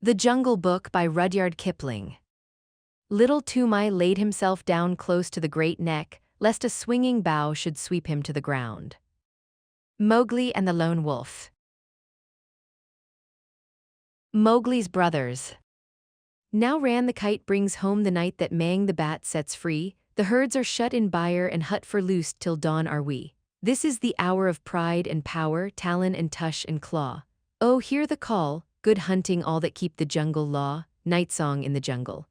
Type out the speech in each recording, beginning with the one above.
The Jungle Book by Rudyard Kipling. Little Toomai laid himself down close to the great neck, lest a swinging bough should sweep him to the ground. Mowgli and the Lone Wolf. Mowgli's brothers. Now Ran the Kite brings home the night that Mang the Bat sets free. The herds are shut in byre and hut for loosed till dawn are we. This is the hour of pride and power, talon and tush and claw. Oh, hear the call, good hunting all that keep the jungle law, night song in the jungle.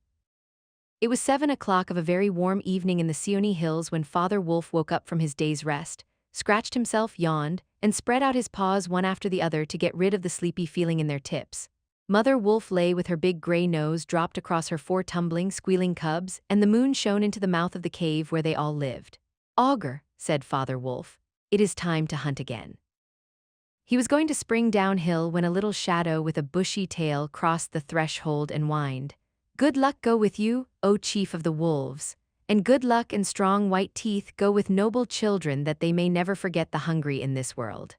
It was 7 o'clock of a very warm evening in the Seeonee Hills when Father Wolf woke up from his day's rest, scratched himself, yawned, and spread out his paws one after the other to get rid of the sleepy feeling in their tips. Mother Wolf lay with her big gray nose dropped across her 4 tumbling, squealing cubs, and the moon shone into the mouth of the cave where they all lived. "Augur," said Father Wolf, "it is time to hunt again." He was going to spring downhill when a little shadow with a bushy tail crossed the threshold and whined. "Good luck go with you, O chief of the wolves, and good luck and strong white teeth go with noble children that they may never forget the hungry in this world.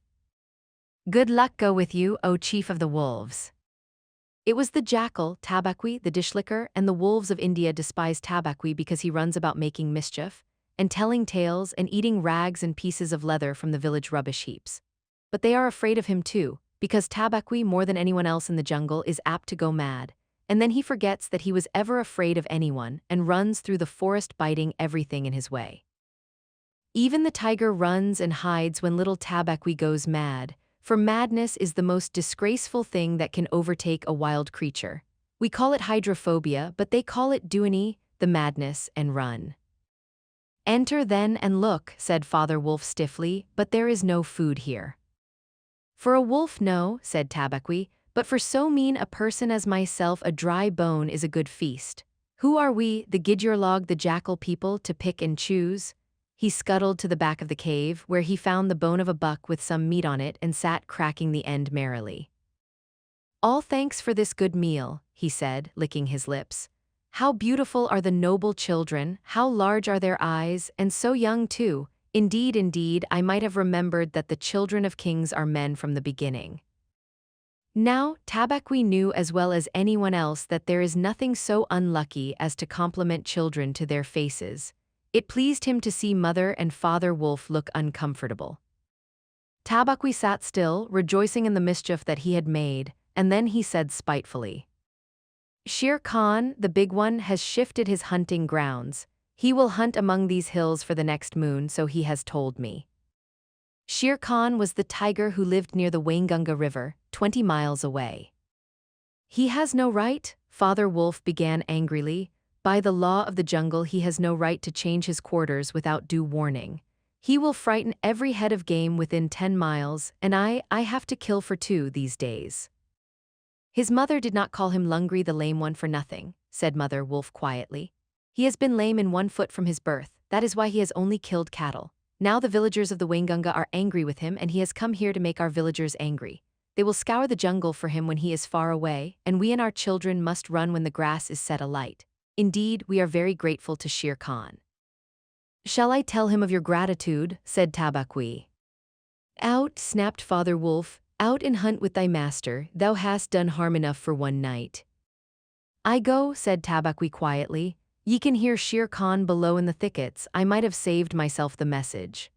Good luck go with you, O chief of the wolves." It was the jackal, Tabaqui, the dishlicker, and the wolves of India despise Tabaqui because he runs about making mischief, and telling tales and eating rags and pieces of leather from the village rubbish heaps. But they are afraid of him too, because Tabaqui, more than anyone else in the jungle, is apt to go mad, and then he forgets that he was ever afraid of anyone and runs through the forest biting everything in his way. Even the tiger runs and hides when little Tabaqui goes mad, for madness is the most disgraceful thing that can overtake a wild creature. We call it hydrophobia, but they call it duany, the madness, and run. "Enter then and look," said Father Wolf stiffly, "but there is no food here." "For a wolf no," said Tabaqui, "but for so mean a person as myself a dry bone is a good feast. Who are we, the Gidurlog, the jackal people, to pick and choose?" He scuttled to the back of the cave, where he found the bone of a buck with some meat on it and sat cracking the end merrily. "All thanks for this good meal," he said, licking his lips. "How beautiful are the noble children, how large are their eyes, and so young too. Indeed, indeed, I might have remembered that the children of kings are men from the beginning." Now, Tabaqui knew as well as anyone else that there is nothing so unlucky as to compliment children to their faces. It pleased him to see Mother and Father Wolf look uncomfortable. Tabaqui sat still, rejoicing in the mischief that he had made, and then he said spitefully, "Shere Khan, the big one, has shifted his hunting grounds. He will hunt among these hills for the next moon, so he has told me." Shere Khan was the tiger who lived near the Waingunga River, 20 miles away. "He has no right," Father Wolf began angrily. "By the law of the jungle he has no right to change his quarters without due warning. He will frighten every head of game within 10 miles, and I have to kill for 2 these days." "His mother did not call him Lungri the lame one for nothing," said Mother Wolf quietly. "He has been lame in 1 foot from his birth, that is why he has only killed cattle. Now the villagers of the Waingunga are angry with him and he has come here to make our villagers angry. They will scour the jungle for him when he is far away, and we and our children must run when the grass is set alight. Indeed, we are very grateful to Shere Khan." "Shall I tell him of your gratitude?" said Tabaqui. "Out," snapped Father Wolf, "out and hunt with thy master, thou hast done harm enough for one night." "I go," said Tabaqui quietly. "Ye can hear Shere Khan below in the thickets, I might have saved myself the message."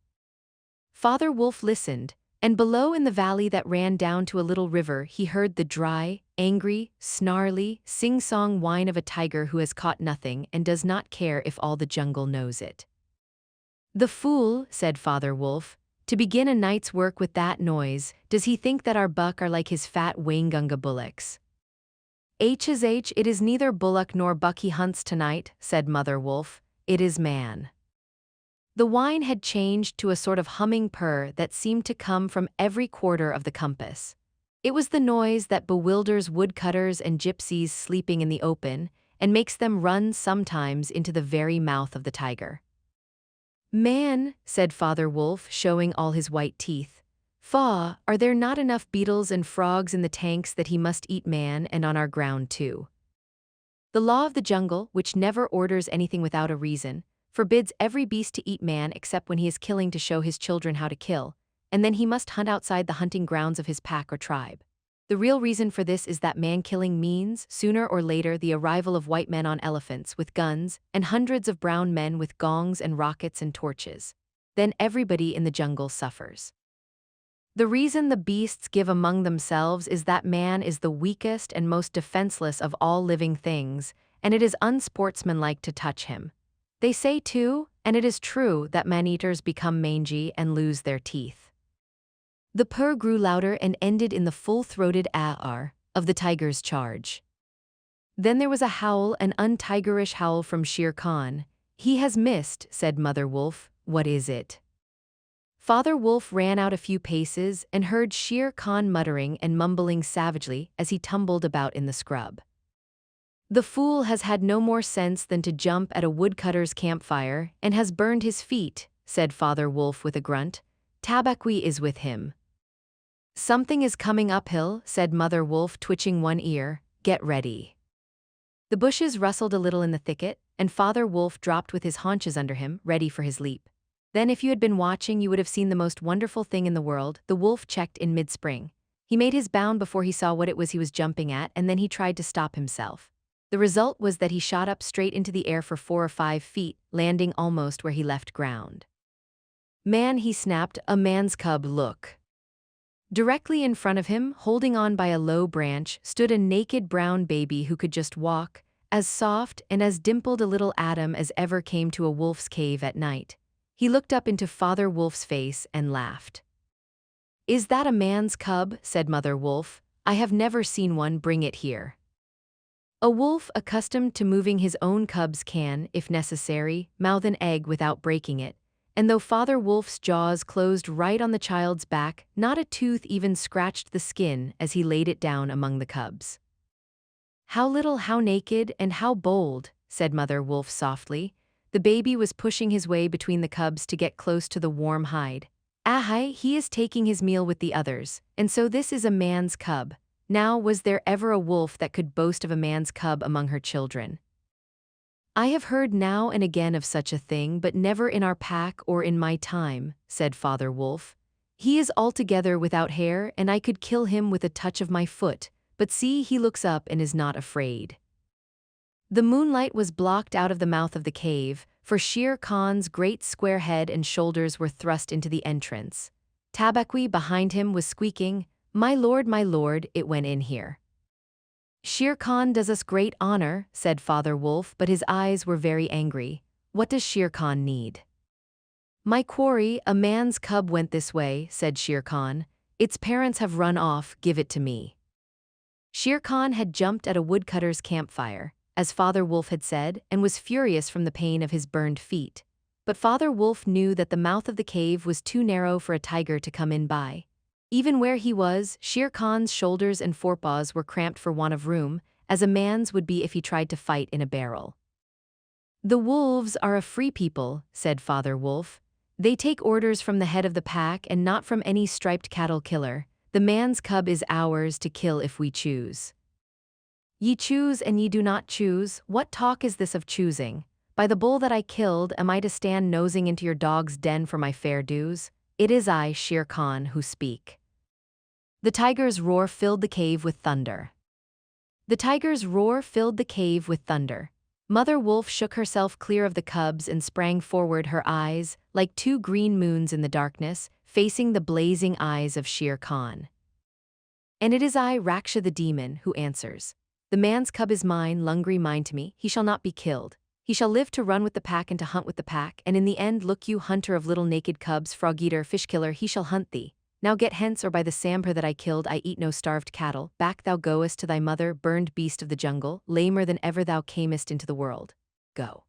Father Wolf listened, and below in the valley that ran down to a little river he heard the dry, angry, snarly, sing-song whine of a tiger who has caught nothing and does not care if all the jungle knows it. "The fool," said Father Wolf, "to begin a night's work with that noise, does he think that our buck are like his fat Waingunga bullocks?" "Hsh, it is neither bullock nor buck he hunts tonight," said Mother Wolf, "it is man." The whine had changed to a sort of humming purr that seemed to come from every quarter of the compass. It was the noise that bewilders woodcutters and gypsies sleeping in the open, and makes them run sometimes into the very mouth of the tiger. "Man," said Father Wolf, showing all his white teeth, "Faw, are there not enough beetles and frogs in the tanks that he must eat man and on our ground too?" The law of the jungle, which never orders anything without a reason, forbids every beast to eat man except when he is killing to show his children how to kill, and then he must hunt outside the hunting grounds of his pack or tribe. The real reason for this is that man-killing means, sooner or later, the arrival of white men on elephants with guns and hundreds of brown men with gongs and rockets and torches. Then everybody in the jungle suffers. The reason the beasts give among themselves is that man is the weakest and most defenseless of all living things, and it is unsportsmanlike to touch him. They say too, and it is true, that man-eaters become mangy and lose their teeth. The purr grew louder and ended in the full-throated "ah-ar" of the tiger's charge. Then there was a howl, an untigerish howl from Shere Khan. "He has missed," said Mother Wolf. "What is it?" Father Wolf ran out a few paces and heard Shere Khan muttering and mumbling savagely as he tumbled about in the scrub. "The fool has had no more sense than to jump at a woodcutter's campfire and has burned his feet," said Father Wolf with a grunt. "Tabaqui is with him." "Something is coming uphill," said Mother Wolf, twitching one ear. "Get ready." The bushes rustled a little in the thicket, and Father Wolf dropped with his haunches under him, ready for his leap. Then, if you had been watching, you would have seen the most wonderful thing in the world. The wolf checked in mid-spring. He made his bound before he saw what it was he was jumping at, and then he tried to stop himself. The result was that he shot up straight into the air for 4 or 5 feet, landing almost where he left ground. "Man," he snapped, "a man's cub, look." Directly in front of him, holding on by a low branch, stood a naked brown baby who could just walk, as soft and as dimpled a little atom as ever came to a wolf's cave at night. He looked up into Father Wolf's face and laughed. "Is that a man's cub?" said Mother Wolf. "I have never seen one. Bring it here." A wolf accustomed to moving his own cubs can, if necessary, mouth an egg without breaking it, and though Father Wolf's jaws closed right on the child's back, not a tooth even scratched the skin as he laid it down among the cubs. "How little, how naked, and how bold," said Mother Wolf softly. The baby was pushing his way between the cubs to get close to the warm hide. "Ahai, he is taking his meal with the others, and so this is a man's cub. Now, was there ever a wolf that could boast of a man's cub among her children?" "I have heard now and again of such a thing, but never in our pack or in my time," said Father Wolf. "He is altogether without hair, and I could kill him with a touch of my foot, but see, he looks up and is not afraid." The moonlight was blocked out of the mouth of the cave, for Shere Khan's great square head and shoulders were thrust into the entrance. Tabaqui behind him was squeaking, my lord, it went in here." "Shere Khan does us great honor," said Father Wolf, but his eyes were very angry. "What does Shere Khan need?" "My quarry, a man's cub, went this way," said Shere Khan. "Its parents have run off, give it to me." Shere Khan had jumped at a woodcutter's campfire, as Father Wolf had said, and was furious from the pain of his burned feet. But Father Wolf knew that the mouth of the cave was too narrow for a tiger to come in by. Even where he was, Shere Khan's shoulders and forepaws were cramped for want of room, as a man's would be if he tried to fight in a barrel. "The wolves are a free people," said Father Wolf. "They take orders from the head of the pack and not from any striped cattle killer. The man's cub is ours to kill if we choose." "Ye choose and ye do not choose. What talk is this of choosing? By the bull that I killed, am I to stand nosing into your dog's den for my fair dues? It is I, Shere Khan, who speak." The tiger's roar filled the cave with thunder. The tiger's roar filled the cave with thunder. Mother Wolf shook herself clear of the cubs and sprang forward, her eyes, like 2 green moons in the darkness, facing the blazing eyes of Shere Khan. "And it is I, Raksha the demon, who answers. The man's cub is mine, Lungri mine to me, he shall not be killed. He shall live to run with the pack and to hunt with the pack, and in the end, look you, hunter of little naked cubs, frog-eater, fish-killer, he shall hunt thee. Now get hence, or by the Sambhur that I killed, I eat no starved cattle. Back thou goest to thy mother, burned beast of the jungle, lamer than ever thou camest into the world. Go."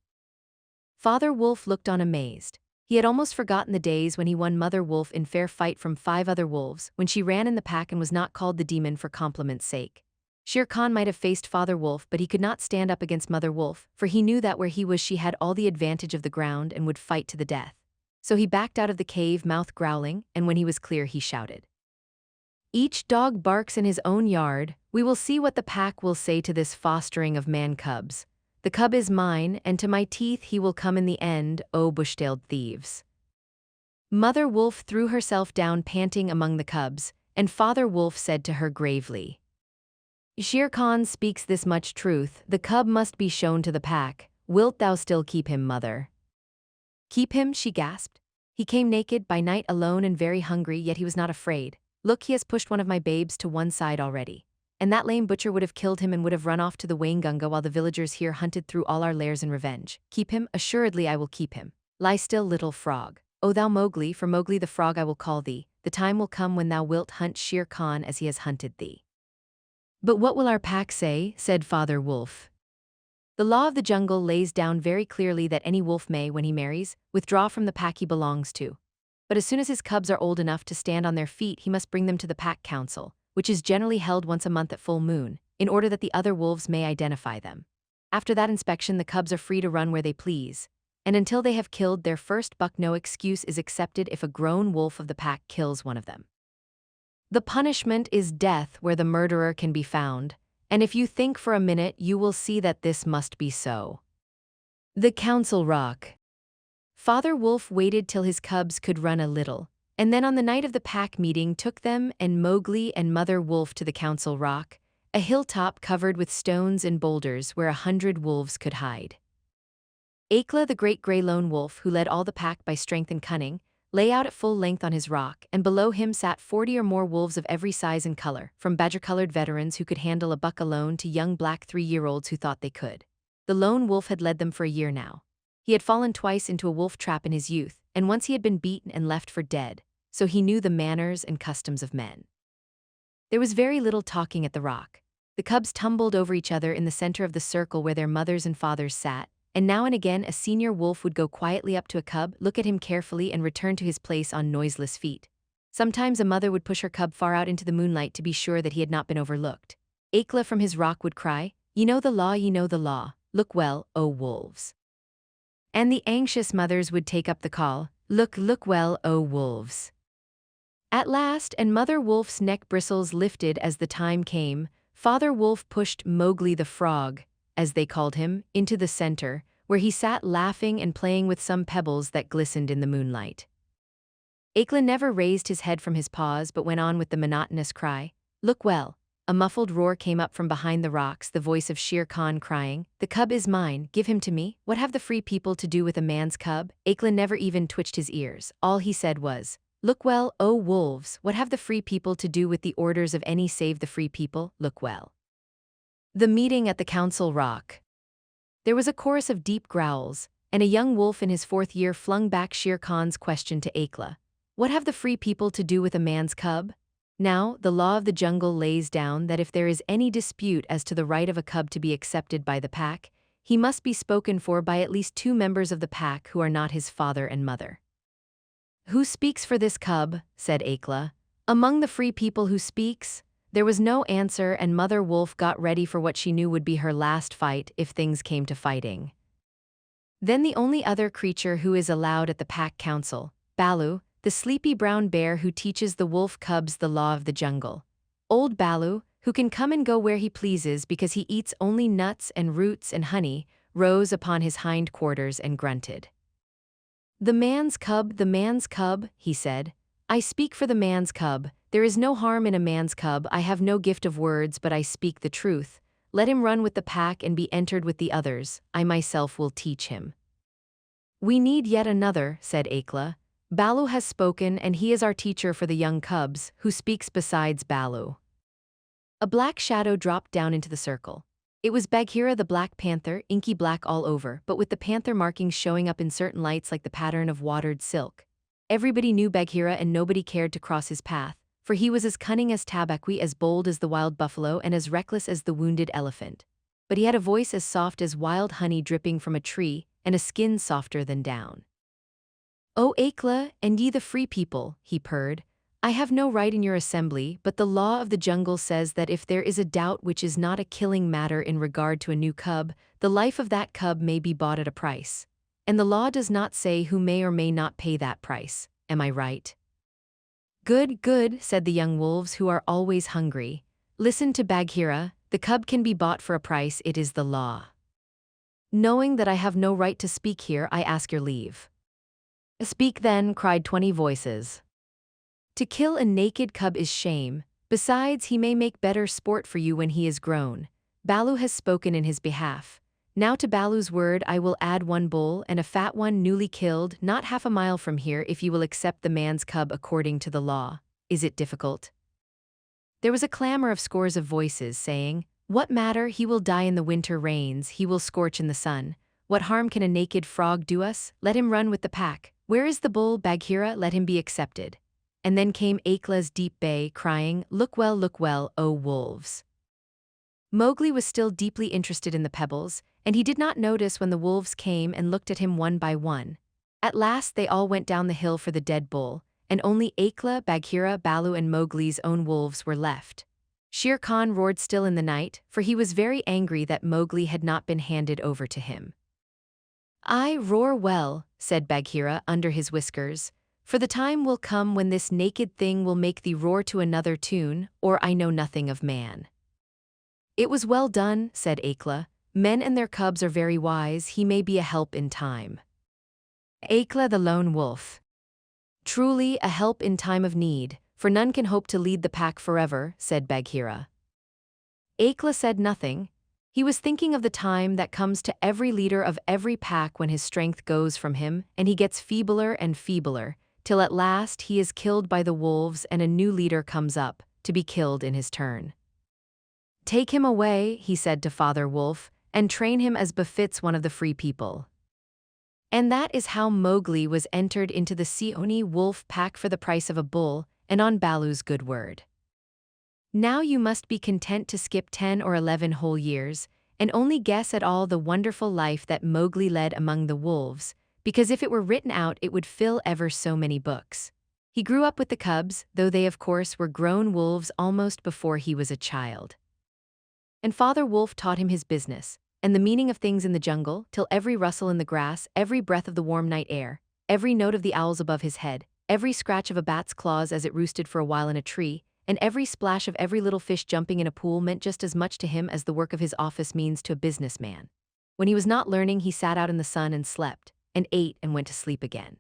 Father Wolf looked on amazed. He had almost forgotten the days when he won Mother Wolf in fair fight from 5 other wolves, when she ran in the pack and was not called the demon for compliment's sake. Shere Khan might have faced Father Wolf, but he could not stand up against Mother Wolf, for he knew that where he was she had all the advantage of the ground and would fight to the death. So he backed out of the cave, mouth growling, and when he was clear he shouted, "Each dog barks in his own yard. We will see what the pack will say to this fostering of man-cubs. The cub is mine, and to my teeth he will come in the end, O bush-tailed thieves." Mother Wolf threw herself down panting among the cubs, and Father Wolf said to her gravely, Shere Khan speaks this much truth, the cub must be shown to the pack. Wilt thou still keep him, mother? Keep him, she gasped. He came naked, by night alone and very hungry, yet he was not afraid. Look, he has pushed one of my babes to one side already. And that lame butcher would have killed him and would have run off to the Waingunga while the villagers here hunted through all our lairs in revenge. Keep him? Assuredly I will keep him. Lie still, little frog. O thou Mowgli, for Mowgli the frog I will call thee. The time will come when thou wilt hunt Shere Khan as he has hunted thee. But what will our pack say? Said Father Wolf. The law of the jungle lays down very clearly that any wolf may, when he marries, withdraw from the pack he belongs to. But as soon as his cubs are old enough to stand on their feet, he must bring them to the pack council, which is generally held once a month at full moon, in order that the other wolves may identify them. After that inspection, the cubs are free to run where they please, and until they have killed their first buck, no excuse is accepted if a grown wolf of the pack kills one of them. The punishment is death where the murderer can be found, and if you think for a minute, you will see that this must be so. The Council Rock. Father Wolf waited till his cubs could run a little, and then on the night of the pack meeting took them and Mowgli and Mother Wolf to the Council Rock, a hilltop covered with stones and boulders where 100 wolves could hide. Akela, the great gray lone wolf who led all the pack by strength and cunning, lay out at full length on his rock, and below him sat 40 or more wolves of every size and color, from badger-colored veterans who could handle a buck alone to young black 3-year-olds who thought they could. The lone wolf had led them for a year now. He had fallen twice into a wolf trap in his youth, and once he had been beaten and left for dead, so he knew the manners and customs of men. There was very little talking at the rock. The cubs tumbled over each other in the center of the circle where their mothers and fathers sat, and now and again a senior wolf would go quietly up to a cub, look at him carefully, and return to his place on noiseless feet. Sometimes a mother would push her cub far out into the moonlight to be sure that he had not been overlooked. Akela from his rock would cry, Ye know the law, ye know the law. Look well, O wolves. And the anxious mothers would take up the call, Look, look well, O wolves. At last, and Mother Wolf's neck bristles lifted as the time came, Father Wolf pushed Mowgli the frog, as they called him, into the center, where he sat laughing and playing with some pebbles that glistened in the moonlight. Akela never raised his head from his paws but went on with the monotonous cry, Look well. A muffled roar came up from behind the rocks, the voice of Shere Khan crying, The cub is mine, give him to me. What have the free people to do with a man's cub? Akela never even twitched his ears. All he said was, Look well, O wolves, what have the free people to do with the orders of any save the free people? Look well. The meeting at the Council Rock. There was a chorus of deep growls, and a young wolf in his 4th year flung back Shere Khan's question to Akela. What have the free people to do with a man's cub? Now, the law of the jungle lays down that if there is any dispute as to the right of a cub to be accepted by the pack, he must be spoken for by at least 2 members of the pack who are not his father and mother. Who speaks for this cub? Said Akela. Among the free people who speaks? There was no answer, and Mother Wolf got ready for what she knew would be her last fight if things came to fighting. Then the only other creature who is allowed at the pack council, Baloo, the sleepy brown bear who teaches the wolf cubs the law of the jungle. Old Baloo, who can come and go where he pleases because he eats only nuts and roots and honey, rose upon his hind quarters and grunted. The man's cub, he said. I speak for the man's cub. There is no harm in a man's cub. I have no gift of words, but I speak the truth. Let him run with the pack and be entered with the others. I myself will teach him. We need yet another, said Akela. Baloo has spoken, and he is our teacher for the young cubs. Who speaks besides Baloo? A black shadow dropped down into the circle. It was Bagheera the Black Panther, inky black all over, but with the panther markings showing up in certain lights like the pattern of watered silk. Everybody knew Bagheera and nobody cared to cross his path, for he was as cunning as Tabaqui, as bold as the wild buffalo, and as reckless as the wounded elephant. But he had a voice as soft as wild honey dripping from a tree, and a skin softer than down. O Akela, and ye the free people, he purred, I have no right in your assembly, but the law of the jungle says that if there is a doubt which is not a killing matter in regard to a new cub, the life of that cub may be bought at a price. And the law does not say who may or may not pay that price. Am I right? Good, good, said the young wolves who are always hungry. Listen to Bagheera, the cub can be bought for a price, it is the law. Knowing that I have no right to speak here, I ask your leave. Speak then, cried 20 voices. To kill a naked cub is shame. Besides, he may make better sport for you when he is grown. Balu has spoken in his behalf. Now to Balu's word I will add one bull and a fat one newly killed, not half a mile from here, if you will accept the man's cub according to the law. Is it difficult? There was a clamor of scores of voices saying, "What matter, he will die in the winter rains, he will scorch in the sun. What harm can a naked frog do us? Let him run with the pack. Where is the bull, Bagheera? Let him be accepted." And then came Akla's deep bay, crying, look well, O wolves." Mowgli was still deeply interested in the pebbles, and he did not notice when the wolves came and looked at him one by one. At last they all went down the hill for the dead bull, and only Akla, Bagheera, Balu and Mowgli's own wolves were left. Shere Khan roared still in the night, for he was very angry that Mowgli had not been handed over to him. "I roar well," said Bagheera under his whiskers, "for the time will come when this naked thing will make thee roar to another tune, or I know nothing of man." "It was well done," said Akla. "Men and their cubs are very wise, he may be a help in time." Akla the lone wolf. "Truly a help in time of need, for none can hope to lead the pack forever," said Bagheera. Akla said nothing. He was thinking of the time that comes to every leader of every pack when his strength goes from him and he gets feebler and feebler, till at last he is killed by the wolves and a new leader comes up, to be killed in his turn. "Take him away," he said to Father Wolf, "and train him as befits one of the free people." And that is how Mowgli was entered into the Seeonee wolf pack for the price of a bull, and on Balu's good word. Now you must be content to skip 10 or 11 whole years, and only guess at all the wonderful life that Mowgli led among the wolves, because if it were written out it would fill ever so many books. He grew up with the cubs, though they of course were grown wolves almost before he was a child. And Father Wolf taught him his business, and the meaning of things in the jungle, till every rustle in the grass, every breath of the warm night air, every note of the owls above his head, every scratch of a bat's claws as it roosted for a while in a tree, and every splash of every little fish jumping in a pool meant just as much to him as the work of his office means to a businessman. When he was not learning, he sat out in the sun and slept, and ate and went to sleep again.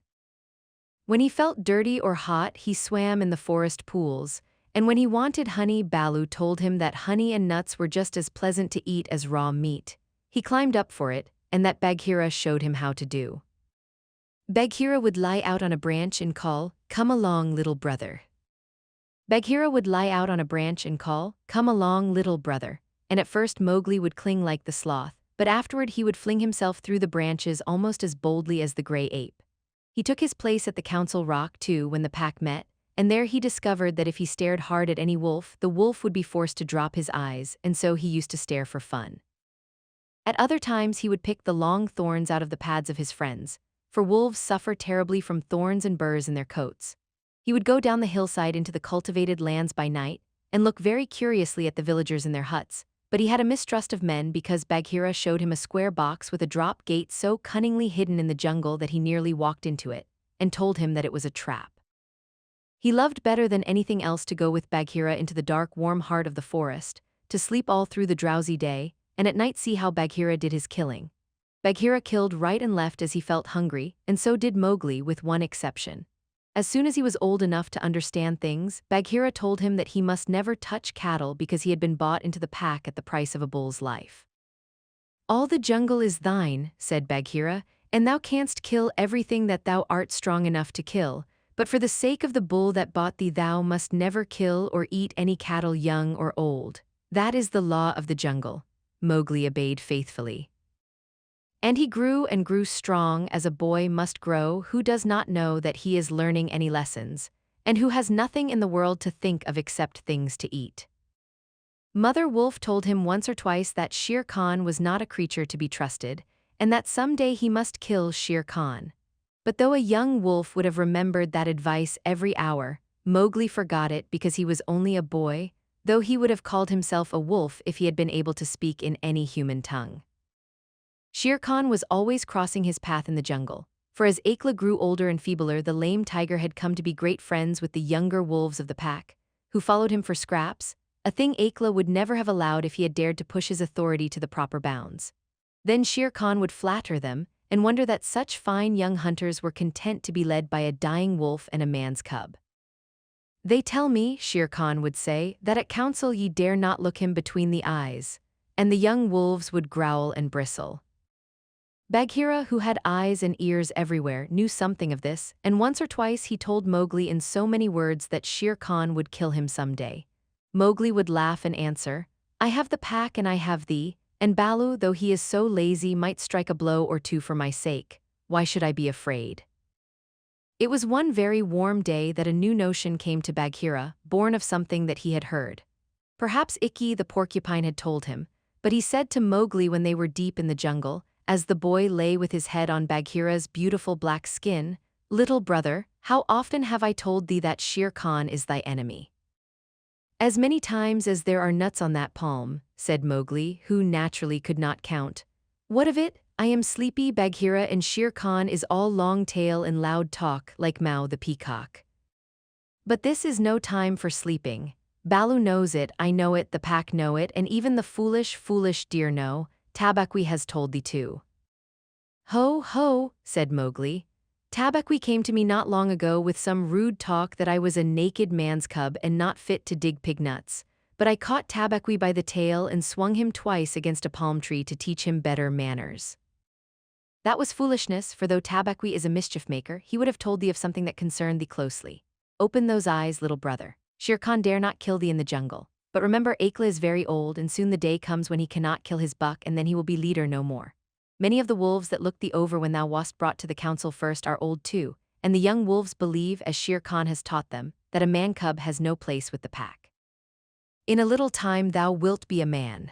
When he felt dirty or hot, he swam in the forest pools, and when he wanted honey, Balu told him that honey and nuts were just as pleasant to eat as raw meat. He climbed up for it, and that Bagheera showed him how to do. Bagheera would lie out on a branch and call, "Come along, little brother." Bagheera would lie out on a branch and call, "Come along, little brother," and at first Mowgli would cling like the sloth, but afterward he would fling himself through the branches almost as boldly as the gray ape. He took his place at the council rock too when the pack met, and there he discovered that if he stared hard at any wolf, the wolf would be forced to drop his eyes, and so he used to stare for fun. At other times he would pick the long thorns out of the pads of his friends, for wolves suffer terribly from thorns and burrs in their coats. He would go down the hillside into the cultivated lands by night, and look very curiously at the villagers in their huts, but he had a mistrust of men because Bagheera showed him a square box with a drop gate so cunningly hidden in the jungle that he nearly walked into it, and told him that it was a trap. He loved better than anything else to go with Bagheera into the dark warm heart of the forest, to sleep all through the drowsy day, and at night see how Bagheera did his killing. Bagheera killed right and left as he felt hungry, and so did Mowgli with one exception. As soon as he was old enough to understand things, Bagheera told him that he must never touch cattle because he had been bought into the pack at the price of a bull's life. "All the jungle is thine," said Bagheera, "and thou canst kill everything that thou art strong enough to kill, but for the sake of the bull that bought thee thou must never kill or eat any cattle young or old. That is the law of the jungle." Mowgli obeyed faithfully. And he grew and grew strong as a boy must grow who does not know that he is learning any lessons, and who has nothing in the world to think of except things to eat. Mother Wolf told him once or twice that Shere Khan was not a creature to be trusted, and that someday he must kill Shere Khan. But though a young wolf would have remembered that advice every hour, Mowgli forgot it because he was only a boy, though he would have called himself a wolf if he had been able to speak in any human tongue. Shere Khan was always crossing his path in the jungle, for as Akla grew older and feebler, the lame tiger had come to be great friends with the younger wolves of the pack, who followed him for scraps, a thing Akla would never have allowed if he had dared to push his authority to the proper bounds. Then Shere Khan would flatter them, and wonder that such fine young hunters were content to be led by a dying wolf and a man's cub. They tell me, Shere Khan would say, that at council ye dare not look him between the eyes. And the young wolves would growl and bristle. Bagheera, who had eyes and ears everywhere, knew something of this, and once or twice he told Mowgli in so many words that Shere Khan would kill him someday. Mowgli would laugh and answer, I have the pack and I have thee, and Baloo, though he is so lazy, might strike a blow or two for my sake. Why should I be afraid? It was one very warm day that a new notion came to Bagheera, born of something that he had heard. Perhaps Ikki the porcupine had told him, but he said to Mowgli when they were deep in the jungle, as the boy lay with his head on Bagheera's beautiful black skin, Little brother, how often have I told thee that Shere Khan is thy enemy? As many times as there are nuts on that palm, said Mowgli, who naturally could not count. What of it? I am sleepy, Bagheera, and Shere Khan is all long tail and loud talk like Mao the peacock. But this is no time for sleeping. Baloo knows it, I know it, the pack know it, and even the foolish, foolish deer know. Tabaqui has told thee too. Ho, ho, said Mowgli. Tabaqui came to me not long ago with some rude talk that I was a naked man's cub and not fit to dig pig nuts. But I caught Tabaqui by the tail and swung him twice against a palm tree to teach him better manners. That was foolishness, for though Tabaqui is a mischief maker, he would have told thee of something that concerned thee closely. Open those eyes, little brother. Shere Khan dare not kill thee in the jungle. But remember, Akela is very old, and soon the day comes when he cannot kill his buck, and then he will be leader no more. Many of the wolves that looked thee over when thou wast brought to the council first are old too, and the young wolves believe, as Shere Khan has taught them, that a man-cub has no place with the pack. In a little time thou wilt be a man.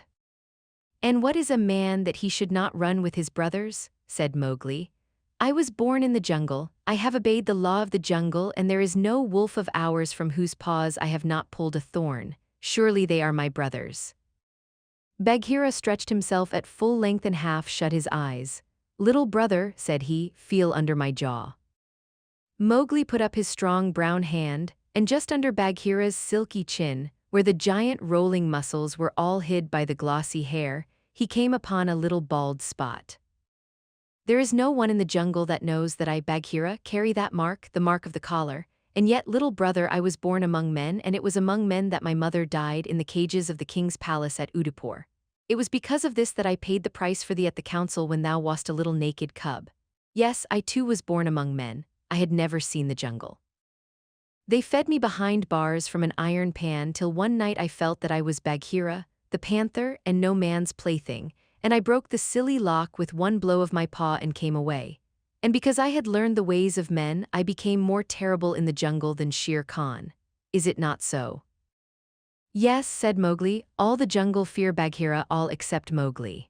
And what is a man that he should not run with his brothers? Said Mowgli. I was born in the jungle, I have obeyed the law of the jungle, and there is no wolf of ours from whose paws I have not pulled a thorn. Surely they are my brothers. Bagheera stretched himself at full length and half shut his eyes. Little brother, said he, feel under my jaw. Mowgli put up his strong brown hand, and just under Bagheera's silky chin, where the giant rolling muscles were all hid by the glossy hair, he came upon a little bald spot. There is no one in the jungle that knows that I, Bagheera, carry that mark, the mark of the collar, and yet, little brother, I was born among men, and it was among men that my mother died in the cages of the king's palace at Udapur. It was because of this that I paid the price for thee at the council when thou wast a little naked cub. Yes, I too was born among men. I had never seen the jungle. They fed me behind bars from an iron pan till one night I felt that I was Bagheera, the panther, and no man's plaything, and I broke the silly lock with one blow of my paw and came away. And because I had learned the ways of men, I became more terrible in the jungle than Shere Khan. Is it not so? Yes, said Mowgli, all the jungle fear Bagheera, all except Mowgli.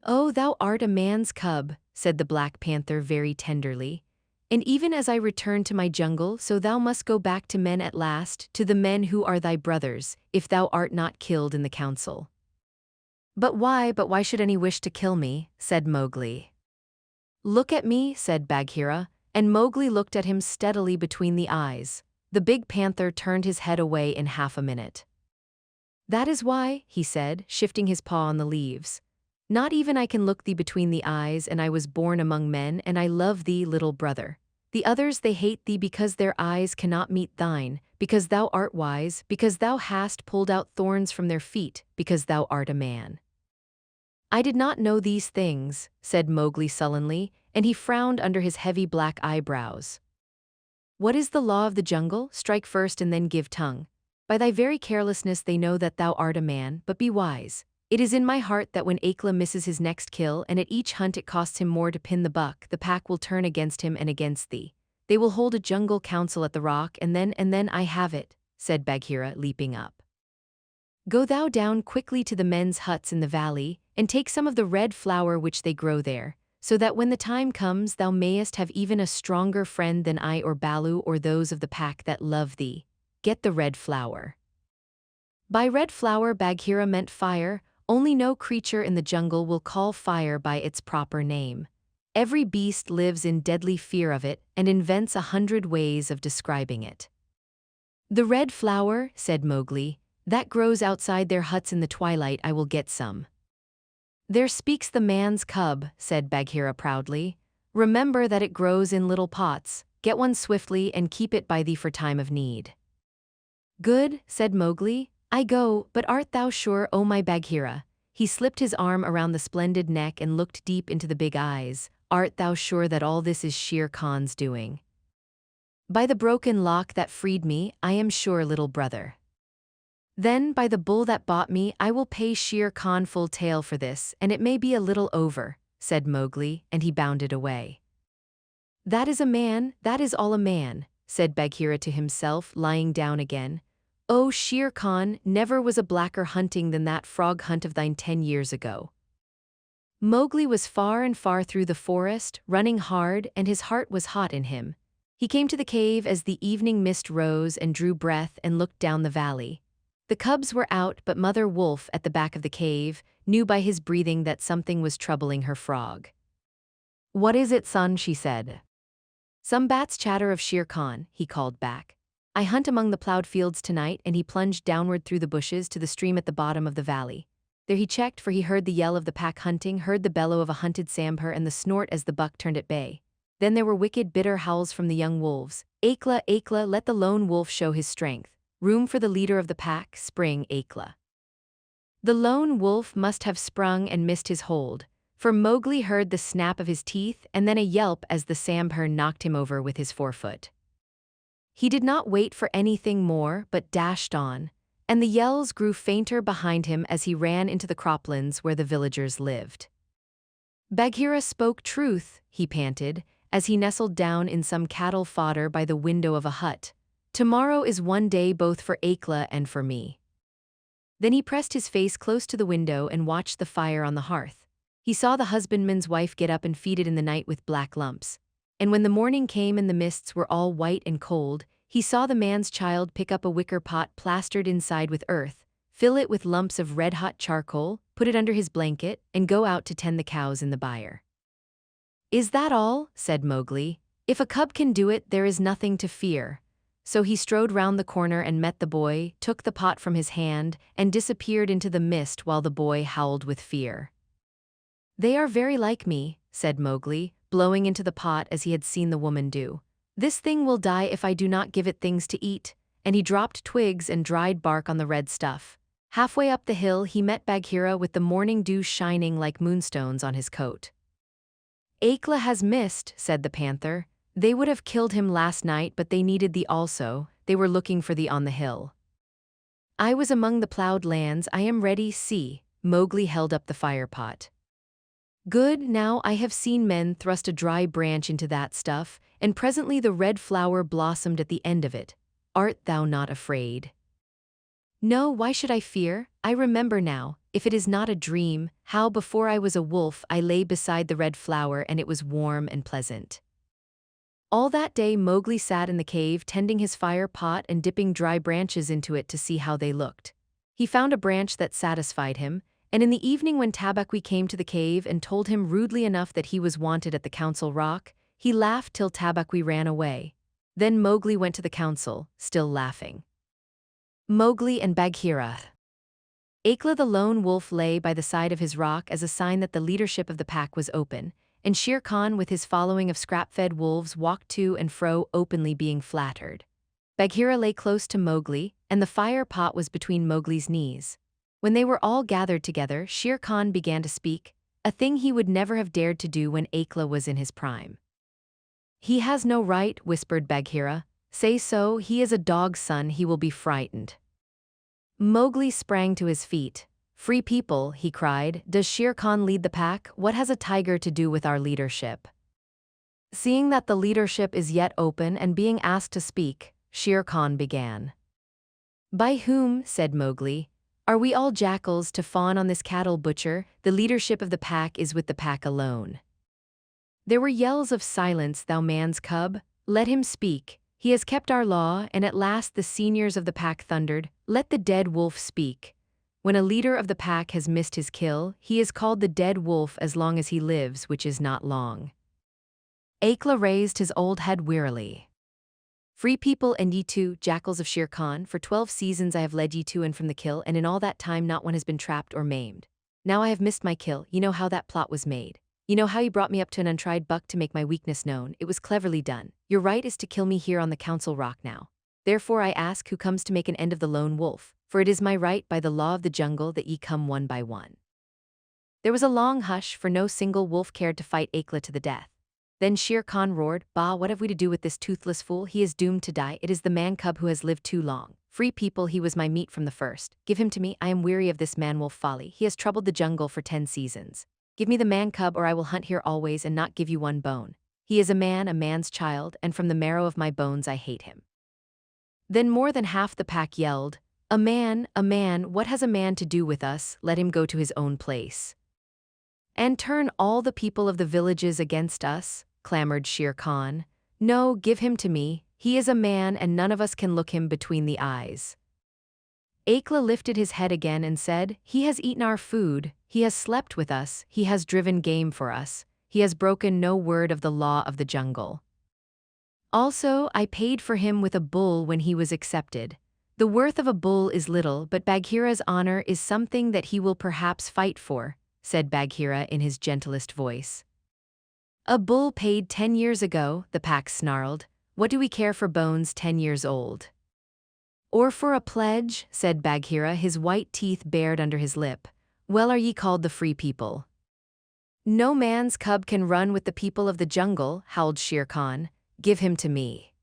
Oh, thou art a man's cub, said the Black Panther very tenderly. And even as I return to my jungle, so thou must go back to men at last, to the men who are thy brothers, if thou art not killed in the council. But why should any wish to kill me? Said Mowgli. Look at me, said Bagheera, and Mowgli looked at him steadily between the eyes. The big panther turned his head away in half a minute. That is why, he said, shifting his paw on the leaves. Not even I can look thee between the eyes, and I was born among men, and I love thee, little brother. The others they hate thee because their eyes cannot meet thine, because thou art wise, because thou hast pulled out thorns from their feet, because thou art a man. I did not know these things, said Mowgli sullenly, and he frowned under his heavy black eyebrows. What is the law of the jungle? Strike first and then give tongue. By thy very carelessness they know that thou art a man, but be wise. It is in my heart that when Akela misses his next kill and at each hunt it costs him more to pin the buck, the pack will turn against him and against thee. They will hold a jungle council at the rock and then I have it, said Bagheera, leaping up. Go thou down quickly to the men's huts in the valley, and take some of the red flower which they grow there, so that when the time comes thou mayest have even a stronger friend than I or Baloo or those of the pack that love thee. Get the red flower. By red flower Bagheera meant fire. Only no creature in the jungle will call fire by its proper name. Every beast lives in deadly fear of it and invents 100 ways of describing it. The red flower, said Mowgli, that grows outside their huts in the twilight. I will get some. There speaks the man's cub, said Bagheera proudly. Remember that it grows in little pots. Get one swiftly and keep it by thee for time of need. Good, said Mowgli. I go, but art thou sure, O my Bagheera? He slipped his arm around the splendid neck and looked deep into the big eyes. Art thou sure that all this is Shere Khan's doing? By the broken lock that freed me, I am sure, little brother. Then by the bull that bought me, I will pay Shere Khan full tale for this, and it may be a little over, said Mowgli, and he bounded away. That is a man, that is all a man, said Bagheera to himself, lying down again. O Shere Khan, never was a blacker hunting than that frog hunt of thine 10 years ago. Mowgli was far and far through the forest, running hard, and his heart was hot in him. He came to the cave as the evening mist rose and drew breath and looked down the valley. The cubs were out, but Mother Wolf at the back of the cave knew by his breathing that something was troubling her frog. What is it, son? She said. Some bats chatter of Shere Khan, he called back. I hunt among the plowed fields tonight, and he plunged downward through the bushes to the stream at the bottom of the valley. There he checked, for he heard the yell of the pack hunting, heard the bellow of a hunted sambhur and the snort as the buck turned at bay. Then there were wicked, bitter howls from the young wolves. Akela, Akela, let the lone wolf show his strength. Room for the leader of the pack, spring Akela. The lone wolf must have sprung and missed his hold, for Mowgli heard the snap of his teeth and then a yelp as the sambhur knocked him over with his forefoot. He did not wait for anything more, but dashed on, and the yells grew fainter behind him as he ran into the croplands where the villagers lived. Bagheera spoke truth, he panted, as he nestled down in some cattle fodder by the window of a hut. Tomorrow is one day both for Akela and for me. Then he pressed his face close to the window and watched the fire on the hearth. He saw the husbandman's wife get up and feed it in the night with black lumps. And when the morning came and the mists were all white and cold, he saw the man's child pick up a wicker pot plastered inside with earth, fill it with lumps of red-hot charcoal, put it under his blanket, and go out to tend the cows in the byre. Is that all? Said Mowgli. If a cub can do it, there is nothing to fear. So he strode round the corner and met the boy, took the pot from his hand, and disappeared into the mist while the boy howled with fear. They are very like me, said Mowgli, blowing into the pot as he had seen the woman do. This thing will die if I do not give it things to eat, and he dropped twigs and dried bark on the red stuff. Halfway up the hill he met Bagheera with the morning dew shining like moonstones on his coat. Akela has missed, said the panther. They would have killed him last night, but they needed thee also. They were looking for thee on the hill. I was among the plowed lands. I am ready, see. Mowgli held up the fire pot. Good, now I have seen men thrust a dry branch into that stuff, and presently the red flower blossomed at the end of it. Art thou not afraid? No, why should I fear? I remember now, if it is not a dream, how before I was a wolf I lay beside the red flower and it was warm and pleasant. All that day Mowgli sat in the cave tending his fire pot and dipping dry branches into it to see how they looked. He found a branch that satisfied him, and in the evening when Tabaqui came to the cave and told him rudely enough that he was wanted at the council rock, he laughed till Tabaqui ran away. Then Mowgli went to the council, still laughing. Mowgli and Bagheera. Akela the lone wolf lay by the side of his rock as a sign that the leadership of the pack was open, and Shere Khan with his following of scrap-fed wolves walked to and fro openly being flattered. Bagheera lay close to Mowgli, and the fire pot was between Mowgli's knees. When they were all gathered together, Shere Khan began to speak, a thing he would never have dared to do when Akela was in his prime. He has no right, whispered Bagheera. Say so, he is a dog's son, he will be frightened. Mowgli sprang to his feet. Free people, he cried. Does Shere Khan lead the pack? What has a tiger to do with our leadership? Seeing that the leadership is yet open and being asked to speak, Shere Khan began. By whom, said Mowgli, are we all jackals to fawn on this cattle butcher? The leadership of the pack is with the pack alone. There were yells of silence, thou man's cub. Let him speak. He has kept our law, and at last the seniors of the pack thundered, let the dead wolf speak. When a leader of the pack has missed his kill, he is called the dead wolf as long as he lives, which is not long. Akela raised his old head wearily. Free people and ye too, jackals of Shere Khan, for 12 seasons I have led ye to and from the kill, and in all that time not one has been trapped or maimed. Now I have missed my kill, you know how that plot was made. You know how you brought me up to an untried buck to make my weakness known. It was cleverly done. Your right is to kill me here on the council rock now. Therefore I ask who comes to make an end of the lone wolf, for it is my right by the law of the jungle that ye come one by one. There was a long hush, for no single wolf cared to fight Akela to the death. Then Shere Khan roared, "Bah, what have we to do with this toothless fool? He is doomed to die. It is the man-cub who has lived too long. Free people, he was my meat from the first. Give him to me, I am weary of this man-wolf folly. He has troubled the jungle for 10 seasons. Give me the man-cub or I will hunt here always and not give you one bone. He is a man's child, and from the marrow of my bones I hate him." Then more than half the pack yelled, a man, what has a man to do with us? Let him go to his own place." "And turn all the people of the villages against us?" clamored Shere Khan. "No, give him to me. He is a man and none of us can look him between the eyes." Akela lifted his head again and said, "He has eaten our food, he has slept with us, he has driven game for us, he has broken no word of the law of the jungle. Also, I paid for him with a bull when he was accepted. The worth of a bull is little, but Bagheera's honor is something that he will perhaps fight for," said Bagheera in his gentlest voice. "A bull paid 10 years ago," the pack snarled. "What do we care for bones 10 years old?" "Or for a pledge," said Bagheera, his white teeth bared under his lip. "Well, are ye called the free people?" "No man's cub can run with the people of the jungle," howled Shere Khan. "Give him to me."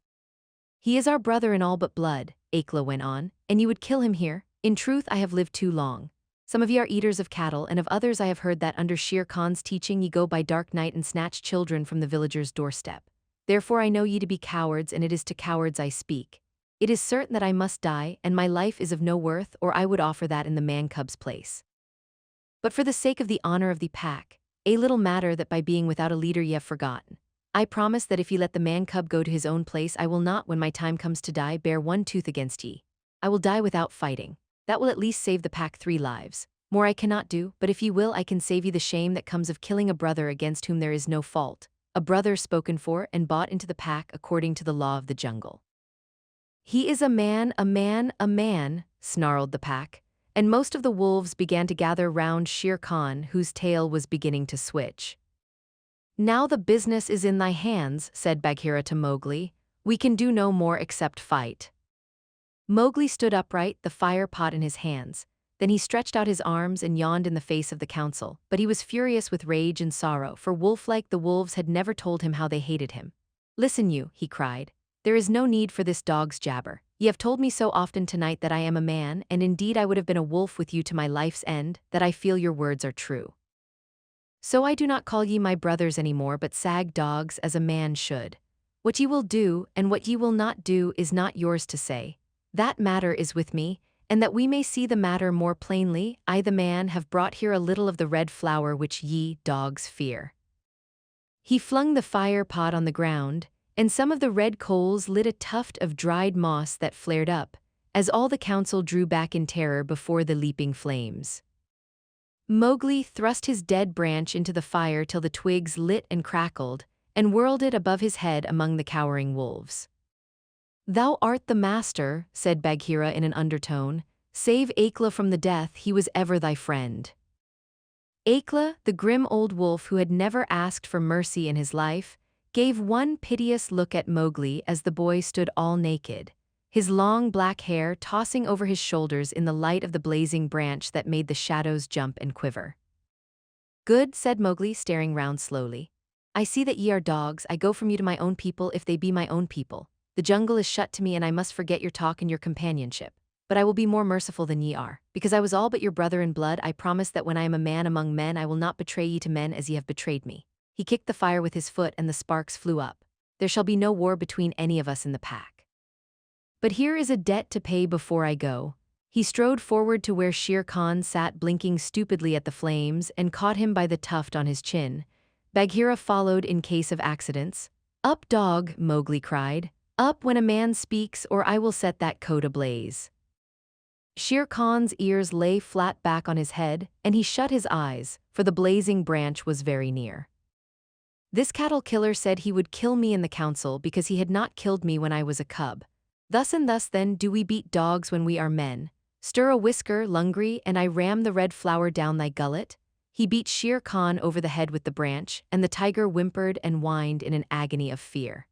"He is our brother in all but blood," Akela went on, "and you would kill him here? In truth, I have lived too long. Some of ye are eaters of cattle, and of others I have heard that under Shere Khan's teaching ye go by dark night and snatch children from the villagers' doorstep. Therefore I know ye to be cowards, and it is to cowards I speak. It is certain that I must die, and my life is of no worth, or I would offer that in the man-cub's place. But for the sake of the honor of the pack, a little matter that by being without a leader ye have forgotten. I promise that if ye let the man-cub go to his own place, I will not, when my time comes to die, bear one tooth against ye. I will die without fighting. That will at least save the pack 3 lives. More I cannot do, but if ye will, I can save ye the shame that comes of killing a brother against whom there is no fault, a brother spoken for and bought into the pack according to the law of the jungle." "He is a man, snarled the pack, and most of the wolves began to gather round Shere Khan, whose tail was beginning to switch. "Now the business is in thy hands," said Bagheera to Mowgli. "We can do no more except fight." Mowgli stood upright, the fire pot in his hands. Then he stretched out his arms and yawned in the face of the council, but he was furious with rage and sorrow, for wolf-like the wolves had never told him how they hated him. "Listen you," he cried. "There is no need for this dog's jabber. Ye have told me so often tonight that I am a man, and indeed I would have been a wolf with you to my life's end, that I feel your words are true. So I do not call ye my brothers any more, but sag dogs as a man should. What ye will do, and what ye will not do, is not yours to say. That matter is with me, and that we may see the matter more plainly, I the man have brought here a little of the red flower which ye, dogs, fear." He flung the fire pot on the ground, and some of the red coals lit a tuft of dried moss that flared up, as all the council drew back in terror before the leaping flames. Mowgli thrust his dead branch into the fire till the twigs lit and crackled, and whirled it above his head among the cowering wolves. "Thou art the master," said Bagheera in an undertone. "Save Akela from the death, he was ever thy friend." Akela, the grim old wolf who had never asked for mercy in his life, gave one piteous look at Mowgli as the boy stood all naked, his long black hair tossing over his shoulders in the light of the blazing branch that made the shadows jump and quiver. "Good," said Mowgli, staring round slowly. "I see that ye are dogs. I go from you to my own people if they be my own people. The jungle is shut to me, and I must forget your talk and your companionship. But I will be more merciful than ye are. Because I was all but your brother in blood, I promise that when I am a man among men, I will not betray ye to men as ye have betrayed me." He kicked the fire with his foot, and the sparks flew up. "There shall be no war between any of us in the pack. But here is a debt to pay before I go." He strode forward to where Shere Khan sat blinking stupidly at the flames and caught him by the tuft on his chin. Bagheera followed in case of accidents. "Up, dog," Mowgli cried. "Up when a man speaks, or I will set that coat ablaze." Shere Khan's ears lay flat back on his head, and he shut his eyes, for the blazing branch was very near. "This cattle killer said he would kill me in the council because he had not killed me when I was a cub. Thus and thus then do we beat dogs when we are men. Stir a whisker, Lungri, and I ram the red flower down thy gullet." He beat Shere Khan over the head with the branch, and the tiger whimpered and whined in an agony of fear.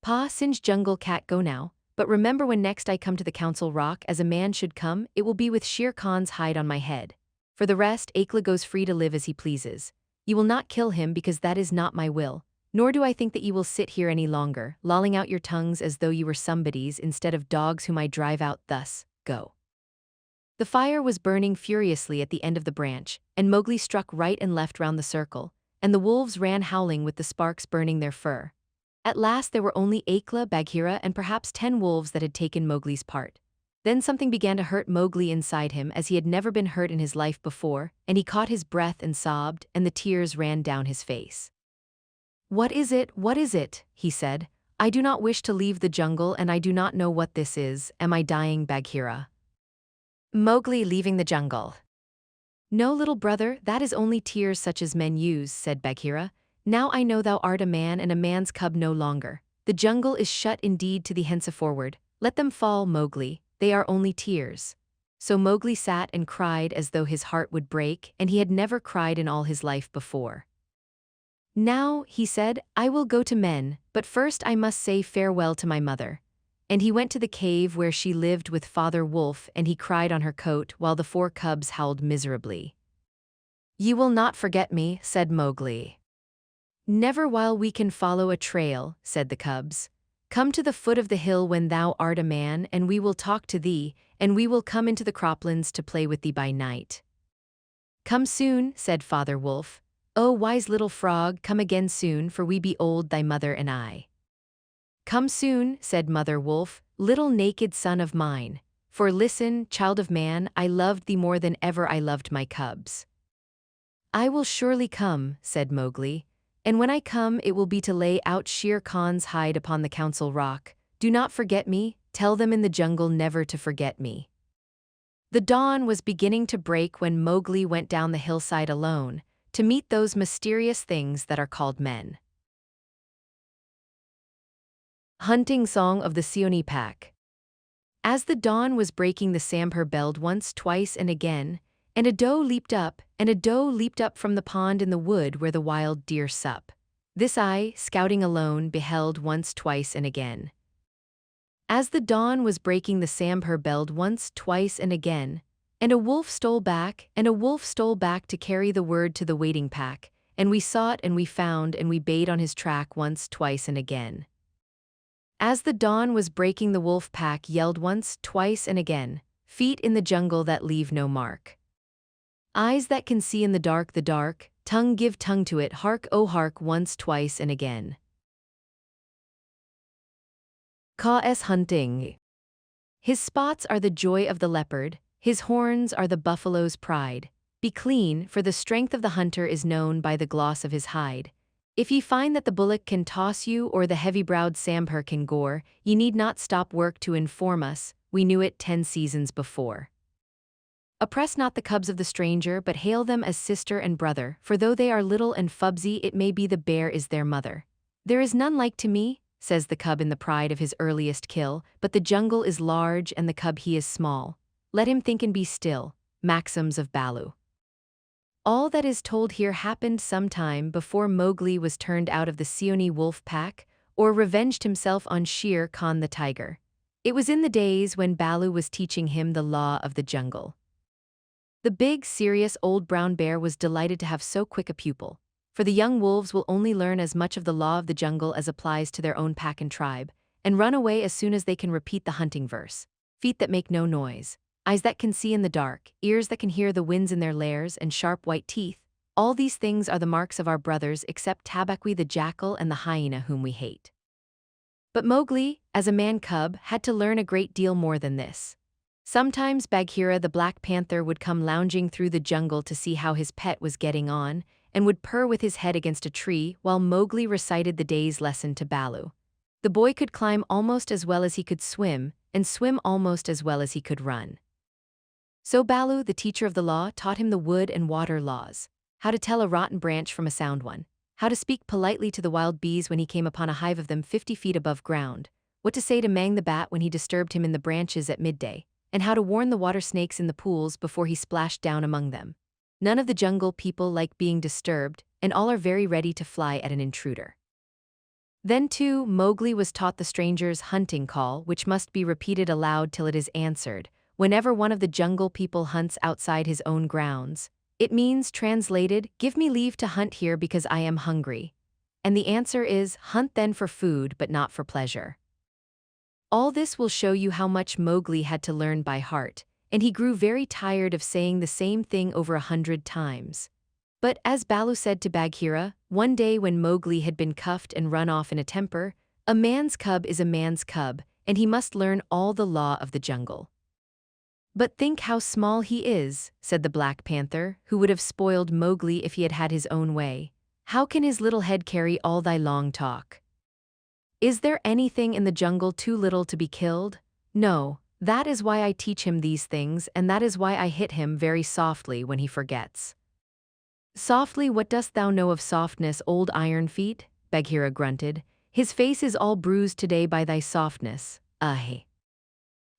"Pa, Singe jungle cat go now. But remember, when next I come to the council rock as a man should come, it will be with Shere Khan's hide on my head. For the rest, Akela goes free to live as he pleases. You will not kill him because that is not my will. Nor do I think that you will sit here any longer, lolling out your tongues as though you were somebodies instead of dogs whom I drive out thus. Go. The fire was burning furiously at the end of the branch, and Mowgli struck right and left round the circle, and the wolves ran howling with the sparks burning their fur. At last there were only Akela, Bagheera, and perhaps 10 wolves that had taken Mowgli's part. Then something began to hurt Mowgli inside him as he had never been hurt in his life before, and he caught his breath and sobbed, and the tears ran down his face. "What is it? What is it?" he said. "I do not wish to leave the jungle, and I do not know what this is. Am I dying, Bagheera?" Mowgli leaving the jungle. "No, little brother, that is only tears such as men use," said Bagheera. "Now I know thou art a man and a man's cub no longer. The jungle is shut indeed to thee henceforward. Let them fall, Mowgli, they are only tears." So Mowgli sat and cried as though his heart would break, and he had never cried in all his life before. "Now," he said, "I will go to men, but first I must say farewell to my mother." And he went to the cave where she lived with Father Wolf, and he cried on her coat while the 4 cubs howled miserably. "You will not forget me," said Mowgli. "Never while we can follow a trail," said the cubs. "Come to the foot of the hill when thou art a man, and we will talk to thee, and we will come into the croplands to play with thee by night." "Come soon," said Father Wolf. "O wise little frog, come again soon, for we be old, thy mother and I." "Come soon," said Mother Wolf, "little naked son of mine. For listen, child of man, I loved thee more than ever I loved my cubs." "I will surely come," said Mowgli. "And when I come, it will be to lay out Shere Khan's hide upon the council rock. Do not forget me, tell them in the jungle never to forget me." The dawn was beginning to break when Mowgli went down the hillside alone, to meet those mysterious things that are called men. Hunting Song of the Seeonee Pack. As the dawn was breaking, the Sambhur belled once, twice, and again, and a doe leaped up, from the pond in the wood where the wild deer sup. This I, scouting alone, beheld once, twice, and again. As the dawn was breaking, the Sambhur belled once, twice, and again, and a wolf stole back, to carry the word to the waiting pack, and we sought and we found and we bayed on his track once, twice, and again. As the dawn was breaking, the wolf pack yelled once, twice, and again, feet in the jungle that leave no mark. Eyes that can see in the dark, tongue give tongue to it, hark, oh hark, once, twice, and again. Ka's hunting. His spots are the joy of the leopard, his horns are the buffalo's pride. Be clean, for the strength of the hunter is known by the gloss of his hide. If ye find that the bullock can toss you or the heavy-browed Sambhur can gore, ye need not stop work to inform us, we knew it 10 seasons before. Oppress not the cubs of the stranger, but hail them as sister and brother, for though they are little and fubsy, it may be the bear is their mother. There is none like to me, says the cub in the pride of his earliest kill, but the jungle is large and the cub he is small. Let him think and be still. Maxims of Baloo. All that is told here happened some time before Mowgli was turned out of the Seeonee wolf pack, or revenged himself on Shere Khan the tiger. It was in the days when Baloo was teaching him the law of the jungle. The big, serious old brown bear was delighted to have so quick a pupil, for the young wolves will only learn as much of the law of the jungle as applies to their own pack and tribe, and run away as soon as they can repeat the hunting verse. Feet that make no noise, eyes that can see in the dark, ears that can hear the winds in their lairs, and sharp white teeth. All these things are the marks of our brothers except Tabaqui the jackal and the hyena whom we hate. But Mowgli, as a man-cub, had to learn a great deal more than this. Sometimes Bagheera the Black Panther would come lounging through the jungle to see how his pet was getting on, and would purr with his head against a tree while Mowgli recited the day's lesson to Baloo. The boy could climb almost as well as he could swim, and swim almost as well as he could run. So Baloo, the teacher of the law, taught him the wood and water laws, how to tell a rotten branch from a sound one, how to speak politely to the wild bees when he came upon a hive of them 50 feet above ground, what to say to Mang the bat when he disturbed him in the branches at midday, and how to warn the water snakes in the pools before he splashed down among them. None of the jungle people like being disturbed, and all are very ready to fly at an intruder. Then too, Mowgli was taught the stranger's hunting call, which must be repeated aloud till it is answered, whenever one of the jungle people hunts outside his own grounds. It means, translated, give me leave to hunt here because I am hungry. And the answer is, hunt then for food but not for pleasure. All this will show you how much Mowgli had to learn by heart, and he grew very tired of saying the same thing over 100 times. But as Baloo said to Bagheera, one day when Mowgli had been cuffed and run off in a temper, a man's cub is a man's cub, and he must learn all the law of the jungle. But think how small he is, said the Black Panther, who would have spoiled Mowgli if he had had his own way. How can his little head carry all thy long talk? Is there anything in the jungle too little to be killed? No, that is why I teach him these things, and that is why I hit him very softly when he forgets. Softly, what dost thou know of softness, old iron feet? Bagheera grunted. His face is all bruised today by thy softness. Aye.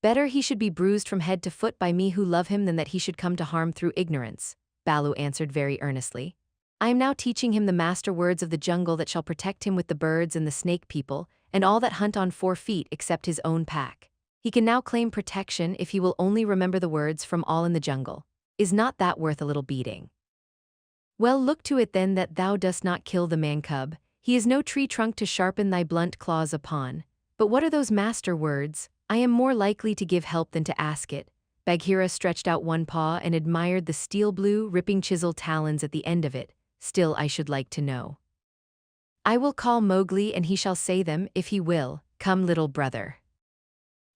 Better he should be bruised from head to foot by me who love him than that he should come to harm through ignorance, Baloo answered very earnestly. I am now teaching him the master words of the jungle that shall protect him with the birds and the snake people, and all that hunt on 4 feet except his own pack. He can now claim protection if he will only remember the words from all in the jungle. Is not that worth a little beating? Well, look to it then that thou dost not kill the man-cub. He is no tree trunk to sharpen thy blunt claws upon. But what are those master words? I am more likely to give help than to ask it. Bagheera stretched out one paw and admired the steel-blue, ripping chisel talons at the end of it. Still, I should like to know. I will call Mowgli and he shall say them, if he will. Come, little brother.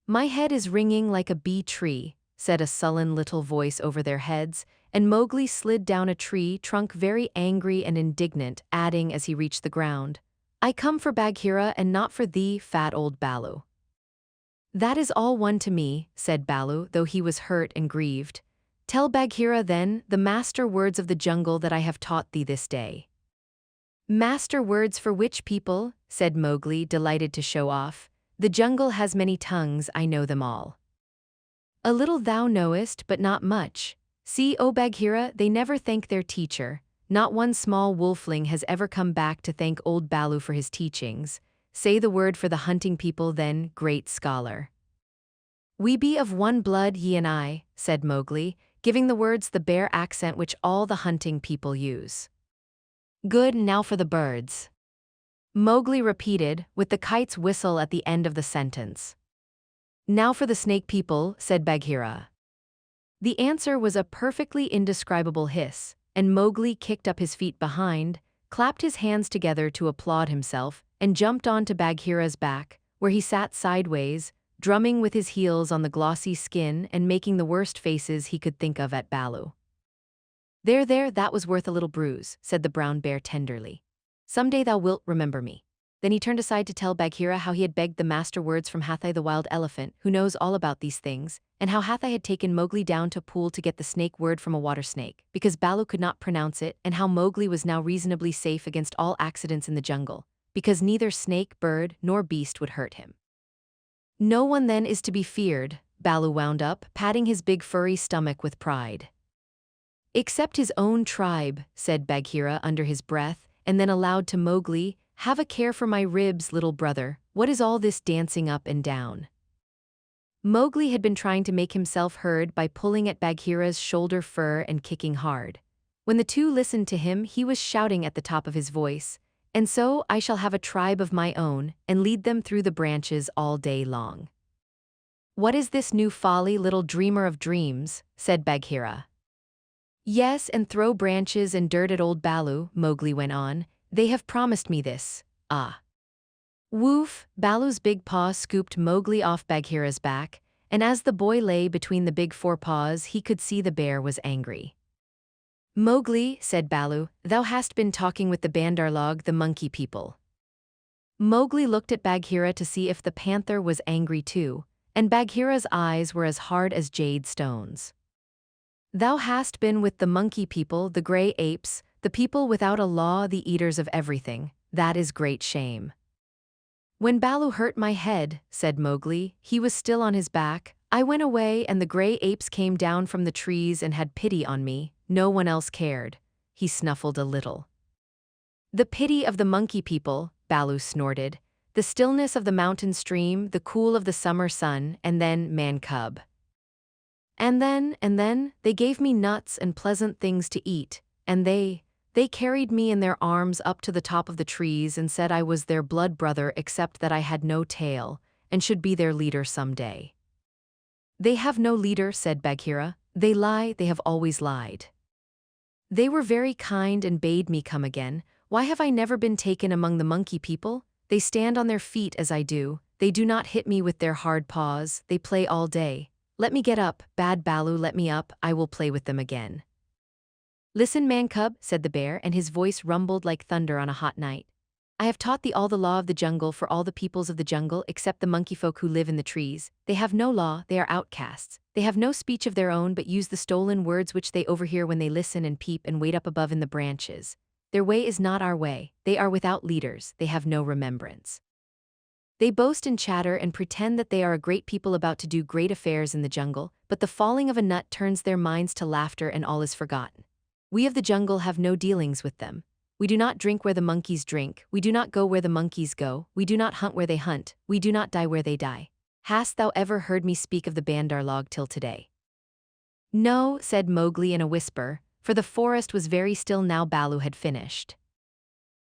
My head is ringing like a bee tree, said a sullen little voice over their heads, and Mowgli slid down a tree trunk very angry and indignant, adding as he reached the ground, I come for Bagheera and not for thee, fat old Baloo. That is all one to me, said Baloo, though he was hurt and grieved. Tell Bagheera, then, the master words of the jungle that I have taught thee this day. Master words for which people? Said Mowgli, delighted to show off. The jungle has many tongues, I know them all. A little thou knowest, but not much. See, O Bagheera, they never thank their teacher. Not one small wolfling has ever come back to thank old Baloo for his teachings. Say the word for the hunting people then, great scholar. We be of one blood, ye and I, said Mowgli, giving the words the bare accent which all the hunting people use. Good, now for the birds. Mowgli repeated, with the kite's whistle at the end of the sentence. Now for the snake people, said Bagheera. The answer was a perfectly indescribable hiss, and Mowgli kicked up his feet behind, clapped his hands together to applaud himself, and jumped onto Bagheera's back, where he sat sideways, drumming with his heels on the glossy skin and making the worst faces he could think of at Baloo. There, that was worth a little bruise, said the brown bear tenderly. Some day thou wilt remember me. Then he turned aside to tell Bagheera how he had begged the master words from Hathai the wild elephant, who knows all about these things, and how Hathai had taken Mowgli down to a pool to get the snake word from a water snake, because Baloo could not pronounce it, and how Mowgli was now reasonably safe against all accidents in the jungle, because neither snake, bird, nor beast would hurt him. No one then is to be feared, Baloo wound up, patting his big furry stomach with pride. Except his own tribe, said Bagheera under his breath, and then aloud to Mowgli, have a care for my ribs, little brother, what is all this dancing up and down? Mowgli had been trying to make himself heard by pulling at Bagheera's shoulder fur and kicking hard. When the two listened to him, he was shouting at the top of his voice, and so I shall have a tribe of my own, and lead them through the branches all day long. What is this new folly, little dreamer of dreams? Said Bagheera. Yes, and throw branches and dirt at old Baloo, Mowgli went on. They have promised me this. Ah. Woof, Baloo's big paw scooped Mowgli off Bagheera's back, and as the boy lay between the big forepaws, he could see the bear was angry. Mowgli, said Baloo, thou hast been talking with the Bandarlog, the monkey people. Mowgli looked at Bagheera to see if the panther was angry too, and Bagheera's eyes were as hard as jade stones. Thou hast been with the monkey people, the grey apes, the people without a law, the eaters of everything. That is great shame. When Baloo hurt my head, said Mowgli, he was still on his back. I went away and the grey apes came down from the trees and had pity on me. No one else cared. He snuffled a little. The pity of the monkey people, Baloo snorted. The stillness of the mountain stream, the cool of the summer sun, and then man-cub. And then, they gave me nuts and pleasant things to eat, and they carried me in their arms up to the top of the trees and said I was their blood brother except that I had no tail, and should be their leader someday. They have no leader, said Bagheera. They lie, they have always lied. They were very kind and bade me come again. Why have I never been taken among the monkey people? They stand on their feet as I do. They do not hit me with their hard paws. They play all day. Let me get up, bad Baloo, let me up, I will play with them again. Listen, man-cub, said the bear, and his voice rumbled like thunder on a hot night. I have taught thee all the law of the jungle for all the peoples of the jungle except the monkey folk who live in the trees. They have no law, they are outcasts. They have no speech of their own but use the stolen words which they overhear when they listen and peep and wait up above in the branches. Their way is not our way, they are without leaders, they have no remembrance. They boast and chatter and pretend that they are a great people about to do great affairs in the jungle, but the falling of a nut turns their minds to laughter and all is forgotten. We of the jungle have no dealings with them. We do not drink where the monkeys drink, we do not go where the monkeys go, we do not hunt where they hunt, we do not die where they die. Hast thou ever heard me speak of the Bandar log till today? No, said Mowgli in a whisper, for the forest was very still now Baloo had finished.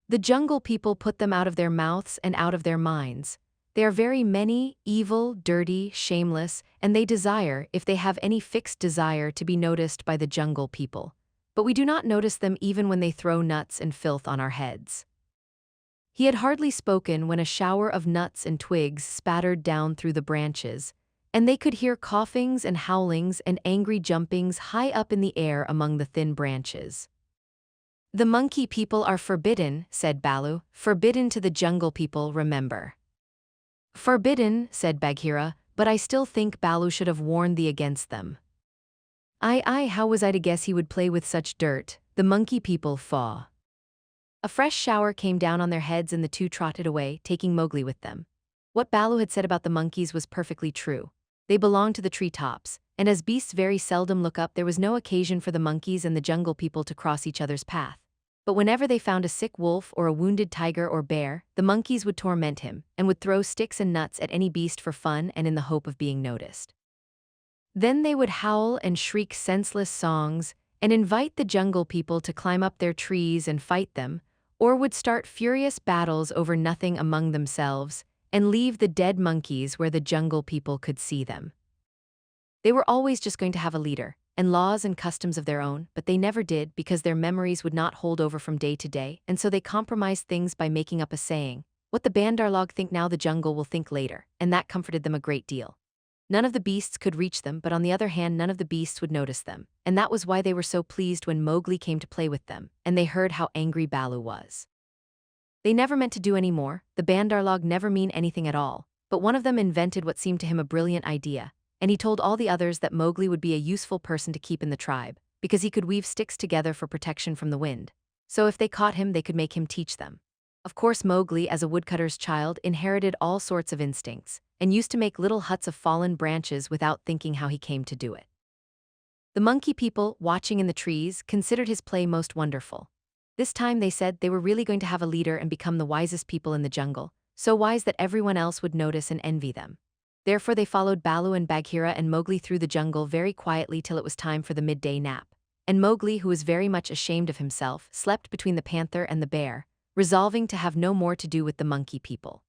The jungle people put them out of their mouths and out of their minds. They are very many, evil, dirty, shameless, and they desire, if they have any fixed desire, to be noticed by the jungle people. But we do not notice them even when they throw nuts and filth on our heads. He had hardly spoken when a shower of nuts and twigs spattered down through the branches, and they could hear coughings and howlings and angry jumpings high up in the air among the thin branches. The monkey people are forbidden, said Baloo, forbidden to the jungle people, remember. Forbidden, said Bagheera, but I still think Baloo should have warned thee against them. Aye, how was I to guess he would play with such dirt? The monkey people faw. A fresh shower came down on their heads and the two trotted away, taking Mowgli with them. What Baloo had said about the monkeys was perfectly true. They belonged to the tree tops, and as beasts very seldom look up, there was no occasion for the monkeys and the jungle people to cross each other's path. But whenever they found a sick wolf or a wounded tiger or bear, the monkeys would torment him, and would throw sticks and nuts at any beast for fun and in the hope of being noticed. Then they would howl and shriek senseless songs, and invite the jungle people to climb up their trees and fight them, or would start furious battles over nothing among themselves, and leave the dead monkeys where the jungle people could see them. They were always just going to have a leader, and laws and customs of their own, but they never did because their memories would not hold over from day to day, and so they compromised things by making up a saying, what the Bandar log think now the jungle will think later, and that comforted them a great deal. None of the beasts could reach them, but on the other hand none of the beasts would notice them, and that was why they were so pleased when Mowgli came to play with them, and they heard how angry Baloo was. They never meant to do any more, the Bandar log never mean anything at all, but one of them invented what seemed to him a brilliant idea, and he told all the others that Mowgli would be a useful person to keep in the tribe, because he could weave sticks together for protection from the wind. So if they caught him, they could make him teach them. Of course Mowgli, as a woodcutter's child, inherited all sorts of instincts, and used to make little huts of fallen branches without thinking how he came to do it. The monkey people, watching in the trees, considered his play most wonderful. This time they said they were really going to have a leader and become the wisest people in the jungle, so wise that everyone else would notice and envy them. Therefore they followed Baloo and Bagheera and Mowgli through the jungle very quietly till it was time for the midday nap. And Mowgli, who was very much ashamed of himself, slept between the panther and the bear, resolving to have no more to do with the monkey people.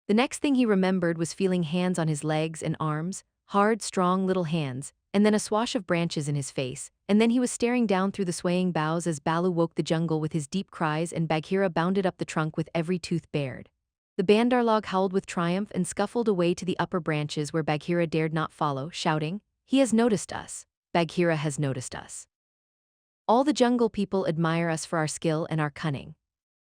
The next thing he remembered was feeling hands on his legs and arms, hard, strong little hands, and then a swash of branches in his face, and then he was staring down through the swaying boughs as Baloo woke the jungle with his deep cries and Bagheera bounded up the trunk with every tooth bared. The Bandar log howled with triumph and scuffled away to the upper branches where Bagheera dared not follow, shouting, "He has noticed us. Bagheera has noticed us. All the jungle people admire us for our skill and our cunning."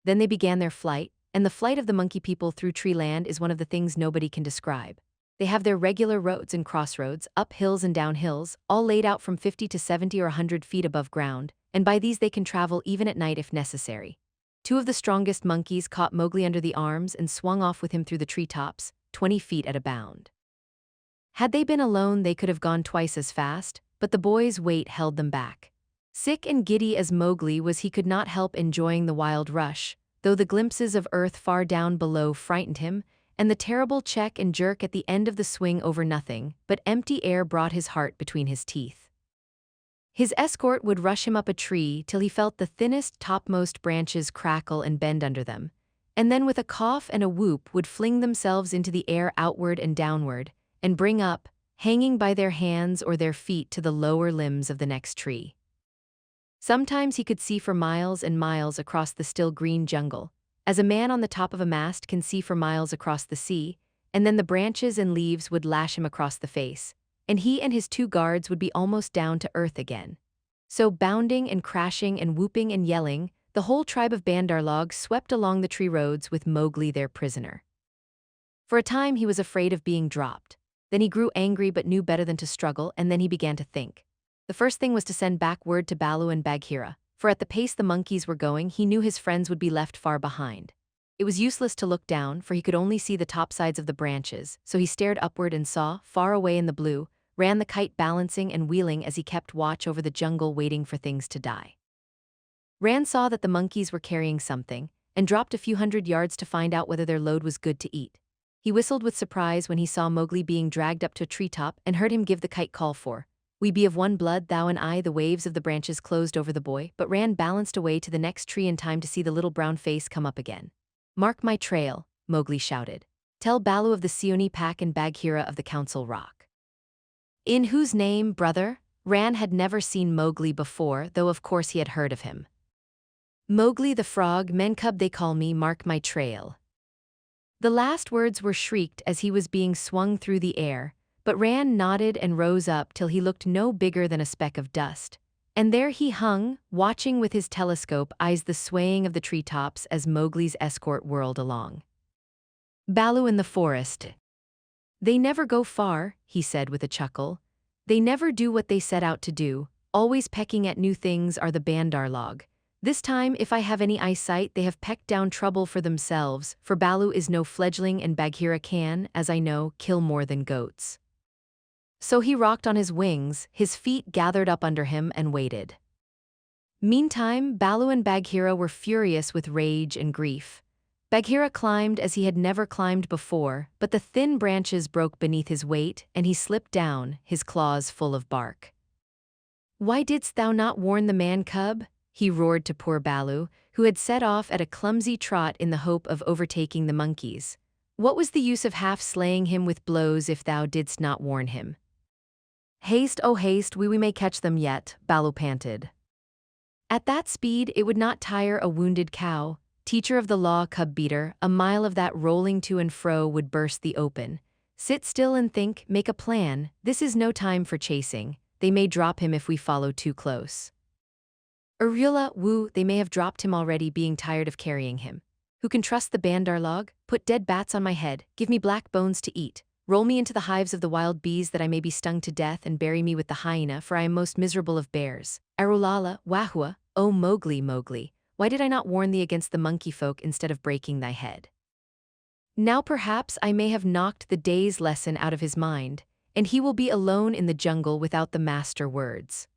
Then they began their flight, and the flight of the monkey people through tree land is one of the things nobody can describe. They have their regular roads and crossroads, up hills and down hills, all laid out from 50 to 70 or 100 feet above ground, and by these they can travel even at night if necessary. Two of the strongest monkeys caught Mowgli under the arms and swung off with him through the treetops, 20 feet at a bound. Had they been alone they could have gone twice as fast, but the boy's weight held them back. Sick and giddy as Mowgli was, he could not help enjoying the wild rush, though the glimpses of earth far down below frightened him, and the terrible check and jerk at the end of the swing over nothing but empty air brought his heart between his teeth. His escort would rush him up a tree till he felt the thinnest topmost branches crackle and bend under them, and then with a cough and a whoop would fling themselves into the air outward and downward, and bring up, hanging by their hands or their feet to the lower limbs of the next tree. Sometimes he could see for miles and miles across the still green jungle, as a man on the top of a mast can see for miles across the sea, and then the branches and leaves would lash him across the face, and he and his 2 guards would be almost down to earth again. So bounding and crashing and whooping and yelling, the whole tribe of Bandarlog swept along the tree roads with Mowgli their prisoner. For a time he was afraid of being dropped. Then he grew angry but knew better than to struggle, and then he began to think. The first thing was to send back word to Baloo and Bagheera, for at the pace the monkeys were going he knew his friends would be left far behind. It was useless to look down, for he could only see the top sides of the branches, so he stared upward and saw, far away in the blue, ran the kite balancing and wheeling as he kept watch over the jungle waiting for things to die. Ran saw that the monkeys were carrying something, and dropped a few hundred yards to find out whether their load was good to eat. He whistled with surprise when he saw Mowgli being dragged up to a treetop and heard him give the kite call for, "We be of one blood, thou and I." The waves of the branches closed over the boy, but Ran balanced away to the next tree in time to see the little brown face come up again. "Mark my trail," Mowgli shouted. "Tell Baloo of the Seeonee pack and Bagheera of the Council Rock." "In whose name, brother?" Ran had never seen Mowgli before, though of course he had heard of him. "Mowgli the Frog, Mencub they call me, mark my trail." The last words were shrieked as he was being swung through the air, but Ran nodded and rose up till he looked no bigger than a speck of dust. And there he hung, watching with his telescope eyes the swaying of the treetops as Mowgli's escort whirled along. Baloo in the forest. "They never go far," he said with a chuckle. "They never do what they set out to do, always pecking at new things are the Bandarlog. This time, if I have any eyesight, they have pecked down trouble for themselves, for Baloo is no fledgling and Bagheera can, as I know, kill more than goats." So he rocked on his wings, his feet gathered up under him, and waited. Meantime, Baloo and Bagheera were furious with rage and grief. Bagheera climbed as he had never climbed before, but the thin branches broke beneath his weight, and he slipped down, his claws full of bark. "Why didst thou not warn the man-cub?" he roared to poor Baloo, who had set off at a clumsy trot in the hope of overtaking the monkeys. "What was the use of half slaying him with blows if thou didst not warn him?" "Haste, oh haste, we may catch them yet," Baloo panted. At that speed it would not tire a wounded cow. Teacher of the law, cub beater, a mile of that rolling to and fro would burst the open. Sit still and think, make a plan, this is no time for chasing, they may drop him if we follow too close. Urula, woo, they may have dropped him already, being tired of carrying him. Who can trust the Bandarlog? Put dead bats on my head, give me black bones to eat. Roll me into the hives of the wild bees that I may be stung to death, and bury me with the hyena, for I am most miserable of bears. Arulala, wahua, O Mowgli, Mowgli, why did I not warn thee against the monkey folk instead of breaking thy head? Now perhaps I may have knocked the day's lesson out of his mind, and he will be alone in the jungle without the master words.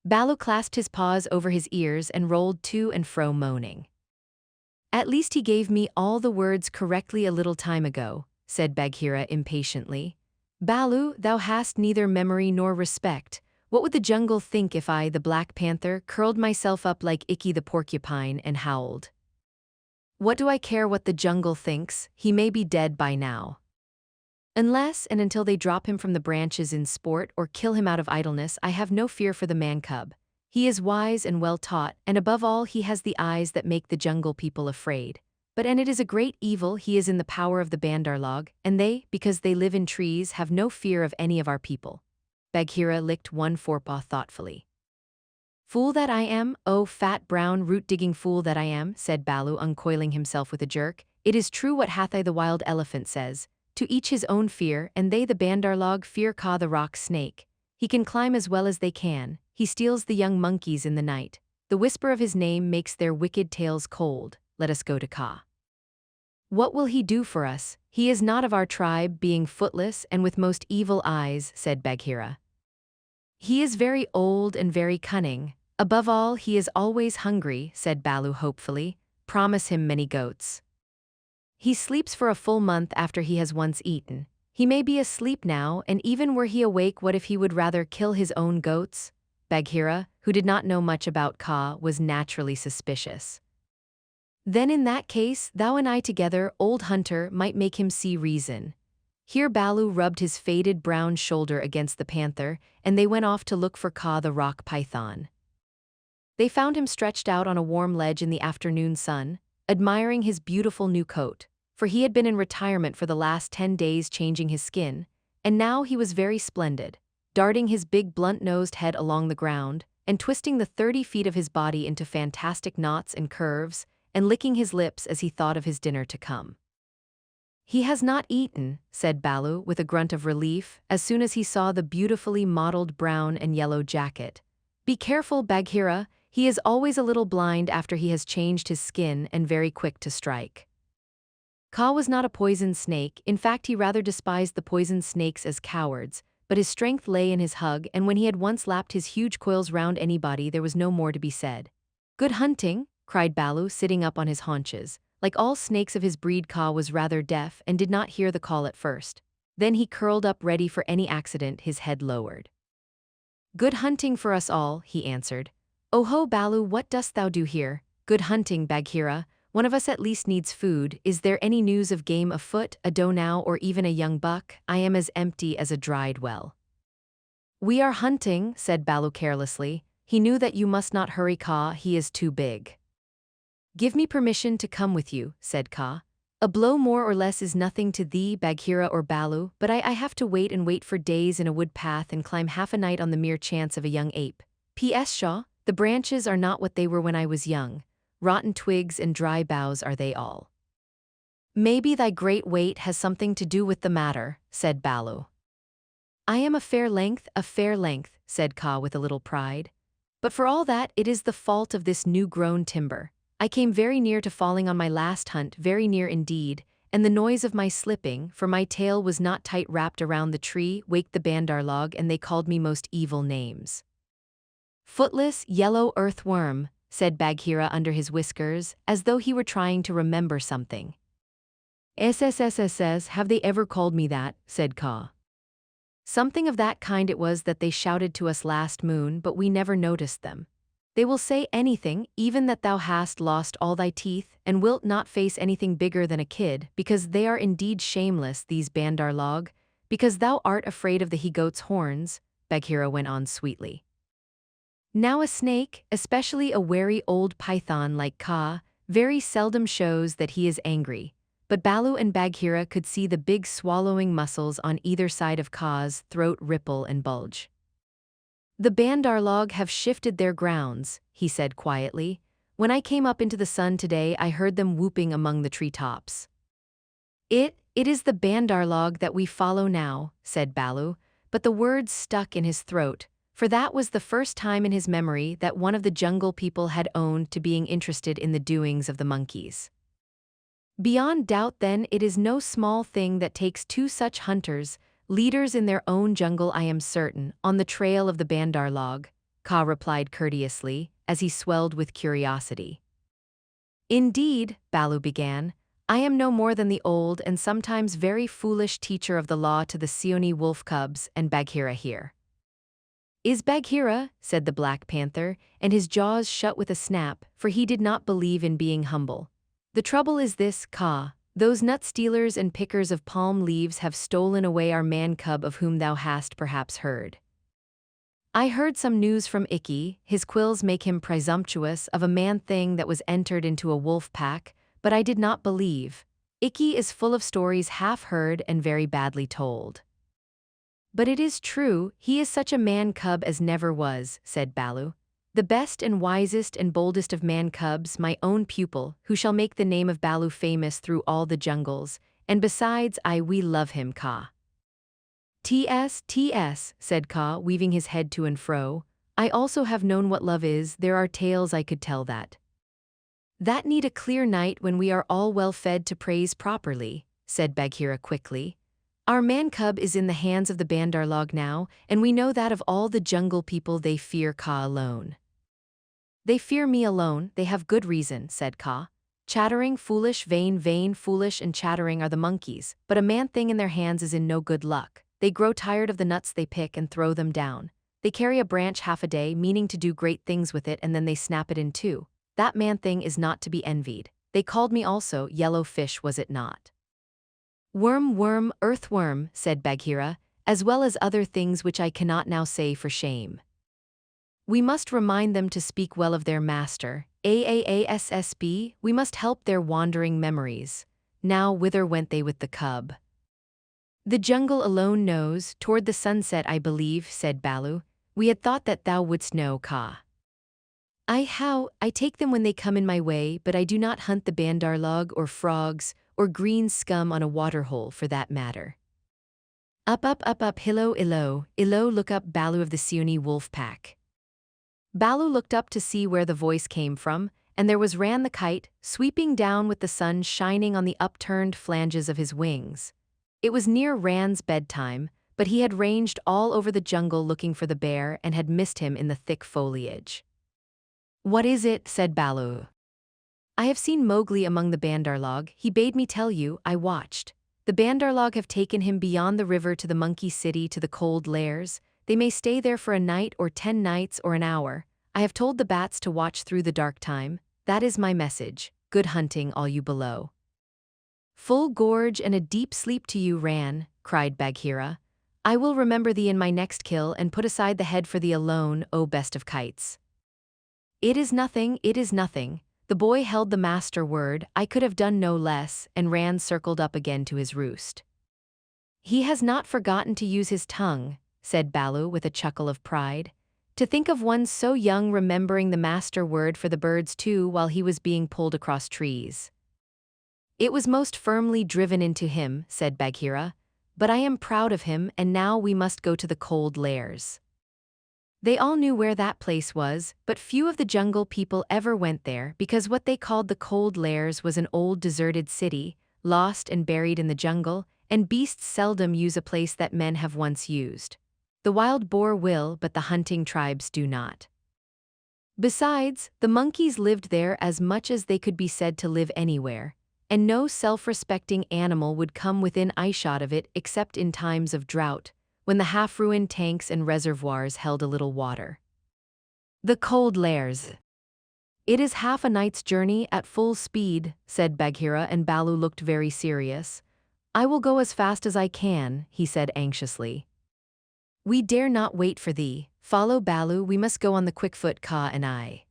Baloo clasped his paws over his ears and rolled to and fro moaning. "At least he gave me all the words correctly a little time ago," said Bagheera impatiently. "Baloo, thou hast neither memory nor respect. What would the jungle think if I, the Black Panther, curled myself up like Ikki the porcupine and howled? What do I care what the jungle thinks? He may be dead by now. Unless and until they drop him from the branches in sport or kill him out of idleness, I have no fear for the man-cub. He is wise and well taught, and above all he has the eyes that make the jungle people afraid. But and it is a great evil he is in the power of the Bandarlog, and they, because they live in trees, have no fear of any of our people." Bagheera licked one forepaw thoughtfully. "Fool that I am, oh fat brown root-digging fool that I am," said Baloo, uncoiling himself with a jerk. "It is true what Hathai the wild elephant says. To each his own fear, and they the Bandarlog fear Ka the rock snake. He can climb as well as they can, he steals the young monkeys in the night. The whisper of his name makes their wicked tails cold. Let us go to Ka. What will he do for us? He is not of our tribe, being footless and with most evil eyes," said Bagheera. "He is very old and very cunning. Above all, he is always hungry," said Baloo hopefully. promise him many goats. He sleeps for a full month after he has once eaten. He may be asleep now, and even were he awake, what if he would rather kill his own goats? Bagheera, who did not know much about Kaa, was naturally suspicious. Then in that case, thou and I together, old hunter, might make him see reason. Here Baloo rubbed his faded brown shoulder against the panther, and they went off to look for Kaa the rock python. They found him stretched out on a warm ledge in the afternoon sun, admiring his beautiful new coat, for he had been in retirement for the last 10 days changing his skin, and now he was very splendid, darting his big blunt-nosed head along the ground, and twisting the 30 feet of his body into fantastic knots and curves, and licking his lips as he thought of his dinner to come. He has not eaten, said Baloo with a grunt of relief as soon as he saw the beautifully mottled brown and yellow jacket. Be careful, Bagheera, he is always a little blind after he has changed his skin and very quick to strike. Kaa was not a poison snake, in fact he rather despised the poisoned snakes as cowards, but his strength lay in his hug, and when he had once lapped his huge coils round anybody there was no more to be said. Good hunting, cried Baloo sitting up on his haunches. Like all snakes of his breed, Kaa was rather deaf and did not hear the call at first. Then he curled up ready for any accident, his head lowered. Good hunting for us all, he answered. Oh ho, Baloo, what dost thou do here? Good hunting, Bagheera. One of us at least needs food. Is there any news of game afoot, a doe now, or even a young buck? I am as empty as a dried well. We are hunting, said Baloo carelessly. He knew that you must not hurry Kaa, he is too big. Give me permission to come with you, said Kaa. A blow more or less is nothing to thee, Bagheera or Baloo, but I have to wait and wait for days in a wood path and climb half a night on the mere chance of a young ape. P.S. Shaw, the branches are not what they were when I was young. Rotten twigs and dry boughs are they all. Maybe thy great weight has something to do with the matter, said Baloo. I am a fair length, said Kaa with a little pride. But for all that, it is the fault of this new-grown timber. I came very near to falling on my last hunt, very near indeed, and the noise of my slipping, for my tail was not tight wrapped around the tree, waked the Bandar log, and they called me most evil names. Footless, yellow earthworm, said Bagheera under his whiskers, as though he were trying to remember something. SSSSS, have they ever called me that? Said Kaa. Something of that kind it was that they shouted to us last moon, but we never noticed them. They will say anything, even that thou hast lost all thy teeth, and wilt not face anything bigger than a kid, because they are indeed shameless, these Bandar log, because thou art afraid of the he-goat's horns, Bagheera went on sweetly. Now a snake, especially a wary old python like Kaa, very seldom shows that he is angry, but Baloo and Bagheera could see the big swallowing muscles on either side of Kaa's throat ripple and bulge. The Bandar log have shifted their grounds, he said quietly. When I came up into the sun today I heard them whooping among the treetops. It is the Bandar log that we follow now, said Baloo, but the words stuck in his throat, for that was the first time in his memory that one of the jungle people had owned to being interested in the doings of the monkeys. Beyond doubt then, it is no small thing that takes two such hunters, leaders in their own jungle I am certain, on the trail of the Bandar log, Kaa replied courteously, as he swelled with curiosity. Indeed, Baloo began, I am no more than the old and sometimes very foolish teacher of the law to the Seeonee wolf cubs and Bagheera here. Is Bagheera, said the Black Panther, and his jaws shut with a snap, for he did not believe in being humble. The trouble is this, Kaa. Those nut-stealers and pickers of palm leaves have stolen away our man-cub of whom thou hast perhaps heard. I heard some news from Ikki, his quills make him presumptuous, of a man-thing that was entered into a wolf pack, but I did not believe. Ikki is full of stories half-heard and very badly told. But it is true, he is such a man-cub as never was, said Baloo. The best and wisest and boldest of man-cubs, my own pupil, who shall make the name of Baloo famous through all the jungles, and besides we love him, Kaa. TS, said Kaa, weaving his head to and fro. I also have known what love is, there are tales I could tell that. That need a clear night when we are all well fed to praise properly, said Bagheera quickly. Our man-cub is in the hands of the Bandar log now, and we know that of all the jungle people they fear Kaa alone. They fear me alone, they have good reason, said Kaa. Chattering, foolish, vain, foolish, and chattering are the monkeys, but a man-thing in their hands is in no good luck. They grow tired of the nuts they pick and throw them down. They carry a branch half a day, meaning to do great things with it, and then they snap it in two. That man-thing is not to be envied. They called me also yellow fish, was it not? Worm, earthworm, said Bagheera, as well as other things which I cannot now say for shame. We must remind them to speak well of their master, AAASSB, we must help their wandering memories. Now whither went they with the cub? The jungle alone knows, toward the sunset I believe, said Baloo. We had thought that thou wouldst know, Kaa. I take them when they come in my way, but I do not hunt the bandarlog or frogs, or green scum on a waterhole for that matter. Up, hillo, illo, look up, Baloo of the Seoni wolf pack. Baloo looked up to see where the voice came from, and there was Ran the kite, sweeping down with the sun shining on the upturned flanges of his wings. It was near Ran's bedtime, but he had ranged all over the jungle looking for the bear and had missed him in the thick foliage. What is it? Said Baloo. I have seen Mowgli among the bandarlog, he bade me tell you, I watched. The bandarlog have taken him beyond the river to the monkey city, to the cold lairs. They may stay there for a night or 10 nights or an hour. I have told the bats to watch through the dark time. That is my message. Good hunting, all you below. Full gorge and a deep sleep to you, Ran, cried Bagheera. I will remember thee in my next kill and put aside the head for thee alone, O best of kites. It is nothing, it is nothing. The boy held the master word, I could have done no less, and Ran circled up again to his roost. He has not forgotten to use his tongue, said Baloo with a chuckle of pride. To think of one so young remembering the master word for the birds too while he was being pulled across trees. It was most firmly driven into him, said Bagheera, but I am proud of him, and now we must go to the cold lairs. They all knew where that place was, but few of the jungle people ever went there because what they called the cold lairs was an old deserted city, lost and buried in the jungle, and beasts seldom use a place that men have once used. The wild boar will, but the hunting tribes do not. Besides, the monkeys lived there as much as they could be said to live anywhere, and no self-respecting animal would come within eyeshot of it except in times of drought, when the half-ruined tanks and reservoirs held a little water. The cold lairs. It is half a night's journey at full speed, said Bagheera, and Baloo looked very serious. I will go as fast as I can, he said anxiously. We dare not wait for thee. Follow, Baloo, we must go on the quick foot, Kaa and I.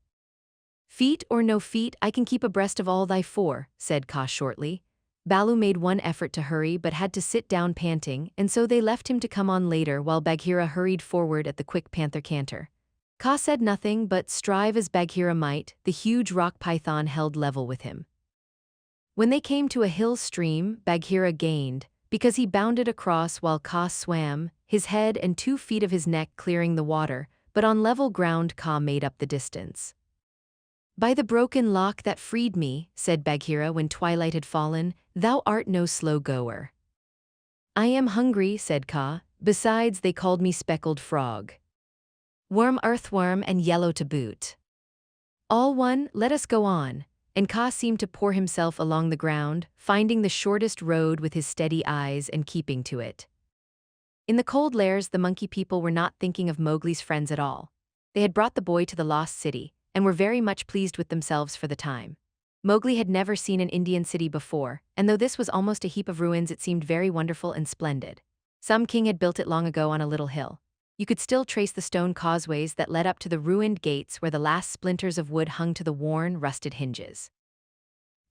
Feet or no feet, I can keep abreast of all thy four, said Kaa shortly. Baloo made one effort to hurry but had to sit down panting, and so they left him to come on later while Bagheera hurried forward at the quick panther canter. Kaa said nothing, but strive as Bagheera might, the huge rock python held level with him. When they came to a hill stream, Bagheera gained, because he bounded across while Kaa swam, his head and 2 feet of his neck clearing the water, but on level ground Kaa made up the distance. By the broken lock that freed me, said Bagheera when twilight had fallen, thou art no slow goer. I am hungry, said Kaa, besides they called me speckled frog. Worm, earthworm, and yellow to boot. All one, let us go on, and Kaa seemed to pour himself along the ground, finding the shortest road with his steady eyes and keeping to it. In the cold lairs the monkey people were not thinking of Mowgli's friends at all. They had brought the boy to the lost city, and were very much pleased with themselves for the time. Mowgli had never seen an Indian city before, and though this was almost a heap of ruins it seemed very wonderful and splendid. Some king had built it long ago on a little hill. You could still trace the stone causeways that led up to the ruined gates where the last splinters of wood hung to the worn, rusted hinges.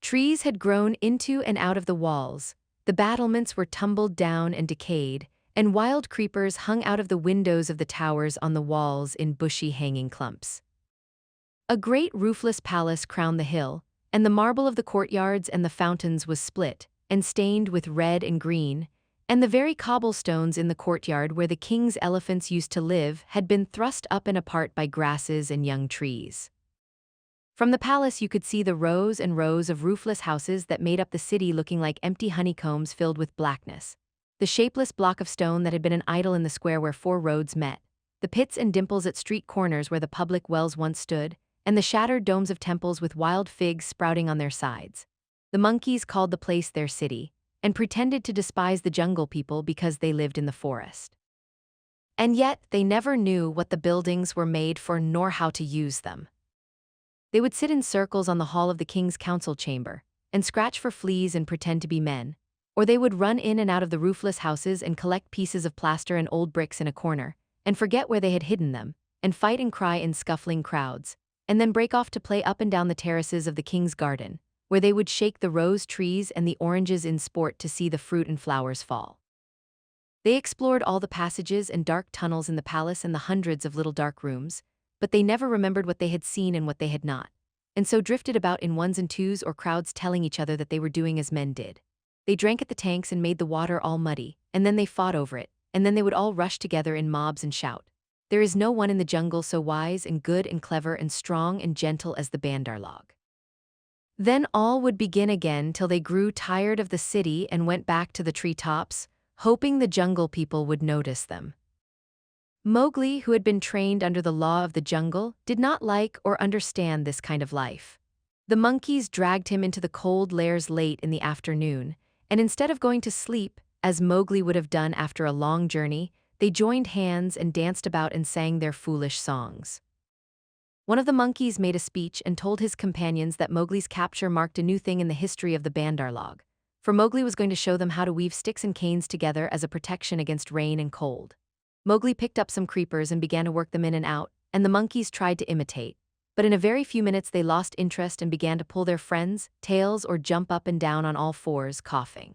Trees had grown into and out of the walls, the battlements were tumbled down and decayed, and wild creepers hung out of the windows of the towers on the walls in bushy hanging clumps. A great roofless palace crowned the hill, and the marble of the courtyards and the fountains was split, and stained with red and green, and the very cobblestones in the courtyard where the king's elephants used to live had been thrust up and apart by grasses and young trees. From the palace you could see the rows and rows of roofless houses that made up the city looking like empty honeycombs filled with blackness. The shapeless block of stone that had been an idol in the square where 4 roads met, the pits and dimples at street corners where the public wells once stood, and the shattered domes of temples with wild figs sprouting on their sides. The monkeys called the place their city, and pretended to despise the jungle people because they lived in the forest. And yet, they never knew what the buildings were made for nor how to use them. They would sit in circles on the hall of the king's council chamber, and scratch for fleas and pretend to be men, or they would run in and out of the roofless houses and collect pieces of plaster and old bricks in a corner, and forget where they had hidden them, and fight and cry in scuffling crowds, and then break off to play up and down the terraces of the king's garden, where they would shake the rose trees and the oranges in sport to see the fruit and flowers fall. They explored all the passages and dark tunnels in the palace and the hundreds of little dark rooms, but they never remembered what they had seen and what they had not, and so drifted about in ones and twos or crowds telling each other that they were doing as men did. They drank at the tanks and made the water all muddy, and then they fought over it, and then they would all rush together in mobs and shout. There is no one in the jungle so wise and good and clever and strong and gentle as the Bandarlog. Then all would begin again till they grew tired of the city and went back to the treetops, hoping the jungle people would notice them. Mowgli, who had been trained under the law of the jungle, did not like or understand this kind of life. The monkeys dragged him into the cold lairs late in the afternoon, and instead of going to sleep, as Mowgli would have done after a long journey, they joined hands and danced about and sang their foolish songs. One of the monkeys made a speech and told his companions that Mowgli's capture marked a new thing in the history of the Bandarlog, for Mowgli was going to show them how to weave sticks and canes together as a protection against rain and cold. Mowgli picked up some creepers and began to work them in and out, and the monkeys tried to imitate. But in a very few minutes they lost interest and began to pull their friends' tails or jump up and down on all fours, coughing.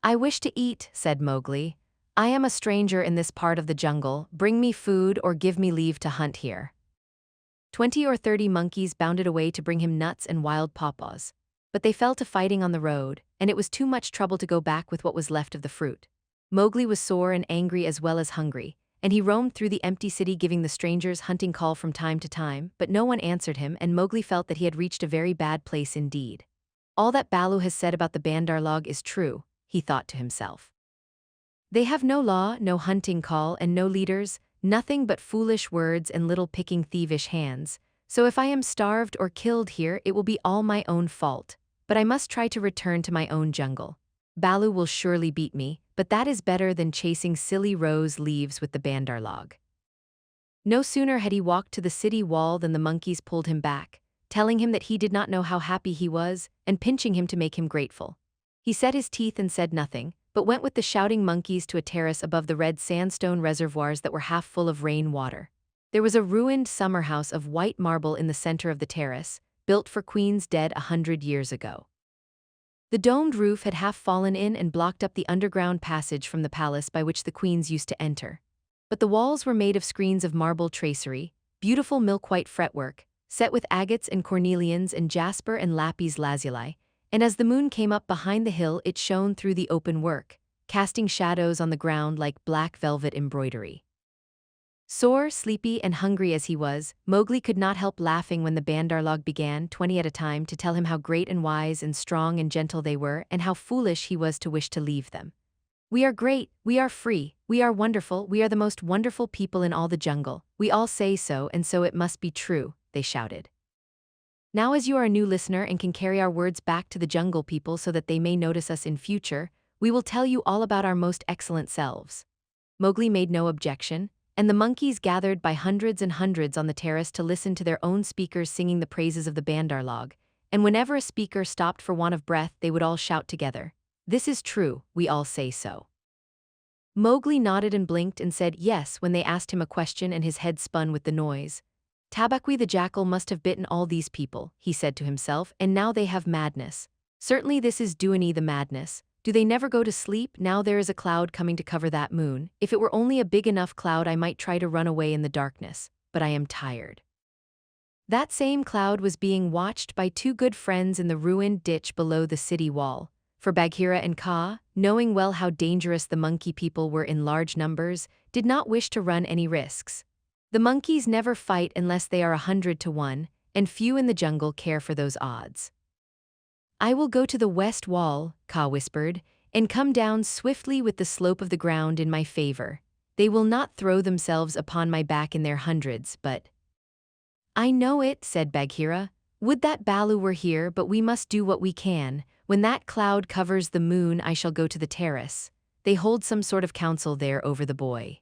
"I wish to eat," said Mowgli. "I am a stranger in this part of the jungle. Bring me food or give me leave to hunt here." 20 or 30 monkeys bounded away to bring him nuts and wild pawpaws. But they fell to fighting on the road, and it was too much trouble to go back with what was left of the fruit. Mowgli was sore and angry as well as hungry, and he roamed through the empty city giving the strangers hunting call from time to time, but no one answered him, and Mowgli felt that he had reached a very bad place indeed. All that Baloo has said about the Bandarlog is true, he thought to himself. They have no law, no hunting call, and no leaders, nothing but foolish words and little picking thievish hands, so if I am starved or killed here it will be all my own fault, but I must try to return to my own jungle. Baloo will surely beat me, but that is better than chasing silly rose leaves with the Bandarlog. No sooner had he walked to the city wall than the monkeys pulled him back, telling him that he did not know how happy he was, and pinching him to make him grateful. He set his teeth and said nothing, but went with the shouting monkeys to a terrace above the red sandstone reservoirs that were half full of rain water. There was a ruined summer house of white marble in the center of the terrace, built for queens dead 100 years ago. The domed roof had half fallen in and blocked up the underground passage from the palace by which the queens used to enter. But the walls were made of screens of marble tracery, beautiful milk-white fretwork, set with agates and cornelians and jasper and lapis lazuli, and as the moon came up behind the hill it shone through the open work, casting shadows on the ground like black velvet embroidery. Sore, sleepy, and hungry as he was, Mowgli could not help laughing when the Bandarlog began, 20 at a time, to tell him how great and wise and strong and gentle they were, and how foolish he was to wish to leave them. "We are great, we are free, we are wonderful, we are the most wonderful people in all the jungle. We all say so, and so it must be true," they shouted. Now as you are a new listener and can carry our words back to the jungle people so that they may notice us in future, we will tell you all about our most excellent selves. Mowgli made no objection, and the monkeys gathered by hundreds and hundreds on the terrace to listen to their own speakers singing the praises of the Bandarlog, and whenever a speaker stopped for want of breath they would all shout together, "This is true, we all say so." Mowgli nodded and blinked and said yes when they asked him a question, and his head spun with the noise. "Tabaqui the jackal must have bitten all these people," he said to himself, "and now they have madness. Certainly this is Duani the madness. Do they never go to sleep? Now there is a cloud coming to cover that moon. If it were only a big enough cloud I might try to run away in the darkness, but I am tired." That same cloud was being watched by two good friends in the ruined ditch below the city wall, for Bagheera and Kaa, knowing well how dangerous the monkey people were in large numbers, did not wish to run any risks. The monkeys never fight unless they are 100 to 1, and few in the jungle care for those odds. "I will go to the west wall," Kaa whispered, "and come down swiftly with the slope of the ground in my favor. They will not throw themselves upon my back in their hundreds, but I know it, said Bagheera. Would that Balu were here, but we must do what we can. When that cloud covers the moon, I shall go to the terrace. They hold some sort of council there over the boy.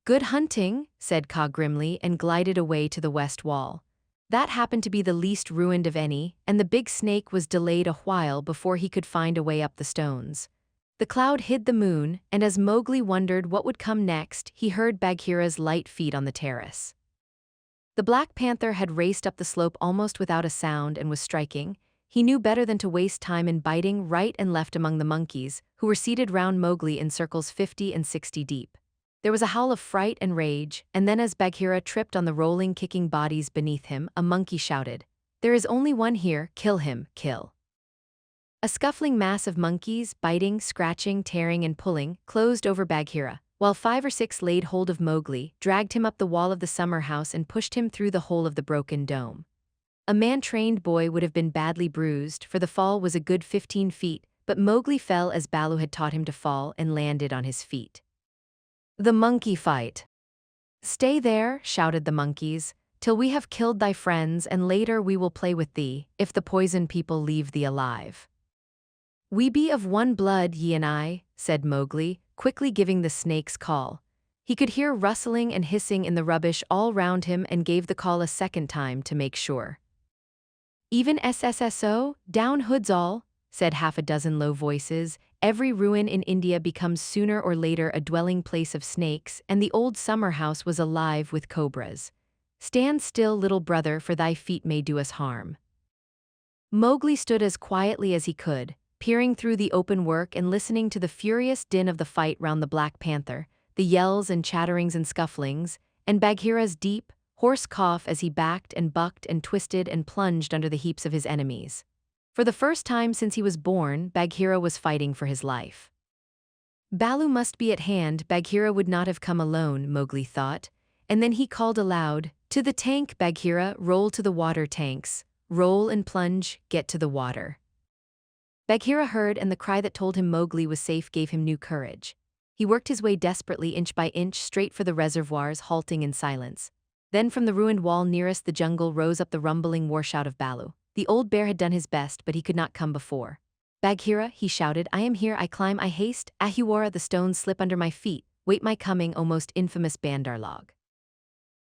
Good hunting, said Kaa grimly and glided away to the west wall. That happened to be the least ruined of any, and the big snake was delayed a while before he could find a way up the stones. The cloud hid the moon, and as Mowgli wondered what would come next, he heard Bagheera's light feet on the terrace. The Black Panther had raced up the slope almost without a sound and was striking. He knew better than to waste time in biting right and left among the monkeys, who were seated round Mowgli in circles 50 and 60 deep. There was a howl of fright and rage, and then as Bagheera tripped on the rolling, kicking bodies beneath him, a monkey shouted, "There is only one here, kill him, kill." A scuffling mass of monkeys, biting, scratching, tearing and pulling, closed over Bagheera, while 5 or 6 laid hold of Mowgli, dragged him up the wall of the summer house and pushed him through the hole of the broken dome. A man-trained boy would have been badly bruised, for the fall was a good 15 feet, but Mowgli fell as Baloo had taught him to fall and landed on his feet. The monkey fight. Stay there, shouted the monkeys, till we have killed thy friends, and later we will play with thee, if the poison people leave thee alive. We be of one blood, ye and I, said Mowgli, quickly giving the snake's call. He could hear rustling and hissing in the rubbish all round him and gave the call a second time to make sure. Even SSSO, down hoods all, said half a dozen low voices. Every ruin in India becomes sooner or later a dwelling place of snakes, and the old summer house was alive with cobras. Stand still, little brother, for thy feet may do us harm. Mowgli stood as quietly as he could, peering through the open work and listening to the furious din of the fight round the Black Panther, the yells and chatterings and scufflings, and Bagheera's deep, hoarse cough as he backed and bucked and twisted and plunged under the heaps of his enemies. For the first time since he was born, Bagheera was fighting for his life. Baloo must be at hand. Bagheera would not have come alone, Mowgli thought, and then he called aloud, "To the tank, Bagheera, roll to the water tanks. Roll and plunge, get to the water." Bagheera heard, and the cry that told him Mowgli was safe gave him new courage. He worked his way desperately, inch by inch, straight for the reservoirs, halting in silence. Then from the ruined wall nearest the jungle rose up the rumbling war shout of Baloo. The old bear had done his best, but he could not come before. "Bagheera," he shouted, "I am here, I climb, I haste, Ahiwara, the stones slip under my feet, wait my coming, O most infamous Bandarlog."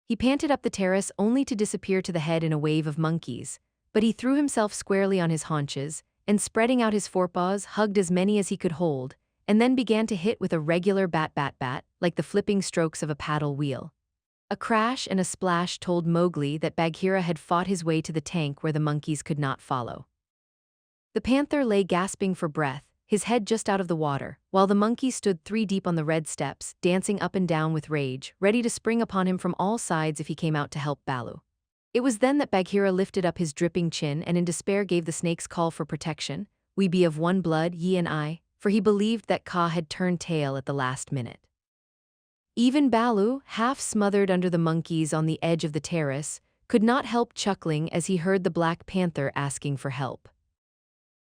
He panted up the terrace only to disappear to the head in a wave of monkeys, but he threw himself squarely on his haunches, and spreading out his forepaws, hugged as many as he could hold, and then began to hit with a regular bat-bat-bat, like the flipping strokes of a paddle wheel. A crash and a splash told Mowgli that Bagheera had fought his way to the tank where the monkeys could not follow. The panther lay gasping for breath, his head just out of the water, while the monkeys stood 3 deep on the red steps, dancing up and down with rage, ready to spring upon him from all sides if he came out to help Baloo. It was then that Bagheera lifted up his dripping chin and in despair gave the snake's call for protection, "We be of one blood, ye and I," for he believed that Kaa had turned tail at the last minute. Even Baloo, half smothered under the monkeys on the edge of the terrace, could not help chuckling as he heard the Black Panther asking for help.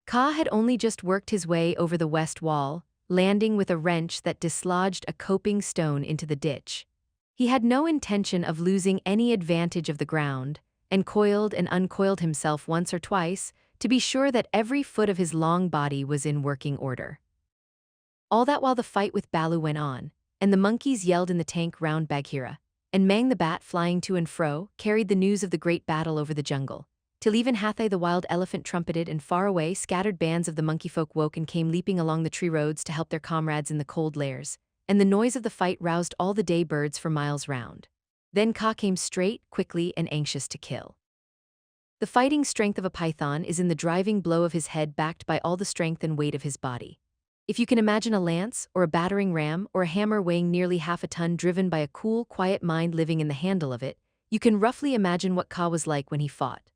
Kaa had only just worked his way over the west wall, landing with a wrench that dislodged a coping stone into the ditch. He had no intention of losing any advantage of the ground, and coiled and uncoiled himself once or twice to be sure that every foot of his long body was in working order. All that while the fight with Baloo went on, and the monkeys yelled in the tank round Bagheera, and Mang the bat, flying to and fro, carried the news of the great battle over the jungle, till even Hathai the wild elephant trumpeted, and far away scattered bands of the monkey folk woke and came leaping along the tree roads to help their comrades in the cold lairs, and the noise of the fight roused all the day birds for miles round. Then Kaa came straight, quickly, and anxious to kill. The fighting strength of a python is in the driving blow of his head backed by all the strength and weight of his body. If you can imagine a lance, or a battering ram, or a hammer weighing nearly half a ton driven by a cool, quiet mind living in the handle of it, you can roughly imagine what Kaa was like when he fought.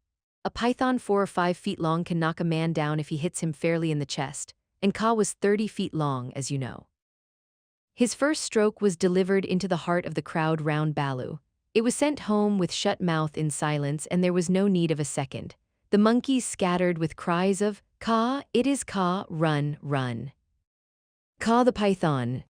A python 4 or 5 feet long can knock a man down if he hits him fairly in the chest, and Kaa was 30 feet long, as you know. His first stroke was delivered into the heart of the crowd round Baloo. It was sent home with shut mouth in silence, and there was no need of a second. The monkeys scattered with cries of, "Kaa, it is Kaa, run, run. Kaa the python."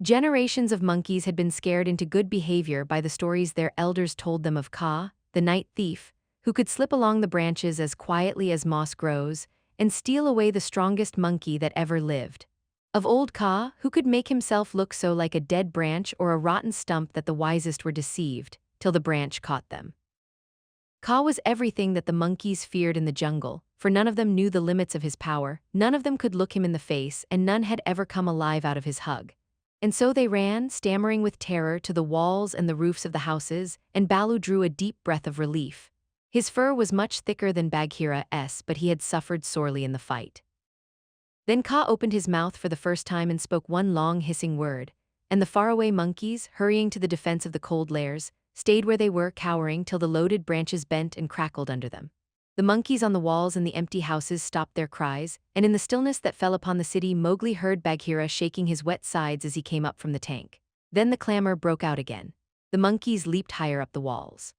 Generations of monkeys had been scared into good behavior by the stories their elders told them of Kaa, the night thief, who could slip along the branches as quietly as moss grows, and steal away the strongest monkey that ever lived. Of old Ka, who could make himself look so like a dead branch or a rotten stump that the wisest were deceived, till the branch caught them. Ka was everything that the monkeys feared in the jungle, for none of them knew the limits of his power, none of them could look him in the face, and none had ever come alive out of his hug. And so they ran, stammering with terror, to the walls and the roofs of the houses, and Balu drew a deep breath of relief. His fur was much thicker than Bagheera's, but he had suffered sorely in the fight. Then Ka opened his mouth for the first time and spoke one long hissing word, and the faraway monkeys, hurrying to the defense of the cold lairs, stayed where they were, cowering till the loaded branches bent and crackled under them. The monkeys on the walls and the empty houses stopped their cries, and in the stillness that fell upon the city, Mowgli heard Bagheera shaking his wet sides as he came up from the tank. Then the clamor broke out again. The monkeys leaped higher up the walls.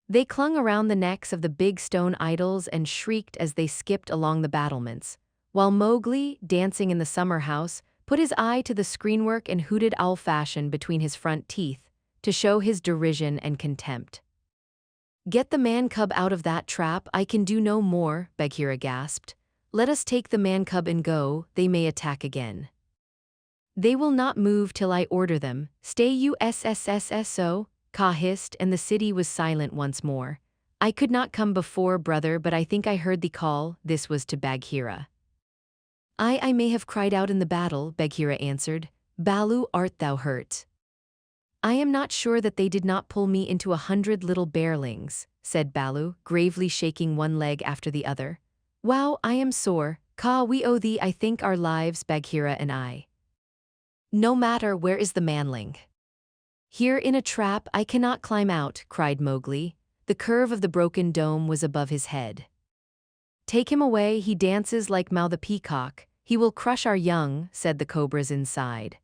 They clung around the necks of the big stone idols and shrieked as they skipped along the battlements, while Mowgli, dancing in the summer house, put his eye to the screenwork and hooted owl fashion between his front teeth, to show his derision and contempt. "Get the man-cub out of that trap, I can do no more," Bagheera gasped. "Let us take the man-cub and go, they may attack again." "They will not move till I order them, stay USSSSO, Ka hissed, and the city was silent once more. "I could not come before, brother, but I think I heard thee call," this was to Bagheera. I may have cried out in the battle," Bagheera answered. "Balu, art thou hurt?" "I am not sure that they did not pull me into 100 little bearlings," said Balu, gravely shaking one leg after the other. "Wow, I am sore. Ka, we owe thee, I think, our lives, Bagheera and I." "No matter, where is the manling?" "Here in a trap, I cannot climb out," cried Mowgli. The curve of the broken dome was above his head. "Take him away, he dances like Mao the peacock. He will crush our young," said the cobras inside.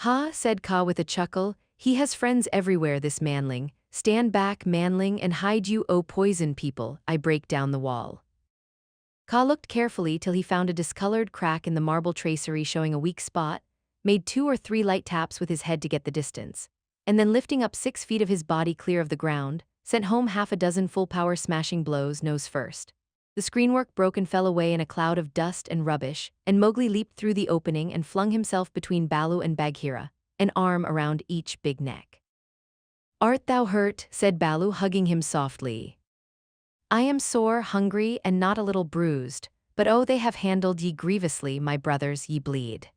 "Ha," said Ka with a chuckle, "he has friends everywhere, this manling. Stand back, manling, and hide you, O poison people, I break down the wall." Ka looked carefully till he found a discolored crack in the marble tracery showing a weak spot, made 2 or 3 light taps with his head to get the distance, and then lifting up 6 feet of his body clear of the ground, sent home half a dozen full-power smashing blows, nose first. The screenwork broke and fell away in a cloud of dust and rubbish, and Mowgli leaped through the opening and flung himself between Balu and Bagheera, an arm around each big neck. "Art thou hurt?" said Balu, hugging him softly. "I am sore, hungry, and not a little bruised, but oh, they have handled ye grievously, my brothers, ye bleed."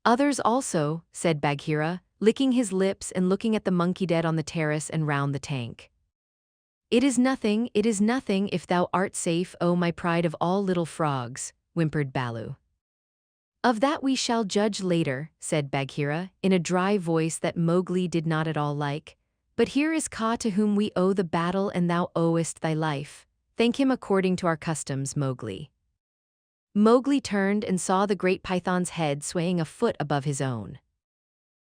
"Others also," said Bagheera, licking his lips and looking at the monkey dead on the terrace and round the tank. It is nothing, if thou art safe, O my pride of all little frogs," whimpered Balu. "Of that we shall judge later," said Bagheera, in a dry voice that Mowgli did not at all like. "But here is Ka, to whom we owe the battle, and thou owest thy life. Thank him according to our customs, Mowgli." Mowgli turned and saw the great python's head swaying a foot above his own.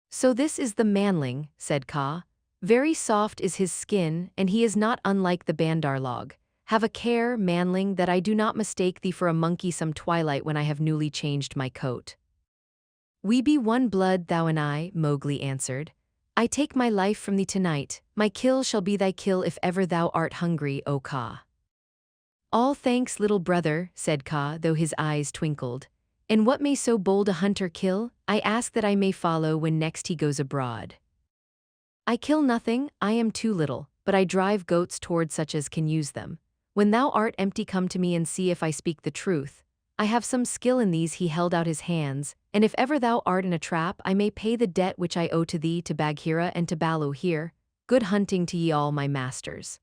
"So this is the manling," said Ka. "Very soft is his skin, and he is not unlike the bandar log. Have a care, manling, that I do not mistake thee for a monkey some twilight when I have newly changed my coat." "We be one blood, thou and I," Mowgli answered. "I take my life from thee tonight. My kill shall be thy kill if ever thou art hungry, O Ka." "All thanks, little brother," said Ka, though his eyes twinkled. "And what may so bold a hunter kill? I ask that I may follow when next he goes abroad." "I kill nothing, I am too little, but I drive goats toward such as can use them. When thou art empty, come to me and see if I speak the truth. I have some skill in these." He held out his hands, "and if ever thou art in a trap, I may pay the debt which I owe to thee, to Bagheera, and to Balu here. Good hunting to ye all, my masters."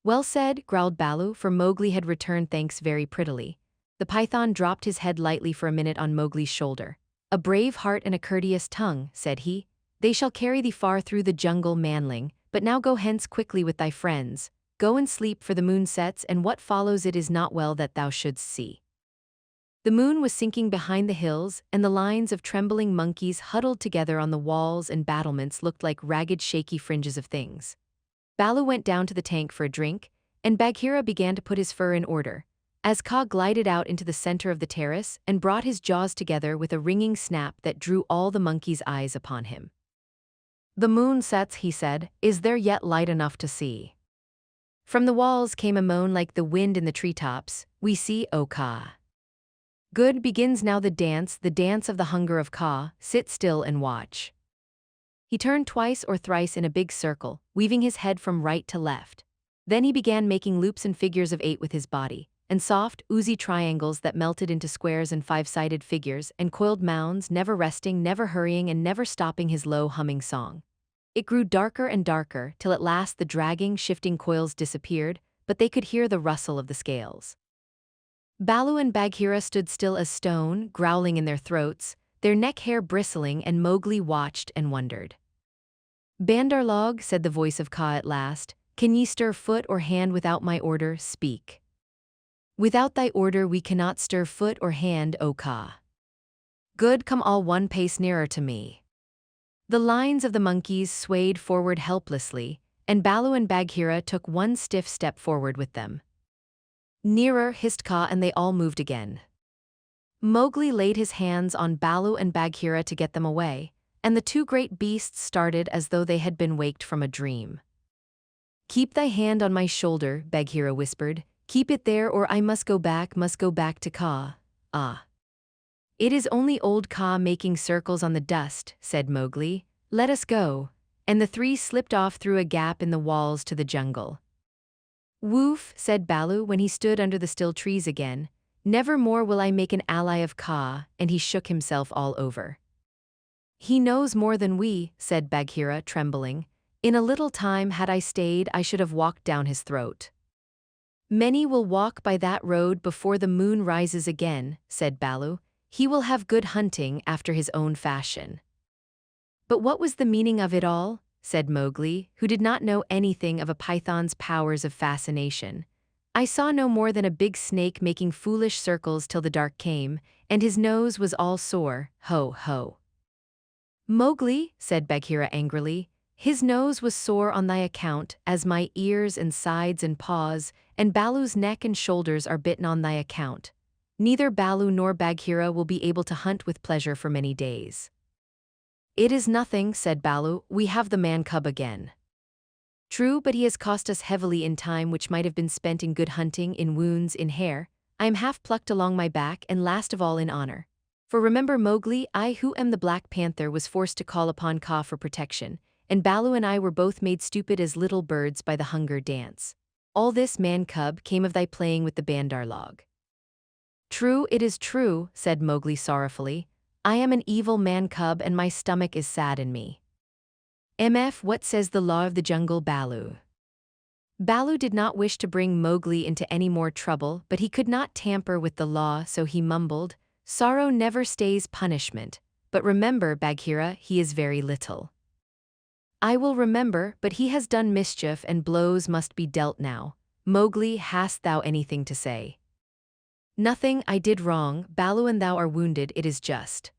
"Well said," growled Balu, for Mowgli had returned thanks very prettily. The python dropped his head lightly for a minute on Mowgli's shoulder. "A brave heart and a courteous tongue," said he. "They shall carry thee far through the jungle, manling, but now go hence quickly with thy friends. Go and sleep, for the moon sets, and what follows it is not well that thou shouldst see." The moon was sinking behind the hills, and the lines of trembling monkeys huddled together on the walls and battlements looked like ragged, shaky fringes of things. Balu went down to the tank for a drink, and Bagheera began to put his fur in order, as Ka glided out into the center of the terrace and brought his jaws together with a ringing snap that drew all the monkeys' eyes upon him. The moon sets, he said, is there yet light enough to see? From the walls came a moan like the wind in the treetops, we see, O Ka. Good begins now the dance of the hunger of Ka, sit still and watch. He turned twice or thrice in a big circle, weaving his head from right to left. Then he began making loops and figures of 8 with his body, and soft, oozy triangles that melted into squares and 5-sided figures, and coiled mounds, never resting, never hurrying, and never stopping his low humming song. It grew darker and darker, till at last the dragging, shifting coils disappeared, but they could hear the rustle of the scales. Balu and Bagheera stood still as stone, growling in their throats, their neck hair bristling, and Mowgli watched and wondered. Bandarlog, said the voice of Ka at last, can ye stir foot or hand without my order? Speak. Without thy order we cannot stir foot or hand, O Ka. Good, come all one pace nearer to me. The lines of the monkeys swayed forward helplessly, and Balu and Bagheera took one stiff step forward with them. Nearer, hissed Ka, and they all moved again. Mowgli laid his hands on Balu and Bagheera to get them away, and the two great beasts started as though they had been waked from a dream. Keep thy hand on my shoulder, Bagheera whispered. Keep it there or I must go back to Ka. Ah. It is only old Ka making circles on the dust, said Mowgli. Let us go. And the three slipped off through a gap in the walls to the jungle. Woof, said Balu when he stood under the still trees again. Never more will I make an ally of Ka, and he shook himself all over. He knows more than we, said Bagheera, trembling. In a little time had I stayed I should have walked down his throat. Many will walk by that road before the moon rises again, said Balu. He will have good hunting after his own fashion. But what was the meaning of it all? Said Mowgli, who did not know anything of a python's powers of fascination. I saw no more than a big snake making foolish circles till the dark came, and his nose was all sore, ho ho. Mowgli, said Bagheera angrily, his nose was sore on thy account, as my ears and sides and paws, and Balu's neck and shoulders are bitten on thy account. Neither Balu nor Bagheera will be able to hunt with pleasure for many days. It is nothing, said Balu, we have the man-cub again. True, but he has cost us heavily in time which might have been spent in good hunting, in wounds, in hair. I am half plucked along my back, and last of all in honor. For remember, Mowgli, I who am the Black Panther was forced to call upon Ka for protection, and Balu and I were both made stupid as little birds by the hunger dance. All this, man-cub, came of thy playing with the Bandarlog. True, it is true, said Mowgli sorrowfully. I am an evil man-cub and my stomach is sad in me. MF, what says the law of the jungle, Balu? Balu did not wish to bring Mowgli into any more trouble, but he could not tamper with the law, so he mumbled, sorrow never stays punishment, but remember, Bagheera, he is very little. I will remember, but he has done mischief and blows must be dealt now. Mowgli, hast thou anything to say? Nothing, I did wrong, Balu, and thou are wounded, it is just.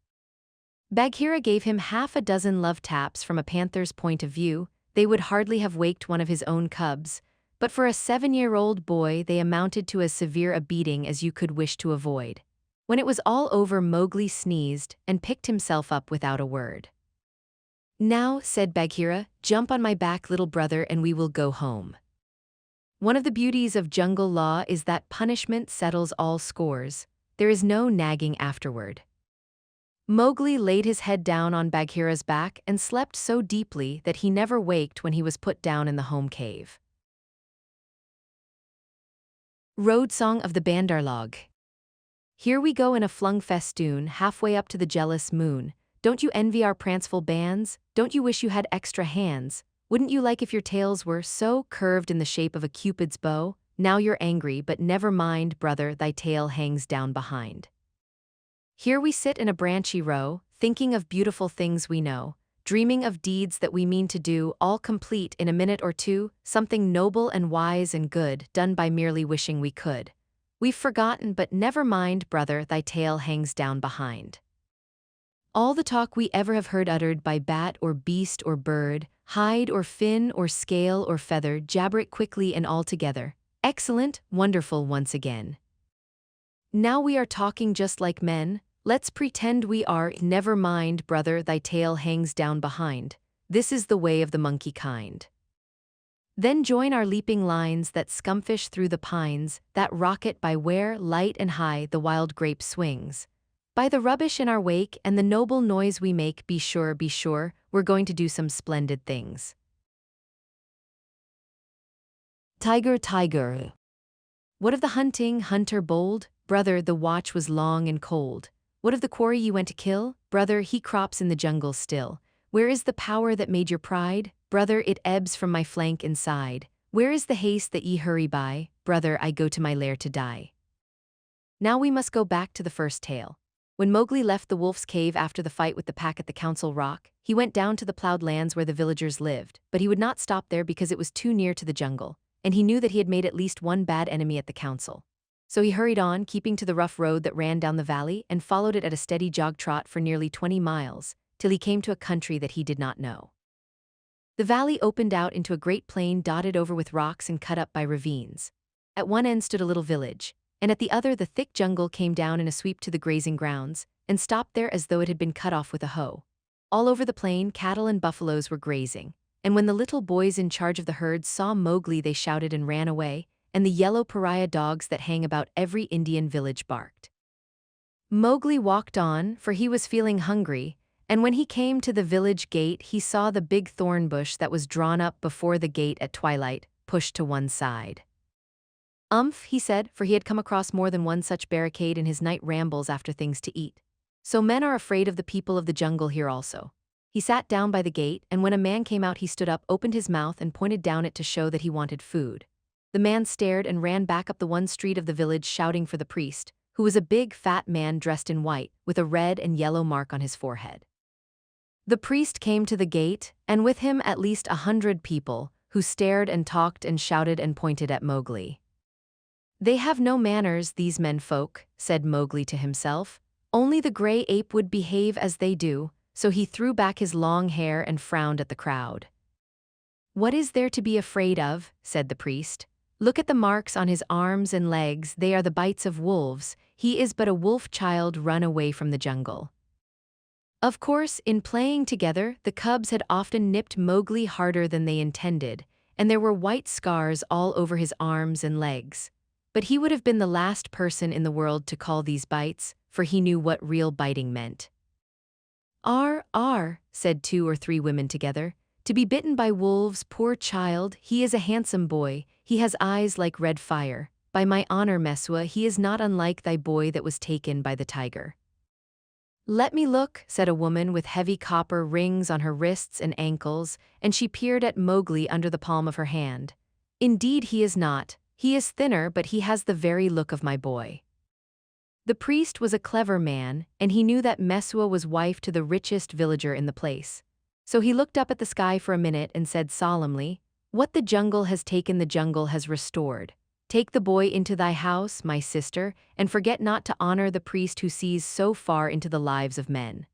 Bagheera gave him half a dozen love taps. From a panther's point of view, they would hardly have waked one of his own cubs, but for a 7-year-old boy they amounted to as severe a beating as you could wish to avoid. When it was all over, Mowgli sneezed and picked himself up without a word. Now, said Bagheera, jump on my back, little brother, and we will go home. One of the beauties of jungle law is that punishment settles all scores. There is no nagging afterward. Mowgli laid his head down on Bagheera's back and slept so deeply that he never waked when he was put down in the home cave. Road Song of the Bandarlog. Here we go in a flung festoon, halfway up to the jealous moon. Don't you envy our pranceful bands? Don't you wish you had extra hands? Wouldn't you like if your tails were so curved in the shape of a Cupid's bow? Now you're angry, but never mind, brother, thy tail hangs down behind. Here we sit in a branchy row, thinking of beautiful things we know, dreaming of deeds that we mean to do, all complete in a minute or two, something noble and wise and good, done by merely wishing we could. We've forgotten, but never mind, brother, thy tail hangs down behind. All the talk we ever have heard uttered by bat or beast or bird, hide or fin or scale or feather, jabber it quickly and all together. Excellent, wonderful once again. Now we are talking just like men. Let's pretend we are. Never mind, brother, thy tail hangs down behind. This is the way of the monkey kind. Then join our leaping lines that scumfish through the pines, that rocket by where, light and high, the wild grape swings. By the rubbish in our wake and the noble noise we make, be sure, we're going to do some splendid things. Tiger, tiger. What of the hunting, hunter bold? Brother, the watch was long and cold. What of the quarry you went to kill? Brother, he crops in the jungle still. Where is the power that made your pride? Brother, it ebbs from my flank and side. Where is the haste that ye hurry by? Brother, I go to my lair to die. Now we must go back to the first tale. When Mowgli left the wolf's cave after the fight with the pack at the Council Rock, he went down to the plowed lands where the villagers lived, but he would not stop there because it was too near to the jungle, and he knew that he had made at least one bad enemy at the council. So he hurried on, keeping to the rough road that ran down the valley, and followed it at a steady jog trot for nearly 20 miles, till he came to a country that he did not know. The valley opened out into a great plain dotted over with rocks and cut up by ravines. At one end stood a little village, and at the other the thick jungle came down in a sweep to the grazing grounds, and stopped there as though it had been cut off with a hoe. All over the plain cattle and buffaloes were grazing, and when the little boys in charge of the herds saw Mowgli they shouted and ran away, and the yellow pariah dogs that hang about every Indian village barked. Mowgli walked on, for he was feeling hungry, and when he came to the village gate he saw the big thorn bush that was drawn up before the gate at twilight, pushed to one side. He said, for he had come across more than one such barricade in his night rambles after things to eat. So men are afraid of the people of the jungle here also. He sat down by the gate, and when a man came out he stood up, opened his mouth and pointed down it to show that he wanted food. The man stared and ran back up the one street of the village shouting for the priest, who was a big fat man dressed in white, with a red and yellow mark on his forehead. The priest came to the gate, and with him at least 100 people, who stared and talked and shouted and pointed at Mowgli. They have no manners, these men folk, said Mowgli to himself. Only the gray ape would behave as they do, so he threw back his long hair and frowned at the crowd. What is there to be afraid of? Said the priest. Look at the marks on his arms and legs, they are the bites of wolves. He is but a wolf child run away from the jungle. Of course, in playing together, the cubs had often nipped Mowgli harder than they intended, and there were white scars all over his arms and legs. But he would have been the last person in the world to call these bites, for he knew what real biting meant. Said 2 or 3 women together. To be bitten by wolves, poor child, he is a handsome boy, he has eyes like red fire. By my honor, Mesua, he is not unlike thy boy that was taken by the tiger. Let me look, said a woman with heavy copper rings on her wrists and ankles, and she peered at Mowgli under the palm of her hand. Indeed he is not. He is thinner, but he has the very look of my boy. The priest was a clever man, and he knew that Mesua was wife to the richest villager in the place. So he looked up at the sky for a minute and said solemnly, What the jungle has taken the jungle has restored. Take the boy into thy house, my sister, and forget not to honor the priest who sees so far into the lives of men.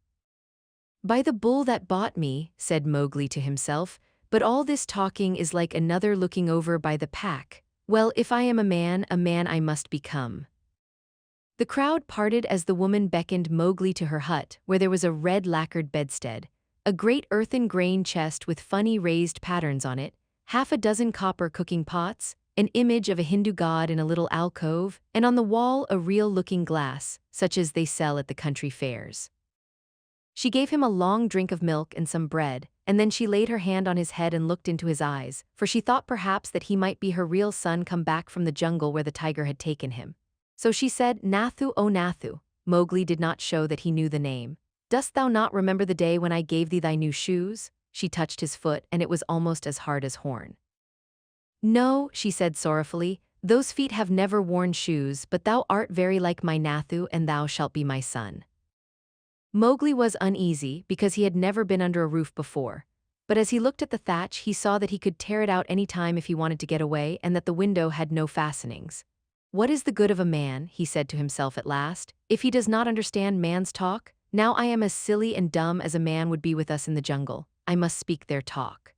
By the bull that bought me, said Mowgli to himself, but all this talking is like another looking over by the pack. Well, if I am a man I must become. The crowd parted as the woman beckoned Mowgli to her hut, where there was a red lacquered bedstead, a great earthen grain chest with funny raised patterns on it, 6 copper cooking pots, an image of a Hindu god in a little alcove, and on the wall a real-looking glass, such as they sell at the country fairs. She gave him a long drink of milk and some bread, and then she laid her hand on his head and looked into his eyes, for she thought perhaps that he might be her real son come back from the jungle where the tiger had taken him. So she said, Nathu, O Nathu. Mowgli did not show that he knew the name. Dost thou not remember the day when I gave thee thy new shoes? She touched his foot, and it was almost as hard as horn. No, she said sorrowfully, those feet have never worn shoes, but thou art very like my Nathu, and thou shalt be my son. Mowgli was uneasy because he had never been under a roof before, but as he looked at the thatch he saw that he could tear it out any time if he wanted to get away and that the window had no fastenings. What is the good of a man, he said to himself at last, if he does not understand man's talk? Now I am as silly and dumb as a man would be with us in the jungle. I must speak their talk.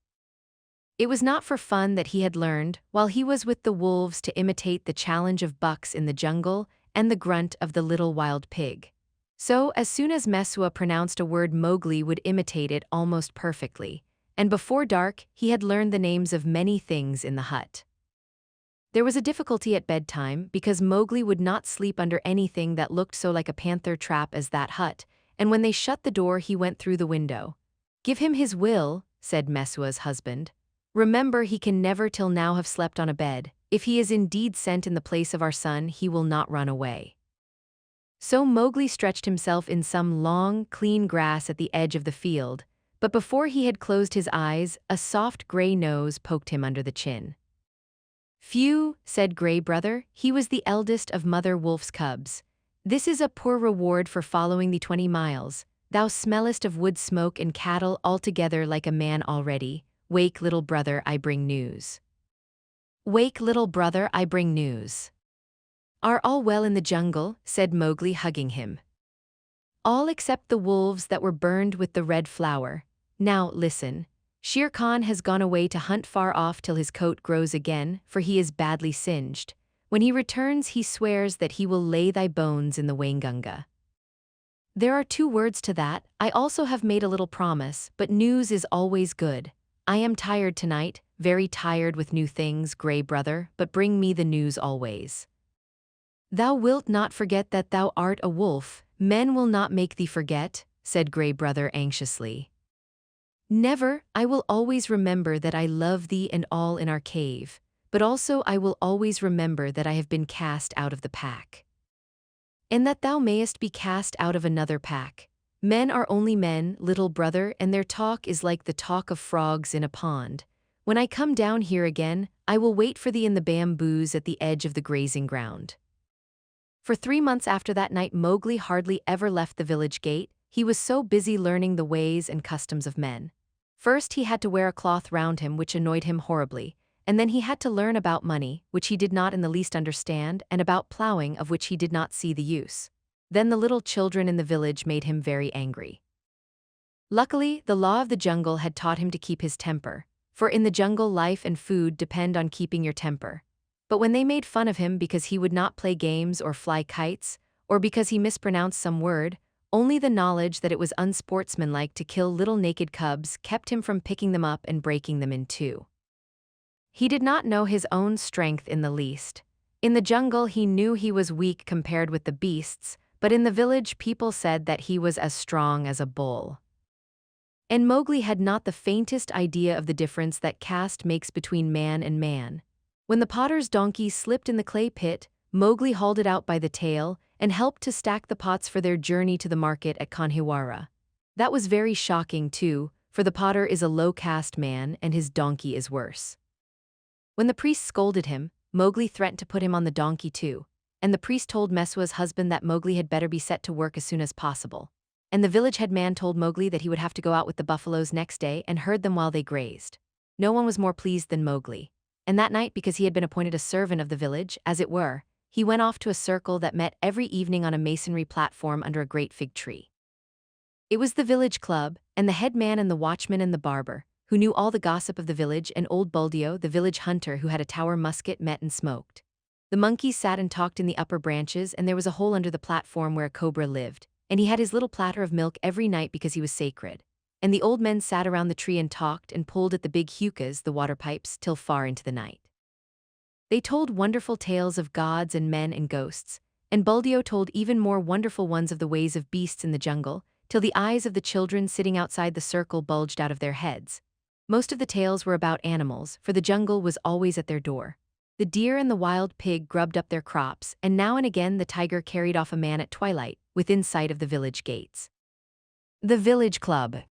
It was not for fun that he had learned, while he was with the wolves, to imitate the challenge of bucks in the jungle and the grunt of the little wild pig. So, as soon as Mesua pronounced a word, Mowgli would imitate it almost perfectly, and before dark he had learned the names of many things in the hut. There was a difficulty at bedtime because Mowgli would not sleep under anything that looked so like a panther trap as that hut, and when they shut the door he went through the window. "Give him his will," said Messua's husband. "Remember, he can never till now have slept on a bed. If he is indeed sent in the place of our son, he will not run away." So Mowgli stretched himself in some long, clean grass at the edge of the field, but before he had closed his eyes, a soft gray nose poked him under the chin. "Phew," said Gray Brother, he was the eldest of Mother Wolf's cubs. "This is a poor reward for following the 20 miles. Thou smellest of wood smoke and cattle altogether like a man already. Wake, little brother, I bring news. Wake, little brother, I bring news." "Are all well in the jungle?" said Mowgli, hugging him. "All except the wolves that were burned with the red flower. Now, listen. Shere Khan has gone away to hunt far off till his coat grows again, for he is badly singed. When he returns he swears that he will lay thy bones in the Waingunga. There are 2 words to that. I also have made a little promise, but news is always good. I am tired tonight, very tired with new things, Gray Brother, but bring me the news always. Thou wilt not forget that thou art a wolf. Men will not make thee forget," said Gray Brother anxiously. "Never. I will always remember that I love thee and all in our cave, but also I will always remember that I have been cast out of the pack. And that thou mayest be cast out of another pack. Men are only men, little brother, and their talk is like the talk of frogs in a pond. When I come down here again, I will wait for thee in the bamboos at the edge of the grazing ground." For 3 months after that night Mowgli hardly ever left the village gate. He was so busy learning the ways and customs of men. First he had to wear a cloth round him, which annoyed him horribly, and then he had to learn about money, which he did not in the least understand, and about plowing, of which he did not see the use. Then the little children in the village made him very angry. Luckily, the law of the jungle had taught him to keep his temper, for in the jungle life and food depend on keeping your temper. But when they made fun of him because he would not play games or fly kites, or because he mispronounced some word, only the knowledge that it was unsportsmanlike to kill little naked cubs kept him from picking them up and breaking them in 2. He did not know his own strength in the least. In the jungle he knew he was weak compared with the beasts, but in the village people said that he was as strong as a bull. And Mowgli had not the faintest idea of the difference that caste makes between man and man. When the potter's donkey slipped in the clay pit, Mowgli hauled it out by the tail and helped to stack the pots for their journey to the market at Kanhiwara. That was very shocking too, for the potter is a low-caste man and his donkey is worse. When the priest scolded him, Mowgli threatened to put him on the donkey too, and the priest told Messua's husband that Mowgli had better be set to work as soon as possible. And the village head man told Mowgli that he would have to go out with the buffaloes next day and herd them while they grazed. No one was more pleased than Mowgli. And that night, because he had been appointed a servant of the village, as it were, he went off to a circle that met every evening on a masonry platform under a great fig tree. It was the village club, and the head man and the watchman and the barber, who knew all the gossip of the village, and old Buldeo, the village hunter who had a tower musket, met and smoked. The monkeys sat and talked in the upper branches, and there was a hole under the platform where a cobra lived, and he had his little platter of milk every night because he was sacred. And the old men sat around the tree and talked and pulled at the big hukas, the water pipes, till far into the night. They told wonderful tales of gods and men and ghosts, and Buldeo told even more wonderful ones of the ways of beasts in the jungle, till the eyes of the children sitting outside the circle bulged out of their heads. Most of the tales were about animals, for the jungle was always at their door. The deer and the wild pig grubbed up their crops, and now and again the tiger carried off a man at twilight, within sight of the village gates. The village club.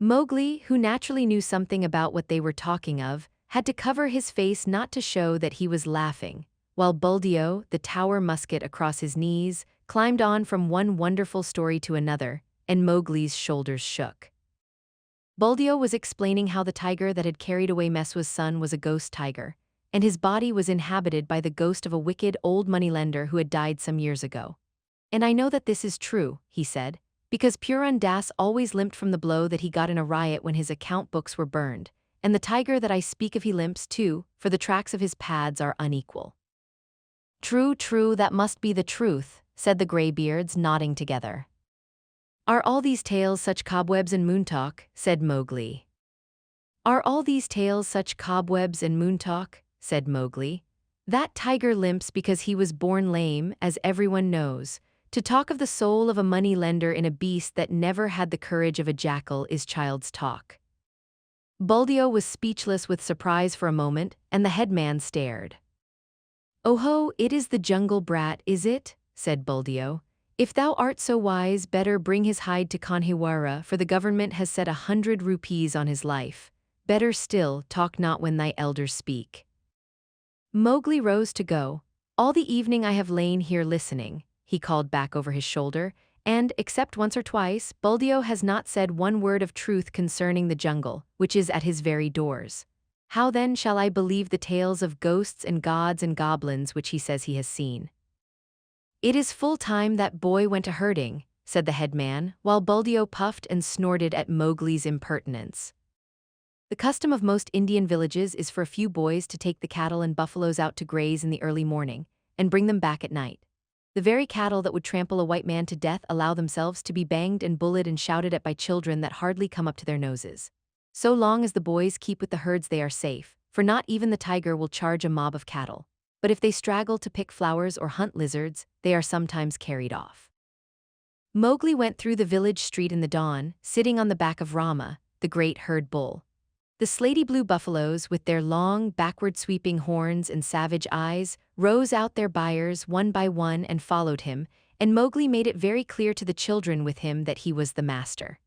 Mowgli, who naturally knew something about what they were talking of, had to cover his face not to show that he was laughing, while Buldeo, the tower musket across his knees, climbed on from one wonderful story to another, and Mowgli's shoulders shook. Buldeo was explaining how the tiger that had carried away Messua's son was a ghost tiger, and his body was inhabited by the ghost of a wicked old moneylender who had died some years ago. And I know that this is true, he said, because Purun Das always limped from the blow that he got in a riot when his account books were burned, and the tiger that I speak of he limps too, for the tracks of his pads are unequal. True, true, that must be the truth, said the graybeards, nodding together. Are all these tales such cobwebs and moon talk? Said Mowgli. "Are all these tales such cobwebs and moon talk?" said Mowgli. "That tiger limps because he was born lame, as everyone knows. To talk of the soul of a money-lender in a beast that never had the courage of a jackal is child's talk." Buldeo was speechless with surprise for a moment, and the headman stared. "Oho, it is the jungle brat, is it?" said Buldeo. "If thou art so wise, better bring his hide to Kanhiwara, for the government has set 100 rupees on his life. Better still, talk not when thy elders speak." Mowgli rose to go. "All the evening I have lain here listening," he called back over his shoulder, "and, except once or twice, Buldeo has not said one word of truth concerning the jungle, which is at his very doors. How then shall I believe the tales of ghosts and gods and goblins which he says he has seen?" "It is full time that boy went a herding," said the headman, while Buldeo puffed and snorted at Mowgli's impertinence. The custom of most Indian villages is for a few boys to take the cattle and buffaloes out to graze in the early morning, and bring them back at night. The very cattle that would trample a white man to death allow themselves to be banged and bullied and shouted at by children that hardly come up to their noses. So long as the boys keep with the herds they are safe, for not even the tiger will charge a mob of cattle. But if they straggle to pick flowers or hunt lizards, they are sometimes carried off. Mowgli went through the village street in the dawn, sitting on the back of Rama, the great herd bull. The slaty blue buffaloes, with their long, backward-sweeping horns and savage eyes, rose out their byres one by one and followed him, and Mowgli made it very clear to the children with him that he was the master.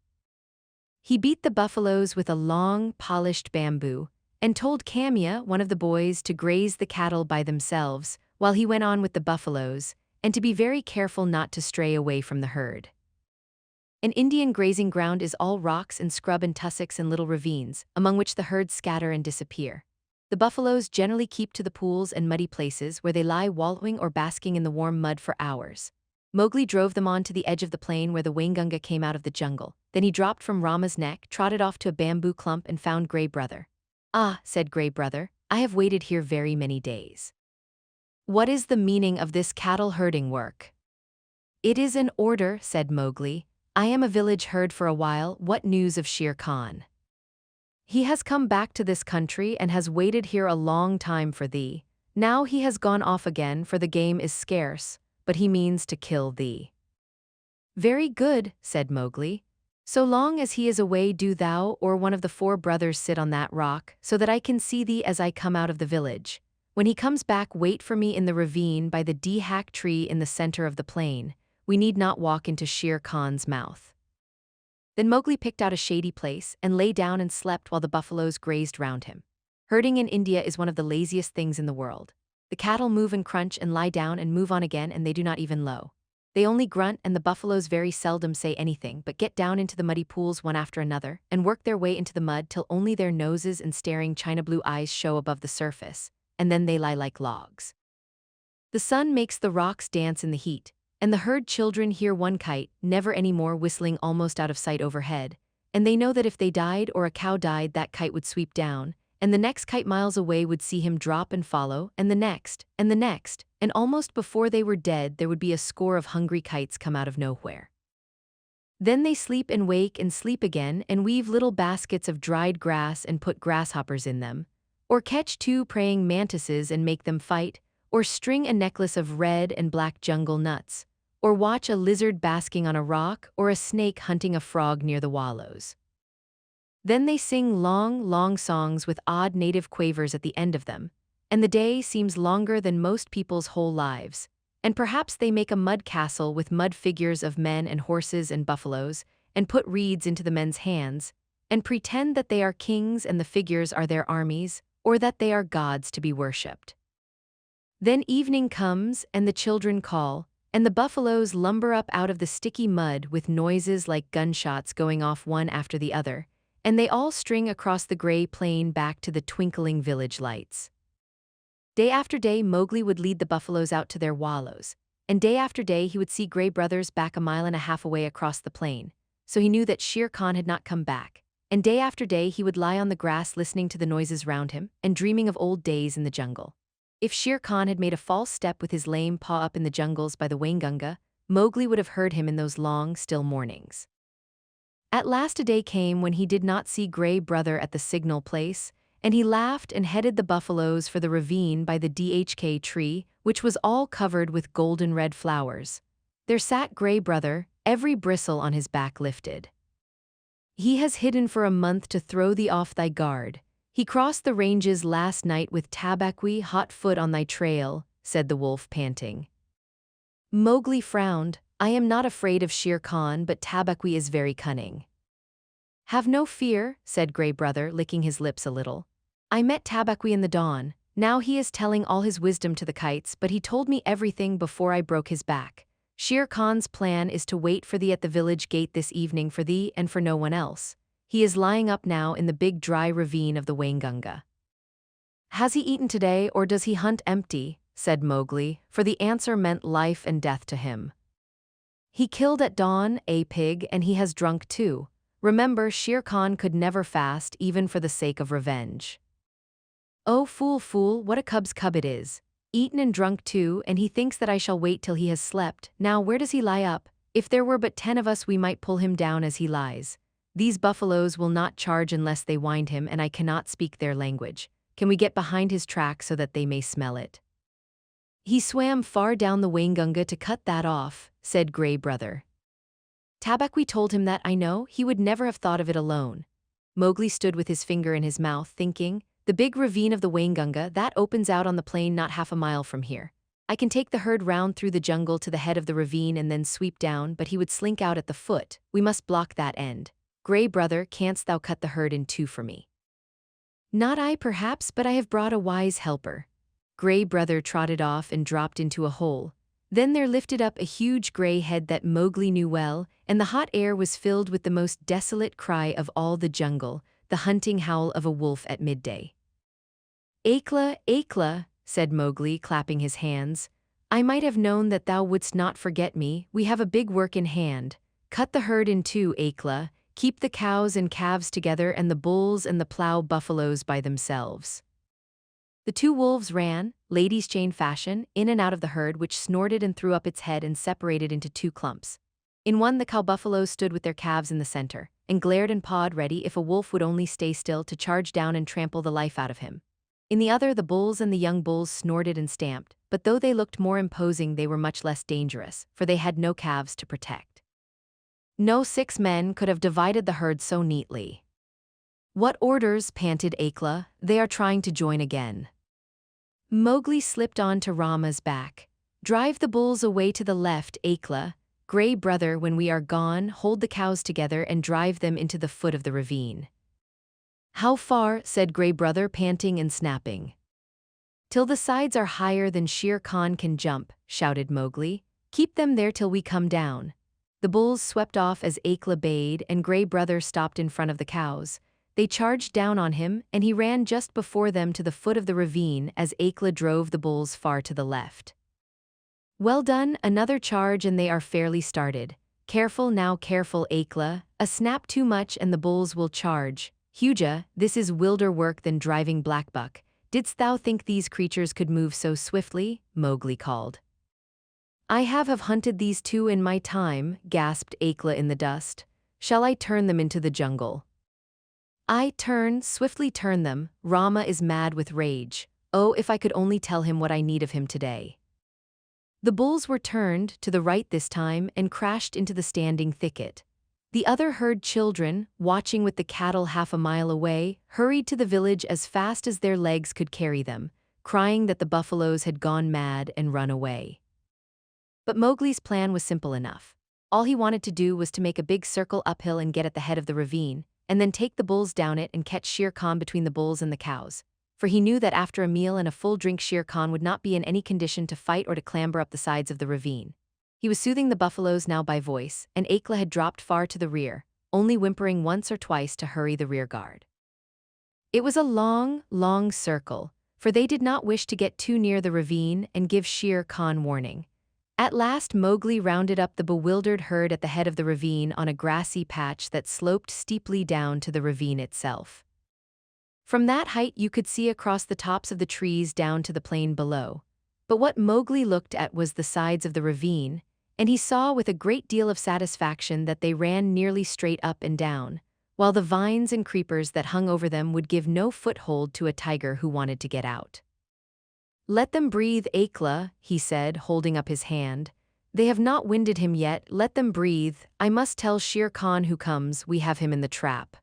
He beat the buffaloes with a long, polished bamboo, and told Kamya, one of the boys, to graze the cattle by themselves, while he went on with the buffaloes, and to be very careful not to stray away from the herd. An Indian grazing ground is all rocks and scrub and tussocks and little ravines, among which the herds scatter and disappear. The buffaloes generally keep to the pools and muddy places where they lie wallowing or basking in the warm mud for hours. Mowgli drove them on to the edge of the plain where the Waingunga came out of the jungle. Then he dropped from Rama's neck, trotted off to a bamboo clump, and found Gray Brother. "Ah," said Gray Brother, "I have waited here very many days. What is the meaning of this cattle herding work?" "It is an order," said Mowgli. "I am a village herd for a while. What news of Shere Khan?" "He has come back to this country and has waited here a long time for thee. Now he has gone off again, for the game is scarce, but he means to kill thee." "Very good," said Mowgli. "So long as he is away, do thou or one of the 4 brothers sit on that rock, so that I can see thee as I come out of the village. When he comes back, wait for me in the ravine by the dehak tree in the center of the plain. We need not walk into Shere Khan's mouth." Then Mowgli picked out a shady place and lay down and slept while the buffaloes grazed round him. Herding in India is one of the laziest things in the world. The cattle move and crunch and lie down and move on again, and they do not even low. They only grunt, and the buffaloes very seldom say anything but get down into the muddy pools one after another and work their way into the mud till only their noses and staring china-blue eyes show above the surface, and then they lie like logs. The sun makes the rocks dance in the heat, and the herd children hear one kite, never any more, whistling almost out of sight overhead, and they know that if they died or a cow died, that kite would sweep down, and the next kite miles away would see him drop and follow, and the next, and almost before they were dead there would be a score of hungry kites come out of nowhere. Then they sleep and wake and sleep again and weave little baskets of dried grass and put grasshoppers in them, or catch 2 praying mantises and make them fight, or string a necklace of red and black jungle nuts, or watch a lizard basking on a rock or a snake hunting a frog near the wallows. Then they sing long, long songs with odd native quavers at the end of them, and the day seems longer than most people's whole lives, and perhaps they make a mud castle with mud figures of men and horses and buffaloes, and put reeds into the men's hands, and pretend that they are kings and the figures are their armies, or that they are gods to be worshipped. Then evening comes, and the children call, and the buffaloes lumber up out of the sticky mud with noises like gunshots going off one after the other, and they all string across the gray plain back to the twinkling village lights. Day after day Mowgli would lead the buffaloes out to their wallows, and day after day he would see Gray Brothers back 1.5 miles away across the plain, so he knew that Shere Khan had not come back, and day after day he would lie on the grass listening to the noises round him and dreaming of old days in the jungle. If Shere Khan had made a false step with his lame paw up in the jungles by the Waingunga, Mowgli would have heard him in those long, still mornings. At last a day came when he did not see Gray Brother at the signal place, and he laughed and headed the buffaloes for the ravine by the dhk tree, which was all covered with golden red flowers. There sat Gray Brother, every bristle on his back lifted. He has hidden for a month to throw thee off thy guard. He crossed the ranges last night with Tabaqui hot foot on thy trail, said the wolf panting. Mowgli frowned. I am not afraid of Shere Khan, but Tabaqui is very cunning. Have no fear, said Gray Brother, licking his lips a little. I met Tabaqui in the dawn. Now he is telling all his wisdom to the kites, but he told me everything before I broke his back. Shere Khan's plan is to wait for thee at the village gate this evening for thee and for no one else. He is lying up now in the big dry ravine of the Waingunga. Has he eaten today or does he hunt empty? Said Mowgli, for the answer meant life and death to him. He killed at dawn, pig, and he has drunk too. Remember, Shere Khan could never fast even for the sake of revenge. Oh fool, fool, what a cub's cub it is. Eaten and drunk too, and he thinks that I shall wait till he has slept. Now where does he lie up? If there were but 10 of us we might pull him down as he lies. These buffaloes will not charge unless they wind him, and I cannot speak their language. Can we get behind his track so that they may smell it? He swam far down the Waingunga to cut that off, said Gray Brother. Tabaqui told him that, I know, he would never have thought of it alone. Mowgli stood with his finger in his mouth, thinking, the big ravine of the Waingunga, that opens out on the plain not half a mile from here. I can take the herd round through the jungle to the head of the ravine and then sweep down, but he would slink out at the foot. We must block that end. Gray Brother, canst thou cut the herd in two for me? Not I perhaps, but I have brought a wise helper. Gray Brother trotted off and dropped into a hole. Then there lifted up a huge gray head that Mowgli knew well, and the hot air was filled with the most desolate cry of all the jungle, the hunting howl of a wolf at midday. Akla, Akla, said Mowgli, clapping his hands. I might have known that thou wouldst not forget me. We have a big work in hand. Cut the herd in two, Akla. Keep the cows and calves together and the bulls and the plow buffaloes by themselves. The two wolves ran, ladies' chain fashion, in and out of the herd, which snorted and threw up its head and separated into two clumps. In one the cow buffaloes stood with their calves in the center, and glared and pawed ready if a wolf would only stay still to charge down and trample the life out of him. In the other the bulls and the young bulls snorted and stamped, but though they looked more imposing they were much less dangerous, for they had no calves to protect. No 6 men could have divided the herd so neatly. What orders, panted Akla, they are trying to join again. Mowgli slipped on to Rama's back. Drive the bulls away to the left, Akla. Gray Brother, when we are gone, hold the cows together and drive them into the foot of the ravine. How far? Said Gray Brother, panting and snapping. Till the sides are higher than Shere Khan can jump, shouted Mowgli. Keep them there till we come down. The bulls swept off as Akla bade, and Gray Brother stopped in front of the cows. They charged down on him, and he ran just before them to the foot of the ravine as Akla drove the bulls far to the left. Well done, another charge and they are fairly started. Careful now, careful, Akla. A snap too much and the bulls will charge. Huja, this is wilder work than driving blackbuck. Didst thou think these creatures could move so swiftly? Mowgli called. I have hunted these two in my time, gasped Akla in the dust. Shall I turn them into the jungle? I turn, swiftly turn them. Rama is mad with rage. Oh, if I could only tell him what I need of him today. The bulls were turned, to the right this time, and crashed into the standing thicket. The other herd children, watching with the cattle half a mile away, hurried to the village as fast as their legs could carry them, crying that the buffaloes had gone mad and run away. But Mowgli's plan was simple enough. All he wanted to do was to make a big circle uphill and get at the head of the ravine, and then take the bulls down it and catch Shere Khan between the bulls and the cows. For he knew that after a meal and a full drink Shere Khan would not be in any condition to fight or to clamber up the sides of the ravine. He was soothing the buffaloes now by voice, and Akla had dropped far to the rear, only whimpering once or twice to hurry the rear guard. It was a long, long circle, for they did not wish to get too near the ravine and give Shere Khan warning. At last Mowgli rounded up the bewildered herd at the head of the ravine on a grassy patch that sloped steeply down to the ravine itself. From that height you could see across the tops of the trees down to the plain below. But what Mowgli looked at was the sides of the ravine, and he saw with a great deal of satisfaction that they ran nearly straight up and down, while the vines and creepers that hung over them would give no foothold to a tiger who wanted to get out. "Let them breathe, Akela," he said, holding up his hand. "They have not winded him yet, let them breathe. I must tell Shere Khan who comes, we have him in the trap."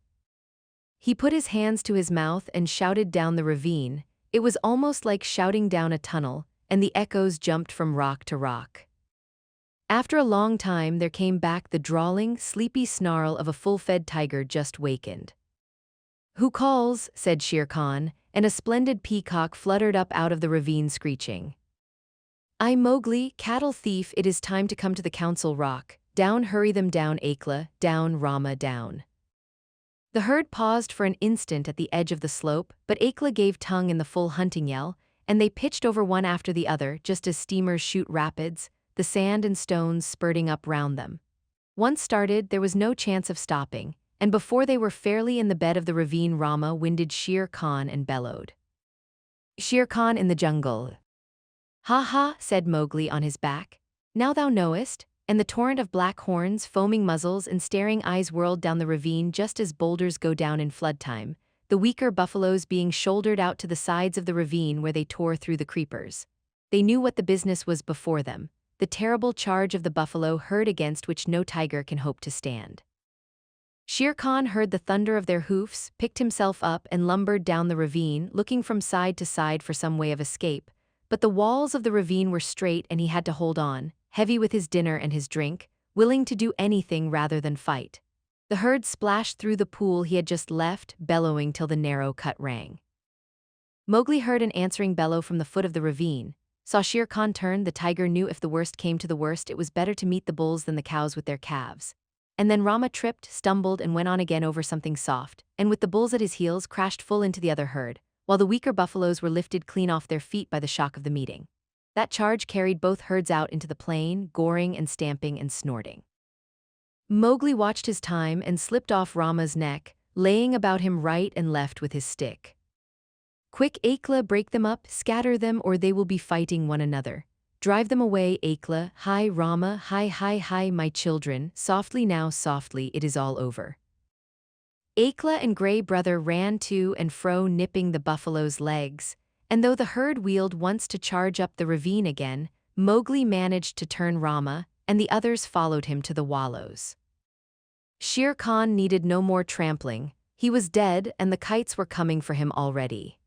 He put his hands to his mouth and shouted down the ravine. It was almost like shouting down a tunnel, and the echoes jumped from rock to rock. After a long time there came back the drawling, sleepy snarl of a full-fed tiger just wakened. "Who calls?" said Shere Khan, and a splendid peacock fluttered up out of the ravine screeching. "I, Mowgli, cattle thief, it is time to come to the council rock. Down, hurry them down, Akela, down, Rama, down." The herd paused for an instant at the edge of the slope, but Akela gave tongue in the full hunting yell, and they pitched over one after the other just as steamers shoot rapids, the sand and stones spurting up round them. Once started, there was no chance of stopping, and before they were fairly in the bed of the ravine, Rama winded Shere Khan and bellowed. "Shere Khan in the jungle." "Ha ha," said Mowgli on his back. "Now thou knowest," and the torrent of black horns, foaming muzzles, and staring eyes whirled down the ravine just as boulders go down in flood time, the weaker buffaloes being shouldered out to the sides of the ravine where they tore through the creepers. They knew what the business was before them, the terrible charge of the buffalo herd against which no tiger can hope to stand. Shere Khan heard the thunder of their hoofs, picked himself up, and lumbered down the ravine, looking from side to side for some way of escape, but the walls of the ravine were straight and he had to hold on, heavy with his dinner and his drink, willing to do anything rather than fight. The herd splashed through the pool he had just left, bellowing till the narrow cut rang. Mowgli heard an answering bellow from the foot of the ravine, saw Shere Khan turn. The tiger knew if the worst came to the worst it was better to meet the bulls than the cows with their calves. And then Rama tripped, stumbled, and went on again over something soft, and with the bulls at his heels crashed full into the other herd, while the weaker buffaloes were lifted clean off their feet by the shock of the meeting. That charge carried both herds out into the plain, goring and stamping and snorting. Mowgli watched his time and slipped off Rama's neck, laying about him right and left with his stick. "Quick, Akela, break them up, scatter them, or they will be fighting one another. Drive them away, Akela. Hi, Rama, hi, hi, hi, my children, softly now, softly, it is all over." Akela and Gray Brother ran to and fro nipping the buffalo's legs, and though the herd wheeled once to charge up the ravine again, Mowgli managed to turn Rama, and the others followed him to the wallows. Shere Khan needed no more trampling. He was dead, and the kites were coming for him already.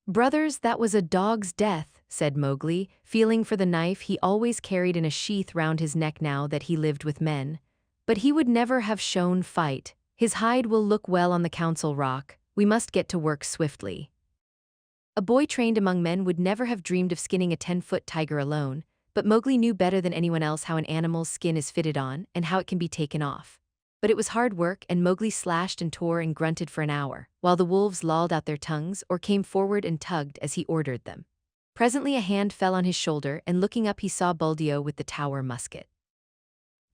"Brothers, that was a dog's death," said Mowgli, feeling for the knife he always carried in a sheath round his neck now that he lived with men. "But he would never have shown fight. His hide will look well on the council rock. We must get to work swiftly." A boy trained among men would never have dreamed of skinning a 10-foot tiger alone, but Mowgli knew better than anyone else how an animal's skin is fitted on and how it can be taken off. But it was hard work, and Mowgli slashed and tore and grunted for an hour, while the wolves lolled out their tongues or came forward and tugged as he ordered them. Presently a hand fell on his shoulder, and looking up he saw Buldeo with the Tower musket.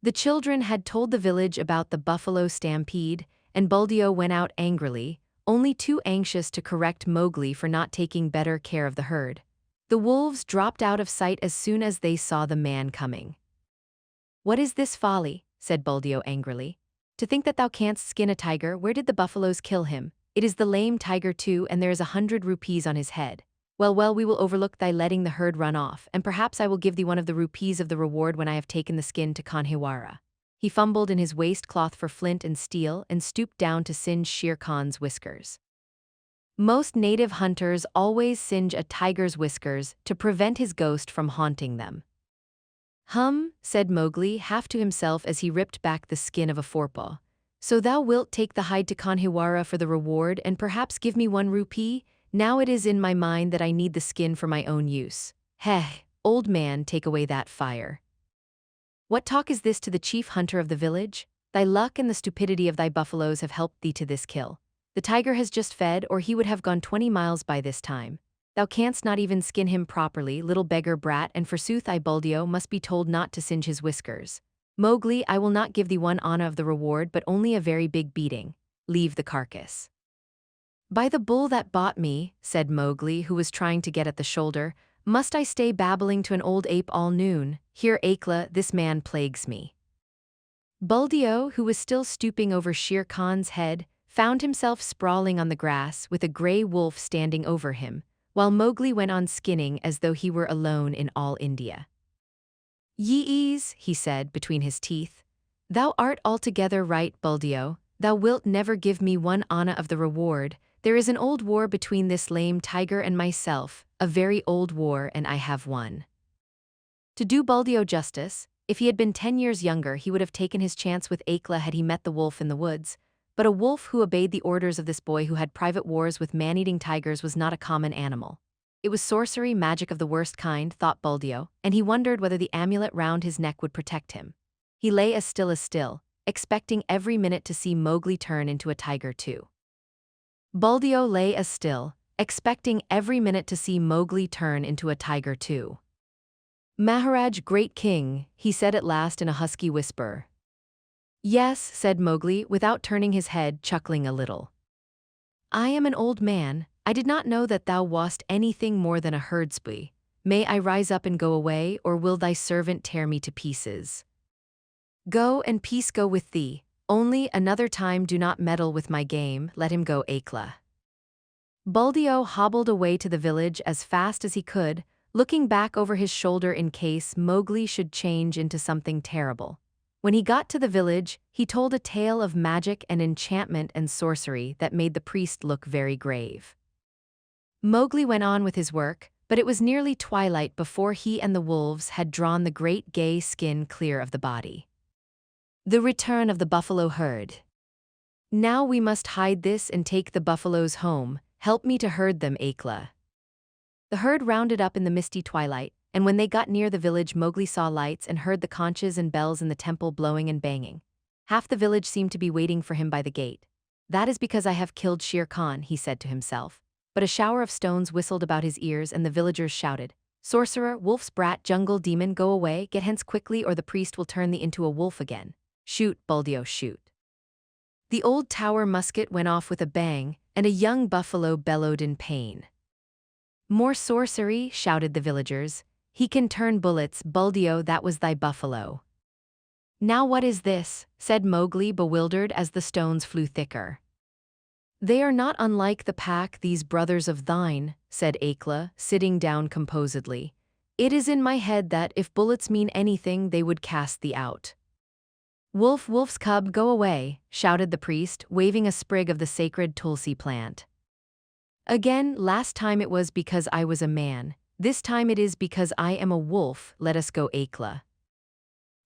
The children had told the village about the buffalo stampede, and Buldeo went out angrily, only too anxious to correct Mowgli for not taking better care of the herd. The wolves dropped out of sight as soon as they saw the man coming. "What is this folly?" said Buldeo angrily. "To think that thou canst skin a tiger, where did the buffaloes kill him? It is the lame tiger too, and there is 100 rupees on his head. Well, well, we will overlook thy letting the herd run off, and perhaps I will give thee one of the rupees of the reward when I have taken the skin to Kanhiwara." He fumbled in his waistcloth for flint and steel and stooped down to singe Shere Khan's whiskers. Most native hunters always singe a tiger's whiskers to prevent his ghost from haunting them. "Hum," said Mowgli half to himself as he ripped back the skin of a forepaw. "So thou wilt take the hide to Kanhiwara for the reward and perhaps give me 1 rupee? Now it is in my mind that I need the skin for my own use. Heh, old man, take away that fire. What talk is this to the chief hunter of the village? Thy luck and the stupidity of thy buffaloes have helped thee to this kill. The tiger has just fed, or he would have gone 20 miles by this time. Thou canst not even skin him properly, little beggar brat, and forsooth I, Buldeo, must be told not to singe his whiskers. Mowgli, I will not give thee 1 anna of the reward, but only a very big beating. Leave the carcass." "By the bull that bought me," said Mowgli, who was trying to get at the shoulder, Must I stay babbling to an old ape all noon? Here, Akela, this man plagues me. Buldeo, who was still stooping over Shere Khan's head, found himself sprawling on the grass with a gray wolf standing over him, while Mowgli went on skinning as though he were alone in all India. "Yees," he said between his teeth. "Thou art altogether right, Buldeo. Thou wilt never give me one anna of the reward. There is an old war between this lame tiger and myself, a very old war, and I have won." To do Buldeo justice, if he had been 10 years younger, he would have taken his chance with Akela had he met the wolf in the woods. But a wolf who obeyed the orders of this boy who had private wars with man-eating tigers was not a common animal. It was sorcery, magic of the worst kind, thought Buldeo, and he wondered whether the amulet round his neck would protect him. He lay as still, expecting every minute to see Mowgli turn into a tiger too. Buldeo lay as still, expecting every minute to see Mowgli turn into a tiger too. "Maharaj, great king," he said at last in a husky whisper. "Yes," said Mowgli, without turning his head, chuckling a little. "I am an old man. I did not know that thou wast anything more than a herdsboy. May I rise up and go away, or will thy servant tear me to pieces?" "Go, and peace go with thee. Only another time do not meddle with my game. Let him go, Akela." Buldeo hobbled away to the village as fast as he could, looking back over his shoulder in case Mowgli should change into something terrible. When he got to the village, he told a tale of magic and enchantment and sorcery that made the priest look very grave. Mowgli went on with his work, but it was nearly twilight before he and the wolves had drawn the great gay skin clear of the body. The return of the buffalo herd. "Now we must hide this and take the buffaloes home. Help me to herd them, Akela." The herd rounded up in the misty twilight, and when they got near the village, Mowgli saw lights and heard the conches and bells in the temple blowing and banging. Half the village seemed to be waiting for him by the gate. "That is because I have killed Shere Khan," he said to himself. But a shower of stones whistled about his ears, and the villagers shouted, "Sorcerer, wolf's brat, jungle demon, go away, get hence quickly, or the priest will turn thee into a wolf again. Shoot, Buldeo, shoot." The old tower musket went off with a bang, and a young buffalo bellowed in pain. "More sorcery," shouted the villagers. "He can turn bullets, Buldeo, that was thy buffalo." "Now what is this?" said Mowgli, bewildered as the stones flew thicker. "They are not unlike the pack, these brothers of thine," said Akela, sitting down composedly. "It is in my head that, if bullets mean anything, they would cast thee out." "Wolf, wolf's cub, go away," shouted the priest, waving a sprig of the sacred tulsi plant. "Again, last time it was because I was a man. This time it is because I am a wolf. Let us go, Akela."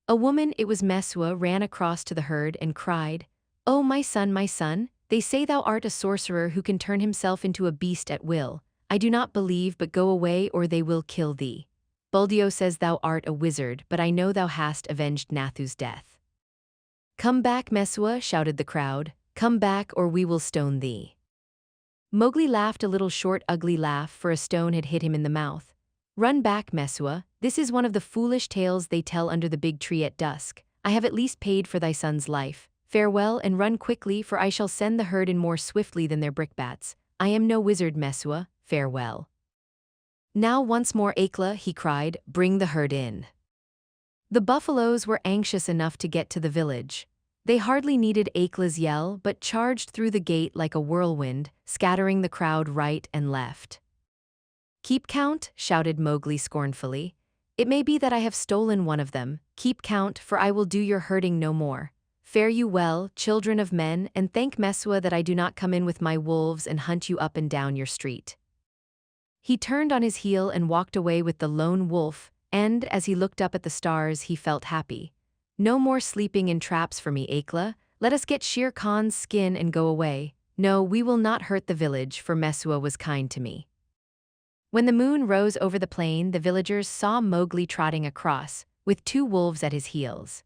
A woman, it was Mesua, ran across to the herd and cried, "Oh, my son, they say thou art a sorcerer who can turn himself into a beast at will. I do not believe, but go away or they will kill thee. Buldeo says thou art a wizard, but I know thou hast avenged Nathu's death." "Come back, Mesua," shouted the crowd. "Come back or we will stone thee." Mowgli laughed a little short, ugly laugh, for a stone had hit him in the mouth. "Run back, Mesua. This is one of the foolish tales they tell under the big tree at dusk. I have at least paid for thy son's life. Farewell, and run quickly, for I shall send the herd in more swiftly than their brickbats. I am no wizard, Mesua. Farewell." "Now once more, Akela," he cried, "bring the herd in." The buffaloes were anxious enough to get to the village. They hardly needed Akela's yell, but charged through the gate like a whirlwind, scattering the crowd right and left. "Keep count," shouted Mowgli scornfully. "It may be that I have stolen one of them. Keep count, for I will do your herding no more. Fare you well, children of men, and thank Mesua that I do not come in with my wolves and hunt you up and down your street." He turned on his heel and walked away with the lone wolf, and, as he looked up at the stars, he felt happy. "No more sleeping in traps for me, Akela. Let us get Shere Khan's skin and go away. No, we will not hurt the village, for Mesua was kind to me." When the moon rose over the plain, the villagers saw Mowgli trotting across, with 2 wolves at his heels.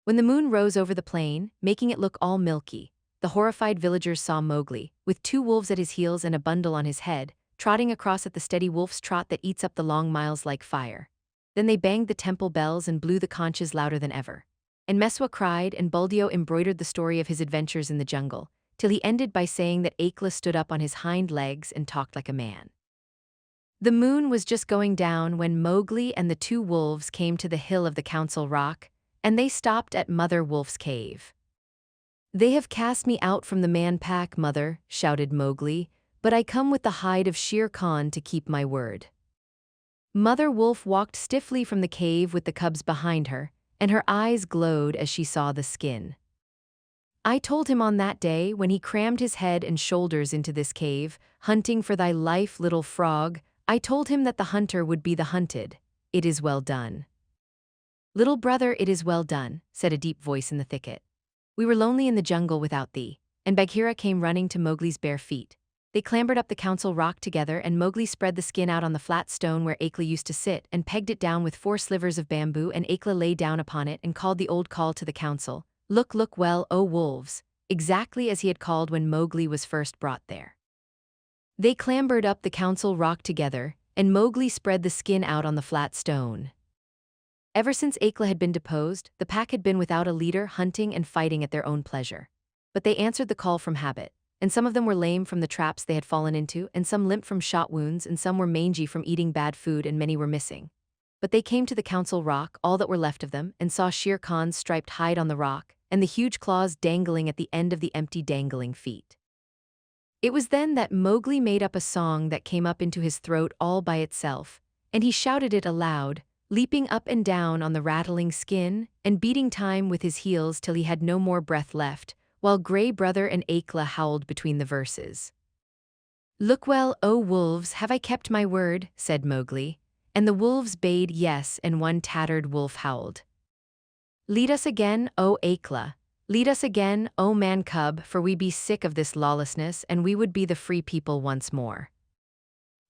When the moon rose over the plain, making it look all milky, the horrified villagers saw Mowgli, with 2 wolves at his heels and a bundle on his head, trotting across at the steady wolf's trot that eats up the long miles like fire. Then they banged the temple bells and blew the conches louder than ever. And Mesua cried, and Buldeo embroidered the story of his adventures in the jungle, till he ended by saying that Akela stood up on his hind legs and talked like a man. The moon was just going down when Mowgli and the two wolves came to the hill of the Council Rock, and they stopped at Mother Wolf's cave. "They have cast me out from the Man-Pack, Mother," shouted Mowgli, "but I come with the hide of Shere Khan to keep my word." Mother Wolf walked stiffly from the cave with the cubs behind her, and her eyes glowed as she saw the skin. "I told him on that day when he crammed his head and shoulders into this cave, hunting for thy life, little frog, I told him that the hunter would be the hunted. It is well done." "Little brother, it is well done," said a deep voice in the thicket. "We were lonely in the jungle without thee." And Bagheera came running to Mowgli's bare feet. They clambered up the Council Rock together, and Mowgli spread the skin out on the flat stone where Akela used to sit and pegged it down with 4 slivers of bamboo, and Akela lay down upon it and called the old call to the council. "Look, look well, O wolves," exactly as he had called when Mowgli was first brought there. They clambered up the Council Rock together, and Mowgli spread the skin out on the flat stone. Ever since Akela had been deposed, the pack had been without a leader, hunting and fighting at their own pleasure. But they answered the call from habit, and some of them were lame from the traps they had fallen into, and some limp from shot wounds, and some were mangy from eating bad food, and many were missing. But they came to the Council Rock, all that were left of them, and saw Shere Khan's striped hide on the rock, and the huge claws dangling at the end of the empty dangling feet. It was then that Mowgli made up a song that came up into his throat all by itself, and he shouted it aloud, leaping up and down on the rattling skin, and beating time with his heels till he had no more breath left, while Gray Brother and Akela howled between the verses. "Look well, O wolves, have I kept my word?" said Mowgli, and the wolves bayed yes, and one tattered wolf howled. "Lead us again, O Akela. Lead us again, O Man-cub, for we be sick of this lawlessness, and we would be the free people once more."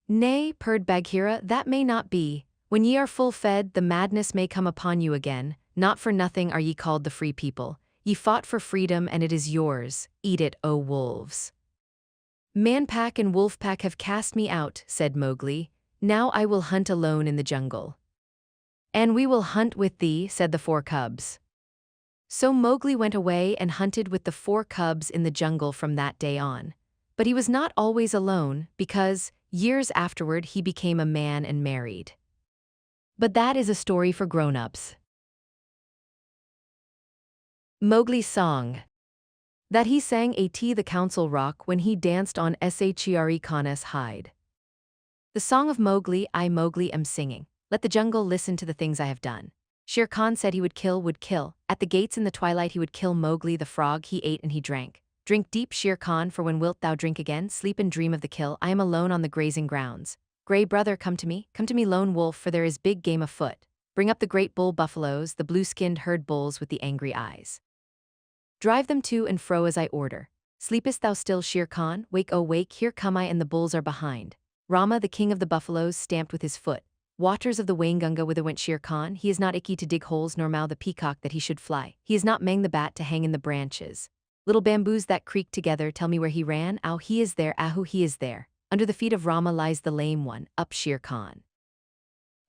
"Nay," purred Bagheera, "that may not be. When ye are full fed, the madness may come upon you again. Not for nothing are ye called the free people. Ye fought for freedom, and it is yours. Eat it, O wolves." "Man-Pack and Wolf-Pack have cast me out," said Mowgli. "Now I will hunt alone in the jungle." "And we will hunt with thee," said the 4 cubs. So Mowgli went away and hunted with the 4 cubs in the jungle from that day on. But he was not always alone, because, years afterward, he became a man and married. But that is a story for grown-ups. Mowgli's song. That he sang at the Council Rock when he danced on Shere Khan's hide. The song of Mowgli, I Mowgli am singing. Let the jungle listen to the things I have done. Shere Khan said he would kill. At the gates in the twilight he would kill Mowgli the frog. He ate and he drank. Drink deep, Shere Khan, for when wilt thou drink again? Sleep and dream of the kill. I am alone on the grazing grounds. Gray Brother, come to me, lone wolf, for there is big game afoot. Bring up the great bull buffaloes, the blue-skinned herd bulls with the angry eyes. Drive them to and fro as I order. Sleepest thou still, Shere Khan? Wake, oh wake, here come I, and the bulls are behind. Rama, the king of the buffaloes, stamped with his foot. Waters of the Waingunga, whither went Shere Khan? He is not Ikki to dig holes, nor Mao the peacock that he should fly. He is not Mang the bat to hang in the branches. Little bamboos that creak together, tell me where he ran. Ow, he is there, ahu, he is there. Under the feet of Rama lies the lame one. Up, Shere Khan.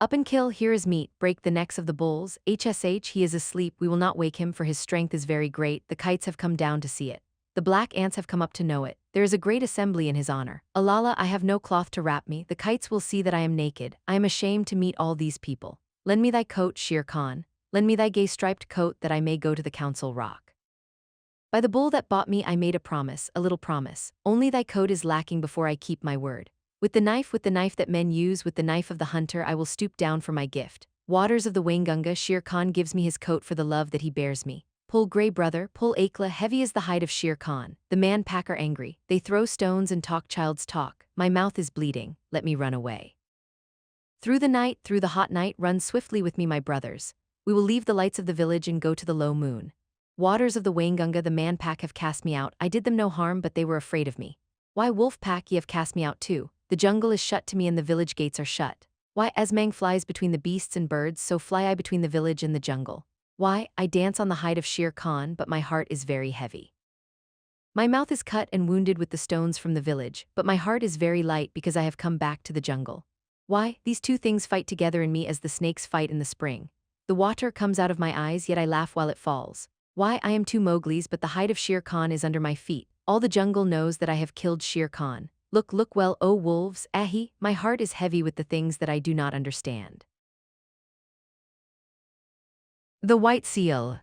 Up and kill, here is meat, break the necks of the bulls. Hsh, he is asleep, we will not wake him, for his strength is very great. The kites have come down to see it. The black ants have come up to know it. There is a great assembly in his honor. Alala, I have no cloth to wrap me. The kites will see that I am naked. I am ashamed to meet all these people. Lend me thy coat, Shere Khan. Lend me thy gay striped coat, that I may go to the Council Rock. By the bull that bought me I made a promise, a little promise. Only thy coat is lacking before I keep my word. With the knife that men use, with the knife of the hunter, I will stoop down for my gift. Waters of the Waingunga, Shere Khan gives me his coat for the love that he bears me. Pull, Gray Brother, pull, Akela, heavy is the hide of Shere Khan. The Man-Pack are angry. They throw stones and talk child's talk. My mouth is bleeding. Let me run away. Through the night, through the hot night, run swiftly with me, my brothers. We will leave the lights of the village and go to the low moon. Waters of the Waingunga, the Man-Pack have cast me out. I did them no harm, but they were afraid of me. Why, Wolf-Pack, ye have cast me out too. The jungle is shut to me and the village gates are shut. Why, as Mang flies between the beasts and birds, so fly I between the village and the jungle. Why, I dance on the hide of Shere Khan, but my heart is very heavy. My mouth is cut and wounded with the stones from the village, but my heart is very light because I have come back to the jungle. Why, these two things fight together in me as the snakes fight in the spring. The water comes out of my eyes, yet I laugh while it falls. Why, I am 2 Mowglis, but the hide of Shere Khan is under my feet. All the jungle knows that I have killed Shere Khan. Look, look well, O wolves, ahi, my heart is heavy with the things that I do not understand. The white seal.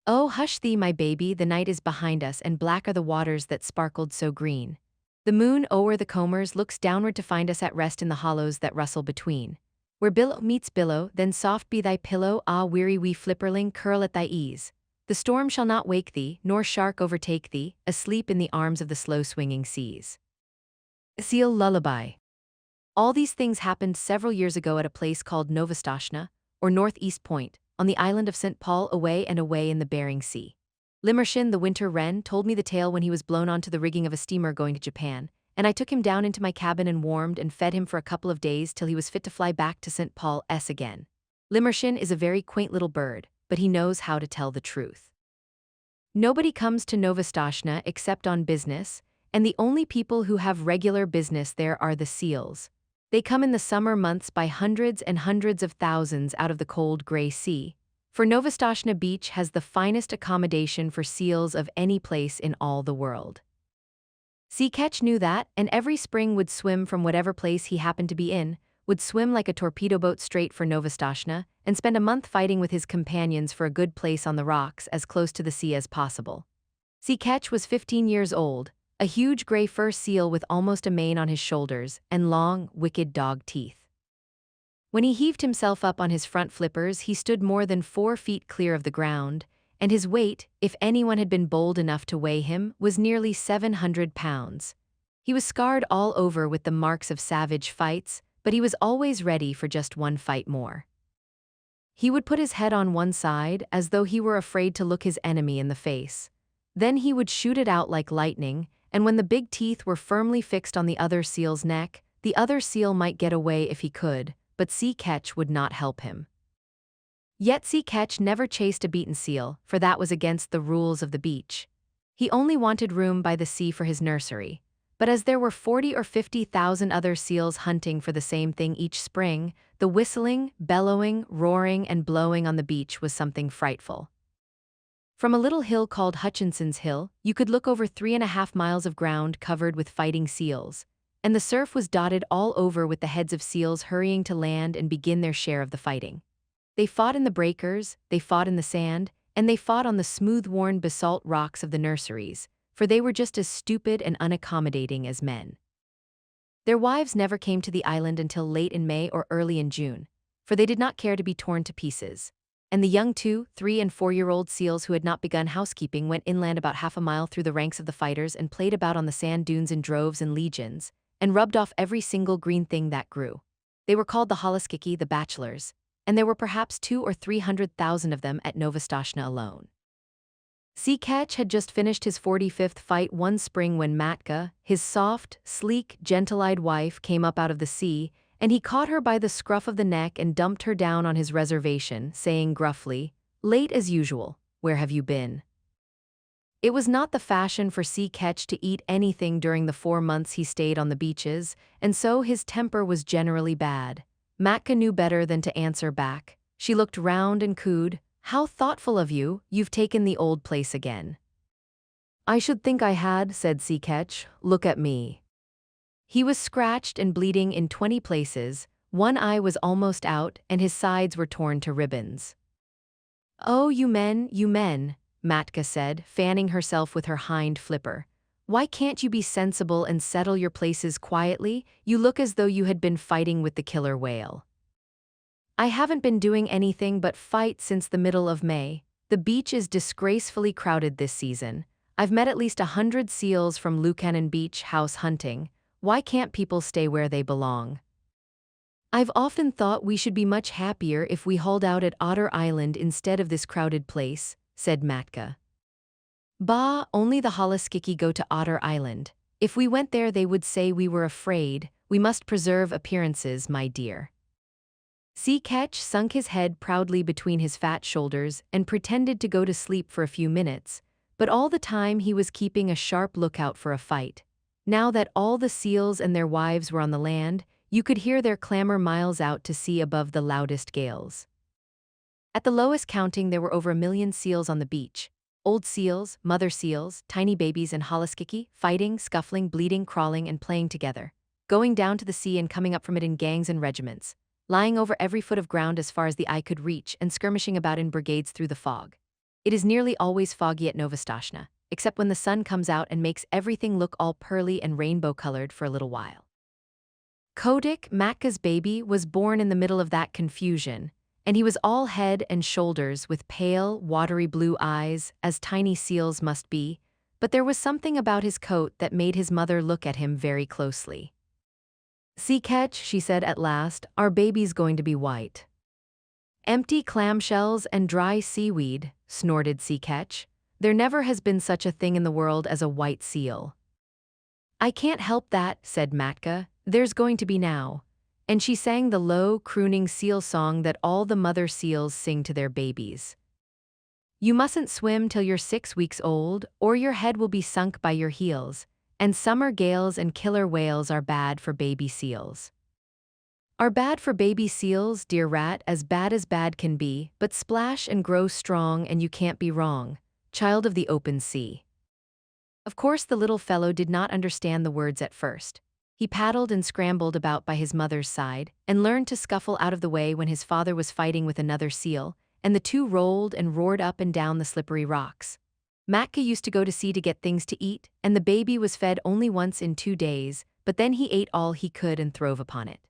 Oh, hush thee, my baby, the night is behind us, and black are the waters that sparkled so green. The moon o'er the combers looks downward to find us at rest in the hollows that rustle between. Where billow meets billow, then soft be thy pillow, ah, weary wee flipperling, curl at thy ease. The storm shall not wake thee, nor shark overtake thee, asleep in the arms of the slow-swinging seas. Seal Lullaby. All these things happened several years ago at a place called Novastashna, or Northeast Point, on the island of St. Paul, away and away in the Bering Sea. Limmershin, the winter wren, told me the tale when he was blown onto the rigging of a steamer going to Japan, and I took him down into my cabin and warmed and fed him for a couple of days till he was fit to fly back to St. Paul's again. Limmershin is a very quaint little bird, but he knows how to tell the truth. Nobody comes to Novastashna except on business, and the only people who have regular business there are the seals. They come in the summer months by hundreds and hundreds of thousands out of the cold gray sea. For Novastashna Beach has the finest accommodation for seals of any place in all the world. Sea Catch knew that, and every spring would swim from whatever place he happened to be in, would swim like a torpedo boat straight for Novastashna, and spend a month fighting with his companions for a good place on the rocks as close to the sea as possible. Sea Catch was 15 years old, a huge gray fur seal with almost a mane on his shoulders and long, wicked dog teeth. When he heaved himself up on his front flippers, he stood more than 4 feet clear of the ground, and his weight, if anyone had been bold enough to weigh him, was nearly 700 pounds. He was scarred all over with the marks of savage fights, but he was always ready for just one fight more. He would put his head on one side as though he were afraid to look his enemy in the face. Then he would shoot it out like lightning, and when the big teeth were firmly fixed on the other seal's neck, the other seal might get away if he could, but Sea Catch would not help him. Yet Sea Catch never chased a beaten seal, for that was against the rules of the beach. He only wanted room by the sea for his nursery. But as there were 40 or 50,000 other seals hunting for the same thing each spring, the whistling, bellowing, roaring, and blowing on the beach was something frightful. From a little hill called Hutchinson's Hill, you could look over 3.5 miles of ground covered with fighting seals, and the surf was dotted all over with the heads of seals hurrying to land and begin their share of the fighting. They fought in the breakers, they fought in the sand, and they fought on the smooth-worn basalt rocks of the nurseries, for they were just as stupid and unaccommodating as men. Their wives never came to the island until late in May or early in June, for they did not care to be torn to pieces. And the young 2-, 3- and 4-year-old seals who had not begun housekeeping went inland about half a mile through the ranks of the fighters and played about on the sand dunes in droves and legions, and rubbed off every single green thing that grew. They were called the Holoskiki, the bachelors, and there were perhaps 200,000 or 300,000 of them at Novastashna alone. Sea Catch had just finished his 45th fight one spring when Matka, his soft, sleek, gentle-eyed wife, came up out of the sea, and he caught her by the scruff of the neck and dumped her down on his reservation, saying gruffly, "Late as usual, where have you been?" It was not the fashion for Sea Catch to eat anything during the 4 months he stayed on the beaches, and so his temper was generally bad. Matka knew better than to answer back. She looked round and cooed, "How thoughtful of you, you've taken the old place again." "I should think I had," said Sea Catch. "Look at me." He was scratched and bleeding in 20 places, one eye was almost out, and his sides were torn to ribbons. "Oh, you men, Matka said, fanning herself with her hind flipper. "Why can't you be sensible and settle your places quietly? You look as though you had been fighting with the killer whale." "I haven't been doing anything but fight since the middle of May. The beach is disgracefully crowded this season. I've met at least 100 seals from Lukannon Beach house hunting. Why can't people stay where they belong?" "I've often thought we should be much happier if we hauled out at Otter Island instead of this crowded place," said Matka. "Bah, only the Holoskiki go to Otter Island. If we went there they would say we were afraid. We must preserve appearances, my dear." Sea Catch sunk his head proudly between his fat shoulders and pretended to go to sleep for a few minutes, but all the time he was keeping a sharp lookout for a fight. Now that all the seals and their wives were on the land, you could hear their clamor miles out to sea above the loudest gales. At the lowest counting there were over 1 million seals on the beach, Old seals, mother seals, tiny babies and holoskiki, fighting, scuffling, bleeding, crawling, and playing together. Going down to the sea and coming up from it in gangs and regiments. Lying over every foot of ground as far as the eye could reach and skirmishing about in brigades through the fog. It is nearly always foggy at Novastashna, except when the sun comes out and makes everything look all pearly and rainbow-colored for a little while. Kodik, Matka's baby, was born in the middle of that confusion, and he was all head and shoulders with pale, watery blue eyes, as tiny seals must be, but there was something about his coat that made his mother look at him very closely. "See, Ketch," she said at last, "our baby's going to be white." "Empty clamshells and dry seaweed," snorted Sea Ketch. "There never has been such a thing in the world as a white seal." "I can't help that," said Matka. "There's going to be now." And she sang the low, crooning seal song that all the mother seals sing to their babies. "You mustn't swim till you're 6 weeks old, or your head will be sunk by your heels, and summer gales and killer whales are bad for baby seals." "Are bad for baby seals, dear rat, as bad can be, but splash and grow strong and you can't be wrong, child of the open sea." Of course the little fellow did not understand the words at first. He paddled and scrambled about by his mother's side, and learned to scuffle out of the way when his father was fighting with another seal, and the two rolled and roared up and down the slippery rocks. Matka used to go to sea to get things to eat, and the baby was fed only once in 2 days, but then he ate all he could and throve upon it.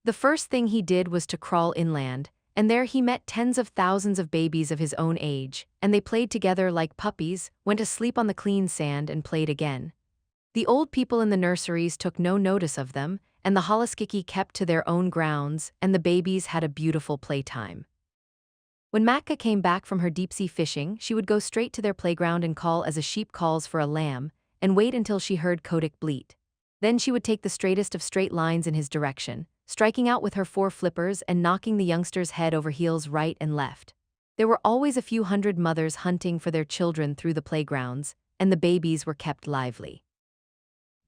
The first thing he did was to crawl inland, and there he met tens of thousands of babies of his own age, and they played together like puppies, went to sleep on the clean sand and played again. The old people in the nurseries took no notice of them, and the holoskiki kept to their own grounds, and the babies had a beautiful playtime. When Matka came back from her deep-sea fishing, she would go straight to their playground and call as a sheep calls for a lamb, and wait until she heard Kodik bleat. Then she would take the straightest of straight lines in his direction, striking out with her 4 flippers and knocking the youngster's head over heels right and left. There were always a few hundred mothers hunting for their children through the playgrounds, and the babies were kept lively.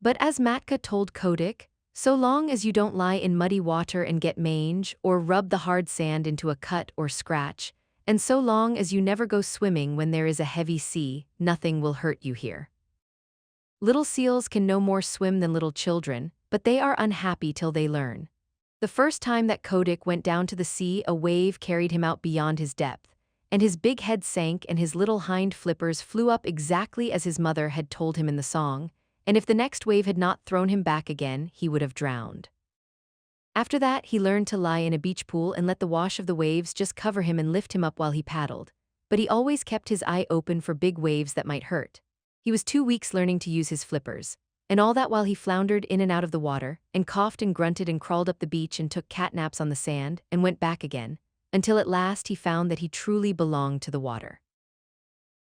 But as Matka told Kodik, so long as you don't lie in muddy water and get mange, or rub the hard sand into a cut or scratch, and so long as you never go swimming when there is a heavy sea, nothing will hurt you here. Little seals can no more swim than little children, but they are unhappy till they learn. The first time that Kodik went down to the sea, a wave carried him out beyond his depth, and his big head sank and his little hind flippers flew up exactly as his mother had told him in the song, and if the next wave had not thrown him back again, he would have drowned. After that, he learned to lie in a beach pool and let the wash of the waves just cover him and lift him up while he paddled, but he always kept his eye open for big waves that might hurt. He was 2 weeks learning to use his flippers, and all that while he floundered in and out of the water, and coughed and grunted and crawled up the beach and took cat naps on the sand, and went back again, until at last he found that he truly belonged to the water.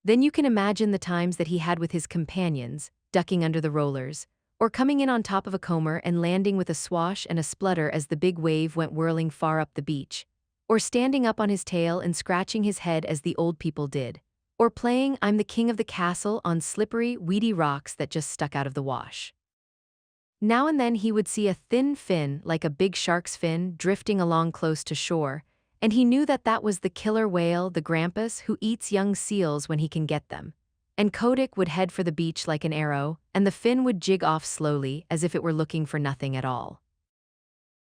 Then you can imagine the times that he had with his companions, ducking under the rollers, or coming in on top of a comber and landing with a swash and a splutter as the big wave went whirling far up the beach, or standing up on his tail and scratching his head as the old people did, or playing "I'm the king of the castle" on slippery, weedy rocks that just stuck out of the wash. Now and then he would see a thin fin like a big shark's fin drifting along close to shore, and he knew that that was the killer whale, the grampus, who eats young seals when he can get them. And Kodik would head for the beach like an arrow, and the fin would jig off slowly as if it were looking for nothing at all.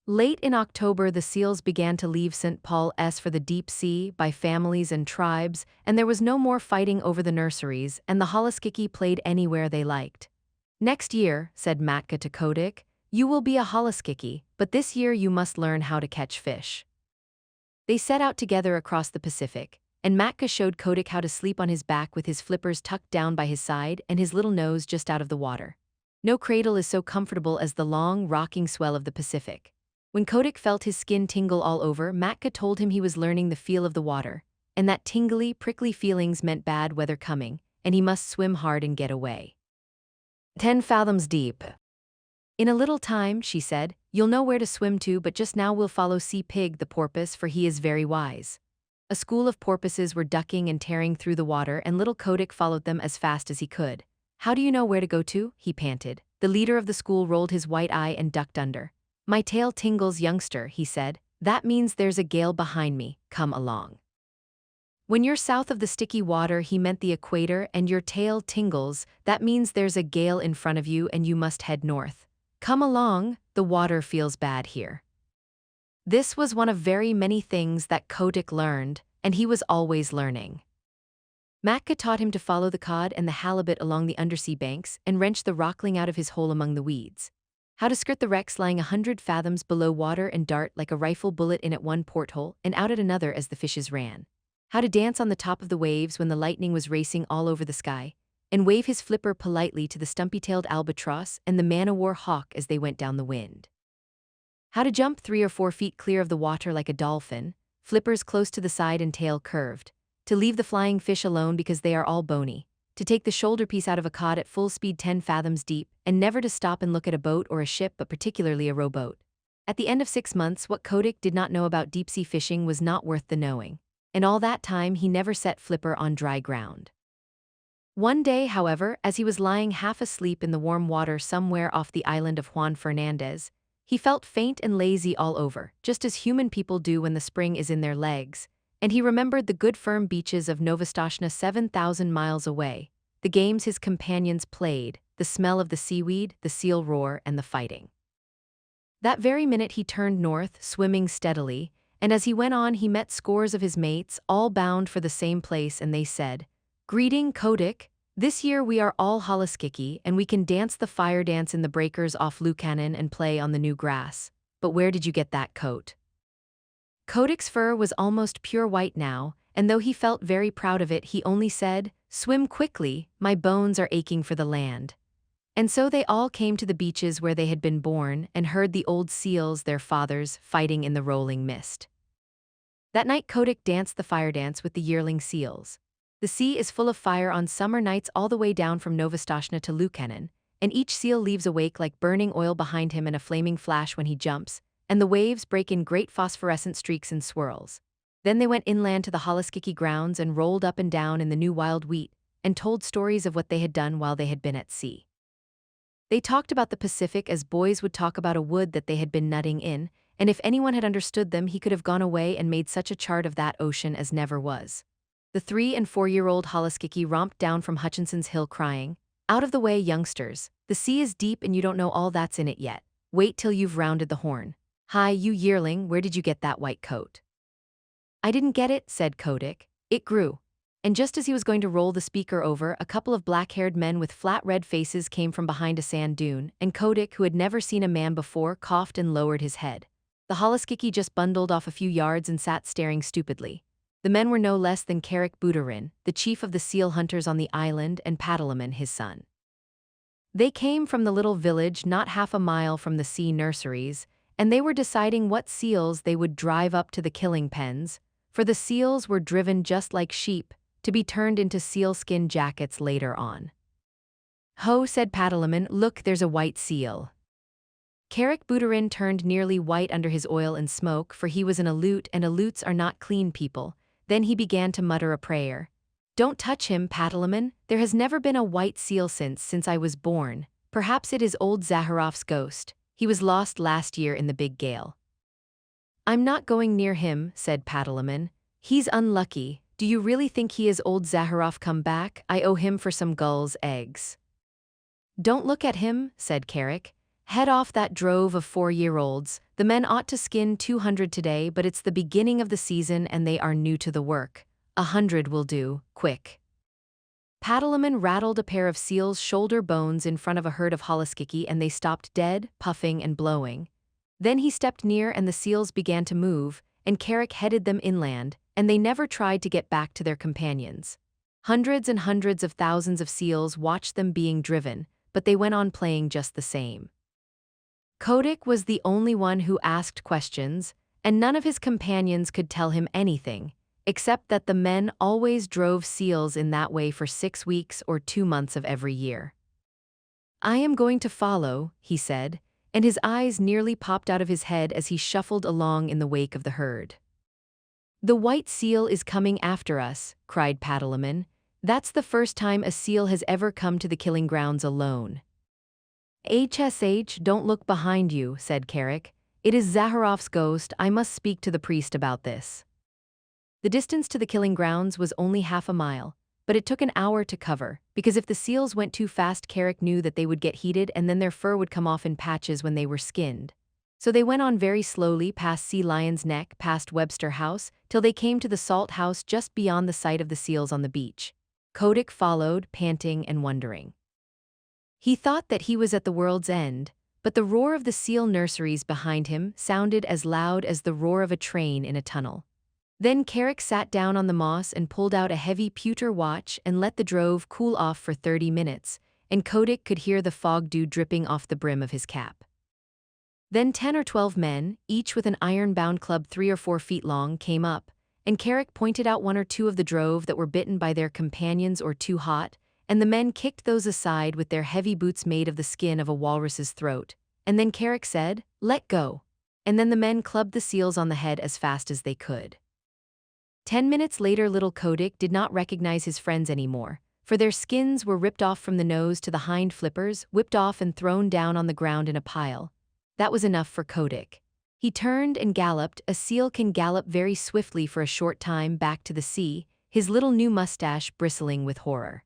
Late in October, the seals began to leave St. Paul's for the deep sea by families and tribes, and there was no more fighting over the nurseries, and the holoskiki played anywhere they liked. "Next year," said Matka to Kodik, "you will be a holoskiki, but this year you must learn how to catch fish." They set out together across the Pacific, and Matka showed Kodik how to sleep on his back with his flippers tucked down by his side and his little nose just out of the water. No cradle is so comfortable as the long, rocking swell of the Pacific. When Kodik felt his skin tingle all over, Matka told him he was learning the feel of the water, and that tingly, prickly feelings meant bad weather coming, and he must swim hard and get away. 10 fathoms deep. "In a little time," she said, "you'll know where to swim to, but just now we'll follow Sea Pig the porpoise, for he is very wise." A school of porpoises were ducking and tearing through the water, and little Kodik followed them as fast as he could. "How do you know where to go to?" he panted. The leader of the school rolled his white eye and ducked under. "My tail tingles, youngster," he said. "That means there's a gale behind me. Come along." When you're south of the sticky water, he meant the equator, and your tail tingles, that means there's a gale in front of you and you must head north. Come along, the water feels bad here. This was one of very many things that Kotick learned, and he was always learning. Matka taught him to follow the cod and the halibut along the undersea banks and wrench the rockling out of his hole among the weeds. How to skirt the wrecks lying 100 fathoms below water and dart like a rifle bullet in at one porthole and out at another as the fishes ran. How to dance on the top of the waves when the lightning was racing all over the sky, and wave his flipper politely to the stumpy-tailed albatross and the man-o'-war hawk as they went down the wind. How to jump 3 or 4 feet clear of the water like a dolphin, flippers close to the side and tail curved. To leave the flying fish alone because they are all bony. To take the shoulder piece out of a cod at full speed 10 fathoms deep, and never to stop and look at a boat or a ship, but particularly a rowboat. At the end of 6 months, what Kotick did not know about deep-sea fishing was not worth the knowing. And all that time he never set flipper on dry ground. One day, however, as he was lying half asleep in the warm water somewhere off the island of Juan Fernandez, he felt faint and lazy all over, just as human people do when the spring is in their legs, and he remembered the good firm beaches of Novastoshnah 7,000 miles away, the games his companions played, the smell of the seaweed, the seal roar, and the fighting. That very minute he turned north, swimming steadily, and as he went on he met scores of his mates, all bound for the same place, and they said, "Greeting, Kotick. This year we are all Halaskiki, and we can dance the fire dance in the breakers off Lukannon and play on the new grass. But where did you get that coat?" Kotick's fur was almost pure white now, and though he felt very proud of it, he only said, "Swim quickly, my bones are aching for the land." And so they all came to the beaches where they had been born and heard the old seals, their fathers, fighting in the rolling mist. That night Kotick danced the fire dance with the yearling seals. The sea is full of fire on summer nights all the way down from Novastoshnah to Lukannon, and each seal leaves a wake like burning oil behind him and a flaming flash when he jumps, and the waves break in great phosphorescent streaks and swirls. Then they went inland to the Halaskiki grounds and rolled up and down in the new wild wheat, and told stories of what they had done while they had been at sea. They talked about the Pacific as boys would talk about a wood that they had been nutting in, and if anyone had understood them he could have gone away and made such a chart of that ocean as never was. The 3- and 4-year-old Halaskiki romped down from Hutchinson's Hill crying, "Out of the way, youngsters, the sea is deep and you don't know all that's in it yet. Wait till you've rounded the Horn. Hi, you yearling, where did you get that white coat?" "I didn't get it," said Kotick. "It grew." And just as he was going to roll the speaker over, a couple of black-haired men with flat red faces came from behind a sand dune, and Kotick, who had never seen a man before, coughed and lowered his head. The Halaskiki just bundled off a few yards and sat staring stupidly. The men were no less than Carrick Buterin, the chief of the seal hunters on the island, and Patalaman, his son. They came from the little village not half a mile from the sea nurseries, and they were deciding what seals they would drive up to the killing pens, for the seals were driven just like sheep, to be turned into sealskin jackets later on. "Ho," said Patalaman, "look, there's a white seal." Carrick Buterin turned nearly white under his oil and smoke, for he was an Aleut, and Aleuts are not clean people. Then he began to mutter a prayer. "Don't touch him, Patalaman. There has never been a white seal since I was born. Perhaps it is old Zaharoff's ghost. He was lost last year in the big gale." "I'm not going near him," said Patalaman. "He's unlucky. Do you really think he is old Zaharoff come back? I owe him for some gulls' eggs." "Don't look at him," said Carrick. "Head off that drove of 4-year-olds. The men ought to skin 200 today, but it's the beginning of the season and they are new to the work. 100 will do, quick." Patalaman rattled a pair of seal's shoulder bones in front of a herd of Halaskiki and they stopped dead, puffing and blowing. Then he stepped near and the seals began to move, and Carrick headed them inland, and they never tried to get back to their companions. Hundreds and hundreds of thousands of seals watched them being driven, but they went on playing just the same. Kotick was the only one who asked questions, and none of his companions could tell him anything, except that the men always drove seals in that way for 6 weeks or 2 months of every year. "I am going to follow," he said, and his eyes nearly popped out of his head as he shuffled along in the wake of the herd. "The white seal is coming after us," cried Patalaman. "That's the first time a seal has ever come to the killing grounds alone." "HSH, don't look behind you," said Carrick. "It is Zaharoff's ghost. I must speak to the priest about this." The distance to the killing grounds was only half a mile, but it took an hour to cover, because if the seals went too fast, Carrick knew that they would get heated and then their fur would come off in patches when they were skinned. So they went on very slowly past Sea Lion's Neck, past Webster House, till they came to the salt house just beyond the sight of the seals on the beach. Kotick followed, panting and wondering. He thought that he was at the world's end, but the roar of the seal nurseries behind him sounded as loud as the roar of a train in a tunnel. Then Carrick sat down on the moss and pulled out a heavy pewter watch and let the drove cool off for 30 minutes, and Kotick could hear the fog dew dripping off the brim of his cap. Then 10 or 12 men, each with an iron-bound club 3 or 4 feet long, came up, and Carrick pointed out 1 or 2 of the drove that were bitten by their companions or too hot, and the men kicked those aside with their heavy boots made of the skin of a walrus's throat, and then Carrick said, "Let go." And then the men clubbed the seals on the head as fast as they could. 10 minutes later, little Kotick did not recognize his friends anymore, for their skins were ripped off from the nose to the hind flippers, whipped off and thrown down on the ground in a pile. That was enough for Kotick. He turned and galloped. A seal can gallop very swiftly for a short time back to the sea, his little new mustache bristling with horror.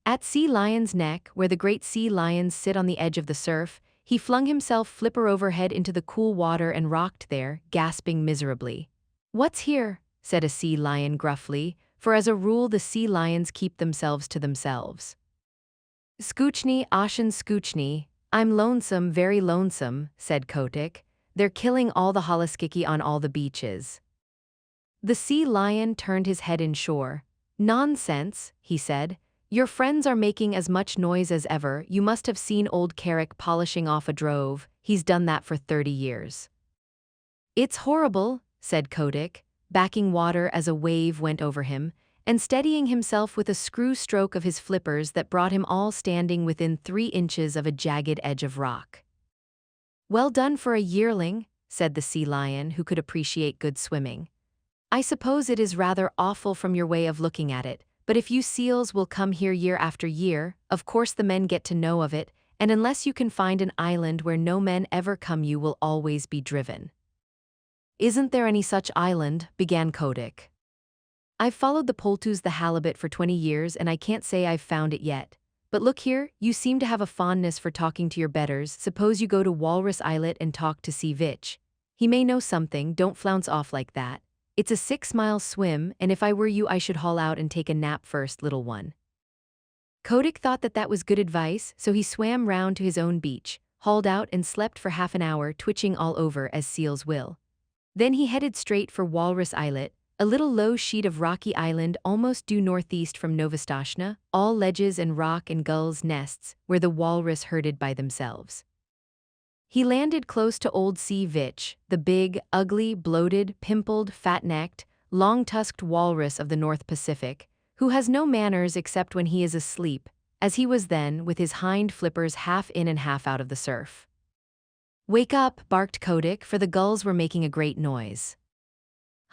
At Sea Lion's Neck, where the great sea lions sit on the edge of the surf, he flung himself flipper overhead into the cool water and rocked there, gasping miserably. "What's here?" said a sea lion gruffly, for as a rule the sea lions keep themselves to themselves. "Scoochnie, Ocean Scoochnie, I'm lonesome, very lonesome," said Kotick. "They're killing all the holoskiki on all the beaches." The sea lion turned his head inshore. "Nonsense," he said. "Your friends are making as much noise as ever. You must have seen old Carrick polishing off a drove. He's done that for 30 years. "It's horrible," said Kotick, backing water as a wave went over him, and steadying himself with a screw stroke of his flippers that brought him all standing within 3 inches of a jagged edge of rock. "Well done for a yearling," said the sea lion, who could appreciate good swimming. "I suppose it is rather awful from your way of looking at it, but if you seals will come here year after year, of course the men get to know of it, and unless you can find an island where no men ever come, you will always be driven." "Isn't there any such island?" began Kotick. "I've followed the poltoos, the halibut, for 20 years and I can't say I've found it yet. But look here, you seem to have a fondness for talking to your betters. Suppose you go to Walrus Islet and talk to Sea Vitch. He may know something. Don't flounce off like that. It's a 6-mile swim, and if I were you I should haul out and take a nap first, little one." Kotick thought that that was good advice, so he swam round to his own beach, hauled out and slept for half an hour, twitching all over as seals will. Then he headed straight for Walrus Islet, a little low sheet of rocky island almost due northeast from Novastoshnah, all ledges and rock and gulls' nests, where the walrus herded by themselves. He landed close to old Sea Vitch, the big, ugly, bloated, pimpled, fat-necked, long-tusked walrus of the North Pacific, who has no manners except when he is asleep, as he was then, with his hind flippers half in and half out of the surf. "Wake up," barked Kotick, for the gulls were making a great noise.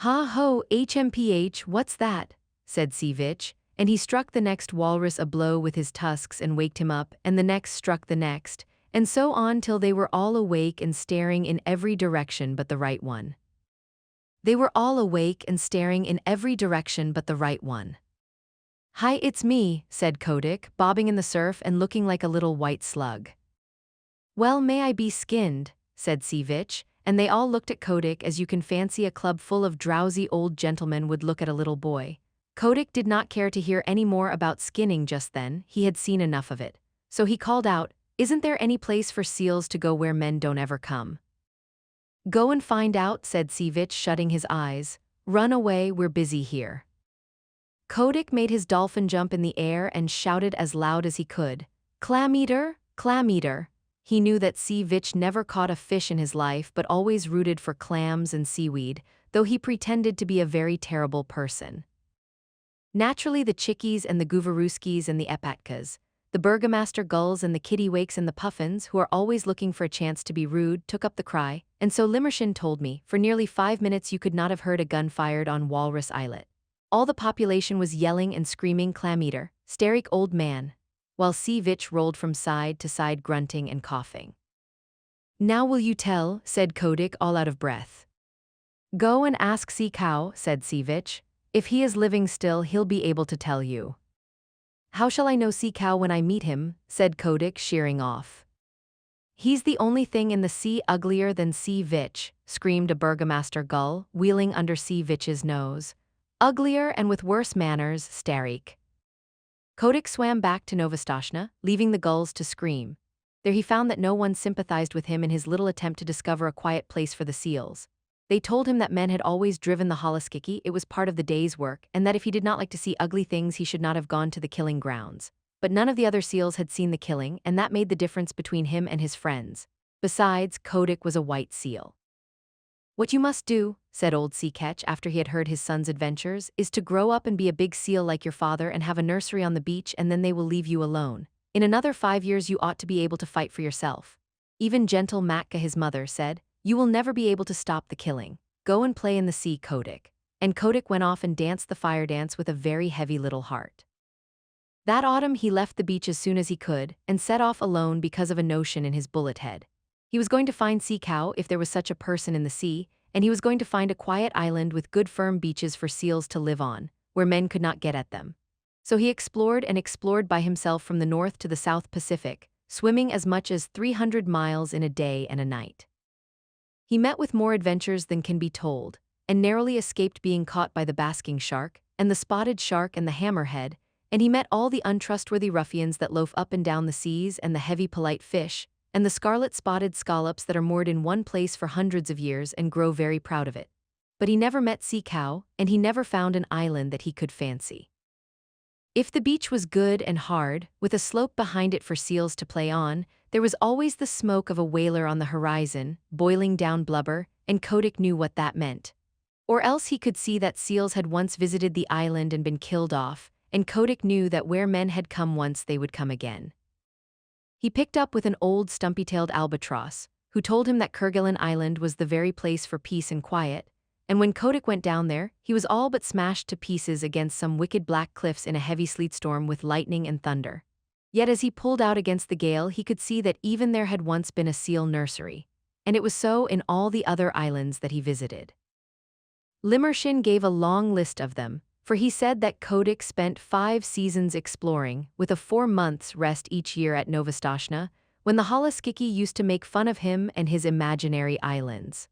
"Ha-ho, HMPH, what's that?" said Sea Vitch, and he struck the next walrus a blow with his tusks and waked him up, and the next struck the next, and so on till they were all awake and staring in every direction but the right one. They were all awake and staring in every direction but the right one. "Hi, it's me," said Kotick, bobbing in the surf and looking like a little white slug. "Well, may I be skinned," said Sea Vitch, and they all looked at Kotick as you can fancy a club full of drowsy old gentlemen would look at a little boy. Kotick did not care to hear any more about skinning just then. He had seen enough of it. So he called out, "Isn't there any place for seals to go where men don't ever come?" "Go and find out," said Sea Vitch, shutting his eyes. "Run away, we're busy here." Kotick made his dolphin jump in the air and shouted as loud as he could, "Clam eater, clam eater." He knew that Sea Vitch never caught a fish in his life but always rooted for clams and seaweed, though he pretended to be a very terrible person. Naturally, the chickies and the guvaruskis and the epatkas, the burgomaster gulls and the kittiwakes and the puffins, who are always looking for a chance to be rude, took up the cry, and so Limmershin told me, for nearly 5 minutes you could not have heard a gun fired on Walrus Islet. All the population was yelling and screaming, "Clam eater, Starik old man," while Sea Vitch rolled from side to side grunting and coughing. "Now will you tell?" said Kotick, all out of breath. Go and ask Sea Cow, said Sea Vitch. If he is living still, he'll be able to tell you. How shall I know Sea Cow when I meet him, said Kotick, sheering off. He's the only thing in the sea uglier than Sea Vitch, screamed a burgomaster gull, wheeling under Sea Vitch's nose. Uglier and with worse manners, Starik. Kotick swam back to Novastoshnah, leaving the gulls to scream. There he found that no one sympathized with him in his little attempt to discover a quiet place for the seals. They told him that men had always driven the Holoskiki, it was part of the day's work, and that if he did not like to see ugly things he should not have gone to the killing grounds. But none of the other seals had seen the killing, and that made the difference between him and his friends. Besides, Kotick was a white seal. What you must do, said old Sea Ketch after he had heard his son's adventures, is to grow up and be a big seal like your father and have a nursery on the beach, and then they will leave you alone. In another 5 years you ought to be able to fight for yourself. Even gentle Matka, his mother, said, you will never be able to stop the killing. Go and play in the sea, Kotick. And Kotick went off and danced the fire dance with a very heavy little heart. That autumn he left the beach as soon as he could, and set off alone because of a notion in his bullet head. He was going to find Sea Cow if there was such a person in the sea, and he was going to find a quiet island with good firm beaches for seals to live on, where men could not get at them. So he explored and explored by himself from the North to the South Pacific, swimming as much as 300 miles in a day and a night. He met with more adventures than can be told, and narrowly escaped being caught by the basking shark, and the spotted shark and the hammerhead, and he met all the untrustworthy ruffians that loaf up and down the seas and the heavy polite fish, and the scarlet-spotted scallops that are moored in one place for hundreds of years and grow very proud of it. But he never met Sea Cow, and he never found an island that he could fancy. If the beach was good and hard, with a slope behind it for seals to play on, there was always the smoke of a whaler on the horizon, boiling down blubber, and Kotick knew what that meant. Or else he could see that seals had once visited the island and been killed off, and Kotick knew that where men had come once they would come again. He picked up with an old stumpy-tailed albatross, who told him that Kerguelen Island was the very place for peace and quiet, and when Kotick went down there, he was all but smashed to pieces against some wicked black cliffs in a heavy sleet storm with lightning and thunder. Yet as he pulled out against the gale he could see that even there had once been a seal nursery, and it was so in all the other islands that he visited. Limmershin gave a long list of them, for he said that Kotick spent 5 seasons exploring, with a 4 months' rest each year at Novastoshnah, when the Holoskiki used to make fun of him and his imaginary islands.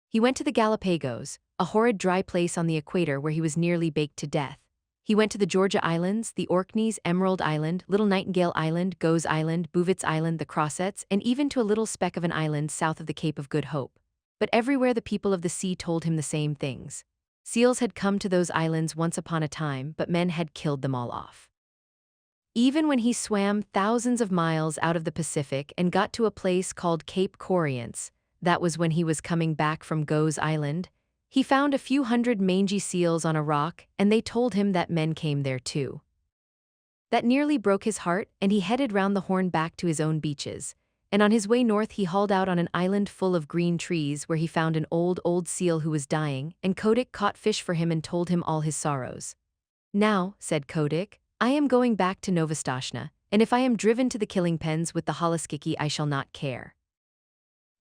He went to the Galapagos, a horrid dry place on the equator where he was nearly baked to death. He went to the Georgia Islands, the Orkneys, Emerald Island, Little Nightingale Island, Goes Island, Buvitz Island, the Crossettes, and even to a little speck of an island south of the Cape of Good Hope. But everywhere the people of the sea told him the same things. Seals had come to those islands once upon a time, but men had killed them all off. Even when he swam thousands of miles out of the Pacific and got to a place called Cape Corrients, that was when he was coming back from Goes Island, he found a few hundred mangy seals on a rock, and they told him that men came there too. That nearly broke his heart, and he headed round the Horn back to his own beaches, and on his way north he hauled out on an island full of green trees where he found an old seal who was dying, and Kotick caught fish for him and told him all his sorrows. Now, said Kotick, I am going back to Novastoshnah, and if I am driven to the killing pens with the Holoskiki I shall not care.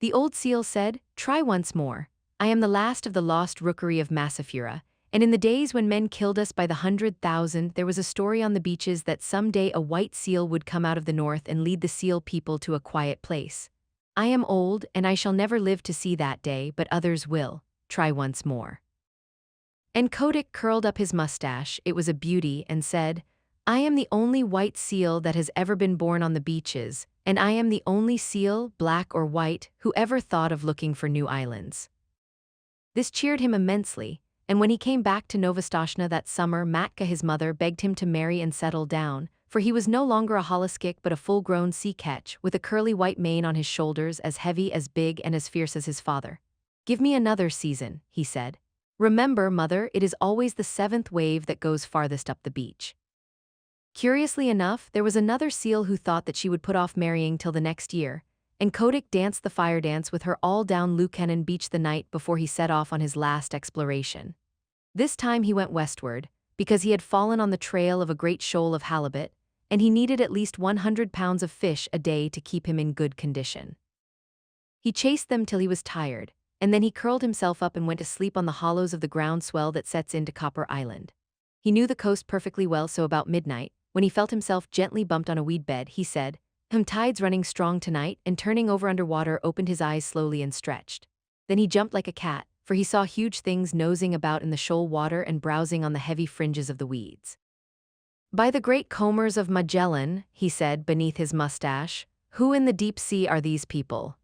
The old seal said, try once more. I am the last of the lost rookery of Massafura, and in the days when men killed us by the 100,000 there was a story on the beaches that someday a white seal would come out of the north and lead the seal people to a quiet place. I am old, and I shall never live to see that day, but others will. Try once more. And Kotick curled up his mustache, it was a beauty, and said, I am the only white seal that has ever been born on the beaches, and I am the only seal, black or white, who ever thought of looking for new islands. This cheered him immensely, and when he came back to Novastoshnah that summer, Matka, his mother, begged him to marry and settle down, for he was no longer a Holoskik but a full-grown sea ketch, with a curly white mane on his shoulders as heavy, as big, and as fierce as his father. Give me another season, he said. Remember, mother, it is always the 7th wave that goes farthest up the beach. Curiously enough, there was another seal who thought that she would put off marrying till the next year, and Kotick danced the fire dance with her all down Lukennon Beach the night before he set off on his last exploration. This time he went westward, because he had fallen on the trail of a great shoal of halibut, and he needed at least 100 pounds of fish a day to keep him in good condition. He chased them till he was tired, and then he curled himself up and went to sleep on the hollows of the ground swell that sets into Copper Island. He knew the coast perfectly well, so about midnight, when he felt himself gently bumped on a weed bed, he said, Tide's running strong tonight," and turning over underwater opened his eyes slowly and stretched. Then he jumped like a cat, for he saw huge things nosing about in the shoal water and browsing on the heavy fringes of the weeds. "By the great combers of Magellan," he said beneath his mustache, "who in the deep sea are these people?"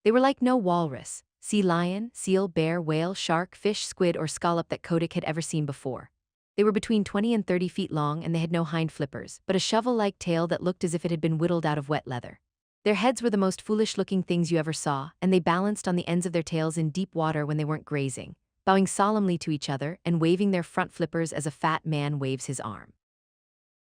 They were like no walrus, sea lion, seal, bear, whale, shark, fish, squid, or scallop that Kotick had ever seen before. They were between 20 and 30 feet long, and they had no hind flippers, but a shovel-like tail that looked as if it had been whittled out of wet leather. Their heads were the most foolish-looking things you ever saw, and they balanced on the ends of their tails in deep water when they weren't grazing, bowing solemnly to each other and waving their front flippers as a fat man waves his arm.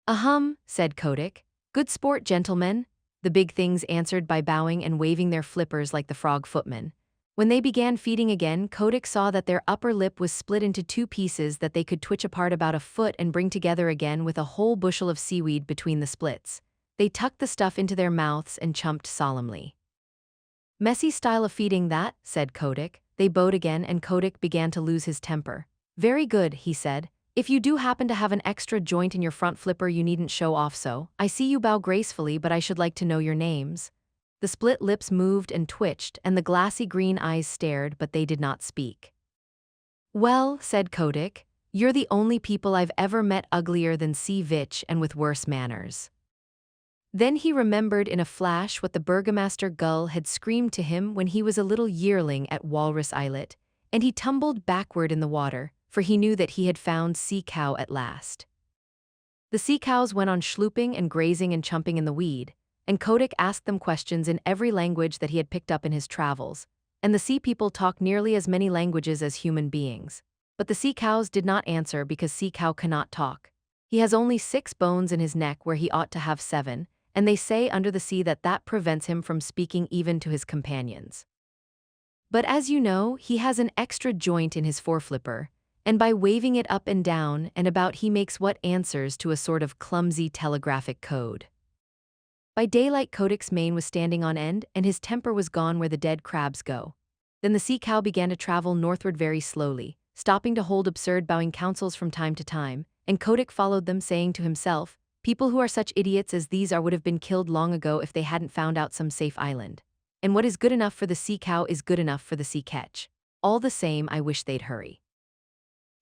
"Ahem," said Kotick. "Good sport, gentlemen," the big things answered by bowing and waving their flippers like the frog footmen. When they began feeding again, Kotick saw that their upper lip was split into two pieces that they could twitch apart about a foot and bring together again with a whole bushel of seaweed between the splits. They tucked the stuff into their mouths and chumped solemnly. "Messy style of feeding that," said Kotick. They bowed again, and Kotick began to lose his temper. "Very good," he said. "If you do happen to have an extra joint in your front flipper, you needn't show off so. I see you bow gracefully, but I should like to know your names." The split lips moved and twitched, and the glassy green eyes stared, but they did not speak. "Well," said Kotick, "you're the only people I've ever met uglier than Sea Vitch and with worse manners." Then he remembered in a flash what the Burgomaster Gull had screamed to him when he was a little yearling at Walrus Islet, and he tumbled backward in the water, for he knew that he had found Sea Cow at last. The sea cows went on schlooping and grazing and chumping in the weed, and Kotick asked them questions in every language that he had picked up in his travels, and the sea people talk nearly as many languages as human beings. But the sea cows did not answer because Sea Cow cannot talk. He has only 6 bones in his neck where he ought to have 7, and they say under the sea that prevents him from speaking even to his companions. But as you know, he has an extra joint in his foreflipper, and by waving it up and down and about he makes what answers to a sort of clumsy telegraphic code. By daylight, Kotick's mane was standing on end, and his temper was gone where the dead crabs go. Then the sea cow began to travel northward very slowly, stopping to hold absurd bowing councils from time to time, and Kotick followed them, saying to himself, "People who are such idiots as these are would have been killed long ago if they hadn't found out some safe island. And what is good enough for the sea cow is good enough for the sea ketch. All the same, I wish they'd hurry."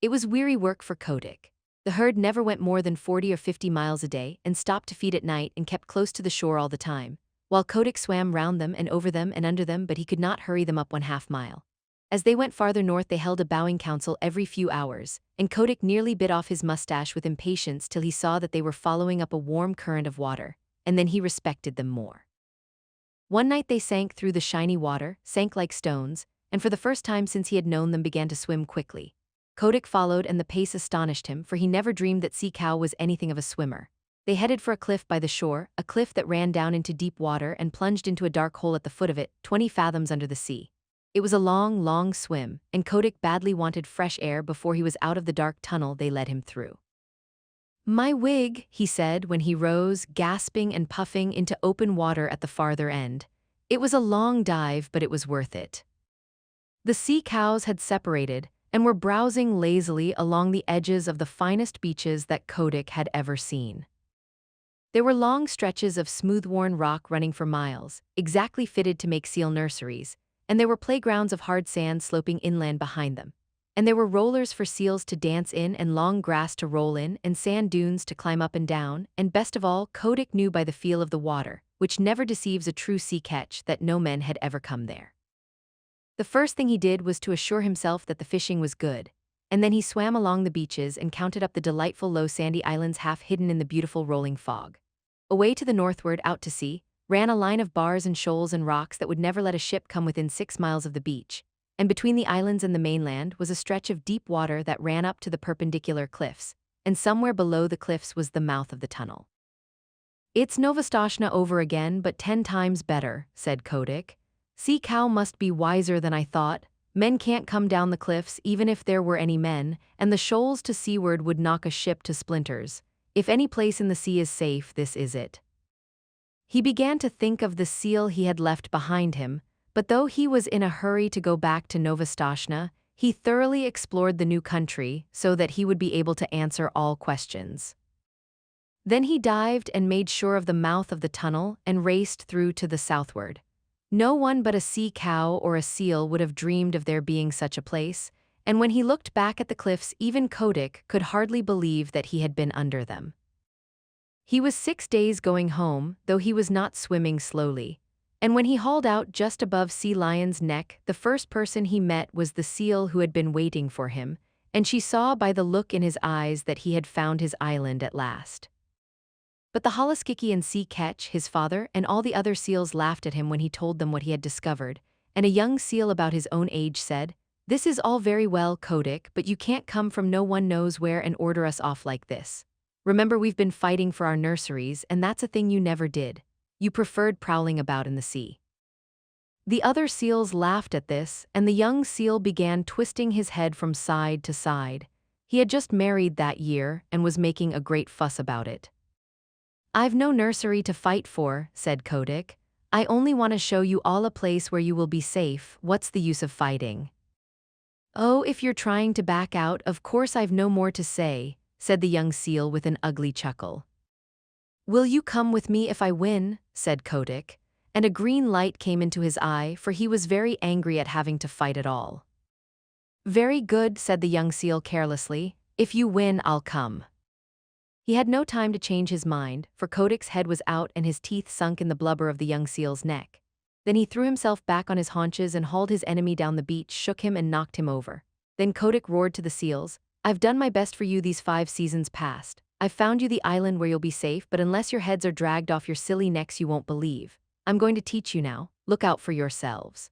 It was weary work for Kotick. The herd never went more than 40 or 50 miles a day and stopped to feed at night and kept close to the shore all the time, while Kotick swam round them and over them and under them, but he could not hurry them up 1/2 mile. As they went farther north, they held a bowing council every few hours, and Kotick nearly bit off his mustache with impatience till he saw that they were following up a warm current of water, and then he respected them more. One night they sank through the shiny water, sank like stones, and for the first time since he had known them began to swim quickly. Kotick followed, and the pace astonished him, for he never dreamed that Sea Cow was anything of a swimmer. They headed for a cliff by the shore, a cliff that ran down into deep water and plunged into a dark hole at the foot of it, 20 fathoms under the sea. It was a long, long swim, and Kotick badly wanted fresh air before he was out of the dark tunnel they led him through. "My wig," he said when he rose, gasping and puffing into open water at the farther end. It was a long dive, but it was worth it. The sea cows had separated, and were browsing lazily along the edges of the finest beaches that Kotick had ever seen. There were long stretches of smooth-worn rock running for miles, exactly fitted to make seal nurseries, and there were playgrounds of hard sand sloping inland behind them. And there were rollers for seals to dance in and long grass to roll in and sand dunes to climb up and down, and best of all, Kotick knew by the feel of the water, which never deceives a true sea ketch, that no men had ever come there. The first thing he did was to assure himself that the fishing was good, and then he swam along the beaches and counted up the delightful low sandy islands half hidden in the beautiful rolling fog. Away to the northward, out to sea, ran a line of bars and shoals and rocks that would never let a ship come within 6 miles of the beach, and between the islands and the mainland was a stretch of deep water that ran up to the perpendicular cliffs, and somewhere below the cliffs was the mouth of the tunnel. "It's Novastoshnah over again, but 10 times better," said Kotick. "Sea Cow must be wiser than I thought. Men can't come down the cliffs even if there were any men, and the shoals to seaward would knock a ship to splinters. If any place in the sea is safe, this is it." He began to think of the seal he had left behind him, But though he was in a hurry to go back to Novastashna, he thoroughly explored the new country so that he would be able to answer all questions. Then he dived and made sure of the mouth of the tunnel and raced through to the southward. No one but a sea cow or a seal would have dreamed of there being such a place, and when he looked back at the cliffs, even Kotick could hardly believe that he had been under them. He was 6 days going home, though he was not swimming slowly. And when he hauled out just above Sea Lion's neck, the first person he met was the seal who had been waiting for him, and she saw by the look in his eyes that he had found his island at last. But the Halaskiki and Sea Ketch, his father, and all the other seals laughed at him when he told them what he had discovered, and a young seal about his own age said, "This is all very well, Kotick, but you can't come from no one knows where and order us off like this. Remember, we've been fighting for our nurseries, and that's a thing you never did. You preferred prowling about in the sea." The other seals laughed at this, and the young seal began twisting his head from side to side. He had just married that year and was making a great fuss about it. "I've no nursery to fight for," said Kotick. "I only want to show you all a place where you will be safe. What's the use of fighting?" "Oh, if you're trying to back out, of course I've no more to say," said the young seal with an ugly chuckle. "Will you come with me if I win?" said Kotick, and a green light came into his eye, for he was very angry at having to fight at all. "Very good," said the young seal carelessly. "If you win, I'll come." He had no time to change his mind, for Kotick's head was out and his teeth sunk in the blubber of the young seal's neck. Then he threw himself back on his haunches and hauled his enemy down the beach, shook him and knocked him over. Then Kotick roared to the seals, "I've done my best for you these 5 seasons past. I've found you the island where you'll be safe, but unless your heads are dragged off your silly necks you won't believe. I'm going to teach you now. Look out for yourselves."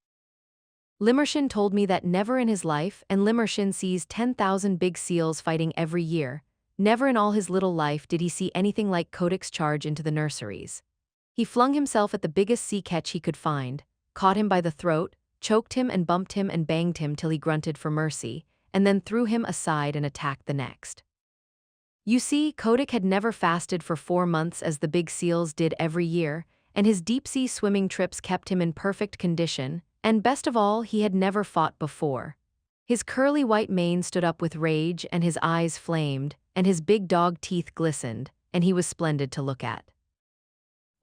Limmershin told me that never in his life, and Limmershin sees 10,000 big seals fighting every year, never in all his little life did he see anything like Kotick's charge into the nurseries. He flung himself at the biggest sea catch he could find, caught him by the throat, choked him and bumped him and banged him till he grunted for mercy, and then threw him aside and attacked the next. You see, Kotick had never fasted for 4 months as the big seals did every year, and his deep-sea swimming trips kept him in perfect condition, and best of all, he had never fought before. His curly white mane stood up with rage and his eyes flamed, and his big dog teeth glistened, and he was splendid to look at.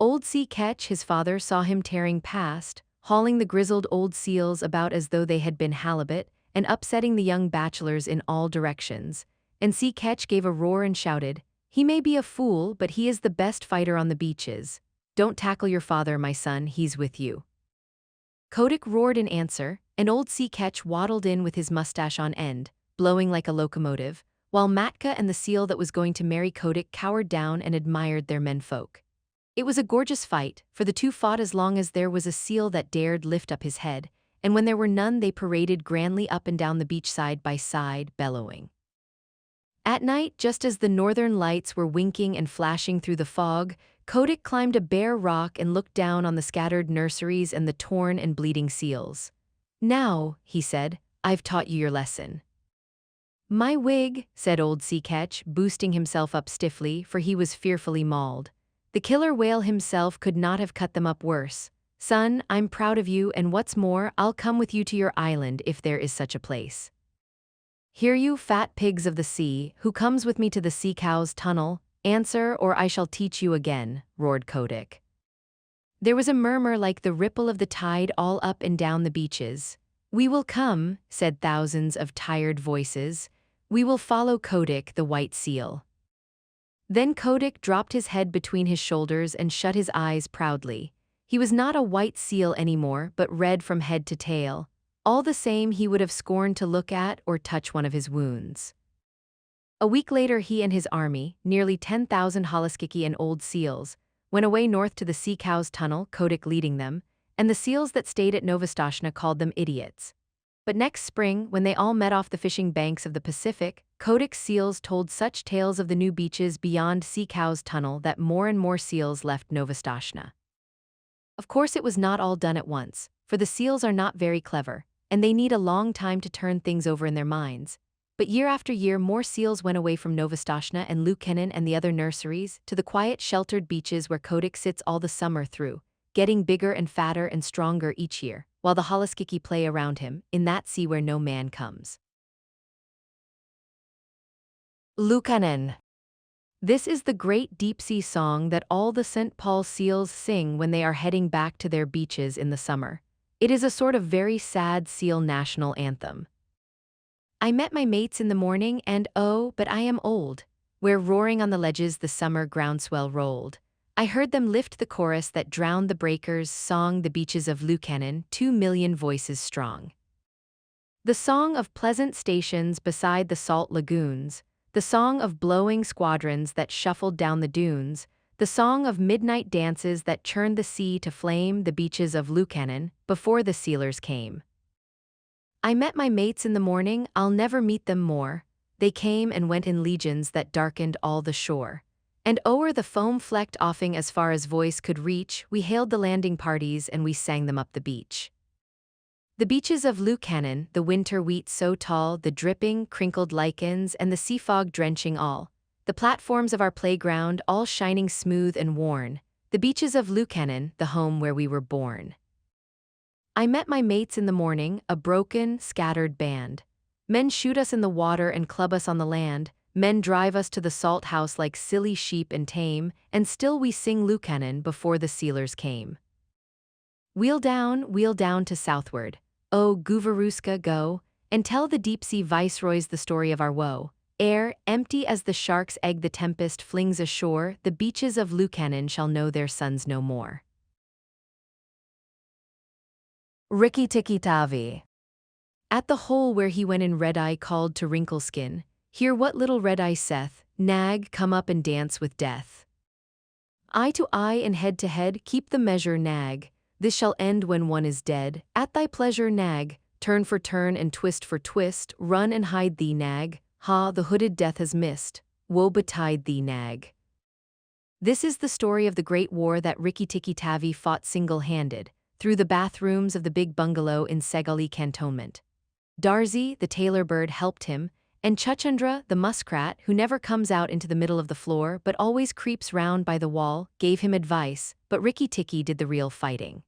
Old Sea Ketch, his father, saw him tearing past, hauling the grizzled old seals about as though they had been halibut, and upsetting the young bachelors in all directions, and Sea Ketch gave a roar and shouted, "He may be a fool, but he is the best fighter on the beaches. Don't tackle your father, my son, he's with you." Kotick roared in answer, and old Sea Ketch waddled in with his mustache on end, blowing like a locomotive, while Matka and the seal that was going to marry Kotick cowered down and admired their menfolk. It was a gorgeous fight, for the two fought as long as there was a seal that dared lift up his head, and when there were none they paraded grandly up and down the beach side by side, bellowing. At night, just as the northern lights were winking and flashing through the fog, Kotick climbed a bare rock and looked down on the scattered nurseries and the torn and bleeding seals. "Now," he said, "I've taught you your lesson." "My wig," said old Sea Ketch, boosting himself up stiffly, for he was fearfully mauled. "The killer whale himself could not have cut them up worse. Son, I'm proud of you, and what's more, I'll come with you to your island if there is such a place." "Hear you, fat pigs of the sea, who comes with me to the sea cow's tunnel? Answer, or I shall teach you again," roared Kotick. There was a murmur like the ripple of the tide all up and down the beaches. "We will come," said thousands of tired voices. "We will follow Kotick, the white seal." Then Kotick dropped his head between his shoulders and shut his eyes proudly. He was not a white seal anymore, but red from head to tail. All the same, he would have scorned to look at or touch one of his wounds. A week later he and his army, nearly 10,000 Halaskiki and old seals, went away north to the sea cow's tunnel, Kotick leading them, and the seals that stayed at Novastashna called them idiots. But next spring, when they all met off the fishing banks of the Pacific, Kotick's seals told such tales of the new beaches beyond Sea Cow's tunnel that more and more seals left Novastashna. Of course it was not all done at once, for the seals are not very clever, and they need a long time to turn things over in their minds. But year after year more seals went away from Novastashna and Lukenen and the other nurseries to the quiet sheltered beaches where Kotick sits all the summer through, getting bigger and fatter and stronger each year, while the holoskiki play around him, in that sea where no man comes. Lukanen. This is the great deep-sea song that all the St. Paul seals sing when they are heading back to their beaches in the summer. It is a sort of very sad seal national anthem. I met my mates in the morning and oh, but I am old. Where roaring on the ledges the summer groundswell rolled. I heard them lift the chorus that drowned the breakers' song the beaches of Lukanen, 2,000,000 voices strong. The song of pleasant stations beside the salt lagoons, the song of blowing squadrons that shuffled down the dunes, the song of midnight dances that churned the sea to flame the beaches of Lukanen before the sealers came. I met my mates in the morning, I'll never meet them more. They came and went in legions that darkened all the shore. And o'er the foam-flecked offing as far as voice could reach, we hailed the landing parties and we sang them up the beach. The beaches of Lukanen, the winter wheat so tall, the dripping, crinkled lichens and the sea fog drenching all. The platforms of our playground all shining smooth and worn. The beaches of Lukanen, the home where we were born. I met my mates in the morning, a broken, scattered band. Men shoot us in the water and club us on the land. Men drive us to the salt house like silly sheep and tame, and still we sing Lukanen before the sealers came. Wheel down to southward. Oh, Guvaruska, go, and tell the deep-sea viceroys the story of our woe. Ere, empty as the shark's egg the tempest flings ashore, the beaches of Lukanen shall know their sons no more. Rikki-tikki-tavi. At the hole where he went in Red-Eye called to Wrinkleskin, hear what little Red-Eye saith, nag, come up and dance with death. Eye to eye and head to head, keep the measure, nag. This shall end when one is dead. At thy pleasure, nag, turn for turn and twist for twist, run and hide thee, nag. Ha, the hooded death has missed. Woe betide thee, nag. This is the story of the great war that Rikki-tikki-tavi fought single-handed, through the bathrooms of the big bungalow in Segali cantonment. Darzy, the tailor bird, helped him, and Chuchundra, the muskrat, who never comes out into the middle of the floor but always creeps round by the wall, gave him advice, but Rikki-tikki did the real fighting.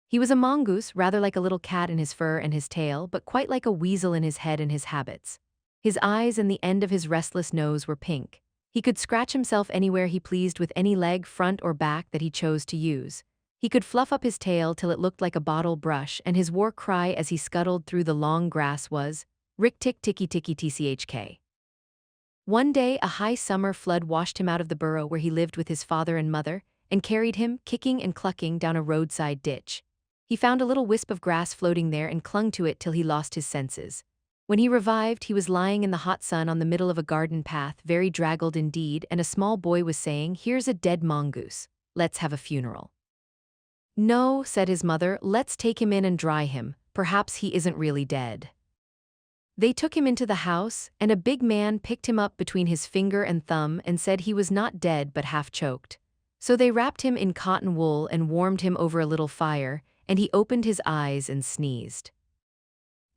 He was a mongoose, rather like a little cat in his fur and his tail, but quite like a weasel in his head and his habits. His eyes and the end of his restless nose were pink. He could scratch himself anywhere he pleased with any leg, front or back that he chose to use. He could fluff up his tail till it looked like a bottle brush, and his war cry as he scuttled through the long grass was, Rick-tick-ticky-ticky-tchk. One day a high summer flood washed him out of the burrow where he lived with his father and mother, and carried him, kicking and clucking, down a roadside ditch. He found a little wisp of grass floating there and clung to it till he lost his senses. When he revived, he was lying in the hot sun on the middle of a garden path, very draggled indeed, and a small boy was saying, "Here's a dead mongoose. Let's have a funeral." "No," said his mother, "let's take him in and dry him. Perhaps he isn't really dead." They took him into the house, and a big man picked him up between his finger and thumb and said he was not dead but half choked. So they wrapped him in cotton wool and warmed him over a little fire, and he opened his eyes and sneezed.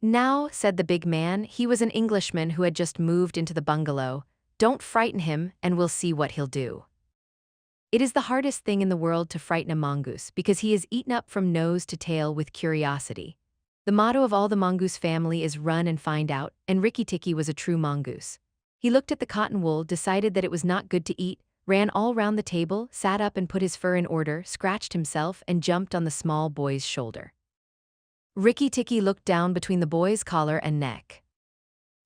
"Now," said the big man, he was an Englishman who had just moved into the bungalow, "don't frighten him and we'll see what he'll do." It is the hardest thing in the world to frighten a mongoose because he is eaten up from nose to tail with curiosity. The motto of all the mongoose family is run and find out, and Rikki-tikki was a true mongoose. He looked at the cotton wool, decided that it was not good to eat, ran all round the table, sat up and put his fur in order, scratched himself, and jumped on the small boy's shoulder. Rikki-tikki looked down between the boy's collar and neck.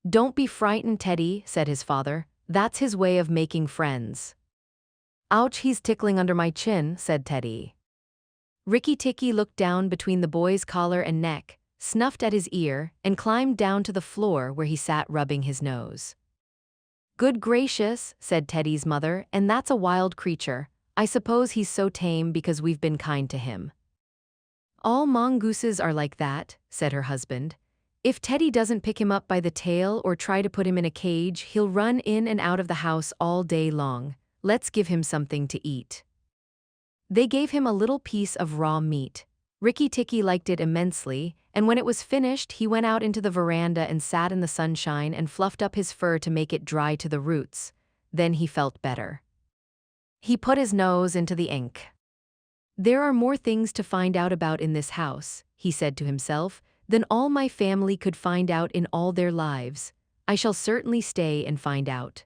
"Don't be frightened, Teddy," said his father. "That's his way of making friends." "Ouch, he's tickling under my chin," said Teddy. Rikki-tikki looked down between the boy's collar and neck, snuffed at his ear, and climbed down to the floor where he sat rubbing his nose. "Good gracious," said Teddy's mother, "and that's a wild creature. I suppose he's so tame because we've been kind to him." "All mongooses are like that," said her husband. "If Teddy doesn't pick him up by the tail or try to put him in a cage, he'll run in and out of the house all day long. Let's give him something to eat." They gave him a little piece of raw meat. Rikki-tikki liked it immensely, and when it was finished he went out into the veranda and sat in the sunshine and fluffed up his fur to make it dry to the roots. Then he felt better. He put his nose into the ink. There are more things to find out about in this house, he said to himself, than all my family could find out in all their lives. I shall certainly stay and find out.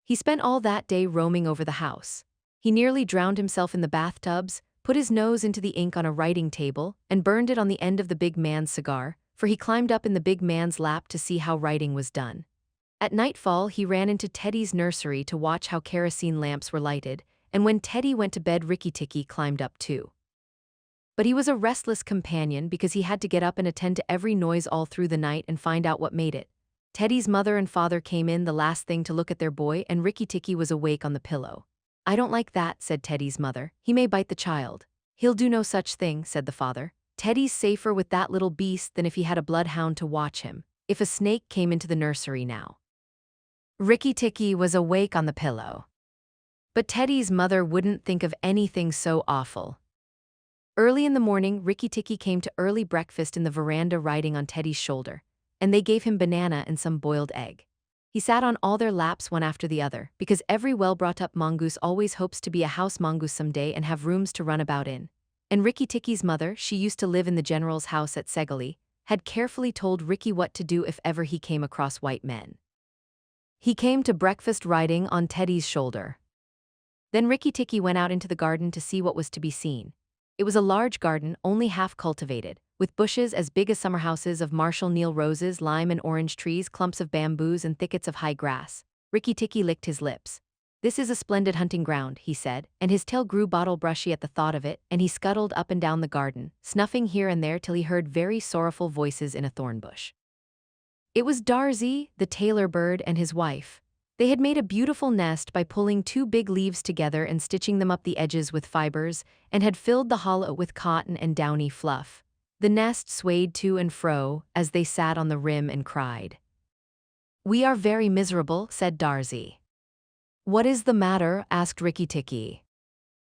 He spent all that day roaming over the house. He nearly drowned himself in the bathtubs, put his nose into the ink on a writing table, and burned it on the end of the big man's cigar, for he climbed up in the big man's lap to see how writing was done. At nightfall, he ran into Teddy's nursery to watch how kerosene lamps were lighted, and when Teddy went to bed, Rikki-Tikki climbed up too. But he was a restless companion because he had to get up and attend to every noise all through the night and find out what made it. Teddy's mother and father came in the last thing to look at their boy, and Rikki-Tikki was awake on the pillow. "I don't like that," said Teddy's mother. "He may bite the child." "He'll do no such thing," said the father. "Teddy's safer with that little beast than if he had a bloodhound to watch him. If a snake came into the nursery now." Rikki-Tikki was awake on the pillow. But Teddy's mother wouldn't think of anything so awful. Early in the morning, Rikki-Tikki came to early breakfast in the veranda riding on Teddy's shoulder, and they gave him banana and some boiled egg. He sat on all their laps one after the other, because every well-brought-up mongoose always hopes to be a house mongoose someday and have rooms to run about in. And Rikki-Tikki's mother, she used to live in the general's house at Segali, had carefully told Rikki what to do if ever he came across white men. He came to breakfast riding on Teddy's shoulder. Then Rikki-Tikki went out into the garden to see what was to be seen. It was a large garden, only half cultivated, with bushes as big as summer houses of Mohan.L roses, lime and orange trees, clumps of bamboos and thickets of high grass. Rikki-Tikki licked his lips. "This is a splendid hunting ground," he said, and his tail grew bottle-brushy at the thought of it, and he scuttled up and down the garden, snuffing here and there till he heard very sorrowful voices in a thorn bush. It was Darzee, the tailor bird, and his wife. They had made a beautiful nest by pulling two big leaves together and stitching them up the edges with fibers, and had filled the hollow with cotton and downy fluff. The nest swayed to and fro as they sat on the rim and cried. "We are very miserable," said Darzee. "What is the matter?" asked Rikki-Tikki.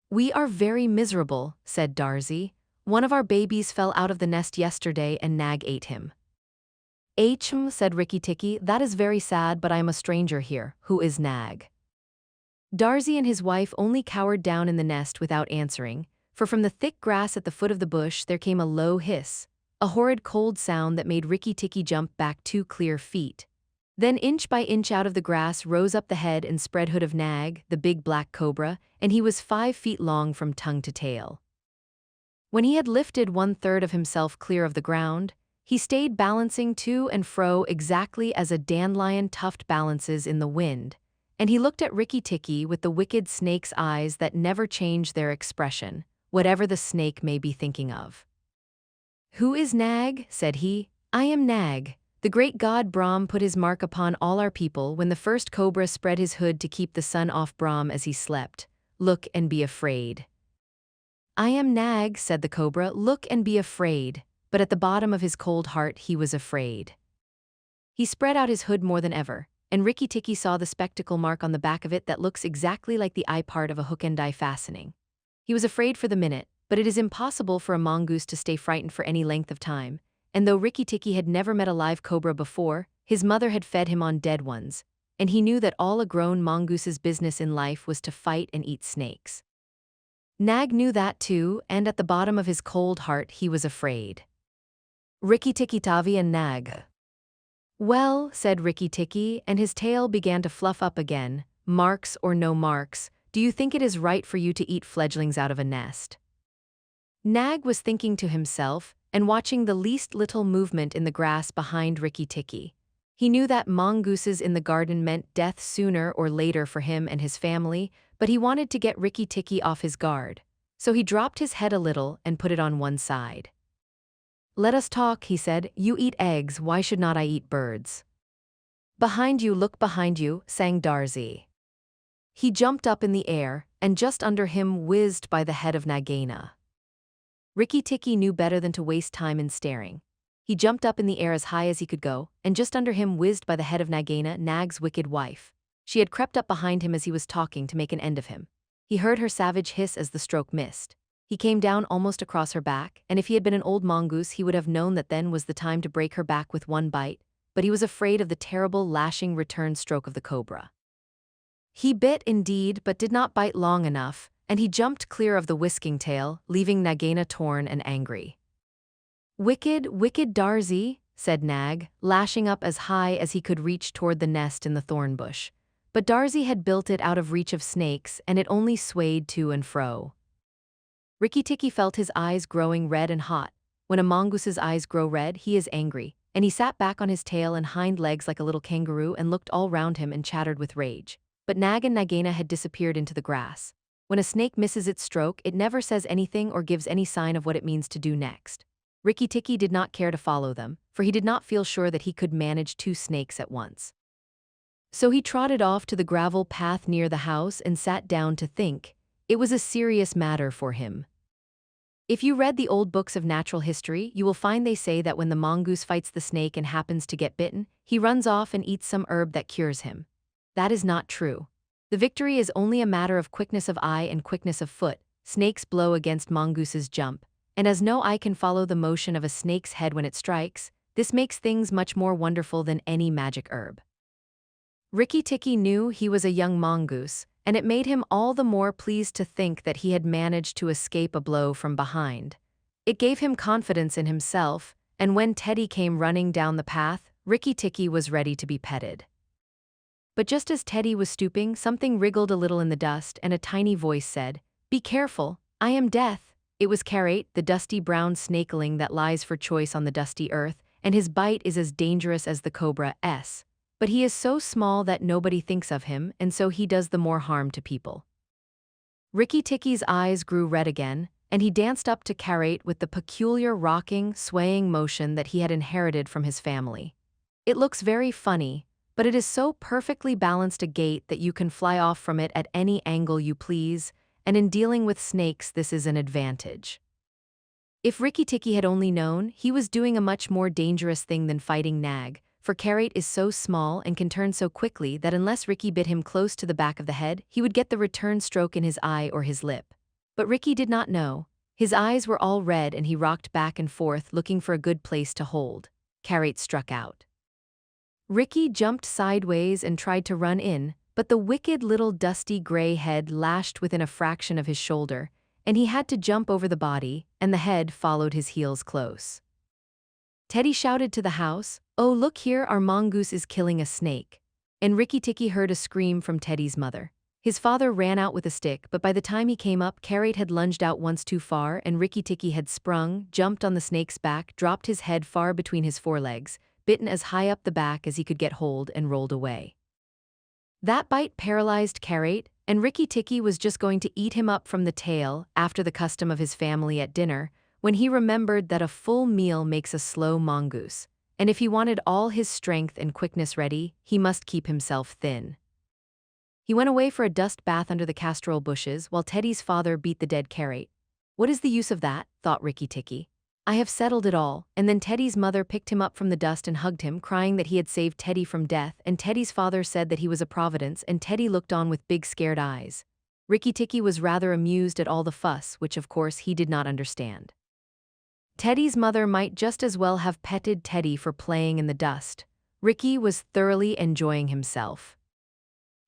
"We are very miserable," said Darzee. "One of our babies fell out of the nest yesterday and Nag ate him." Said Rikki-Tikki, "That is very sad, but I am a stranger here. Who is Nag?" Darzee and his wife only cowered down in the nest without answering, for from the thick grass at the foot of the bush there came a low hiss, a horrid cold sound that made Rikki-Tikki jump back 2 clear feet. Then inch by inch out of the grass rose up the head and spread hood of Nag, the big black cobra, and he was 5 feet long from tongue to tail. When he had lifted 1/3 of himself clear of the ground, he stayed balancing to and fro exactly as a dandelion tuft balances in the wind, and he looked at Rikki-Tikki with the wicked snake's eyes that never change their expression, whatever the snake may be thinking of. "Who is Nag?" said he. "I am Nag. The great god Brahm put his mark upon all our people when the first cobra spread his hood to keep the sun off Brahm as he slept. Look and be afraid." "I am Nag," said the cobra. "Look and be afraid." But at the bottom of his cold heart he was afraid. He spread out his hood more than ever, and Rikki-Tikki saw the spectacle mark on the back of it that looks exactly like the eye part of a hook and eye fastening. He was afraid for the minute, but it is impossible for a mongoose to stay frightened for any length of time, and though Rikki-Tikki had never met a live cobra before, his mother had fed him on dead ones, and he knew that all a grown mongoose's business in life was to fight and eat snakes. Nag knew that too, and at the bottom of his cold heart he was afraid. Rikki-Tikki Tavi and Nag. "Well," said Rikki-Tikki, and his tail began to fluff up again, "marks or no marks, do you think it is right for you to eat fledglings out of a nest?" Nag was thinking to himself, and watching the least little movement in the grass behind Rikki-Tikki. He knew that mongooses in the garden meant death sooner or later for him and his family, but he wanted to get Rikki-Tikki off his guard. So he dropped his head a little and put it on one side. "Let us talk," he said. "You eat eggs, why should not I eat birds?" "Behind you, look behind you," sang Darzee. He jumped up in the air, and just under him whizzed by the head of Nagaina. Rikki-Tikki knew better than to waste time in staring. He jumped up in the air as high as he could go, and just under him whizzed by the head of Nagaina, Nag's wicked wife. She had crept up behind him as he was talking to make an end of him. He heard her savage hiss as the stroke missed. He came down almost across her back, and if he had been an old mongoose he would have known that then was the time to break her back with one bite, but he was afraid of the terrible lashing return stroke of the cobra. He bit indeed, but did not bite long enough, and he jumped clear of the whisking tail, leaving Nagaina torn and angry. "Wicked, wicked Darzy," said Nag, lashing up as high as he could reach toward the nest in the thorn bush. But Darzy had built it out of reach of snakes, and it only swayed to and fro. Rikki-Tikki felt his eyes growing red and hot. When a mongoose's eyes grow red, he is angry, and he sat back on his tail and hind legs like a little kangaroo and looked all round him and chattered with rage. But Nag and Nagaina had disappeared into the grass. When a snake misses its stroke, it never says anything or gives any sign of what it means to do next. Rikki-Tikki did not care to follow them, for he did not feel sure that he could manage 2 snakes at once. So he trotted off to the gravel path near the house and sat down to think. It was a serious matter for him. If you read the old books of natural history, you will find they say that when the mongoose fights the snake and happens to get bitten, he runs off and eats some herb that cures him. That is not true. The victory is only a matter of quickness of eye and quickness of foot. Snakes blow against mongooses jump, and as no eye can follow the motion of a snake's head when it strikes, this makes things much more wonderful than any magic herb. Rikki-Tikki knew he was a young mongoose, and it made him all the more pleased to think that he had managed to escape a blow from behind. It gave him confidence in himself, and when Teddy came running down the path, Rikki-Tikki was ready to be petted. But just as Teddy was stooping, something wriggled a little in the dust, and a tiny voice said, "Be careful, I am Death." It was Karate, the dusty brown snakeling that lies for choice on the dusty earth, and his bite is as dangerous as the cobra's. But he is so small that nobody thinks of him, and so he does the more harm to people. Rikki-Tikki's eyes grew red again, and he danced up to Karate with the peculiar rocking, swaying motion that he had inherited from his family. It looks very funny, but it is so perfectly balanced a gait that you can fly off from it at any angle you please, and in dealing with snakes this is an advantage. If Rikki-Tikki had only known, he was doing a much more dangerous thing than fighting Nag, for Karate is so small and can turn so quickly that unless Rikki bit him close to the back of the head, he would get the return stroke in his eye or his lip. But Rikki did not know. His eyes were all red and he rocked back and forth looking for a good place to hold. Karate struck out. Rikki jumped sideways and tried to run in, but the wicked little dusty gray head lashed within a fraction of his shoulder, and he had to jump over the body, and the head followed his heels close. Teddy shouted to the house, "Oh, look here, our mongoose is killing a snake." And Rikki-Tikki heard a scream from Teddy's mother. His father ran out with a stick, but by the time he came up, Karate had lunged out once too far, and Rikki-Tikki had sprung, jumped on the snake's back, dropped his head far between his forelegs, bitten as high up the back as he could get hold, and rolled away. That bite paralyzed Karate, and Rikki-Tikki was just going to eat him up from the tail, after the custom of his family at dinner, when he remembered that a full meal makes a slow mongoose, and if he wanted all his strength and quickness ready, he must keep himself thin. He went away for a dust bath under the castrol bushes while Teddy's father beat the dead Karate. "What is the use of that?" thought Rikki-Tikki. "I have settled it all," and then Teddy's mother picked him up from the dust and hugged him, crying that he had saved Teddy from death, and Teddy's father said that he was a providence, and Teddy looked on with big scared eyes. Rikki-Tikki was rather amused at all the fuss, which of course he did not understand. Teddy's mother might just as well have petted Teddy for playing in the dust. Rikki was thoroughly enjoying himself.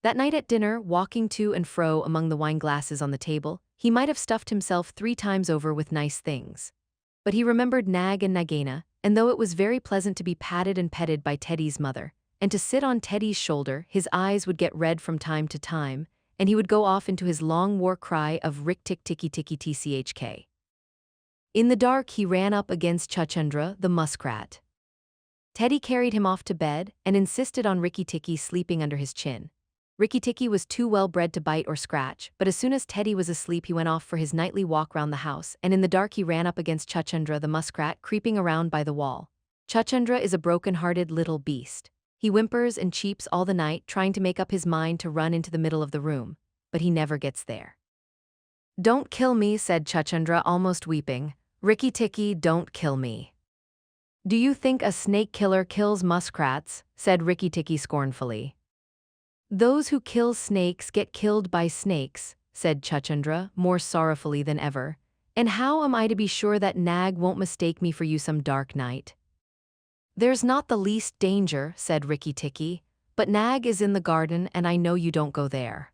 That night at dinner, walking to and fro among the wine glasses on the table, he might have stuffed himself 3 times over with nice things. But he remembered Nag and Nagaina, and though it was very pleasant to be patted and petted by Teddy's mother, and to sit on Teddy's shoulder, his eyes would get red from time to time, and he would go off into his long war cry of Rik-Tik-Tiki-Tiki-Tchk. In the dark he ran up against Chuchundra, the muskrat. Teddy carried him off to bed, and insisted on Rikki-Tikki sleeping under his chin. Rikki-Tikki was too well bred to bite or scratch, but as soon as Teddy was asleep he went off for his nightly walk round the house, and in the dark he ran up against Chuchundra the muskrat creeping around by the wall. Chuchundra is a broken-hearted little beast. He whimpers and cheeps all the night trying to make up his mind to run into the middle of the room, but he never gets there. "Don't kill me," said Chuchundra, almost weeping. "Rikki-Tikki, don't kill me." "Do you think a snake killer kills muskrats?" said Rikki-Tikki scornfully. "Those who kill snakes get killed by snakes," said Chuchundra, more sorrowfully than ever. "And how am I to be sure that Nag won't mistake me for you some dark night?" "There's not the least danger," said Rikki-Tikki, "but Nag is in the garden and I know you don't go there."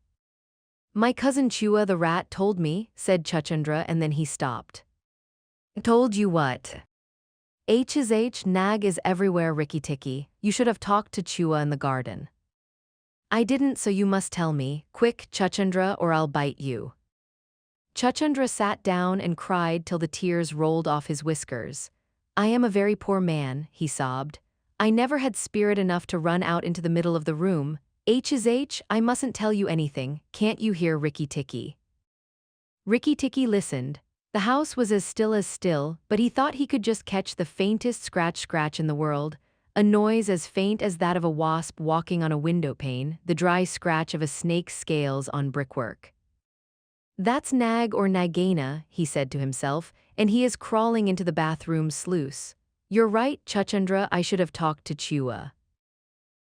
My cousin Chua the rat told me, said Chuchandra, and then he stopped. Told you what? H, Nag is everywhere, Rikki Tikki. You should have talked to Chua in the garden. I didn't, so you must tell me. Quick, Chuchandra, or I'll bite you. Chuchandra sat down and cried till the tears rolled off his whiskers. I am a very poor man, he sobbed. I never had spirit enough to run out into the middle of the room. H, I mustn't tell you anything, can't you hear, Rikki Tikki? Rikki Tikki listened. The house was as still, but he thought he could just catch the faintest scratch in the world, a noise as faint as that of a wasp walking on a window pane, the dry scratch of a snake's scales on brickwork. That's Nag or Nagaina, he said to himself, and he is crawling into the bathroom sluice. You're right, Chuchandra, I should have talked to Chua.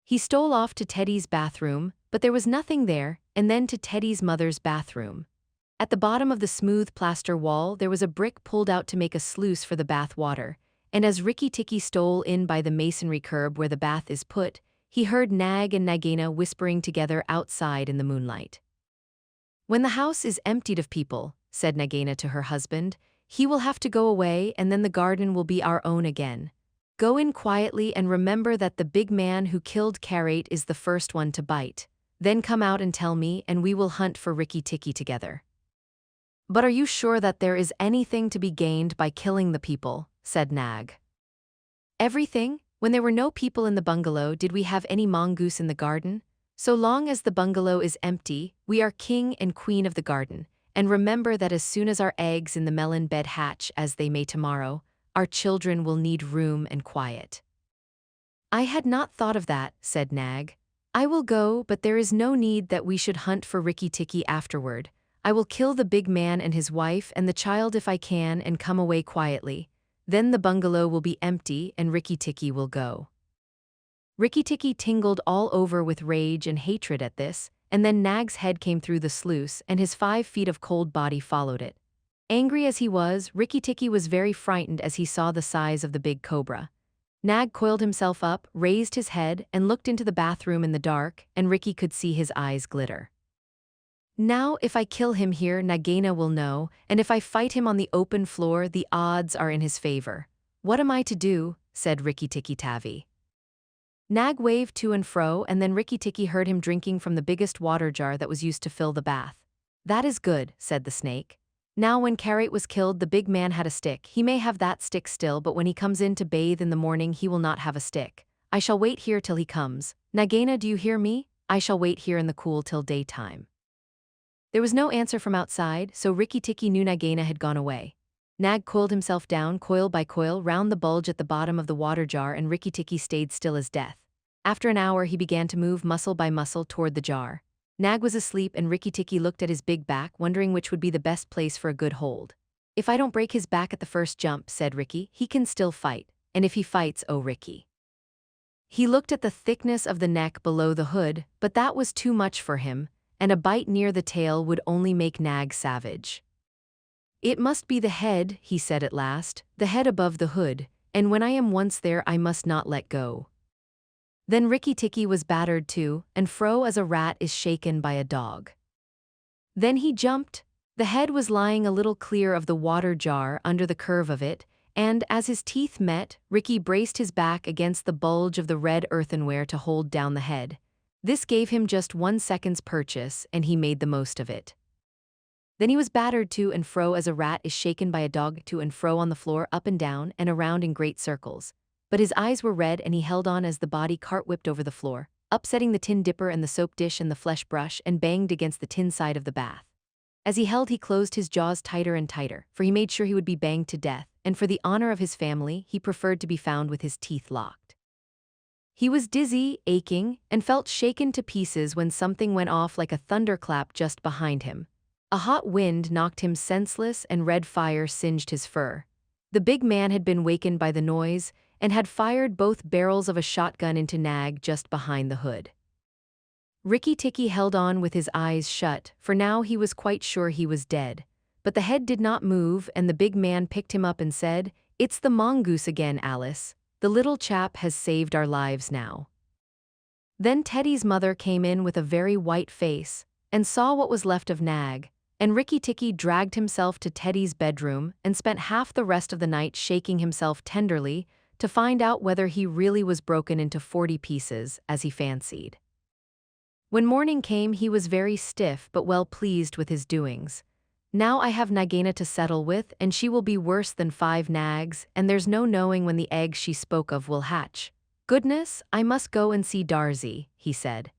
He stole off to Teddy's bathroom, but there was nothing there, and then to Teddy's mother's bathroom. At the bottom of the smooth plaster wall there was a brick pulled out to make a sluice for the bath water, and as Rikki Tikki stole in by the masonry curb where the bath is put, he heard Nag and Nagaina whispering together outside in the moonlight. When the house is emptied of people, said Nagaina to her husband, he will have to go away and then the garden will be our own again. Go in quietly and remember that the big man who killed Karate is the first one to bite. Then come out and tell me and we will hunt for Rikki Tikki together. But are you sure that there is anything to be gained by killing the people, said Nag. Everything? When there were no people in the bungalow, did we have any mongoose in the garden? So long as the bungalow is empty, we are king and queen of the garden, and remember that as soon as our eggs in the melon bed hatch, as they may tomorrow, our children will need room and quiet. I had not thought of that, said Nag. I will go, but there is no need that we should hunt for Rikki Tikki afterward. I will kill the big man and his wife and the child if I can and come away quietly. Then the bungalow will be empty and Rikki Tikki will go. Rikki Tikki tingled all over with rage and hatred at this, and then Nag's head came through the sluice and his 5 feet of cold body followed it. Angry as he was, Rikki Tikki was very frightened as he saw the size of the big cobra. Nag coiled himself up, raised his head, and looked into the bathroom in the dark, and Rikki could see his eyes glitter. Now, if I kill him here, Nagaina will know, and if I fight him on the open floor, the odds are in his favor. What am I to do? Said Rikki Tikki Tavi. Nag waved to and fro, and then Rikki Tikki heard him drinking from the biggest water jar that was used to fill the bath. That is good, said the snake. Now when Karate was killed, the big man had a stick. He may have that stick still, but when he comes in to bathe in the morning, he will not have a stick. I shall wait here till he comes. Nagaina, do you hear me? I shall wait here in the cool till daytime. There was no answer from outside, so Rikki Tikki knew Nagaina had gone away. Nag coiled himself down, coil by coil, round the bulge at the bottom of the water jar, and Rikki Tikki stayed still as death. After an hour he began to move muscle by muscle toward the jar. Nag was asleep and Rikki Tikki looked at his big back, wondering which would be the best place for a good hold. If I don't break his back at the first jump, said Rikki, he can still fight, and if he fights, oh Rikki. He looked at the thickness of the neck below the hood, but that was too much for him, and a bite near the tail would only make Nag savage. It must be the head, he said at last, the head above the hood, and when I am once there I must not let go. Then Rikki Tikki was battered too, and fro as a rat is shaken by a dog. Then he jumped. The head was lying a little clear of the water jar under the curve of it, and as his teeth met, Rikki braced his back against the bulge of the red earthenware to hold down the head. This gave him just 1 second's purchase, and he made the most of it. Then he was battered to and fro as a rat is shaken by a dog, to and fro on the floor, up and down, and around in great circles. But his eyes were red and he held on as the body cart whipped over the floor, upsetting the tin dipper and the soap dish and the flesh brush, and banged against the tin side of the bath. As he held, he closed his jaws tighter and tighter, for he made sure he would be banged to death, and for the honor of his family, he preferred to be found with his teeth locked. He was dizzy, aching, and felt shaken to pieces when something went off like a thunderclap just behind him. A hot wind knocked him senseless and red fire singed his fur. The big man had been wakened by the noise and had fired both barrels of a shotgun into Nag just behind the hood. Rikki Tikki held on with his eyes shut, for now he was quite sure he was dead. But the head did not move, and the big man picked him up and said, "It's the mongoose again, Alice. The little chap has saved our lives now." Then Teddy's mother came in with a very white face, and saw what was left of Nag, and Rikki Tikki dragged himself to Teddy's bedroom and spent half the rest of the night shaking himself tenderly to find out whether he really was broken into 40 pieces, as he fancied. When morning came, he was very stiff but well pleased with his doings. Now I have Nagaina to settle with, and she will be worse than 5 nags, and there's no knowing when the eggs she spoke of will hatch. Goodness, I must go and see Darzy, he said.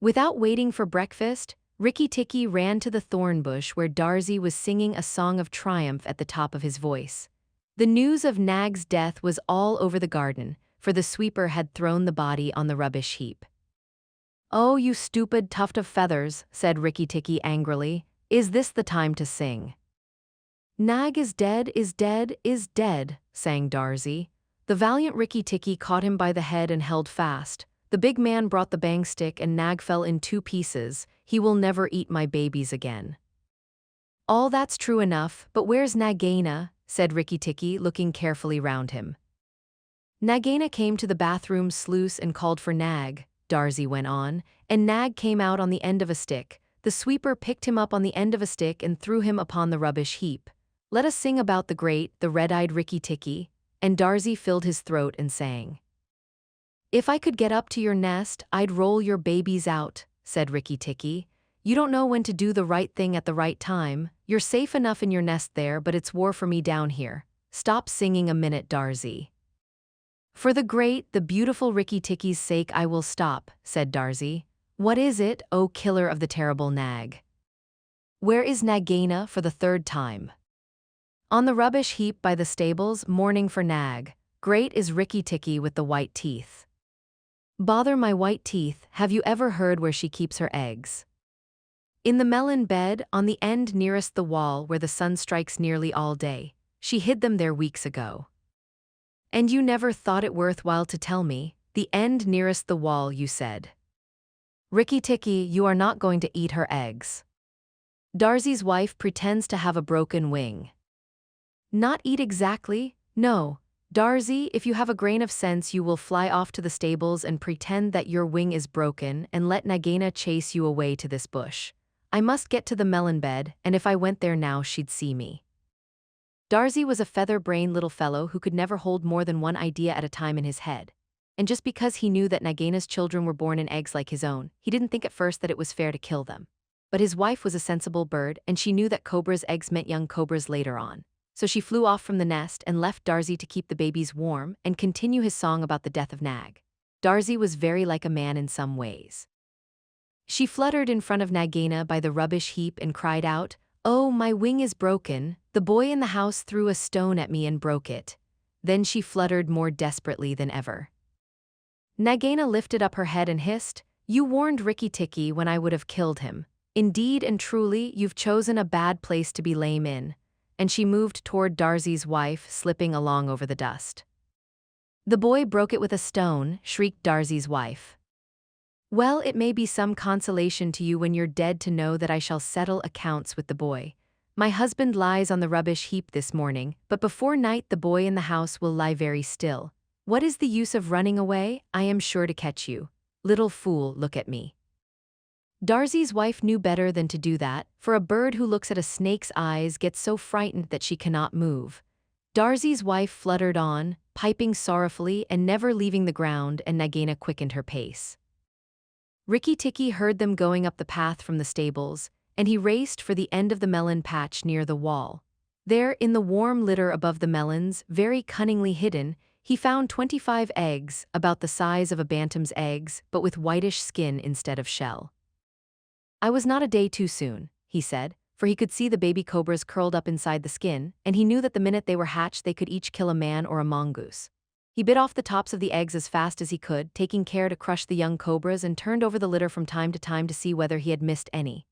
Without waiting for breakfast, Rikki Tikki ran to the thorn bush where Darzy was singing a song of triumph at the top of his voice. The news of Nag's death was all over the garden, for the sweeper had thrown the body on the rubbish heap. "Oh, you stupid tuft of feathers," said Rikki Tikki angrily, "is this the time to sing?" "Nag is dead, is dead, is dead," sang Darzy. The valiant Rikki Tikki caught him by the head and held fast. The big man brought the bang stick and Nag fell in 2 pieces. "He will never eat my babies again." "All that's true enough, but where's Nagaina?" said Rikki Tikki, looking carefully round him. Nagaina came to the bathroom sluice and called for Nag, Darzy went on, and Nag came out on the end of a stick. The sweeper picked him up on the end of a stick and threw him upon the rubbish heap. "Let us sing about the great, the red-eyed Rikki Tikki," and Darzy filled his throat and sang. "If I could get up to your nest, I'd roll your babies out," said Rikki Tikki. "You don't know when to do the right thing at the right time. You're safe enough in your nest there, but it's war for me down here. Stop singing a minute, Darzy." "For the great, the beautiful Rikki Tikki's sake I will stop," said Darzy. "What is it, O killer of the terrible Nag? Where is Nagaina for the 3rd time?" "On the rubbish heap by the stables, mourning for Nag. Great is Rikki Tikki with the white teeth." "Bother my white teeth, have you ever heard where she keeps her eggs?" "In the melon bed, on the end nearest the wall where the sun strikes nearly all day. She hid them there weeks ago." "And you never thought it worthwhile to tell me? The end nearest the wall, you said." "Rikki Tikki, you are not going to eat her eggs." "Darzy's wife pretends to have a broken wing." "Not eat exactly? No. Darzy, if you have a grain of sense, you will fly off to the stables and pretend that your wing is broken and let Nagaina chase you away to this bush. I must get to the melon bed, and if I went there now she'd see me." Darzy was a feather-brained little fellow who could never hold more than one idea at a time in his head. And just because he knew that Nagaina's children were born in eggs like his own, he didn't think at first that it was fair to kill them. But his wife was a sensible bird, and she knew that cobra's eggs meant young cobras later on. So she flew off from the nest and left Darzy to keep the babies warm and continue his song about the death of Nag. Darzy was very like a man in some ways. She fluttered in front of Nagaina by the rubbish heap and cried out, "Oh, my wing is broken. The boy in the house threw a stone at me and broke it." Then she fluttered more desperately than ever. Nagaina lifted up her head and hissed, "You warned Rikki Tikki when I would have killed him. Indeed and truly, you've chosen a bad place to be lame in." And she moved toward Darzy's wife, slipping along over the dust. "The boy broke it with a stone," shrieked Darzy's wife. "Well, it may be some consolation to you when you're dead to know that I shall settle accounts with the boy. My husband lies on the rubbish heap this morning, but before night the boy in the house will lie very still. What is the use of running away? I am sure to catch you. Little fool, look at me." Darzy's wife knew better than to do that, for a bird who looks at a snake's eyes gets so frightened that she cannot move. Darzy's wife fluttered on, piping sorrowfully and never leaving the ground, and Nagaina quickened her pace. Rikki Tikki heard them going up the path from the stables, and he raced for the end of the melon patch near the wall. There, in the warm litter above the melons, very cunningly hidden, he found 25 eggs, about the size of a bantam's eggs, but with whitish skin instead of shell. "I was not a day too soon," he said, for he could see the baby cobras curled up inside the skin, and he knew that the minute they were hatched they could each kill a man or a mongoose. He bit off the tops of the eggs as fast as he could, taking care to crush the young cobras, and turned over the litter from time to see whether he had missed any.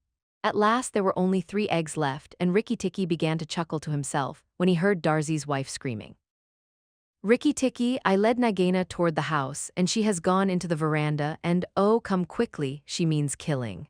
At last there were only 3 eggs left, and Rikki Tikki began to chuckle to himself when he heard Darzy's wife screaming. "Rikki Tikki, I led Nagaina toward the house, and she has gone into the veranda, and oh, come quickly, she means killing."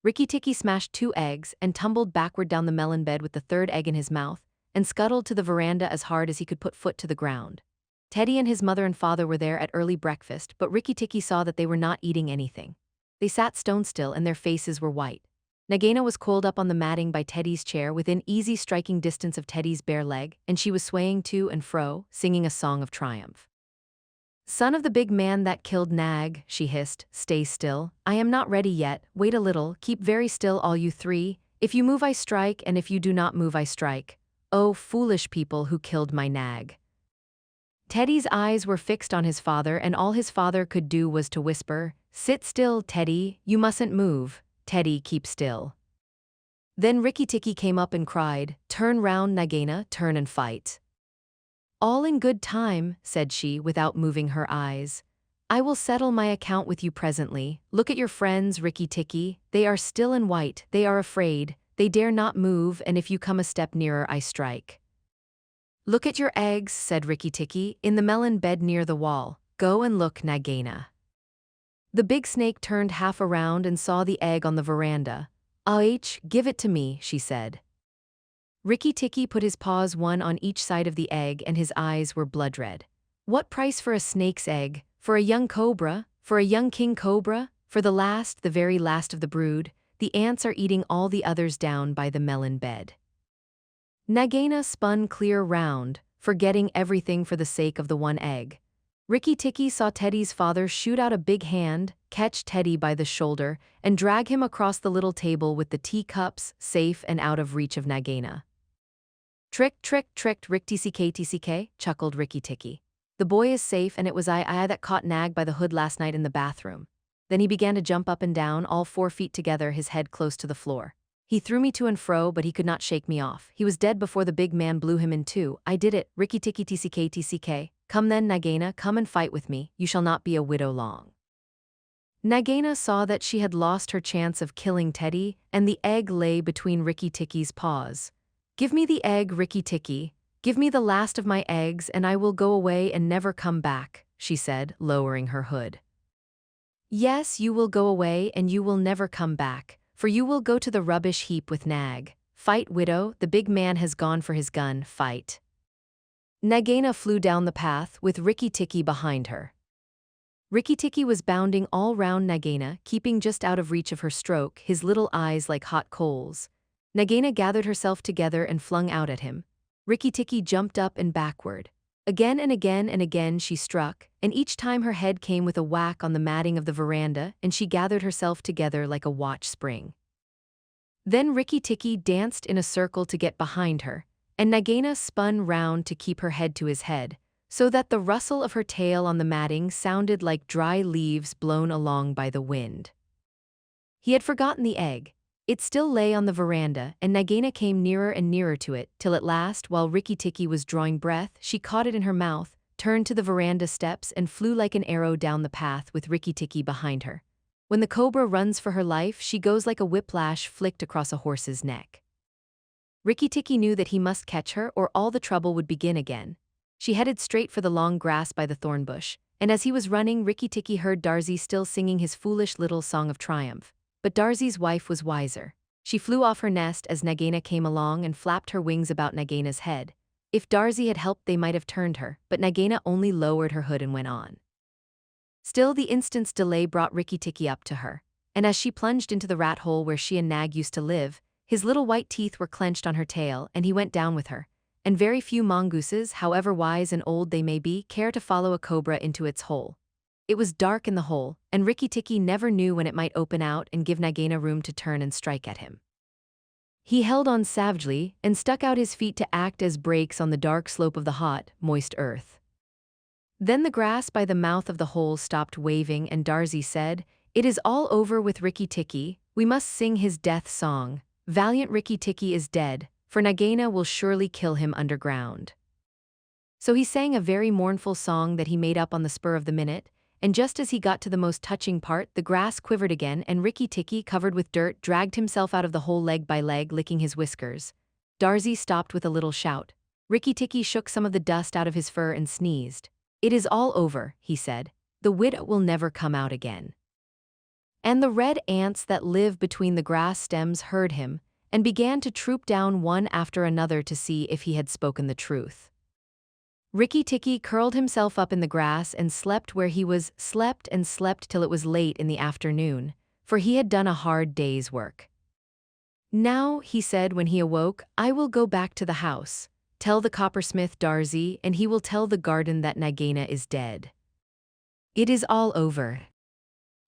Rikki Tikki smashed 2 eggs and tumbled backward down the melon bed with the 3rd egg in his mouth, and scuttled to the veranda as hard as he could put foot to the ground. Teddy and his mother and father were there at early breakfast, but Rikki Tikki saw that they were not eating anything. They sat stone still and their faces were white. Nagaina was coiled up on the matting by Teddy's chair within easy striking distance of Teddy's bare leg, and she was swaying to and fro, singing a song of triumph. "Son of the big man that killed Nag," she hissed, "stay still. I am not ready yet, wait a little, keep very still all you three. If you move I strike, and if you do not move I strike. Oh, foolish people who killed my Nag." Teddy's eyes were fixed on his father, and all his father could do was to whisper, "Sit still, Teddy, you mustn't move. Teddy, keep still." Then Rikki-Tikki came up and cried, "Turn round, Nagaina, turn and fight." "All in good time," said she without moving her eyes. "I will settle my account with you presently. Look at your friends, Rikki-Tikki. They are still and white, they are afraid, they dare not move, and if you come a step nearer I strike." "Look at your eggs," said Rikki-Tikki, "in the melon bed near the wall. Go and look, Nagaina." The big snake turned half around and saw the egg on the veranda. Give it to me," she said. Rikki-Tikki put his paws one on each side of the egg and his eyes were blood red. "What price for a snake's egg? For a young cobra? For a young king cobra? For the last, the very last of the brood? The ants are eating all the others down by the melon bed." Nagaina spun clear round, forgetting everything for the sake of the one egg. Rikki-Tikki saw Teddy's father shoot out a big hand, catch Teddy by the shoulder, and drag him across the little table with the teacups, safe and out of reach of Nagaina. Tricked, Rick-TCK, chuckled Rikki-Tikki. "The boy is safe, and it was I that caught Nag by the hood last night in the bathroom." Then he began to jump up and down, all 4 feet together, his head close to the floor. "He threw me to and fro, but he could not shake me off. He was dead before the big man blew him in two. I did it, Rikki-Tikki TCK. Come then, Nagaina, come and fight with me. You shall not be a widow long." Nagaina saw that she had lost her chance of killing Teddy, and the egg lay between Rikki-Tikki's paws. "Give me the egg, Rikki-Tikki. Give me the last of my eggs and I will go away and never come back," she said, lowering her hood. "Yes, you will go away and you will never come back, for you will go to the rubbish heap with Nag. Fight, widow, the big man has gone for his gun, fight." Nagaina flew down the path, with Rikki-Tikki behind her. Rikki-Tikki was bounding all round Nagaina, keeping just out of reach of her stroke, his little eyes like hot coals. Nagaina gathered herself together and flung out at him. Rikki-Tikki jumped up and backward. Again and again and again she struck, and each time her head came with a whack on the matting of the veranda, and she gathered herself together like a watch spring. Then Rikki-Tikki danced in a circle to get behind her, and Nagaina spun round to keep her head to his head, so that the rustle of her tail on the matting sounded like dry leaves blown along by the wind. He had forgotten the egg. It still lay on the veranda, and Nagaina came nearer and nearer to it, till at last, while Rikki-Tikki was drawing breath, she caught it in her mouth, turned to the veranda steps and flew like an arrow down the path with Rikki-Tikki behind her. When the cobra runs for her life, she goes like a whiplash flicked across a horse's neck. Rikki-Tikki knew that he must catch her or all the trouble would begin again. She headed straight for the long grass by the thorn bush, and as he was running, Rikki-Tikki heard Darzee still singing his foolish little song of triumph. But Darzee's wife was wiser. She flew off her nest as Nagaina came along and flapped her wings about Nagaina's head. If Darzee had helped, they might have turned her, but Nagaina only lowered her hood and went on. Still, the instant's delay brought Rikki-Tikki up to her, and as she plunged into the rat hole where she and Nag used to live, his little white teeth were clenched on her tail, and he went down with her. And very few mongooses, however wise and old they may be, care to follow a cobra into its hole. It was dark in the hole, and Rikki-Tikki never knew when it might open out and give Nagaina room to turn and strike at him. He held on savagely and stuck out his feet to act as brakes on the dark slope of the hot, moist earth. Then the grass by the mouth of the hole stopped waving, and Darzee said, "It is all over with Rikki-Tikki. We must sing his death song. Valiant Rikki-Tikki is dead, for Nagaina will surely kill him underground." So he sang a very mournful song that he made up on the spur of the minute, and just as he got to the most touching part, the grass quivered again, and Rikki-Tikki, covered with dirt, dragged himself out of the hole leg by leg, licking his whiskers. Darzee stopped with a little shout. Rikki-Tikki shook some of the dust out of his fur and sneezed. "It is all over," he said. "The widow will never come out again." And the red ants that live between the grass stems heard him, and began to troop down one after another to see if he had spoken the truth. Rikki-Tikki curled himself up in the grass and slept where he was, slept and slept till it was late in the afternoon, for he had done a hard day's work. Now, he said when he awoke, I will go back to the house, tell the coppersmith Darzy, and he will tell the garden that Nagaina is dead. It is all over.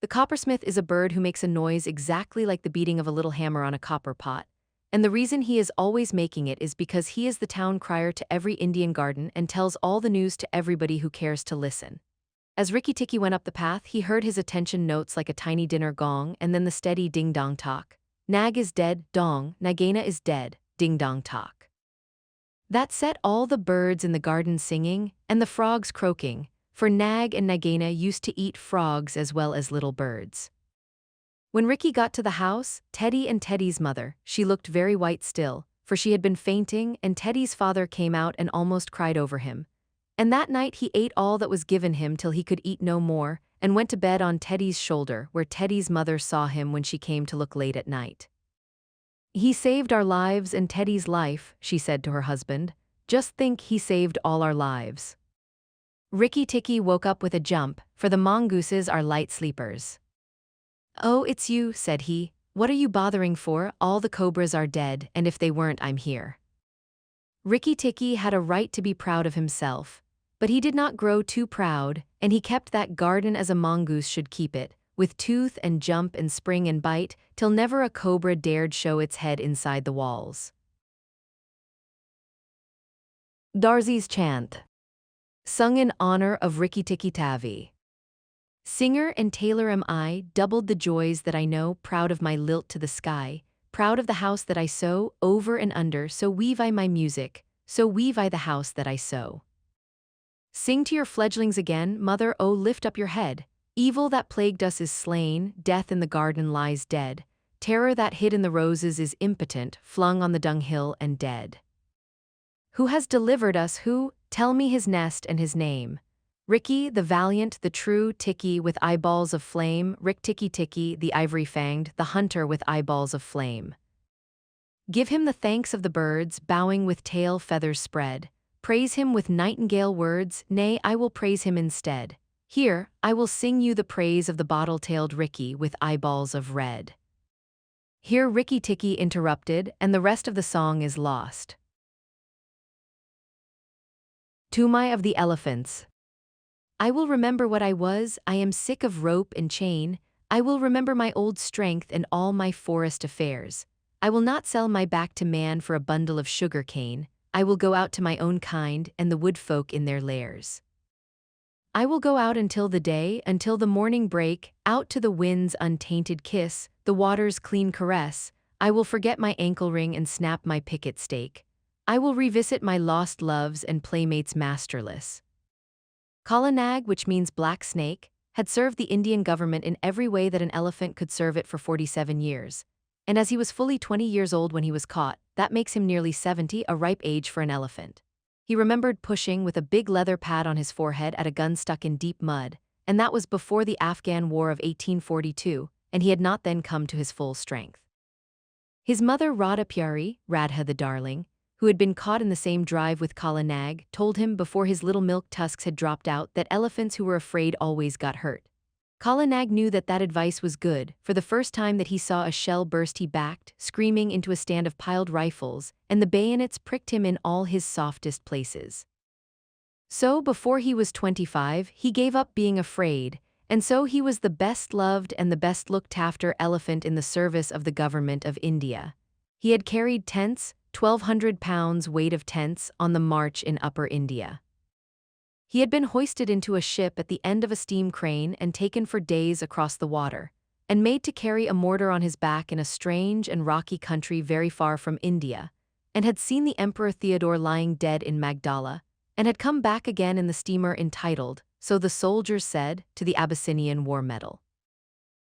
The coppersmith is a bird who makes a noise exactly like the beating of a little hammer on a copper pot, and the reason he is always making it is because he is the town crier to every Indian garden and tells all the news to everybody who cares to listen. As Rikki Tikki went up the path, he heard his attention notes like a tiny dinner gong and then the steady ding-dong talk. Nag is dead, dong, Nagaina is dead, ding-dong talk. That set all the birds in the garden singing and the frogs croaking, for Nag and Nagaina used to eat frogs as well as little birds. When Rikki got to the house, Teddy and Teddy's mother, she looked very white still, for she had been fainting, and Teddy's father came out and almost cried over him. And that night he ate all that was given him till he could eat no more, and went to bed on Teddy's shoulder, where Teddy's mother saw him when she came to look late at night. He saved our lives and Teddy's life, she said to her husband. Just think, he saved all our lives. Rikki Tikki woke up with a jump, for the mongooses are light sleepers. Oh, it's you, said he. What are you bothering for? All the cobras are dead, and if they weren't, I'm here. Rikki Tikki had a right to be proud of himself, but he did not grow too proud, and he kept that garden as a mongoose should keep it, with tooth and jump and spring and bite, till never a cobra dared show its head inside the walls. Darzy's Chant. Sung in honor of Rikki Tikki Tavi. Singer and tailor am I, doubled the joys that I know, proud of my lilt to the sky, proud of the house that I sew, over and under, so weave I my music, so weave I the house that I sew. Sing to your fledglings again, mother, oh lift up your head, evil that plagued us is slain, death in the garden lies dead, terror that hid in the roses is impotent, flung on the dunghill and dead. Who has delivered us, who? Tell me his nest and his name. Rikki, the valiant, the true, Tikki with eyeballs of flame, Rik Tikki Tikki, the ivory-fanged, the hunter with eyeballs of flame. Give him the thanks of the birds, bowing with tail feathers spread. Praise him with nightingale words, nay, I will praise him instead. Here, I will sing you the praise of the bottle-tailed Rikki with eyeballs of red. Here Rikki Tikki interrupted, and the rest of the song is lost. Tumai of the Elephants. I will remember what I was, I am sick of rope and chain, I will remember my old strength and all my forest affairs. I will not sell my back to man for a bundle of sugar cane, I will go out to my own kind and the wood folk in their lairs. I will go out until the day, until the morning break, out to the wind's untainted kiss, the water's clean caress, I will forget my ankle ring and snap my picket stake. I will revisit my lost loves and playmates masterless. Kala Nag, which means black snake, had served the Indian government in every way that an elephant could serve it for 47 years. And as he was fully 20 years old when he was caught, that makes him nearly 70, a ripe age for an elephant. He remembered pushing with a big leather pad on his forehead at a gun stuck in deep mud, and that was before the Afghan War of 1842, and he had not then come to his full strength. His mother Radha Pyari, Radha the darling, who had been caught in the same drive with Kala Nag, told him before his little milk tusks had dropped out that elephants who were afraid always got hurt. Kala Nag knew that that advice was good, for the first time that he saw a shell burst he backed, screaming into a stand of piled rifles, and the bayonets pricked him in all his softest places. So before he was 25, he gave up being afraid, and so he was the best loved and the best looked after elephant in the service of the government of India. He had carried tents, 1,200 pounds weight of tents, on the march in Upper India. He had been hoisted into a ship at the end of a steam crane and taken for days across the water, and made to carry a mortar on his back in a strange and rocky country very far from India, and had seen the Emperor Theodore lying dead in Magdala, and had come back again in the steamer entitled, so the soldiers said, to the Abyssinian war medal.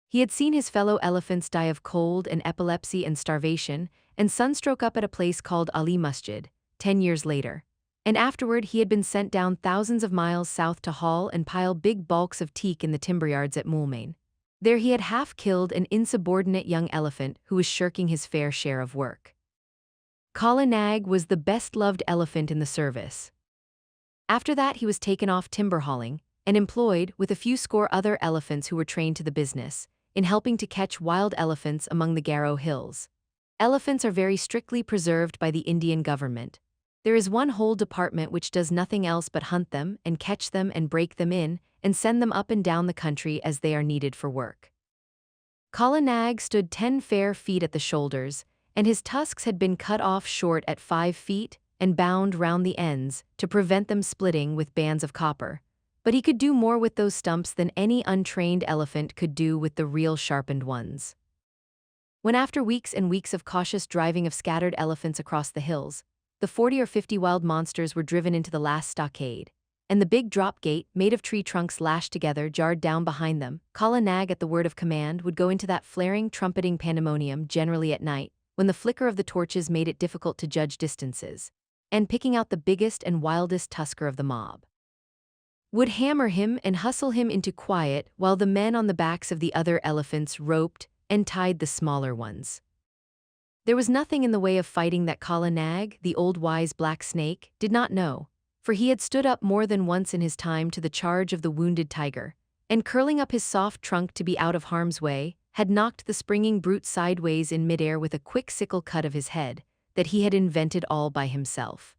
He had seen his fellow elephants die of cold and epilepsy and starvation, and sunstroke up at a place called Ali Masjid, 10 years later. And afterward he had been sent down thousands of miles south to haul and pile big bulks of teak in the timberyards at Moulmein. There he had half-killed an insubordinate young elephant who was shirking his fair share of work. Kala Nag was the best-loved elephant in the service. After that he was taken off timber hauling, and employed, with a few score other elephants who were trained to the business, in helping to catch wild elephants among the Garo Hills. Elephants are very strictly preserved by the Indian government. There is one whole department which does nothing else but hunt them and catch them and break them in and send them up and down the country as they are needed for work. Kala Nag stood 10 fair feet at the shoulders, and his tusks had been cut off short at 5 feet and bound round the ends to prevent them splitting with bands of copper. But he could do more with those stumps than any untrained elephant could do with the real sharpened ones. When after weeks and weeks of cautious driving of scattered elephants across the hills, the 40 or 50 wild monsters were driven into the last stockade, and the big drop gate, made of tree trunks lashed together, jarred down behind them, Kala Nag at the word of command would go into that flaring, trumpeting pandemonium generally at night, when the flicker of the torches made it difficult to judge distances, and picking out the biggest and wildest tusker of the mob, would hammer him and hustle him into quiet while the men on the backs of the other elephants roped and tied the smaller ones. There was nothing in the way of fighting that Kala Nag, the old wise black snake, did not know, for he had stood up more than once in his time to the charge of the wounded tiger, and curling up his soft trunk to be out of harm's way, had knocked the springing brute sideways in midair with a quick sickle cut of his head, that he had invented all by himself.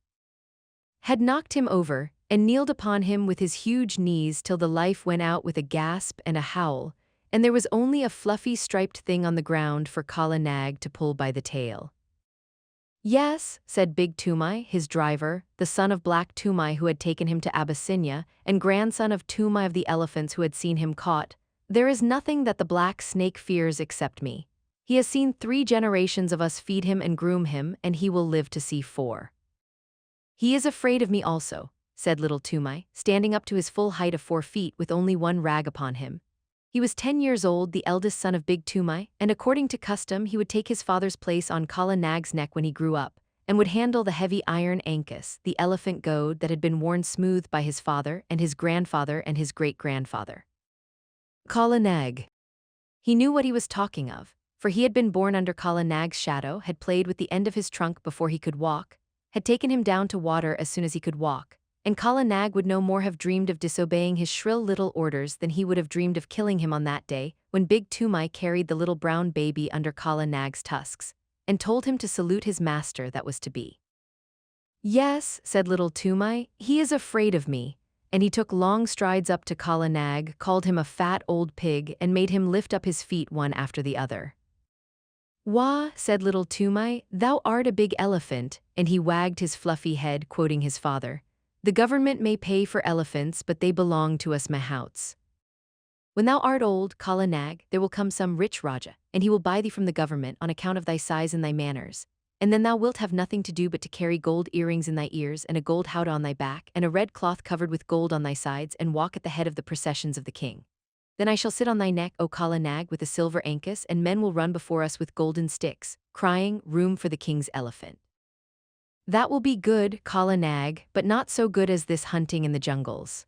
Had knocked him over, and kneeled upon him with his huge knees till the life went out with a gasp and a howl, and there was only a fluffy striped thing on the ground for Kala Nag to pull by the tail. Yes, said Big Tumai, his driver, the son of Black Tumai who had taken him to Abyssinia, and grandson of Tumai of the elephants who had seen him caught, there is nothing that the black snake fears except me. He has seen 3 generations of us feed him and groom him, and he will live to see 4. He is afraid of me also, said little Tumai, standing up to his full height of 4 feet with only one rag upon him. He was 10 years old, the eldest son of Big Tumai, and according to custom he would take his father's place on Kala Nag's neck when he grew up, and would handle the heavy iron ankus, the elephant goad that had been worn smooth by his father and his grandfather and his great-grandfather. Kala Nag. He knew what he was talking of, for he had been born under Kala Nag's shadow, had played with the end of his trunk before he could walk, had taken him down to water as soon as he could walk, and Kala Nag would no more have dreamed of disobeying his shrill little orders than he would have dreamed of killing him on that day when Big Tumai carried the little brown baby under Kala Nag's tusks, and told him to salute his master that was to be. Yes, said little Tumai, he is afraid of me, and he took long strides up to Kala Nag, called him a fat old pig, and made him lift up his feet one after the other. Wah, said little Tumai, thou art a big elephant, and he wagged his fluffy head, quoting his father. The government may pay for elephants, but they belong to us mahouts. When thou art old, Kala Nag, there will come some rich Raja, and he will buy thee from the government on account of thy size and thy manners, and then thou wilt have nothing to do but to carry gold earrings in thy ears and a gold howdah on thy back and a red cloth covered with gold on thy sides and walk at the head of the processions of the king. Then I shall sit on thy neck, O Kala Nag, with a silver ankus, and men will run before us with golden sticks, crying, room for the king's elephant. That will be good, Kala Nag, but not so good as this hunting in the jungles.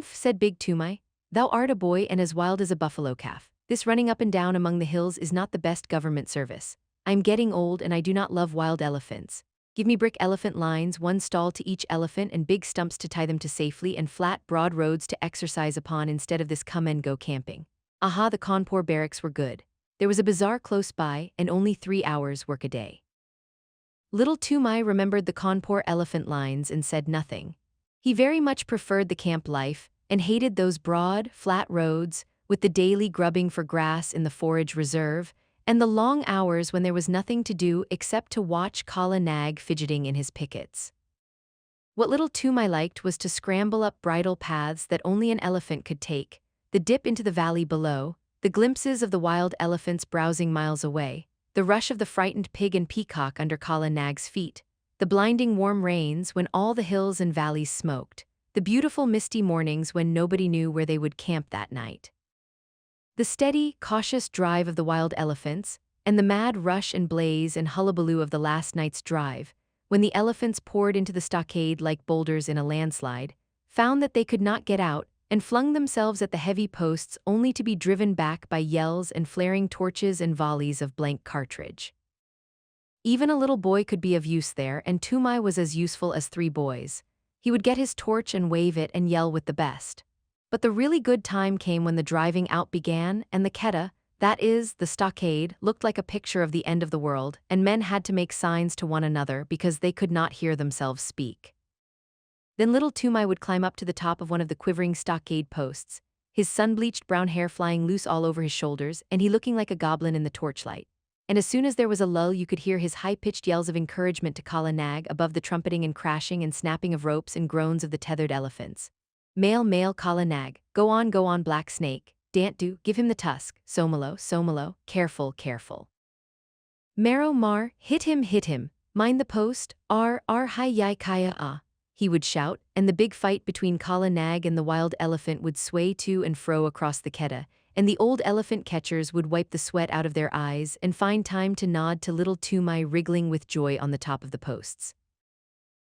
Said Big Tumai, thou art a boy and as wild as a buffalo calf. This running up and down among the hills is not the best government service. I am getting old and I do not love wild elephants. Give me brick elephant lines, 1 stall to each elephant and big stumps to tie them to safely and flat, broad roads to exercise upon instead of this come-and-go camping. Aha, the Kanpur barracks were good. There was a bazaar close by and only 3 hours' work a day. Little Tumai remembered the Kanpur elephant lines and said nothing. He very much preferred the camp life and hated those broad, flat roads with the daily grubbing for grass in the forage reserve and the long hours when there was nothing to do except to watch Kala Nag fidgeting in his pickets. What little Tumai liked was to scramble up bridle paths that only an elephant could take, the dip into the valley below, the glimpses of the wild elephants browsing miles away, the rush of the frightened pig and peacock under Kala Nag's feet, the blinding warm rains when all the hills and valleys smoked, the beautiful misty mornings when nobody knew where they would camp that night. The steady, cautious drive of the wild elephants, and the mad rush and blaze and hullabaloo of the last night's drive, when the elephants poured into the stockade like boulders in a landslide, found that they could not get out, and flung themselves at the heavy posts only to be driven back by yells and flaring torches and volleys of blank cartridge. Even a little boy could be of use there, and Tumai was as useful as 3 boys. He would get his torch and wave it and yell with the best. But the really good time came when the driving out began, and the keta, that is, the stockade, looked like a picture of the end of the world, and men had to make signs to one another because they could not hear themselves speak. Then little Tumai would climb up to the top of one of the quivering stockade posts, his sun-bleached brown hair flying loose all over his shoulders, and he looking like a goblin in the torchlight. And as soon as there was a lull, you could hear his high-pitched yells of encouragement to Kala Nag above the trumpeting and crashing and snapping of ropes and groans of the tethered elephants. Male, Kala Nag, go on, Black Snake, Dantdu, give him the tusk, Somalo, careful. Maro Mar, hit him, mind the post, hi yai kaya ah, he would shout, and the big fight between Kala Nag and the wild elephant would sway to and fro across the keta, and the old elephant catchers would wipe the sweat out of their eyes and find time to nod to little Tumai wriggling with joy on the top of the posts.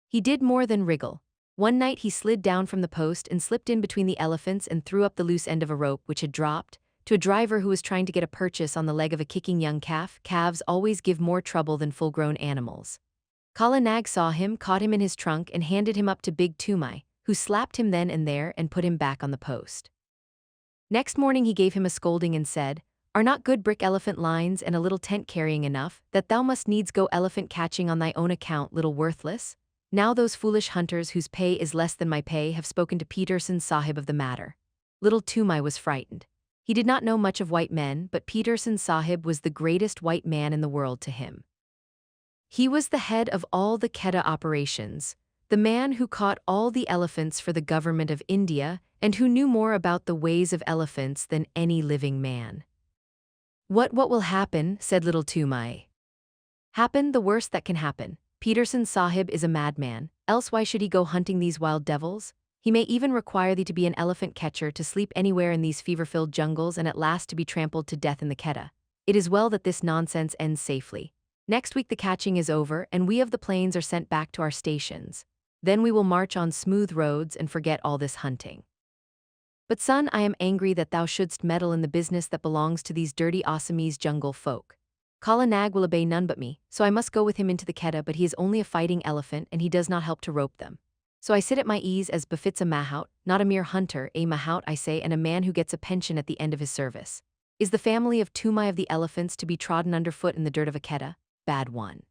He did more than wriggle. One night he slid down from the post and slipped in between the elephants and threw up the loose end of a rope which had dropped, to a driver who was trying to get a purchase on the leg of a kicking young calf. Calves always give more trouble than full-grown animals. Kala Nag saw him, caught him in his trunk and handed him up to Big Tumai, who slapped him then and there and put him back on the post. Next morning he gave him a scolding and said, "Are not good brick elephant lines and a little tent carrying enough, that thou must needs go elephant catching on thy own account, little worthless? Now those foolish hunters whose pay is less than my pay have spoken to Peterson Sahib of the matter." Little Tumai was frightened. He did not know much of white men, but Peterson Sahib was the greatest white man in the world to him. He was the head of all the keta operations, the man who caught all the elephants for the government of India and who knew more about the ways of elephants than any living man. What will happen?" said little Tumai. "Happen the worst that can happen. Peterson Sahib is a madman, else why should he go hunting these wild devils? He may even require thee to be an elephant catcher to sleep anywhere in these fever-filled jungles and at last to be trampled to death in the keta. It is well that this nonsense ends safely. Next week the catching is over and we of the plains are sent back to our stations. Then we will march on smooth roads and forget all this hunting. But son, I am angry that thou shouldst meddle in the business that belongs to these dirty Assamese jungle folk. Kala Nag will obey none but me, so I must go with him into the keta, but he is only a fighting elephant and he does not help to rope them. So I sit at my ease as befits a mahout, not a mere hunter, a mahout I say, and a man who gets a pension at the end of his service. Is the family of Tumai of the elephants to be trodden underfoot in the dirt of a keta? Bad one.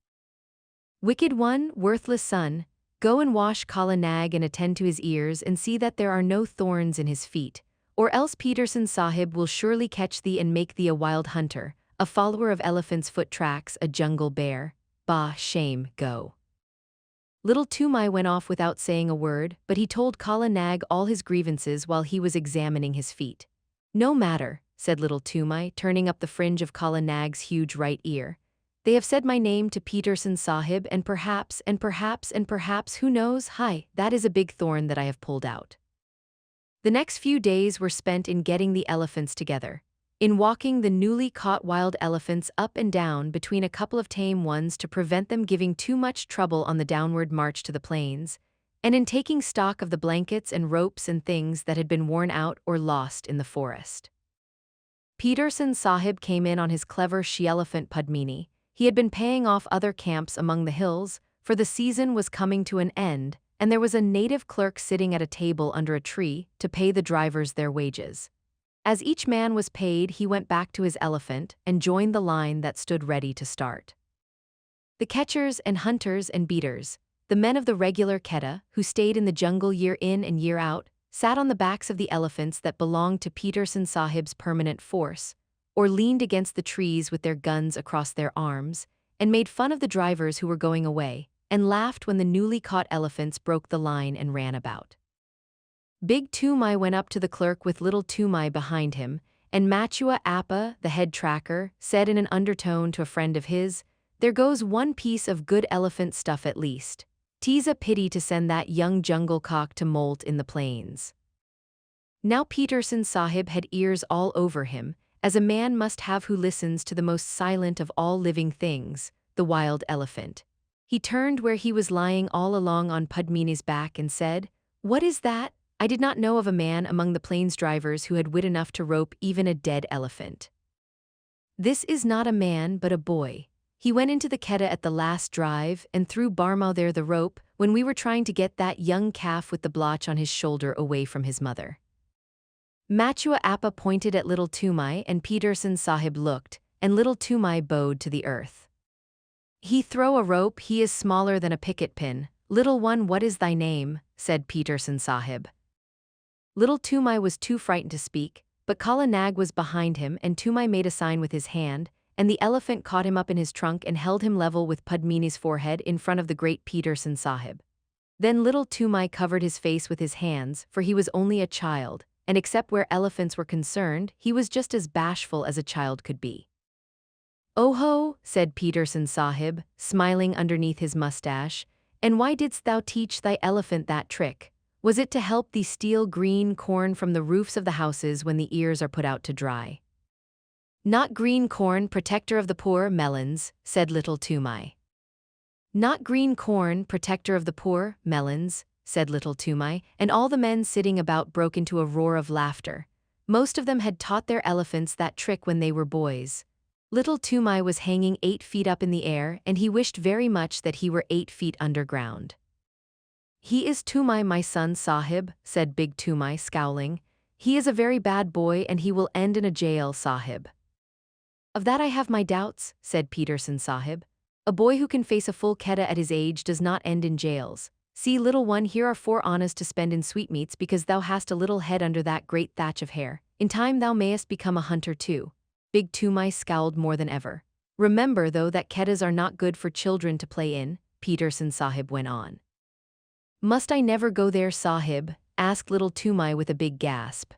Wicked one, worthless son, go and wash Kala Nag and attend to his ears and see that there are no thorns in his feet, or else Peterson Sahib will surely catch thee and make thee a wild hunter, a follower of elephants' foot tracks, a jungle bear. Bah, shame, go." Little Tumai went off without saying a word, but he told Kala Nag all his grievances while he was examining his feet. "No matter," said little Tumai, turning up the fringe of Kala Nag's huge right ear. "They have said my name to Peterson Sahib and perhaps, who knows, hi, that is a big thorn that I have pulled out." The next few days were spent in getting the elephants together, in walking the newly caught wild elephants up and down between a couple of tame ones to prevent them giving too much trouble on the downward march to the plains, and in taking stock of the blankets and ropes and things that had been worn out or lost in the forest. Peterson Sahib came in on his clever she-elephant Padmini. He had been paying off other camps among the hills, for the season was coming to an end, and there was a native clerk sitting at a table under a tree to pay the drivers their wages. As each man was paid, he went back to his elephant and joined the line that stood ready to start. The catchers and hunters and beaters, the men of the regular keta, who stayed in the jungle year in and year out, sat on the backs of the elephants that belonged to Peterson Sahib's permanent force, or leaned against the trees with their guns across their arms, and made fun of the drivers who were going away, and laughed when the newly caught elephants broke the line and ran about. Big Tumai went up to the clerk with little Tumai behind him, and Matua Appa, the head tracker, said in an undertone to a friend of his, "There goes one piece of good elephant stuff at least. 'Tis a pity to send that young jungle cock to molt in the plains." Now Peterson Sahib had ears all over him, as a man must have who listens to the most silent of all living things, the wild elephant. He turned where he was lying all along on Padmini's back and said, "What is that? I did not know of a man among the plains drivers who had wit enough to rope even a dead elephant. This is not a man but a boy. He went into the keta at the last drive and threw Barmau there the rope when we were trying to get that young calf with the blotch on his shoulder away from his mother. Matua Appa pointed at little Tumai and Peterson Sahib looked, and little Tumai bowed to the earth. He throw a rope, he is smaller than a picket pin. Little one, what is thy name? Said Peterson Sahib. Little Tumai was too frightened to speak, but Kala Nag was behind him and Tumai made a sign with his hand, and the elephant caught him up in his trunk and held him level with Padmini's forehead in front of the great Peterson Sahib. Then little Tumai covered his face with his hands, for he was only a child, and except where elephants were concerned, he was just as bashful as a child could be. "Oh ho," said Peterson Sahib, smiling underneath his mustache, "and why didst thou teach thy elephant that trick? Was it to help thee steal green corn from the roofs of the houses when the ears are put out to dry?" "Not green corn, protector of the poor, melons," said little Tumai. "Not green corn, protector of the poor, melons," said little Tumai, and all the men sitting about broke into a roar of laughter. Most of them had taught their elephants that trick when they were boys. Little Tumai was hanging 8 feet up in the air, and he wished very much that he were 8 feet underground. "He is Tumai, my son Sahib," said Big Tumai, scowling. "He is a very bad boy and he will end in a jail, Sahib." "Of that I have my doubts," said Peterson Sahib. "A boy who can face a full keda at his age does not end in jails. See, little one, here are 4 annas to spend in sweetmeats because thou hast a little head under that great thatch of hair. In time thou mayest become a hunter too." Big Tumai scowled more than ever. "Remember, though, that kedas are not good for children to play in," Peterson Sahib went on. "Must I never go there, Sahib?" asked little Tumai with a big gasp.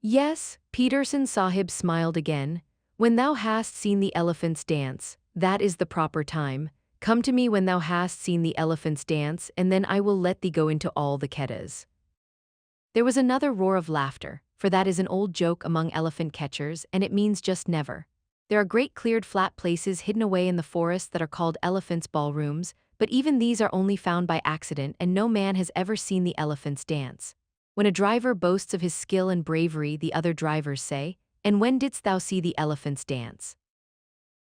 "Yes," Peterson Sahib smiled again. "When thou hast seen the elephants dance, that is the proper time. Come to me when thou hast seen the elephants dance, and then I will let thee go into all the kedas." There was another roar of laughter, for that is an old joke among elephant catchers, and it means just never. There are great cleared flat places hidden away in the forest that are called elephants' ballrooms, but even these are only found by accident and no man has ever seen the elephants dance. When a driver boasts of his skill and bravery, the other drivers say, "And when didst thou see the elephants dance?"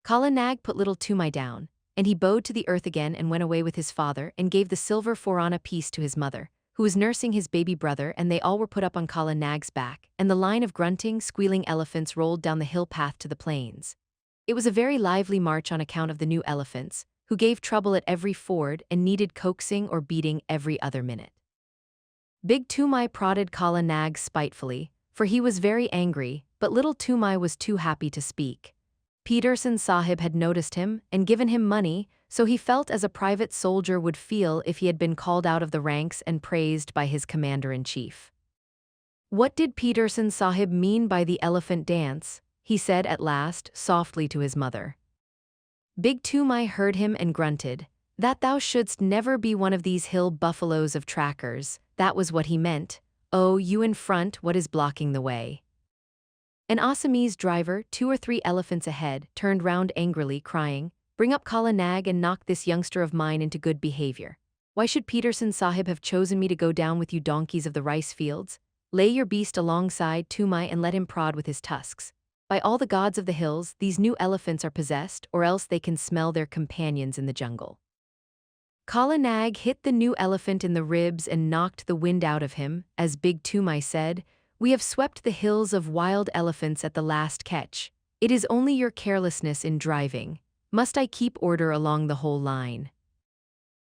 Kala Nag put little Tumai down, and he bowed to the earth again and went away with his father and gave the silver 4 anna piece to his mother, who was nursing his baby brother, and they all were put up on Kala Nag's back, and the line of grunting, squealing elephants rolled down the hill path to the plains. It was a very lively march on account of the new elephants, who gave trouble at every ford and needed coaxing or beating every other minute. Big Tumai prodded Kala Nag spitefully, for he was very angry, but little Tumai was too happy to speak. Peterson Sahib had noticed him and given him money, so he felt as a private soldier would feel if he had been called out of the ranks and praised by his commander-in-chief. "What did Peterson Sahib mean by the elephant dance?" he said at last, softly to his mother. Big Tumai heard him and grunted, "That thou shouldst never be one of these hill buffaloes of trackers, that was what he meant. Oh, you in front, what is blocking the way?" An Assamese driver, 2 or 3 elephants ahead, turned round angrily, crying, "Bring up Kala Nag and knock this youngster of mine into good behavior. Why should Peterson Sahib have chosen me to go down with you donkeys of the rice fields? Lay your beast alongside Tumai and let him prod with his tusks. By all the gods of the hills, these new elephants are possessed, or else they can smell their companions in the jungle." Kala Nag hit the new elephant in the ribs and knocked the wind out of him, as Big Tumai said, "We have swept the hills of wild elephants at the last catch. It is only your carelessness in driving. Must I keep order along the whole line?"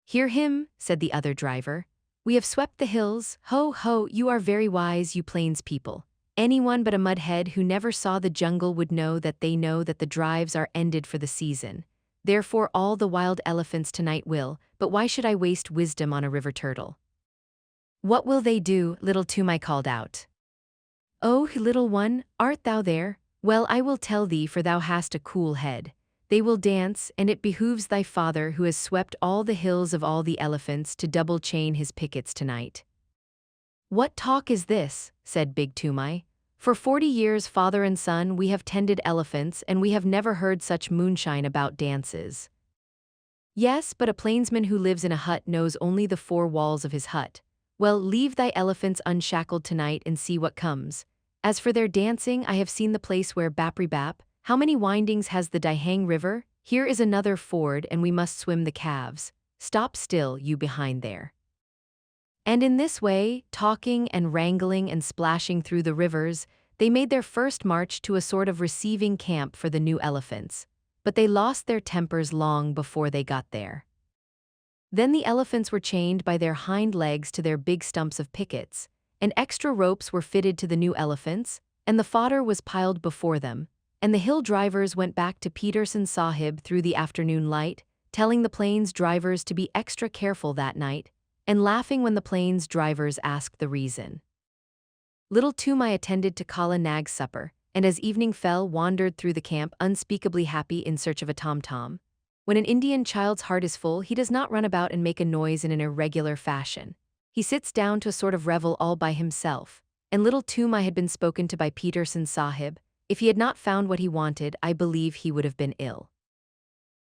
"Hear him," said the other driver. "We have swept the hills. Ho, ho, you are very wise, you plains people. Anyone but a mudhead who never saw the jungle would know that the drives are ended for the season. Therefore all the wild elephants tonight will, but why should I waste wisdom on a river turtle?" "What will they do?" little Tumai called out. "Oh, little one, art thou there? Well, I will tell thee, for thou hast a cool head. They will dance, and it behooves thy father, who has swept all the hills of all the elephants, to double chain his pickets tonight." "What talk is this?" said Big Tumai. "For 40 years father and son we have tended elephants, and we have never heard such moonshine about dances." "Yes, but a plainsman who lives in a hut knows only the 4 walls of his hut. Well, leave thy elephants unshackled tonight and see what comes. As for their dancing, I have seen the place where Bapri Bap. How many windings has the Dihang River? Here is another ford and we must swim the calves. Stop still, you behind there." And in this way, talking and wrangling and splashing through the rivers, they made their first march to a sort of receiving camp for the new elephants. But they lost their tempers long before they got there. Then the elephants were chained by their hind legs to their big stumps of pickets, and extra ropes were fitted to the new elephants, and the fodder was piled before them, and the hill drivers went back to Peterson Sahib through the afternoon light, telling the plains drivers to be extra careful that night, and laughing when the plains drivers asked the reason. Little Tumai attended to Kala Nag's supper, and as evening fell wandered through the camp unspeakably happy in search of a tom-tom. When an Indian child's heart is full, he does not run about and make a noise in an irregular fashion. He sits down to a sort of revel all by himself, and little Tumai had been spoken to by Peterson Sahib. If he had not found what he wanted, I believe he would have been ill.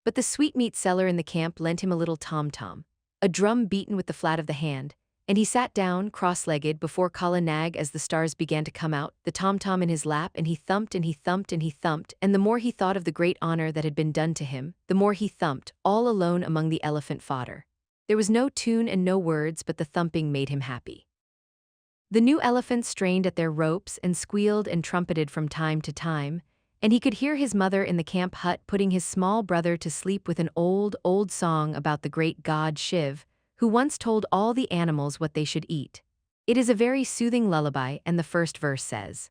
But the sweetmeat seller in the camp lent him a little tom-tom, a drum beaten with the flat of the hand, and he sat down, cross-legged, before Kala Nag as the stars began to come out, the tom-tom in his lap, and he thumped and he thumped and he thumped, and the more he thought of the great honor that had been done to him, the more he thumped, all alone among the elephant fodder. There was no tune and no words, but the thumping made him happy. The new elephants strained at their ropes and squealed and trumpeted from time to time, and he could hear his mother in the camp hut putting his small brother to sleep with an old, old song about the great god Shiv, who once told all the animals what they should eat. It is a very soothing lullaby, and the first verse says,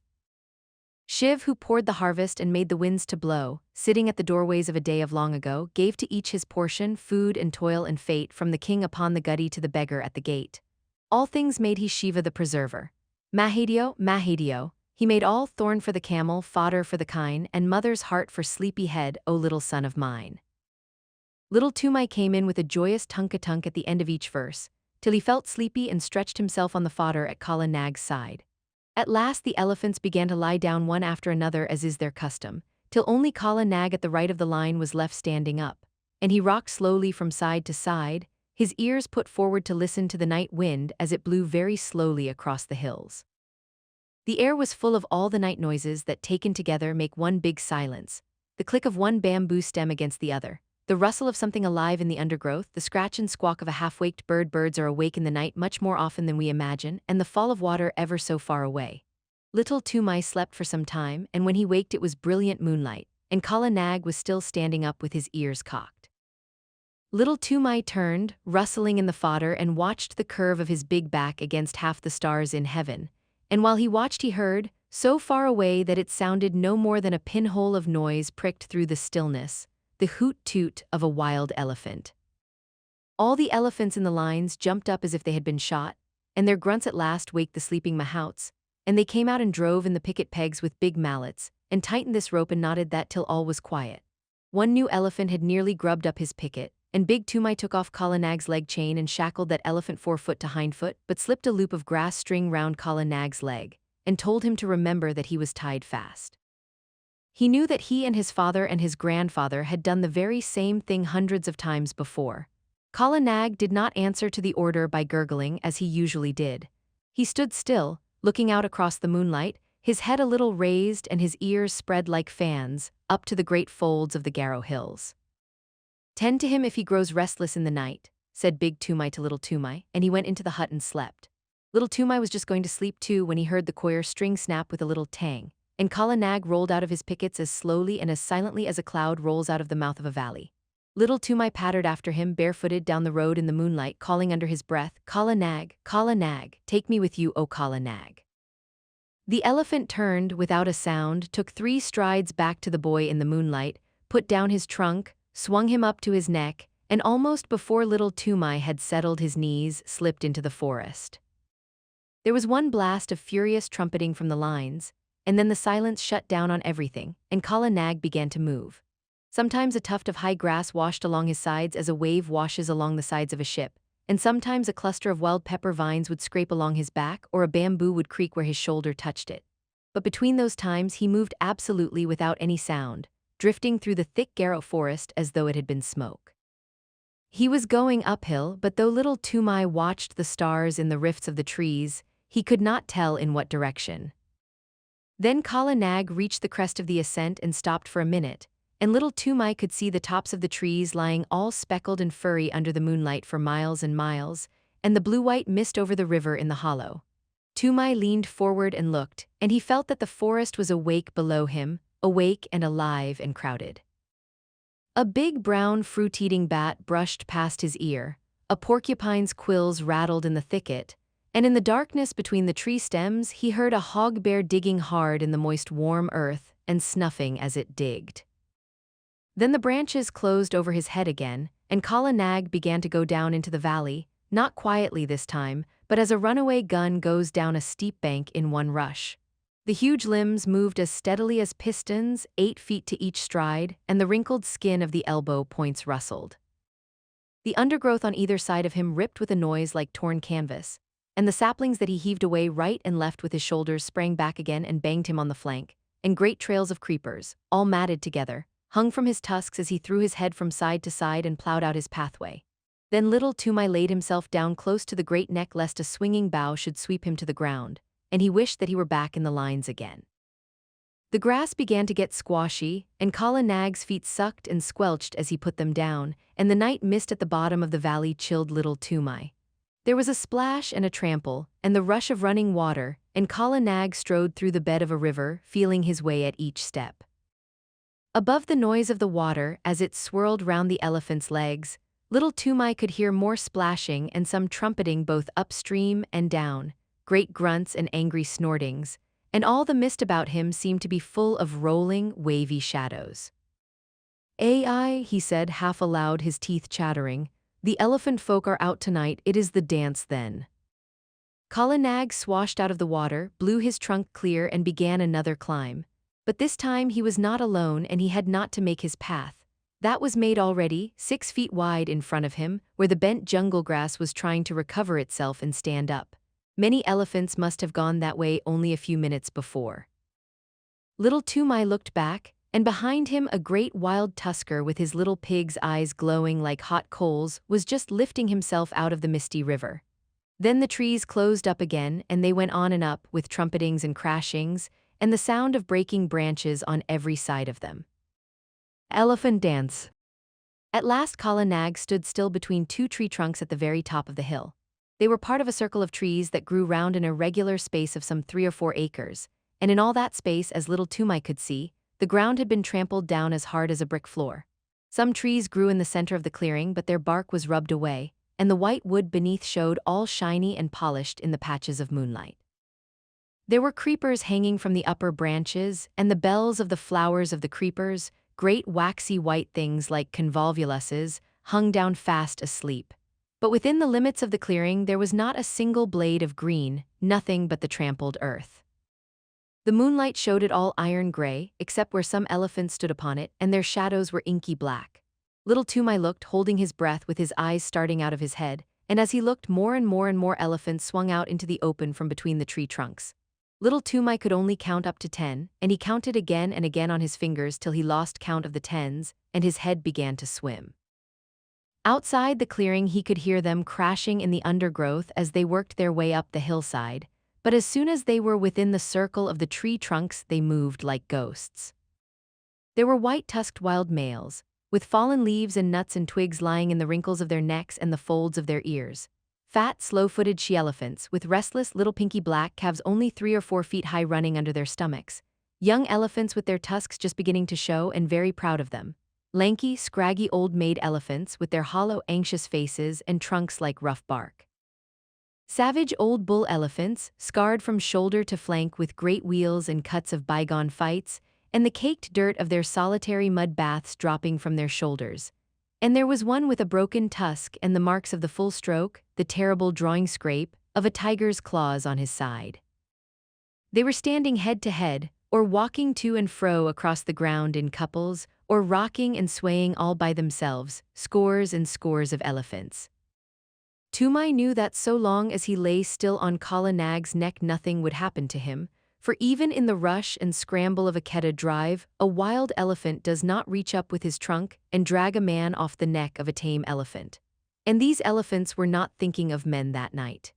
Shiv, who poured the harvest and made the winds to blow, sitting at the doorways of a day of long ago, gave to each his portion, food and toil and fate, from the king upon the guddy to the beggar at the gate. All things made he Shiva the preserver. Mahadio, Mahadio, he made all, thorn for the camel, fodder for the kine, and mother's heart for sleepy head, O little son of mine. Little Tumai came in with a joyous tunk-a-tunk at the end of each verse, till he felt sleepy and stretched himself on the fodder at Kala Nag's side. At last the elephants began to lie down one after another as is their custom, till only Kala Nag at the right of the line was left standing up, and he rocked slowly from side to side, his ears put forward to listen to the night wind as it blew very slowly across the hills. The air was full of all the night noises that taken together make one big silence, the click of one bamboo stem against the other, the rustle of something alive in the undergrowth, the scratch and squawk of a half-waked bird. Birds are awake in the night much more often than we imagine, and the fall of water ever so far away. Little Tumai slept for some time, and when he waked it was brilliant moonlight, and Kala Nag was still standing up with his ears cocked. Little Tumai turned, rustling in the fodder, and watched the curve of his big back against half the stars in heaven, and while he watched he heard, so far away that it sounded no more than a pinhole of noise pricked through the stillness, the hoot-toot of a wild elephant. All the elephants in the lines jumped up as if they had been shot, and their grunts at last waked the sleeping mahouts, and they came out and drove in the picket pegs with big mallets, and tightened this rope and knotted that till all was quiet. One new elephant had nearly grubbed up his picket, and Big Tumai took off Kala Nag's leg chain and shackled that elephant forefoot to hindfoot, but slipped a loop of grass string round Kala Nag's leg, and told him to remember that he was tied fast. He knew that he and his father and his grandfather had done the very same thing hundreds of times before. Kala Nag did not answer to the order by gurgling as he usually did. He stood still, looking out across the moonlight, his head a little raised and his ears spread like fans, up to the great folds of the Garo hills. Tend to him if he grows restless in the night, said Big Tumai to Little Tumai, and he went into the hut and slept. Little Tumai was just going to sleep too when he heard the coir string snap with a little tang, and Kala Nag rolled out of his pickets as slowly and as silently as a cloud rolls out of the mouth of a valley. Little Tumai pattered after him barefooted down the road in the moonlight, calling under his breath, Kala Nag, take me with you, O Kala Nag. The elephant turned without a sound, took 3 strides back to the boy in the moonlight, put down his trunk, swung him up to his neck, and almost before Little Tumai had settled his knees, slipped into the forest. There was one blast of furious trumpeting from the lines, and then the silence shut down on everything, and Kala Nag began to move. Sometimes a tuft of high grass washed along his sides as a wave washes along the sides of a ship, and sometimes a cluster of wild pepper vines would scrape along his back or a bamboo would creak where his shoulder touched it. But between those times he moved absolutely without any sound, drifting through the thick Garo forest as though it had been smoke. He was going uphill, but though Little Tumai watched the stars in the rifts of the trees, he could not tell in what direction. Then Kala Nag reached the crest of the ascent and stopped for a minute, and Little Tumai could see the tops of the trees lying all speckled and furry under the moonlight for miles and miles, and the blue-white mist over the river in the hollow. Tumai leaned forward and looked, and he felt that the forest was awake below him, awake and alive and crowded. A big brown fruit-eating bat brushed past his ear, a porcupine's quills rattled in the thicket, and in the darkness between the tree stems he heard a hog-bear digging hard in the moist warm earth and snuffing as it digged. Then the branches closed over his head again, and Kala Nag began to go down into the valley, not quietly this time, but as a runaway gun goes down a steep bank in one rush. The huge limbs moved as steadily as pistons, 8 feet to each stride, and the wrinkled skin of the elbow points rustled. The undergrowth on either side of him ripped with a noise like torn canvas, and the saplings that he heaved away right and left with his shoulders sprang back again and banged him on the flank, and great trails of creepers, all matted together, hung from his tusks as he threw his head from side to side and plowed out his pathway. Then little Tumai laid himself down close to the great neck lest a swinging bough should sweep him to the ground, and he wished that he were back in the lines again. The grass began to get squashy, and Kala Nag's feet sucked and squelched as he put them down, and the night mist at the bottom of the valley chilled little Tumai. There was a splash and a trample, and the rush of running water, and Kala Nag strode through the bed of a river, feeling his way at each step. Above the noise of the water as it swirled round the elephant's legs, little Tumai could hear more splashing and some trumpeting both upstream and down, great grunts and angry snortings, and all the mist about him seemed to be full of rolling, wavy shadows. "Ai," he said half aloud, his teeth chattering, "the elephant folk are out tonight, it is the dance then." Kala Nag swashed out of the water, blew his trunk clear and began another climb. But this time he was not alone and he had not to make his path. That was made already, 6 feet wide in front of him, where the bent jungle grass was trying to recover itself and stand up. Many elephants must have gone that way only a few minutes before. Little Tumai looked back, and behind him a great wild tusker with his little pig's eyes glowing like hot coals was just lifting himself out of the misty river. Then the trees closed up again and they went on and up with trumpetings and crashings, and the sound of breaking branches on every side of them. Elephant dance. At last Kala Nag stood still between 2 tree trunks at the very top of the hill. They were part of a circle of trees that grew round an irregular space of some 3 or 4 acres, and in all that space, as little Tumai could see, the ground had been trampled down as hard as a brick floor. Some trees grew in the center of the clearing, but their bark was rubbed away, and the white wood beneath showed all shiny and polished in the patches of moonlight. There were creepers hanging from the upper branches, and the bells of the flowers of the creepers, great waxy white things like convolvuluses, hung down fast asleep. But within the limits of the clearing there was not a single blade of green, nothing but the trampled earth. The moonlight showed it all iron gray, except where some elephants stood upon it, and their shadows were inky black. Little Tumai looked, holding his breath with his eyes starting out of his head, and as he looked more and more elephants swung out into the open from between the tree trunks. Little Tumai could only count up to 10, and he counted again and again on his fingers till he lost count of the tens, and his head began to swim. Outside the clearing he could hear them crashing in the undergrowth as they worked their way up the hillside, but as soon as they were within the circle of the tree trunks they moved like ghosts. There were white-tusked wild males, with fallen leaves and nuts and twigs lying in the wrinkles of their necks and the folds of their ears. Fat, slow-footed she-elephants with restless little pinky black calves only 3 or 4 feet high running under their stomachs. Young elephants with their tusks just beginning to show and very proud of them. Lanky, scraggy old maid elephants with their hollow, anxious faces and trunks like rough bark. Savage old bull elephants, scarred from shoulder to flank with great wheals and cuts of bygone fights, and the caked dirt of their solitary mud baths dropping from their shoulders. And there was one with a broken tusk and the marks of the full stroke, the terrible drawing scrape, of a tiger's claws on his side. They were standing head to head, or walking to and fro across the ground in couples, or rocking and swaying all by themselves, scores and scores of elephants. Tumai knew that so long as he lay still on Kala Nag's neck nothing would happen to him, for even in the rush and scramble of a Quetta drive, a wild elephant does not reach up with his trunk and drag a man off the neck of a tame elephant. And these elephants were not thinking of men that night.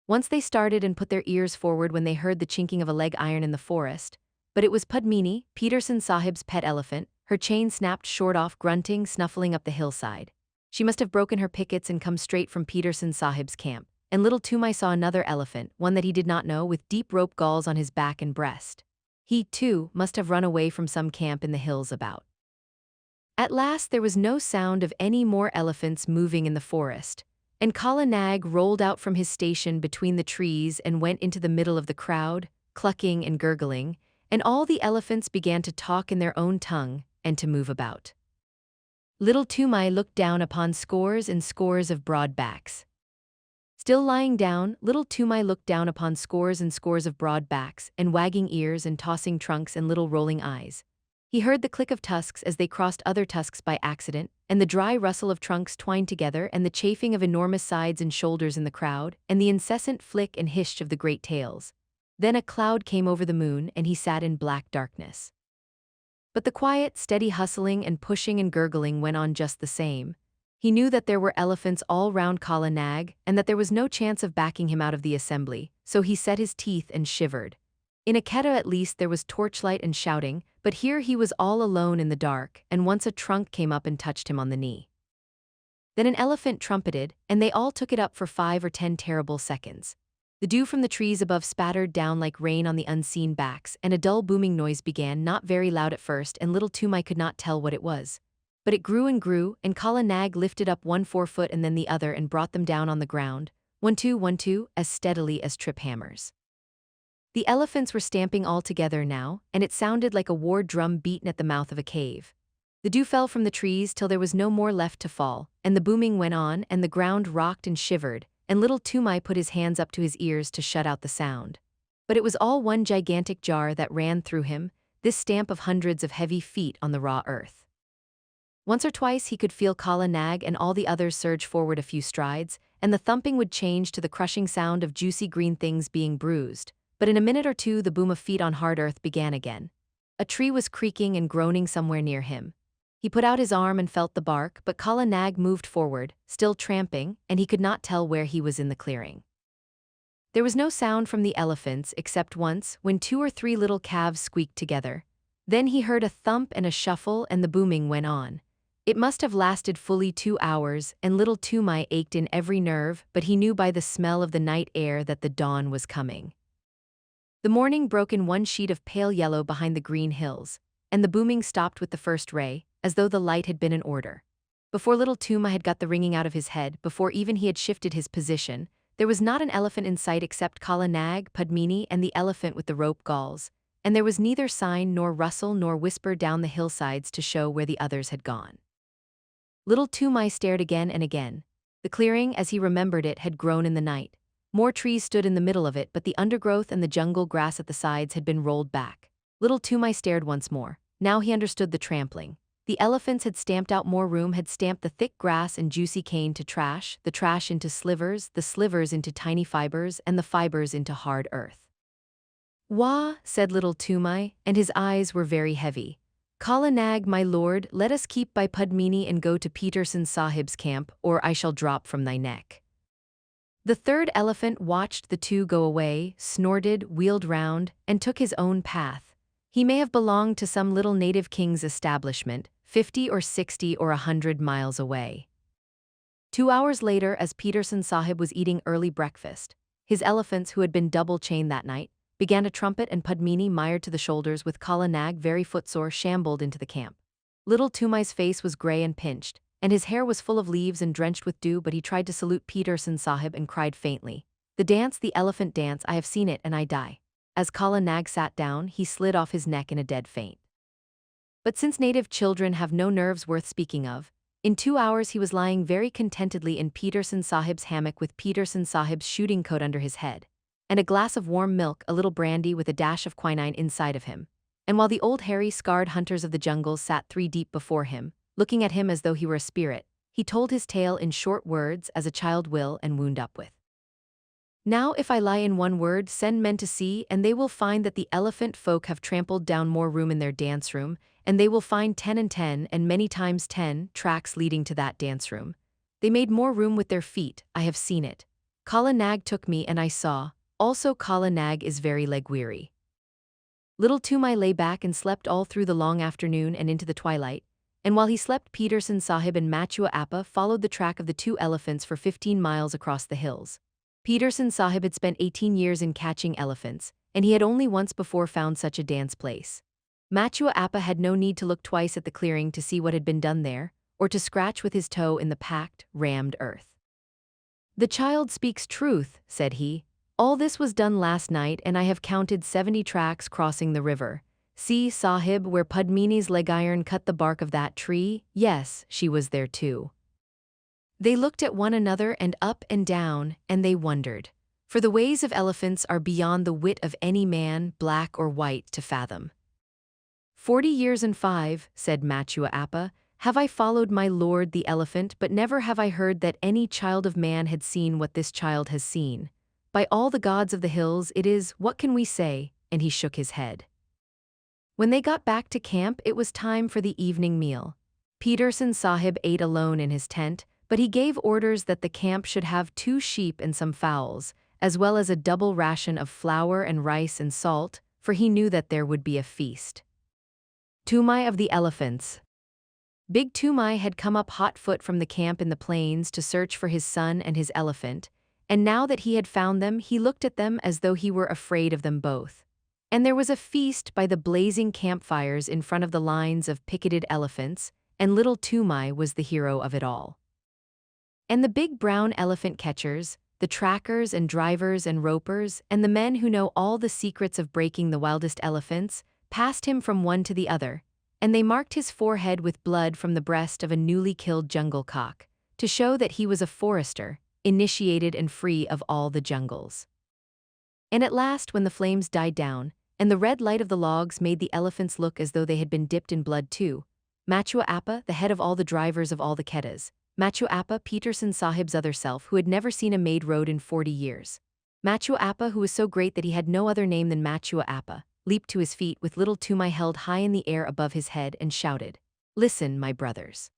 Once they started and put their ears forward when they heard the chinking of a leg iron in the forest, but it was Padmini, Peterson Sahib's pet elephant, her chain snapped short off, grunting, snuffling up the hillside. She must have broken her pickets and come straight from Peterson Sahib's camp. And little Tumai saw another elephant, one that he did not know, with deep rope galls on his back and breast. He, too, must have run away from some camp in the hills about. At last there was no sound of any more elephants moving in the forest, and Kala Nag rolled out from his station between the trees and went into the middle of the crowd, clucking and gurgling, and all the elephants began to talk in their own tongue and to move about. Little Tumai looked down upon scores and scores of broad backs. Still lying down, little Tumai looked down upon scores and scores of broad backs and wagging ears and tossing trunks and little rolling eyes. He heard the click of tusks as they crossed other tusks by accident, and the dry rustle of trunks twined together, and the chafing of enormous sides and shoulders in the crowd, and the incessant flick and hiss of the great tails. Then a cloud came over the moon, and he sat in black darkness. But the quiet, steady hustling and pushing and gurgling went on just the same. He knew that there were elephants all round Kala Nag, and that there was no chance of backing him out of the assembly, so he set his teeth and shivered. In Aketa at least there was torchlight and shouting, but here he was all alone in the dark, and once a trunk came up and touched him on the knee. Then an elephant trumpeted, and they all took it up for 5 or 10 terrible seconds. The dew from the trees above spattered down like rain on the unseen backs, and a dull booming noise began, not very loud at first, and little Tumai could not tell what it was. But it grew, and Kala Nag lifted up one forefoot and then the other and brought them down on the ground, 1 2 1 2, as steadily as trip hammers. The elephants were stamping all together now, and it sounded like a war drum beaten at the mouth of a cave. The dew fell from the trees till there was no more left to fall, and the booming went on, and the ground rocked and shivered, and little Tumai put his hands up to his ears to shut out the sound. But it was all one gigantic jar that ran through him, this stamp of hundreds of heavy feet on the raw earth. Once or twice he could feel Kala Nag and all the others surge forward a few strides, and the thumping would change to the crushing sound of juicy green things being bruised. But in a minute or two the boom of feet on hard earth began again. A tree was creaking and groaning somewhere near him. He put out his arm and felt the bark, but Kala Nag moved forward, still tramping, and he could not tell where he was in the clearing. There was no sound from the elephants except once, when 2 or 3 little calves squeaked together. Then he heard a thump and a shuffle, and the booming went on. It must have lasted fully 2 hours, and little Tumai ached in every nerve, but he knew by the smell of the night air that the dawn was coming. The morning broke in one sheet of pale yellow behind the green hills, and the booming stopped with the first ray, as though the light had been an order. Before little Tumai had got the ringing out of his head, before even he had shifted his position, there was not an elephant in sight except Kala Nag, Padmini, and the elephant with the rope galls, and there was neither sign nor rustle nor whisper down the hillsides to show where the others had gone. Little Tumai stared again and again. The clearing, as he remembered it, had grown in the night. More trees stood in the middle of it, but the undergrowth and the jungle grass at the sides had been rolled back. Little Tumai stared once more. Now he understood the trampling. The elephants had stamped out more room, had stamped the thick grass and juicy cane to trash, the trash into slivers, the slivers into tiny fibers, and the fibers into hard earth. "Wah," said little Tumai, and his eyes were very heavy. "Kala Nag, my lord, let us keep by Padmini and go to Peterson Sahib's camp, or I shall drop from thy neck." The third elephant watched the two go away, snorted, wheeled round, and took his own path. He may have belonged to some little native king's establishment, 50 or 60 or 100 miles away. 2 hours later, as Peterson Sahib was eating early breakfast, his elephants, who had been double-chained that night, began to trumpet, and Padmini, mired to the shoulders with Kala Nag very footsore, shambled into the camp. Little Tumai's face was grey and pinched, and his hair was full of leaves and drenched with dew, but he tried to salute Peterson Sahib and cried faintly, the elephant dance, I have seen it and I die." As Kala Nag sat down, he slid off his neck in a dead faint. But since native children have no nerves worth speaking of, in 2 hours he was lying very contentedly in Peterson Sahib's hammock with Peterson Sahib's shooting coat under his head, and a glass of warm milk, a little brandy with a dash of quinine inside of him. And while the old hairy, scarred hunters of the jungles sat 3 deep before him, looking at him as though he were a spirit, he told his tale in short words as a child will and wound up with. "Now if I lie in one word, send men to see, and they will find that the elephant folk have trampled down more room in their dance room, and they will find 10 and 10, and many times 10, tracks leading to that dance room. They made more room with their feet, I have seen it. Kala Nag took me and I saw, also Kala Nag is very leg-weary." Little Tumai lay back and slept all through the long afternoon and into the twilight, and while he slept Peterson Sahib and Matua Appa followed the track of the two elephants for 15 miles across the hills. Peterson Sahib had spent 18 years in catching elephants, and he had only once before found such a dance place. Matua Appa had no need to look twice at the clearing to see what had been done there, or to scratch with his toe in the packed, rammed earth. "The child speaks truth," said he. "All this was done last night and I have counted 70 tracks crossing the river. See, Sahib, where Padmini's leg iron cut the bark of that tree? Yes, she was there too." They looked at one another and up and down, and they wondered. For the ways of elephants are beyond the wit of any man, black or white, to fathom. 40 years and 5, said Matua Appa, have I followed my lord the elephant, but never have I heard that any child of man had seen what this child has seen. By all the gods of the hills it is, what can we say? And he shook his head. When they got back to camp it was time for the evening meal. Peterson Sahib ate alone in his tent, but he gave orders that the camp should have 2 sheep and some fowls, as well as a double ration of flour and rice and salt, for he knew that there would be a feast. Tumai of the elephants. Big Tumai had come up hot-foot from the camp in the plains to search for his son and his elephant, and now that he had found them he looked at them as though he were afraid of them both. And there was a feast by the blazing campfires in front of the lines of picketed elephants, and little Tumai was the hero of it all. And the big brown elephant catchers, the trackers and drivers and ropers, and the men who know all the secrets of breaking the wildest elephants, passed him from one to the other, and they marked his forehead with blood from the breast of a newly killed jungle cock, to show that he was a forester, initiated and free of all the jungles. And at last, when the flames died down, and the red light of the logs made the elephants look as though they had been dipped in blood too, Matua Appa, the head of all the drivers of all the Kedas, Matua Appa, Peterson Sahib's other self, who had never seen a made road in 40 years. Matua Appa, who was so great that he had no other name than Matua Appa, leaped to his feet with little Tumai held high in the air above his head and shouted, "Listen, my brothers.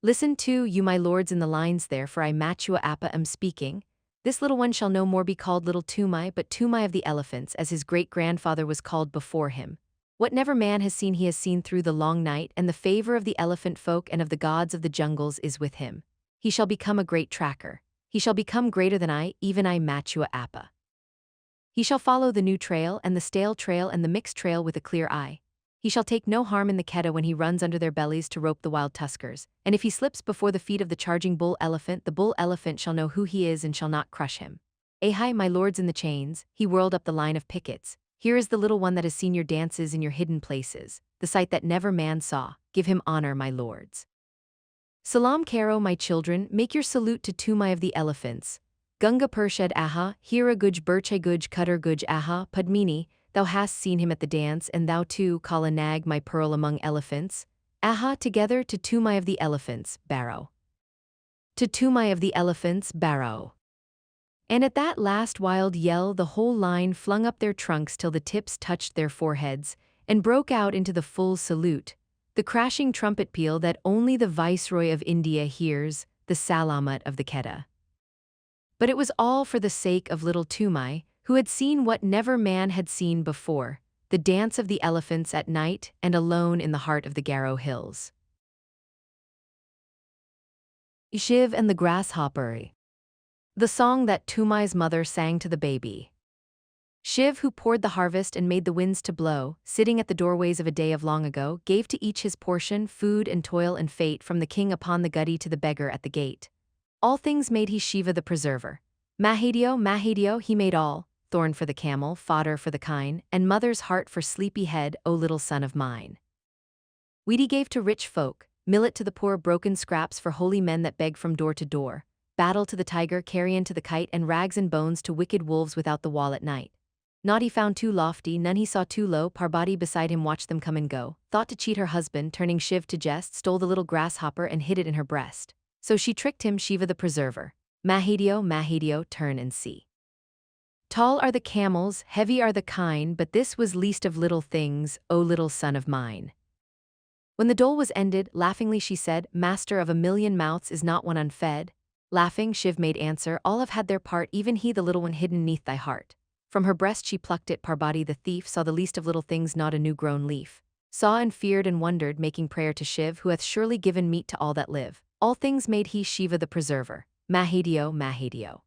Listen too, you my lords in the lines there, for I Matua Appa am speaking. This little one shall no more be called little Tumai, but Tumai of the elephants, as his great-grandfather was called before him. What never man has seen he has seen through the long night, and the favor of the elephant folk and of the gods of the jungles is with him. He shall become a great tracker. He shall become greater than I, even I Matua Appa. He shall follow the new trail and the stale trail and the mixed trail with a clear eye. He shall take no harm in the Keda when he runs under their bellies to rope the wild tuskers, and if he slips before the feet of the charging bull elephant, the bull elephant shall know who he is and shall not crush him. Ahai, my lords in the chains," he whirled up the line of pickets. "Here is the little one that has seen your dances in your hidden places, the sight that never man saw. Give him honor, my lords. Salam Karo, my children, make your salute to Tumai of the elephants. Gunga Pershed Aha, Hira Guj Burche Guj Cutter Guj Aha, Padmini, thou hast seen him at the dance, and thou too, Kala Nag, my pearl among elephants. Aha, together to Tumai of the elephants, Barrow. To Tumai of the elephants, Barrow." And at that last wild yell the whole line flung up their trunks till the tips touched their foreheads, and broke out into the full salute, the crashing trumpet peal that only the Viceroy of India hears, the Salamat of the Keda. But it was all for the sake of little Tumai, who had seen what never man had seen before, the dance of the elephants at night and alone in the heart of the Garo Hills. Shiv and the Grasshopper. The song that Tumai's mother sang to the baby. Shiv, who poured the harvest and made the winds to blow, sitting at the doorways of a day of long ago, gave to each his portion, food and toil and fate, from the king upon the guddy to the beggar at the gate. All things made he Shiva the preserver. Mahadio, Mahadio, he made all, thorn for the camel, fodder for the kine, and mother's heart for sleepy head, O little son of mine. Wheat he gave to rich folk, millet to the poor, broken scraps for holy men that beg from door to door, battle to the tiger, carrion to the kite, and rags and bones to wicked wolves without the wall at night. Naught he found too lofty, none he saw too low. Parbati beside him watched them come and go, thought to cheat her husband, turning Shiv to jest, stole the little grasshopper and hid it in her breast. So she tricked him, Shiva the preserver. Mahadio, Mahadio, turn and see. Tall are the camels, heavy are the kine, but this was least of little things, O little son of mine. When the dole was ended, laughingly she said, Master of a million mouths is not one unfed. Laughing, Shiv made answer, all have had their part, even he the little one hidden neath thy heart. From her breast she plucked it. Parbati the thief saw the least of little things, not a new-grown leaf. saw and feared and wondered, making prayer to Shiv, who hath surely given meat to all that live. All things made he Shiva the preserver. Mahadev, Mahadev.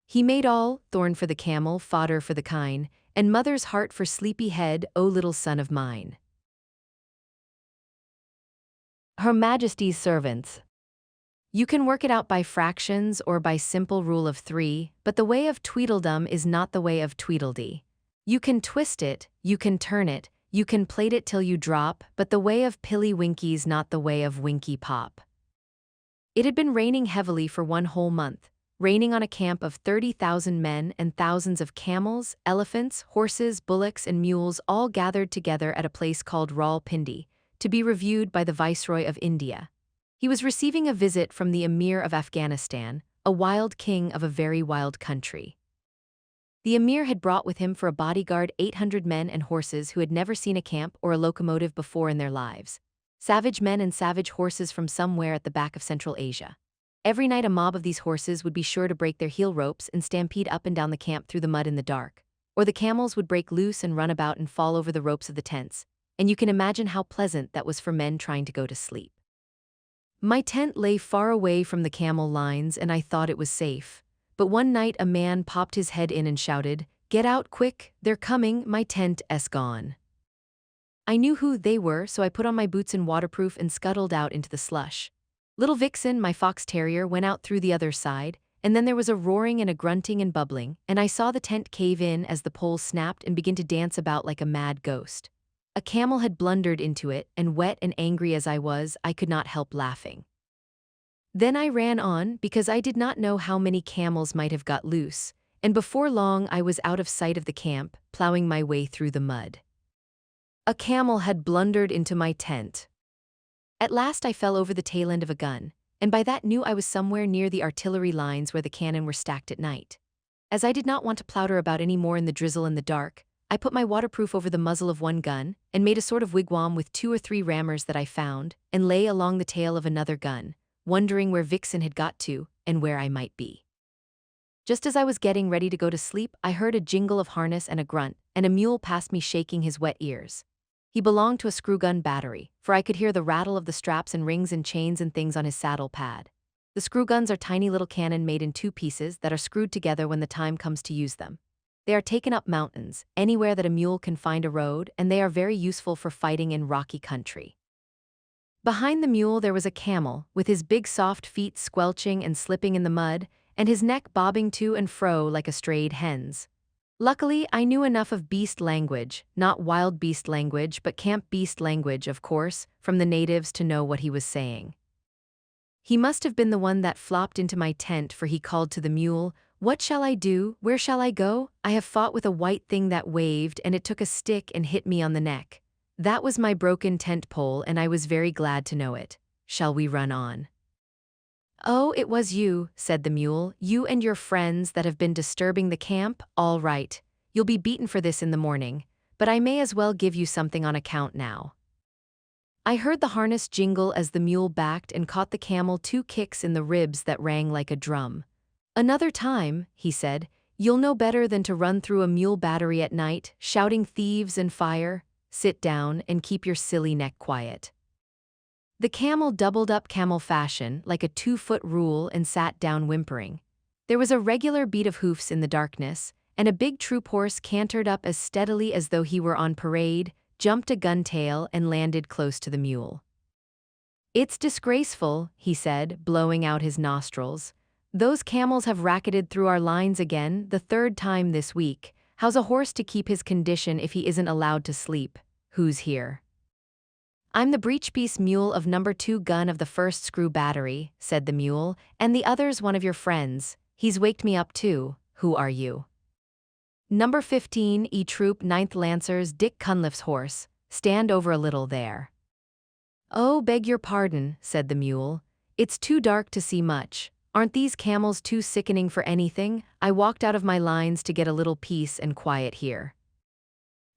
He made all, thorn for the camel, fodder for the kine, and mother's heart for sleepy head, O little son of mine. Her Majesty's servants. You can work it out by fractions or by simple rule of 3, but the way of Tweedledum is not the way of Tweedledee. You can twist it, you can turn it, you can plait it till you drop, but the way of Pilly Winky's not the way of Winky Pop. It had been raining heavily for 1 whole month, raining on a camp of 30,000 men and thousands of camels, elephants, horses, bullocks, and mules all gathered together at a place called Rawalpindi, to be reviewed by the Viceroy of India. He was receiving a visit from the Emir of Afghanistan, a wild king of a very wild country. The Emir had brought with him for a bodyguard 800 men and horses who had never seen a camp or a locomotive before in their lives. Savage men and savage horses from somewhere at the back of Central Asia. Every night a mob of these horses would be sure to break their heel ropes and stampede up and down the camp through the mud in the dark. Or the camels would break loose and run about and fall over the ropes of the tents, and you can imagine how pleasant that was for men trying to go to sleep. My tent lay far away from the camel lines and I thought it was safe. But one night a man popped his head in and shouted, "Get out quick, they're coming, my tent's gone." I knew who they were, so I put on my boots and waterproof and scuttled out into the slush. Little Vixen, my fox terrier, went out through the other side, and then there was a roaring and a grunting and bubbling, and I saw the tent cave in as the poles snapped and begin to dance about like a mad ghost. A camel had blundered into it, and wet and angry as I was, I could not help laughing. Then I ran on, because I did not know how many camels might have got loose, and before long I was out of sight of the camp, plowing my way through the mud. A camel had blundered into my tent. At last I fell over the tail end of a gun, and by that knew I was somewhere near the artillery lines where the cannon were stacked at night. As I did not want to plouter about any more in the drizzle and the dark, I put my waterproof over the muzzle of one gun, and made a sort of wigwam with 2 or 3 rammers that I found, and lay along the tail of another gun, wondering where Vixen had got to, and where I might be. Just as I was getting ready to go to sleep, I heard a jingle of harness and a grunt, and a mule passed me shaking his wet ears. He belonged to a screw-gun battery, for I could hear the rattle of the straps and rings and chains and things on his saddle pad. The screw-guns are tiny little cannon made in 2 pieces that are screwed together when the time comes to use them. They are taken up mountains, anywhere that a mule can find a road, and they are very useful for fighting in rocky country. Behind the mule there was a camel, with his big soft feet squelching and slipping in the mud, and his neck bobbing to and fro like a strayed hen's. Luckily, I knew enough of beast language, not wild beast language but camp beast language, of course, from the natives to know what he was saying. He must have been the one that flopped into my tent, for he called to the mule, "What shall I do? Where shall I go? I have fought with a white thing that waved, and it took a stick and hit me on the neck. That was my broken tent pole, and I was very glad to know it. Shall we run on?" "Oh, it was you," said the mule, "you and your friends that have been disturbing the camp? All right. You'll be beaten for this in the morning, but I may as well give you something on account now." I heard the harness jingle as the mule backed and caught the camel 2 kicks in the ribs that rang like a drum. "Another time," he said, "you'll know better than to run through a mule battery at night, shouting thieves and fire. Sit down and keep your silly neck quiet." The camel doubled up camel fashion, like a 2-foot rule, and sat down whimpering. There was a regular beat of hoofs in the darkness, and a big troop horse cantered up as steadily as though he were on parade, jumped a gun tail, and landed close to the mule. "It's disgraceful," he said, blowing out his nostrils. "Those camels have racketed through our lines again, the 3rd time this week. How's a horse to keep his condition if he isn't allowed to sleep? Who's here?" "I'm the breechpiece mule of number 2 gun of the 1st screw battery," said the mule, "and the other's one of your friends. He's waked me up too. Who are you?" "Number 15 E Troop 9th Lancers, Dick Cunliffe's horse. Stand over a little there." "Oh, beg your pardon," said the mule. "It's too dark to see much. Aren't these camels too sickening for anything? I walked out of my lines to get a little peace and quiet here."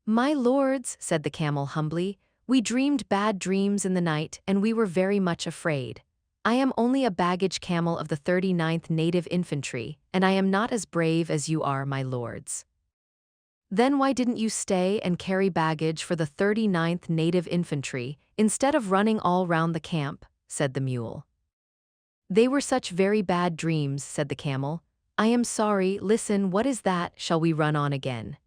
"My lords," said the camel humbly, "we dreamed bad dreams in the night, and we were very much afraid. I am only a baggage camel of the 39th Native Infantry, and I am not as brave as you are, my lords." Then why didn't you stay and carry baggage for the 39th Native Infantry, instead of running all round the camp, said the mule. They were such very bad dreams, said the camel. I am sorry, listen, what is that, shall we run on again?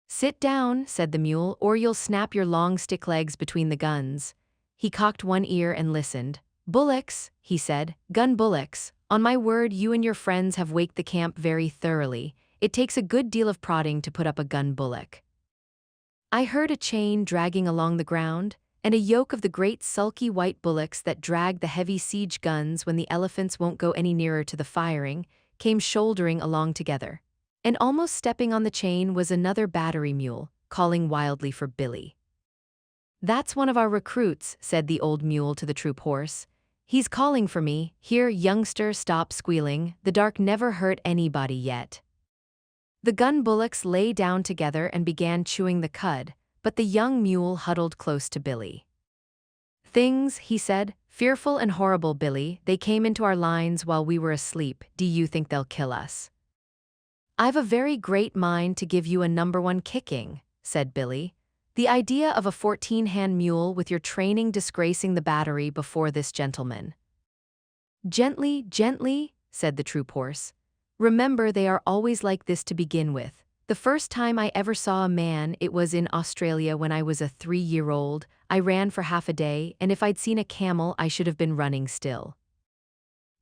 Sit down, said the mule, or you'll snap your long stick legs between the guns. He cocked one ear and listened. Bullocks, he said, gun bullocks. On my word, you and your friends have waked the camp very thoroughly. It takes a good deal of prodding to put up a gun bullock. I heard a chain dragging along the ground, and a yoke of the great sulky white bullocks that drag the heavy siege guns when the elephants won't go any nearer to the firing, came shouldering along together. And almost stepping on the chain was another battery mule, calling wildly for Billy. That's one of our recruits, said the old mule to the troop horse. He's calling for me. Here, youngster, stop squealing. The dark never hurt anybody yet. The gun bullocks lay down together and began chewing the cud, but the young mule huddled close to Billy. Things, he said, fearful and horrible, Billy. They came into our lines while we were asleep. Do you think they'll kill us? I've a very great mind to give you a #1 kicking, said Billy. The idea of a 14-hand mule with your training disgracing the battery before this gentleman. Gently, gently, said the troop horse. Remember, they are always like this to begin with. The first time I ever saw a man, it was in Australia when I was a 3-year-old. I ran for half a day, and if I'd seen a camel, I should have been running still.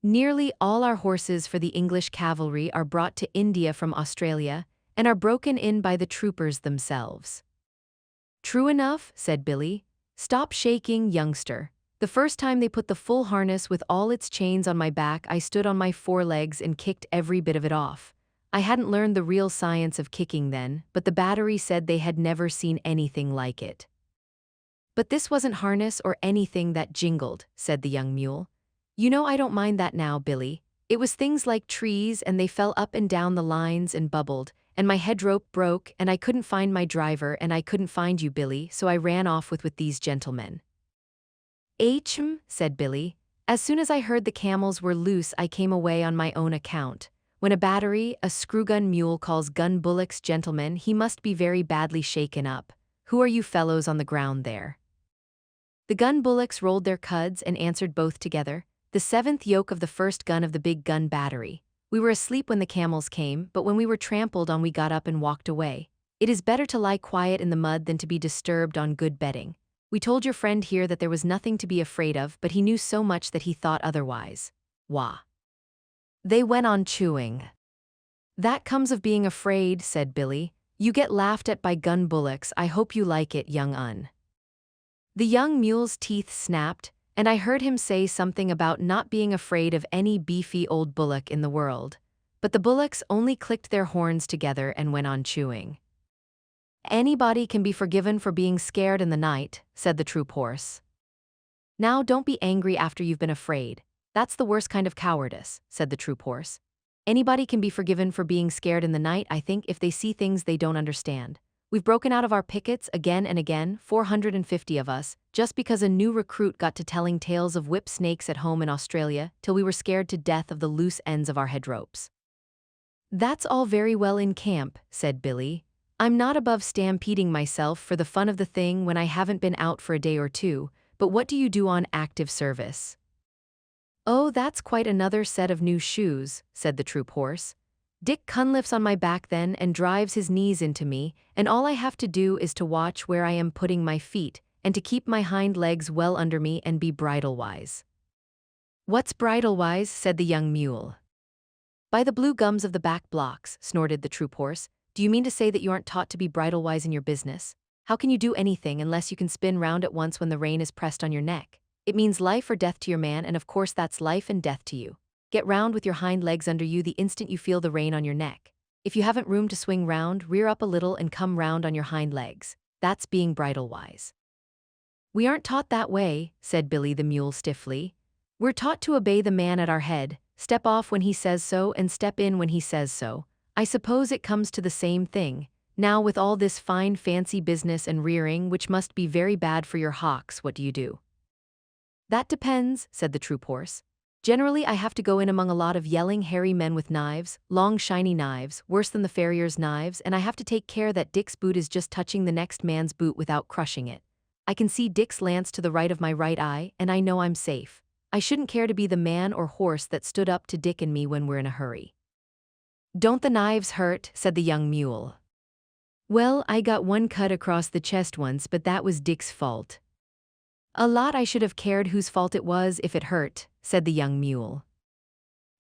Nearly all our horses for the English cavalry are brought to India from Australia, and are broken in by the troopers themselves. True enough, said Billy. Stop shaking, youngster. The first time they put the full harness with all its chains on my back, I stood on my forelegs and kicked every bit of it off. I hadn't learned the real science of kicking then, but the battery said they had never seen anything like it. But this wasn't harness or anything that jingled, said the young mule. You know, I don't mind that now, Billy. It was things like trees, and they fell up and down the lines and bubbled, and my head rope broke, and I couldn't find my driver, and I couldn't find you, Billy, so I ran off with these gentlemen. Said Billy. As soon as I heard the camels were loose, I came away on my own account. When a battery, a screw-gun mule, calls gun bullocks gentlemen, he must be very badly shaken up. Who are you fellows on the ground there? The gun bullocks rolled their cuds and answered both together. The 7th yoke of the first gun of the big gun battery. We were asleep when the camels came, but when we were trampled on we got up and walked away. It is better to lie quiet in the mud than to be disturbed on good bedding. We told your friend here that there was nothing to be afraid of, but he knew so much that he thought otherwise. Wah. They went on chewing. That comes of being afraid, said Billy. You get laughed at by gun bullocks. I hope you like it, young un. The young mule's teeth snapped, and I heard him say something about not being afraid of any beefy old bullock in the world. But the bullocks only clicked their horns together and went on chewing. Anybody can be forgiven for being scared in the night, said the troop horse. Now don't be angry after you've been afraid. That's the worst kind of cowardice, said the troop horse. Anybody can be forgiven for being scared in the night, I think, if they see things they don't understand. We've broken out of our pickets again and again, 450 of us, just because a new recruit got to telling tales of whip snakes at home in Australia, till we were scared to death of the loose ends of our head ropes. That's all very well in camp, said Billy. I'm not above stampeding myself for the fun of the thing when I haven't been out for a day or two, but what do you do on active service? Oh, that's quite another set of new shoes, said the troop horse. Dick Cunliffe's on my back then and drives his knees into me, and all I have to do is to watch where I am putting my feet, and to keep my hind legs well under me and be bridle-wise. What's bridle-wise? Said the young mule. By the blue gums of the back blocks, snorted the troop horse. Do you mean to say that you aren't taught to be bridle-wise in your business? How can you do anything unless you can spin round at once when the rein is pressed on your neck? It means life or death to your man, and of course that's life and death to you. Get round with your hind legs under you the instant you feel the rein on your neck. If you haven't room to swing round, rear up a little and come round on your hind legs. That's being bridle-wise. We aren't taught that way, said Billy the mule stiffly. We're taught to obey the man at our head, step off when he says so and step in when he says so. I suppose it comes to the same thing. Now with all this fine fancy business and rearing, which must be very bad for your hocks, what do you do? That depends, said the troop horse. Generally, I have to go in among a lot of yelling, hairy men with knives, long, shiny knives, worse than the farrier's knives, and I have to take care that Dick's boot is just touching the next man's boot without crushing it. I can see Dick's lance to the right of my right eye, and I know I'm safe. I shouldn't care to be the man or horse that stood up to Dick and me when we're in a hurry. Don't the knives hurt? Said the young mule. Well, I got one cut across the chest once, but that was Dick's fault. A lot. I should have cared whose fault it was if it hurt, said the young mule.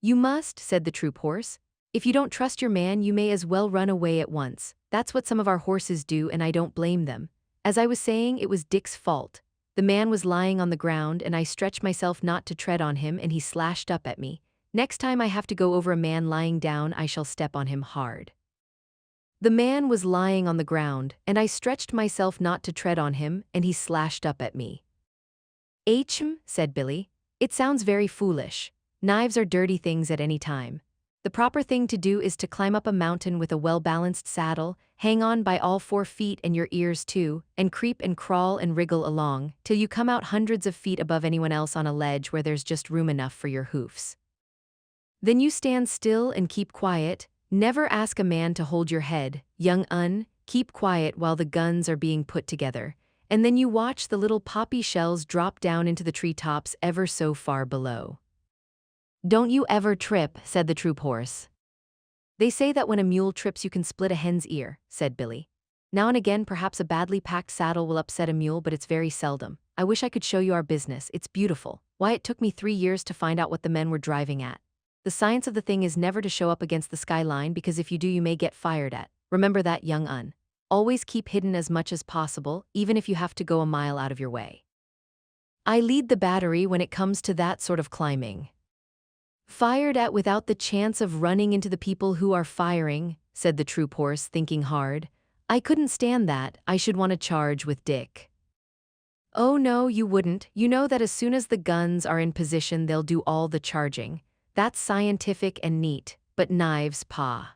You must, said the troop horse. If you don't trust your man, you may as well run away at once. That's what some of our horses do, and I don't blame them. As I was saying, it was Dick's fault. The man was lying on the ground, and I stretched myself not to tread on him, and he slashed up at me. Next time I have to go over a man lying down, I shall step on him hard. The man was lying on the ground, and I stretched myself not to tread on him, and he slashed up at me. Said Billy. It sounds very foolish. Knives are dirty things at any time. The proper thing to do is to climb up a mountain with a well-balanced saddle, hang on by all 4 feet and your ears too, and creep and crawl and wriggle along, till you come out hundreds of feet above anyone else on a ledge where there's just room enough for your hoofs. Then you stand still and keep quiet. Never ask a man to hold your head, young keep quiet while the guns are being put together, and then you watch the little poppy shells drop down into the treetops ever so far below. Don't you ever trip, said the troop horse. They say that when a mule trips you can split a hen's ear, said Billy. Now and again perhaps a badly packed saddle will upset a mule, but it's very seldom. I wish I could show you our business, it's beautiful. Why, it took me 3 years to find out what the men were driving at. The science of the thing is never to show up against the skyline, because if you do you may get fired at. Remember that, young. Always keep hidden as much as possible, even if you have to go a mile out of your way. I lead the battery when it comes to that sort of climbing. Fired at without the chance of running into the people who are firing, said the troop horse, thinking hard. I couldn't stand that. I should want to charge with Dick. Oh no, you wouldn't. You know that as soon as the guns are in position they'll do all the charging. That's scientific and neat, but knives, pa.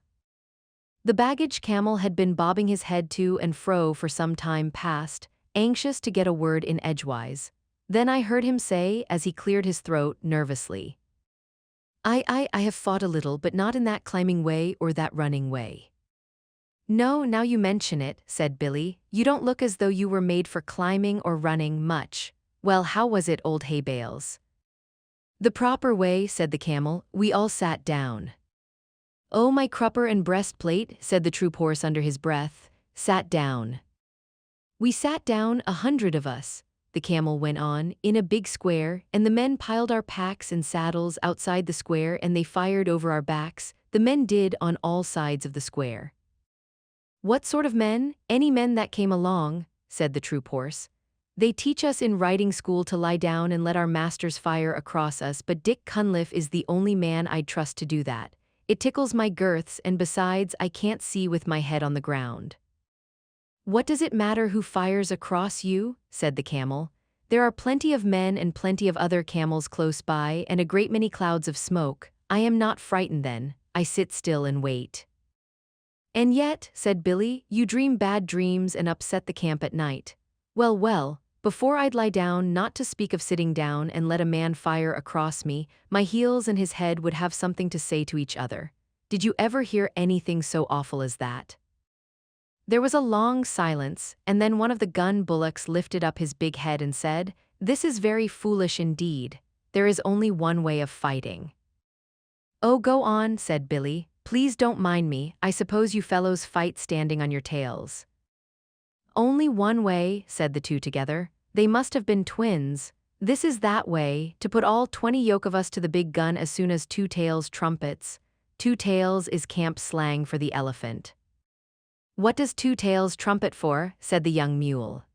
The baggage camel had been bobbing his head to and fro for some time past, anxious to get a word in edgewise. Then I heard him say, as he cleared his throat nervously, I have fought a little, but not in that climbing way or that running way. No, now you mention it, said Billy, you don't look as though you were made for climbing or running much. Well, how was it, old hay bales? The proper way, said the camel. We all sat down. Oh, my crupper and breastplate, said the troop horse under his breath, sat down. We sat down, 100 of us, the camel went on, in a big square, and the men piled our packs and saddles outside the square and they fired over our backs. The men did, on all sides of the square. What sort of men? Any men that came along, said the troop horse. They teach us in riding school to lie down and let our masters fire across us, but Dick Cunliffe is the only man I'd trust to do that. It tickles my girths, and besides, I can't see with my head on the ground. What does it matter who fires across you? Said the camel. There are plenty of men and plenty of other camels close by, and a great many clouds of smoke. I am not frightened then, I sit still and wait. And yet, said Billy, you dream bad dreams and upset the camp at night. Well, before I'd lie down, not to speak of sitting down and let a man fire across me, my heels and his head would have something to say to each other. Did you ever hear anything so awful as that? There was a long silence, and then one of the gun bullocks lifted up his big head and said, This is very foolish indeed. There is only one way of fighting. Oh, go on, said Billy. Please don't mind me. I suppose you fellows fight standing on your tails. Only one way, said the two together. They must have been twins. This is that way, to put all 20 yoke of us to the big gun as soon as Two Tails trumpets. Two Tails is camp slang for the elephant. What does Two Tails trumpet for? Said the young mule.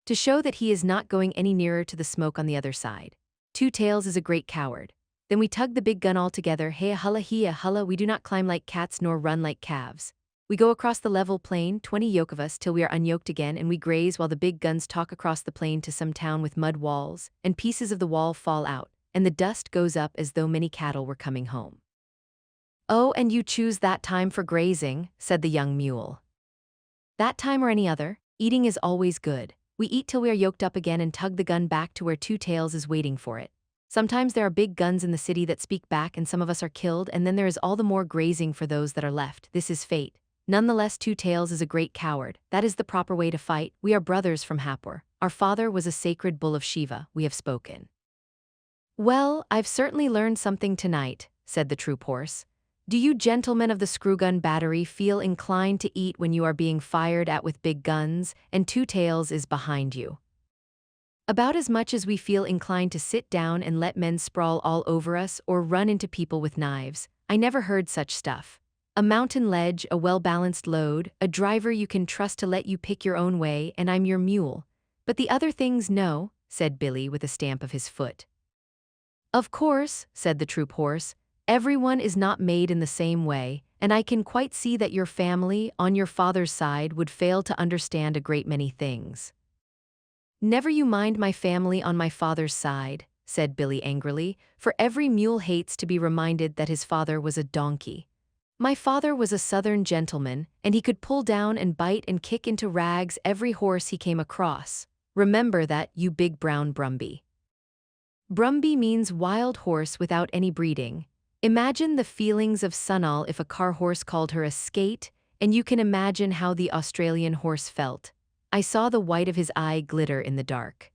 To show that he is not going any nearer to the smoke on the other side. Two Tails is a great coward. Then we tug the big gun all together. Hey a hulla, we do not climb like cats nor run like calves. We go across the level plain, 20 yoke of us, till we are unyoked again, and we graze while the big guns talk across the plain to some town with mud walls, and pieces of the wall fall out, and the dust goes up as though many cattle were coming home. Oh, and you choose that time for grazing, said the young mule. That time or any other, eating is always good. We eat till we are yoked up again and tug the gun back to where Two Tails is waiting for it. Sometimes there are big guns in the city that speak back and some of us are killed, and then there is all the more grazing for those that are left. This is fate. Nonetheless, Two Tails is a great coward. That is the proper way to fight. We are brothers from Hapur. Our father was a sacred bull of Shiva. We have spoken. Well, I've certainly learned something tonight, said the troop horse. Do you gentlemen of the Screwgun Battery feel inclined to eat when you are being fired at with big guns, and Two Tails is behind you? About as much as we feel inclined to sit down and let men sprawl all over us or run into people with knives. I never heard such stuff. A mountain ledge, a well-balanced load, a driver you can trust to let you pick your own way, and I'm your mule. But the other things, no, said Billy with a stamp of his foot. Of course, said the troop horse, everyone is not made in the same way, and I can quite see that your family, on your father's side, would fail to understand a great many things. Never you mind my family on my father's side, said Billy angrily, for every mule hates to be reminded that his father was a donkey. My father was a southern gentleman, and he could pull down and bite and kick into rags every horse he came across. Remember that, you big brown Brumby. Brumby means wild horse without any breeding. Imagine the feelings of Mohan.L if a car horse called her a skate, and you can imagine how the Australian horse felt. I saw the white of his eye glitter in the dark.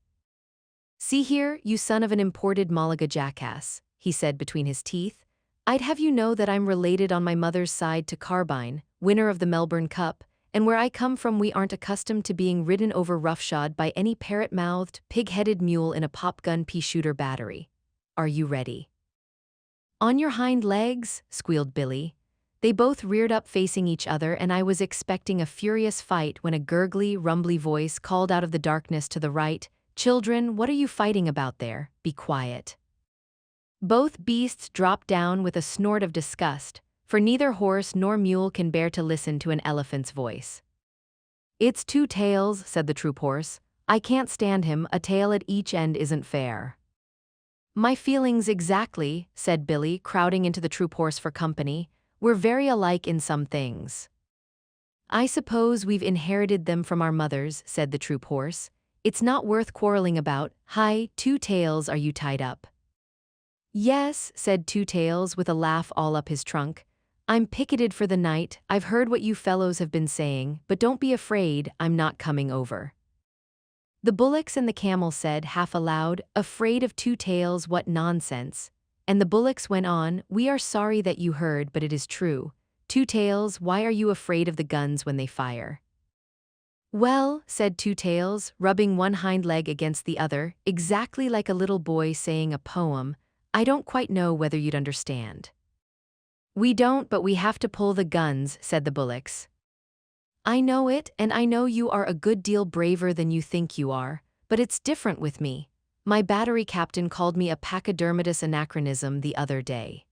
See here, you son of an imported Malaga jackass, he said between his teeth. I'd have you know that I'm related on my mother's side to Carbine, winner of the Melbourne Cup, and where I come from we aren't accustomed to being ridden over roughshod by any parrot-mouthed, pig-headed mule in a pop-gun pea-shooter battery. Are you ready? On your hind legs, squealed Billy. They both reared up facing each other, and I was expecting a furious fight when a gurgly, rumbly voice called out of the darkness to the right, "Children, what are you fighting about there? Be quiet." Both beasts dropped down with a snort of disgust, for neither horse nor mule can bear to listen to an elephant's voice. It's Two Tails, said the troop horse. I can't stand him, a tail at each end isn't fair. My feelings exactly, said Billy, crowding into the troop horse for company. We're very alike in some things. I suppose we've inherited them from our mothers, said the troop horse. It's not worth quarreling about. Hi, Two Tails, are you tied up? Yes, said Two Tails with a laugh all up his trunk. I'm picketed for the night. I've heard what you fellows have been saying, but don't be afraid, I'm not coming over. The bullocks and the camel said half aloud, afraid of Two Tails, what nonsense. And the bullocks went on, we are sorry that you heard, but it is true. Two Tails, why are you afraid of the guns when they fire? Well, said Two Tails, rubbing one hind leg against the other, exactly like a little boy saying a poem, I don't quite know whether you'd understand. We don't, but we have to pull the guns, said the bullocks. I know it, and I know you are a good deal braver than you think you are, but it's different with me. My battery captain called me a pachydermatous anachronism the other day.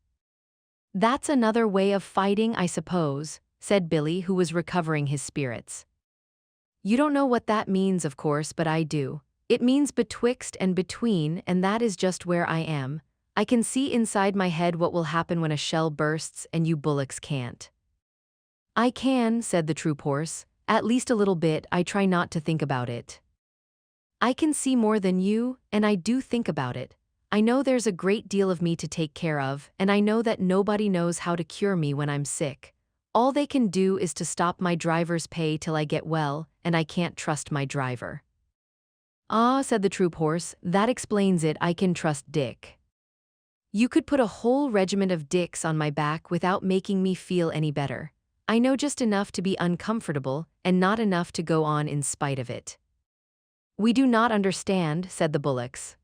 That's another way of fighting, I suppose, said Billy, who was recovering his spirits. You don't know what that means, of course, but I do. It means betwixt and between, and that is just where I am. I can see inside my head what will happen when a shell bursts and you bullocks can't. I can, said the troop horse, at least a little bit. I try not to think about it. I can see more than you, and I do think about it. I know there's a great deal of me to take care of, and I know that nobody knows how to cure me when I'm sick. All they can do is to stop my driver's pay till I get well, and I can't trust my driver. Ah, said the troop horse, that explains it. I can trust Dick. You could put a whole regiment of Dicks on my back without making me feel any better. I know just enough to be uncomfortable, and not enough to go on in spite of it. We do not understand, said the bullocks.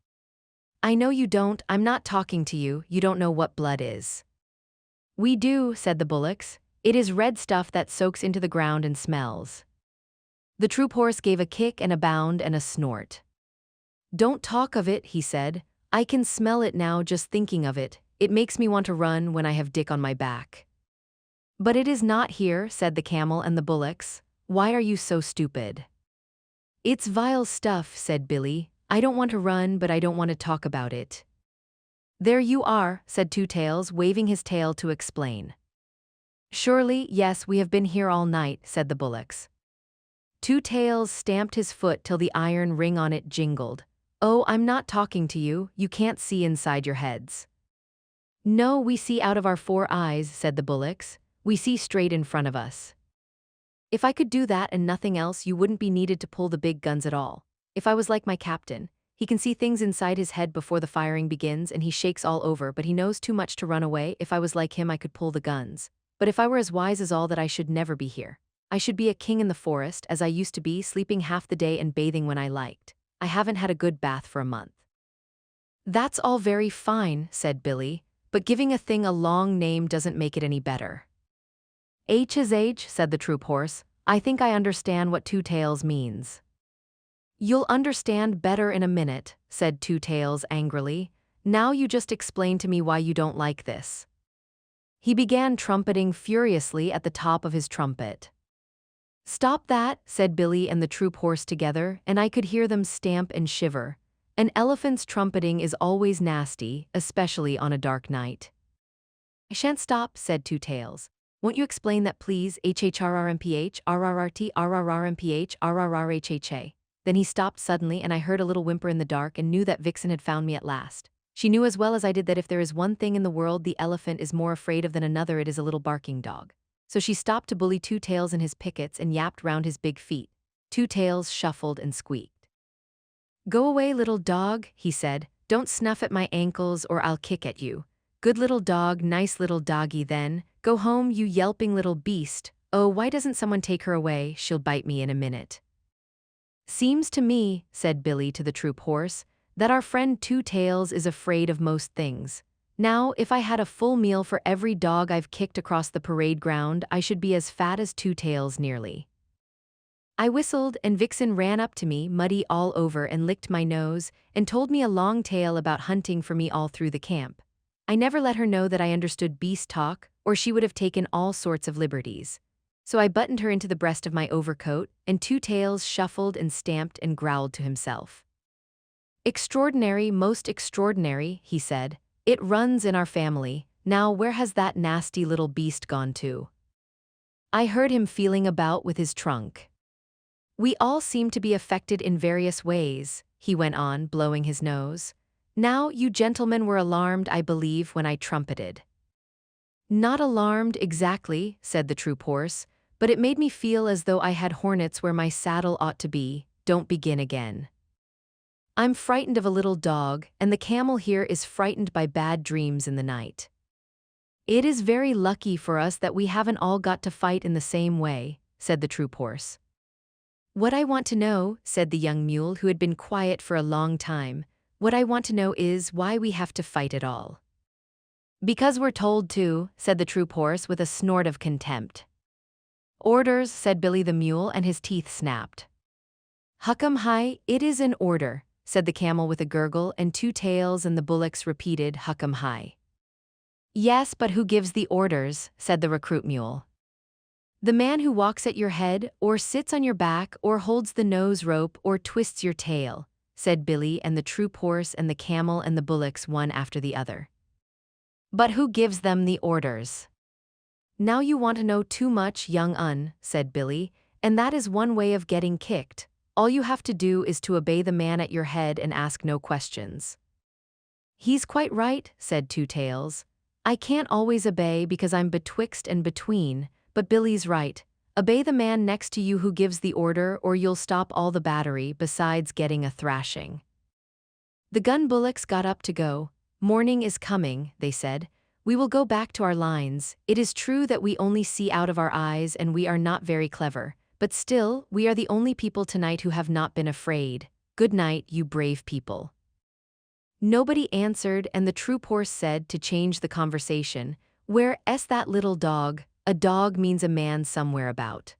I know you don't, I'm not talking to you, you don't know what blood is. We do, said the bullocks. It is red stuff that soaks into the ground and smells. The troop horse gave a kick and a bound and a snort. Don't talk of it, he said. I can smell it now just thinking of it. It makes me want to run when I have Dick on my back. But it is not here, said the camel and the bullocks. Why are you so stupid? It's vile stuff, said Billy. I don't want to run, but I don't want to talk about it. There you are, said Two Tails, waving his tail to explain. Surely, yes, we have been here all night, said the bullocks. Two Tails stamped his foot till the iron ring on it jingled. Oh, I'm not talking to you, you can't see inside your heads. No, we see out of our 4 eyes, said the bullocks. We see straight in front of us. If I could do that and nothing else, you wouldn't be needed to pull the big guns at all. If I was like my captain, he can see things inside his head before the firing begins and he shakes all over, but he knows too much to run away. If I was like him, I could pull the guns. But if I were as wise as all that, I should never be here. I should be a king in the forest, as I used to be, sleeping half the day and bathing when I liked. I haven't had a good bath for a month. That's all very fine, said Billy, but giving a thing a long name doesn't make it any better. H is H, said the troop horse. I think I understand what Two Tails means. You'll understand better in a minute, said Two Tails angrily. Now you just explain to me why you don't like this. He began trumpeting furiously at the top of his trumpet. Stop that, said Billy and the troop horse together, and I could hear them stamp and shiver. An elephant's trumpeting is always nasty, especially on a dark night. I shan't stop, said Two Tails. Won't you explain that, please? HHRRMPH, RRRT, RRRMPH, RRRHHA. Then he stopped suddenly, and I heard a little whimper in the dark and knew that Vixen had found me at last. She knew as well as I did that if there is one thing in the world the elephant is more afraid of than another, it is a little barking dog. So she stopped to bully Two Tails in his pickets and yapped round his big feet. Two Tails shuffled and squeaked. Go away, little dog, he said. Don't snuff at my ankles or I'll kick at you. Good little dog, nice little doggy then. Go home, you yelping little beast. Oh, why doesn't someone take her away? She'll bite me in a minute. Seems to me, said Billy to the troop horse, that our friend Two Tails is afraid of most things. Now, if I had a full meal for every dog I've kicked across the parade ground, I should be as fat as Two Tails nearly. I whistled, and Vixen ran up to me, muddy all over, and licked my nose, and told me a long tale about hunting for me all through the camp. I never let her know that I understood beast talk, or she would have taken all sorts of liberties. So I buttoned her into the breast of my overcoat, and Two Tails shuffled and stamped and growled to himself. Extraordinary, most extraordinary, he said. It runs in our family. Now where has that nasty little beast gone to? I heard him feeling about with his trunk. We all seem to be affected in various ways, he went on, blowing his nose. Now, you gentlemen were alarmed, I believe, when I trumpeted. Not alarmed exactly, said the troop horse, but it made me feel as though I had hornets where my saddle ought to be. Don't begin again. I'm frightened of a little dog, and the camel here is frightened by bad dreams in the night. It is very lucky for us that we haven't all got to fight in the same way, said the troop horse. What I want to know, said the young mule who had been quiet for a long time, what I want to know is why we have to fight at all. Because we're told to, said the troop horse with a snort of contempt. Orders, said Billy the mule, and his teeth snapped. Huckum hi, it is an order, said the camel with a gurgle, and Two Tails and the bullocks repeated Huckum hi. Yes, but who gives the orders, said the recruit mule. The man who walks at your head, or sits on your back, or holds the nose rope, or twists your tail, said Billy and the troop horse and the camel and the bullocks one after the other. But who gives them the orders? Now you want to know too much, young un, said Billy, and that is one way of getting kicked. All you have to do is to obey the man at your head and ask no questions. He's quite right, said Two Tails. I can't always obey because I'm betwixt and between, but Billy's right. Obey the man next to you who gives the order, or you'll stop all the battery, besides getting a thrashing. The gun bullocks got up to go. Morning is coming, they said. We will go back to our lines. It is true that we only see out of our eyes and we are not very clever, but still, we are the only people tonight who have not been afraid. Good night, you brave people. Nobody answered, and the troop horse said, to change the conversation, Where's that little dog? A dog means a man somewhere about.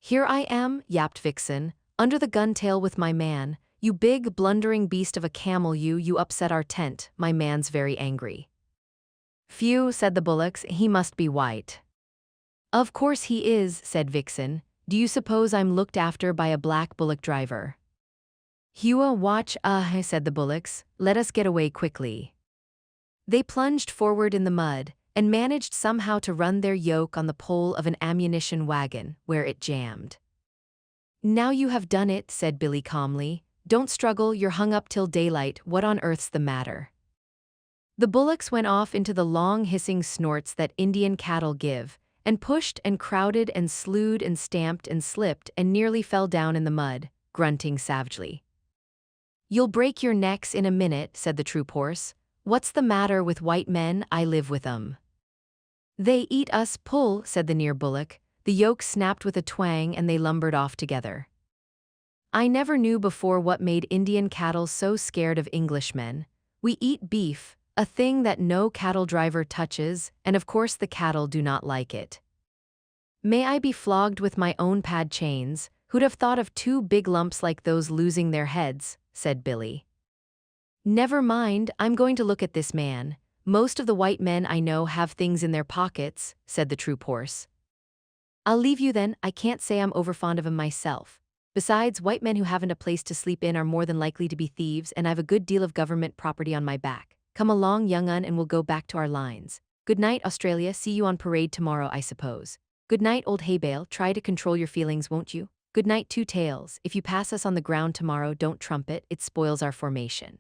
Here I am, yapped Vixen, under the gun tail with my man. You big, blundering beast of a camel, you upset our tent. My man's very angry. Phew, said the bullocks, he must be white. Of course he is, said Vixen. Do you suppose I'm looked after by a black bullock driver? Hua, watch, said the bullocks. Let us get away quickly. They plunged forward in the mud, and managed somehow to run their yoke on the pole of an ammunition wagon, where it jammed. Now you have done it, said Billy calmly. Don't struggle, you're hung up till daylight, what on earth's the matter? The bullocks went off into the long hissing snorts that Indian cattle give, and pushed and crowded and slewed and stamped and slipped and nearly fell down in the mud, grunting savagely. You'll break your necks in a minute, said the troop horse. What's the matter with white men? I live with 'em. They eat us, pull, said the near bullock. The yoke snapped with a twang and they lumbered off together. I never knew before what made Indian cattle so scared of Englishmen. We eat beef, a thing that no cattle driver touches, and of course the cattle do not like it. May I be flogged with my own pad chains, who'd have thought of two big lumps like those losing their heads, said Billy. Never mind, I'm going to look at this man. Most of the white men I know have things in their pockets, said the troop horse. I'll leave you then, I can't say I'm overfond of 'em myself. Besides, white men who haven't a place to sleep in are more than likely to be thieves, and I've a good deal of government property on my back. Come along, young un, and we'll go back to our lines. Good night, Australia, see you on parade tomorrow, I suppose. Good night, old haybale, try to control your feelings, won't you? Good night, Two Tails, if you pass us on the ground tomorrow, don't trumpet, it spoils our formation.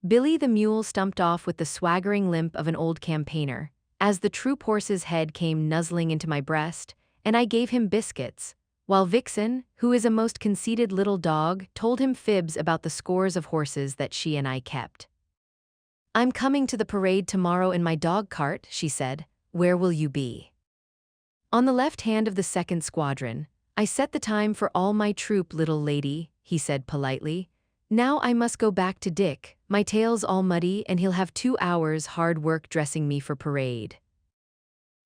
Billy the mule stumped off with the swaggering limp of an old campaigner, as the troop horse's head came nuzzling into my breast, and I gave him biscuits, while Vixen, who is a most conceited little dog, told him fibs about the scores of horses that she and I kept. I'm coming to the parade tomorrow in my dog cart, she said. Where will you be? On the left hand of the second squadron. I set the time for all my troop, little lady, he said politely. Now I must go back to Dick, my tail's all muddy and he'll have 2 hours hard work dressing me for parade.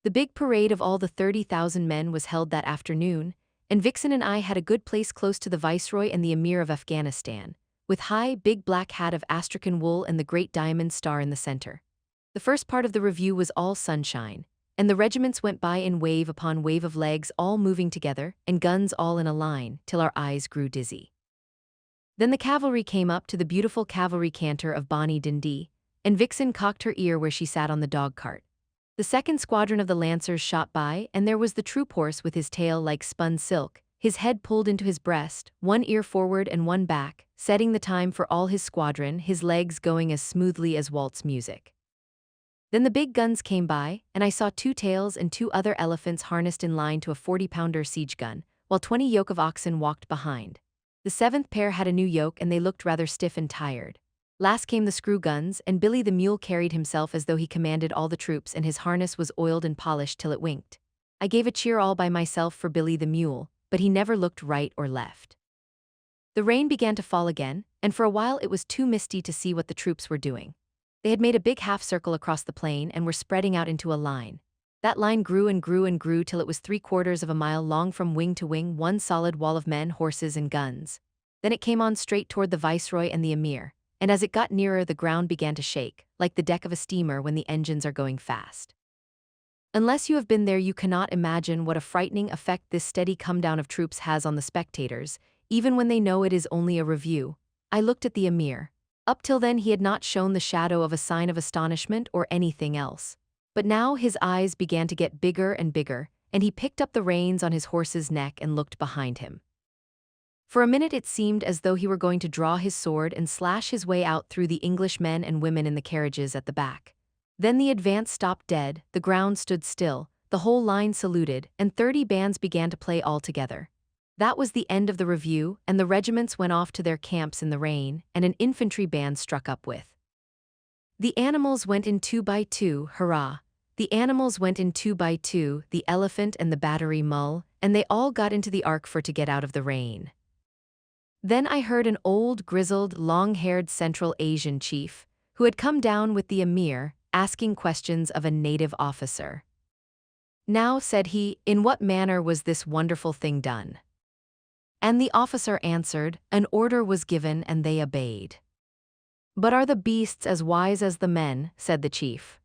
The big parade of all the 30,000 men was held that afternoon, and Vixen and I had a good place close to the Viceroy and the Emir of Afghanistan, with high, big black hat of astrakhan wool and the great diamond star in the center. The first part of the review was all sunshine, and the regiments went by in wave upon wave of legs all moving together, and guns all in a line, till our eyes grew dizzy. Then the cavalry came up to the beautiful cavalry canter of Bonnie Dundee, and Vixen cocked her ear where she sat on the dog cart. The second squadron of the Lancers shot by, and there was the troop horse with his tail like spun silk, his head pulled into his breast, one ear forward and one back, setting the time for all his squadron, his legs going as smoothly as waltz music. Then the big guns came by, and I saw 2 tails and 2 other elephants harnessed in line to a 40-pounder siege gun, while 20 yoke of oxen walked behind. The 7th pair had a new yoke and they looked rather stiff and tired. Last came the screw guns, and Billy the mule carried himself as though he commanded all the troops, and his harness was oiled and polished till it winked. I gave a cheer all by myself for Billy the mule, but he never looked right or left. The rain began to fall again, and for a while it was too misty to see what the troops were doing. They had made a big half-circle across the plain and were spreading out into a line. That line grew and grew and grew till it was 3/4 of a mile long from wing to wing, one solid wall of men, horses, and guns. Then it came on straight toward the Viceroy and the Emir, and as it got nearer the ground began to shake, like the deck of a steamer when the engines are going fast. Unless you have been there you cannot imagine what a frightening effect this steady come-down of troops has on the spectators, even when they know it is only a review. I looked at the Emir. Up till then he had not shown the shadow of a sign of astonishment or anything else. But now his eyes began to get bigger and bigger, and he picked up the reins on his horse's neck and looked behind him. For a minute it seemed as though he were going to draw his sword and slash his way out through the English men and women in the carriages at the back. Then the advance stopped dead, the ground stood still, the whole line saluted, and 30 bands began to play all together. That was the end of the review, and the regiments went off to their camps in the rain, and an infantry band struck up with. The animals went in 2 by 2, hurrah! The animals went in 2 by 2, the elephant and the battery mull, and they all got into the ark for to get out of the rain. Then I heard an old, grizzled, long-haired Central Asian chief, who had come down with the Emir, asking questions of a native officer. Now, said he, in what manner was this wonderful thing done? And the officer answered, an order was given and they obeyed. But are the beasts as wise as the men, said the chief.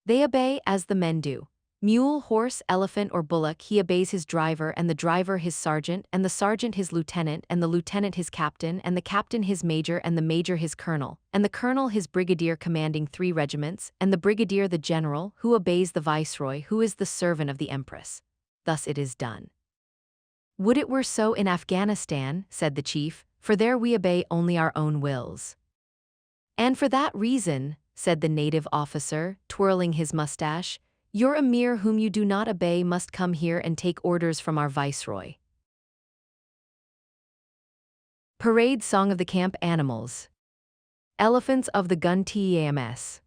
They obey as the men do. Mule, horse, elephant, or bullock, he obeys his driver, and the driver his sergeant, and the sergeant his lieutenant, and the lieutenant his captain, and the captain his major, and the major his colonel, and the colonel his brigadier commanding 3 regiments, and the brigadier the general, who obeys the viceroy, who is the servant of the empress. Thus it is done. Would it were so in Afghanistan, said the chief, for there we obey only our own wills. And for that reason, said the native officer, twirling his mustache, your emir whom you do not obey must come here and take orders from our viceroy. Parade Song of the Camp Animals. Elephants of the Gun Tams.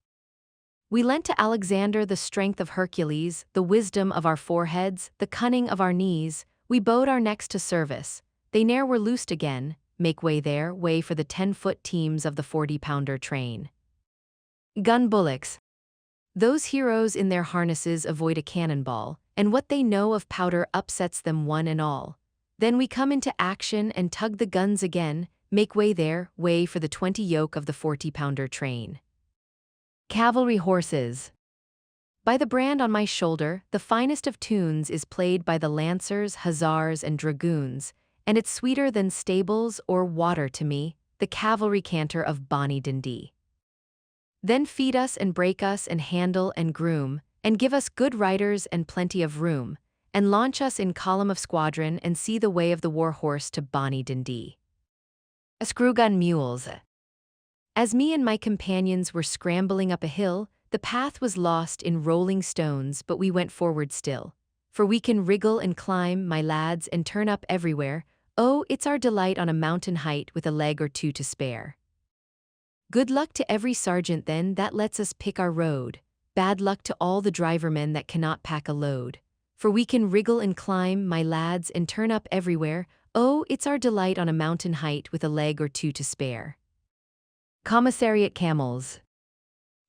We lent to Alexander the strength of Hercules, the wisdom of our foreheads, the cunning of our knees, we bowed our necks to service, they ne'er were loosed again, make way there, way for the 10-foot teams of the 40-pounder train. Gun bullocks. Those heroes in their harnesses avoid a cannonball, and what they know of powder upsets them one and all. Then we come into action and tug the guns again, make way there, way for the 20 yoke of the 40-pounder train. Cavalry horses. By the brand on my shoulder, the finest of tunes is played by the lancers, hussars, and dragoons, and it's sweeter than stables or water to me, the cavalry canter of Bonnie Dundee. Then feed us and break us and handle and groom, and give us good riders and plenty of room, and launch us in column of squadron and see the way of the war horse to Bonnie Dundee. Screwgun mules. As me and my companions were scrambling up a hill, the path was lost in rolling stones, but we went forward still. For we can wriggle and climb, my lads, and turn up everywhere. Oh, it's our delight on a mountain height with a leg or two to spare. Good luck to every sergeant then that lets us pick our road. Bad luck to all the drivermen that cannot pack a load. For we can wriggle and climb, my lads, and turn up everywhere. Oh, it's our delight on a mountain height with a leg or two to spare. Commissariat camels.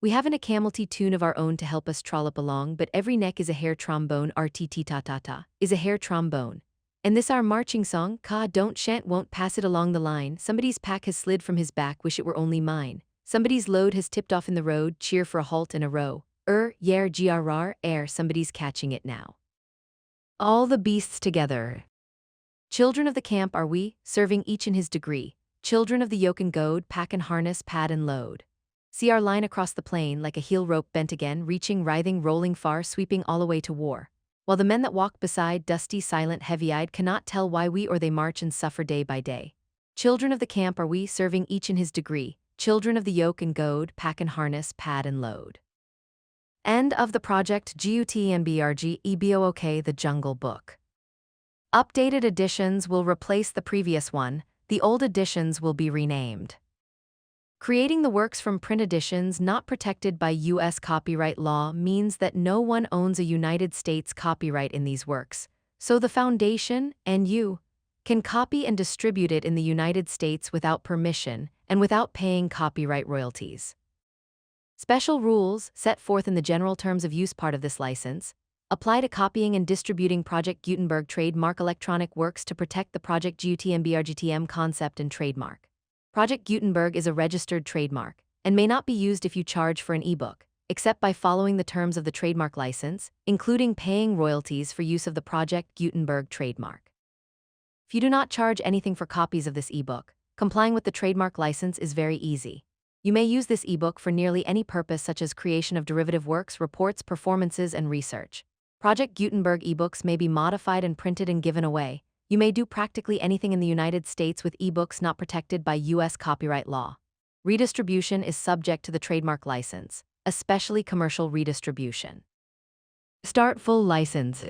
We haven't a camelty tune of our own to help us trollop along, but every neck is a hair trombone, RTT-ta-ta-ta, is a hair trombone. And this our marching song, Ka don't shan't won't pass it along the line, somebody's pack has slid from his back, wish it were only mine. Somebody's load has tipped off in the road, cheer for a halt and a row. Yer grr, somebody's catching it now. All the beasts together. Children of the camp are we, serving each in his degree. Children of the yoke and goad, pack and harness, pad and load. See our line across the plain, like a heel rope bent again, reaching, writhing, rolling far, sweeping all away to war. While the men that walk beside, dusty, silent, heavy-eyed, cannot tell why we or they march and suffer day by day. Children of the camp are we, serving each in his degree. Children of the yoke and goad, pack and harness, pad and load. End of the project. GUTENBRG EBOOK The Jungle Book. Updated editions will replace the previous one, the old editions will be renamed. Creating the works from print editions not protected by U.S. copyright law means that no one owns a United States copyright in these works, so the Foundation, and you, can copy and distribute it in the United States without permission and without paying copyright royalties. Special rules, set forth in the general terms of use part of this license, apply to copying and distributing Project Gutenberg trademark electronic works to protect the Project GUTENBRGTM concept and trademark. Project Gutenberg is a registered trademark, and may not be used if you charge for an ebook, except by following the terms of the trademark license, including paying royalties for use of the Project Gutenberg trademark. If you do not charge anything for copies of this ebook, complying with the trademark license is very easy. You may use this ebook for nearly any purpose such as creation of derivative works, reports, performances, and research. Project Gutenberg ebooks may be modified and printed and given away. You may do practically anything in the United States with ebooks not protected by U.S. copyright law. Redistribution is subject to the trademark license, especially commercial redistribution. Start full license.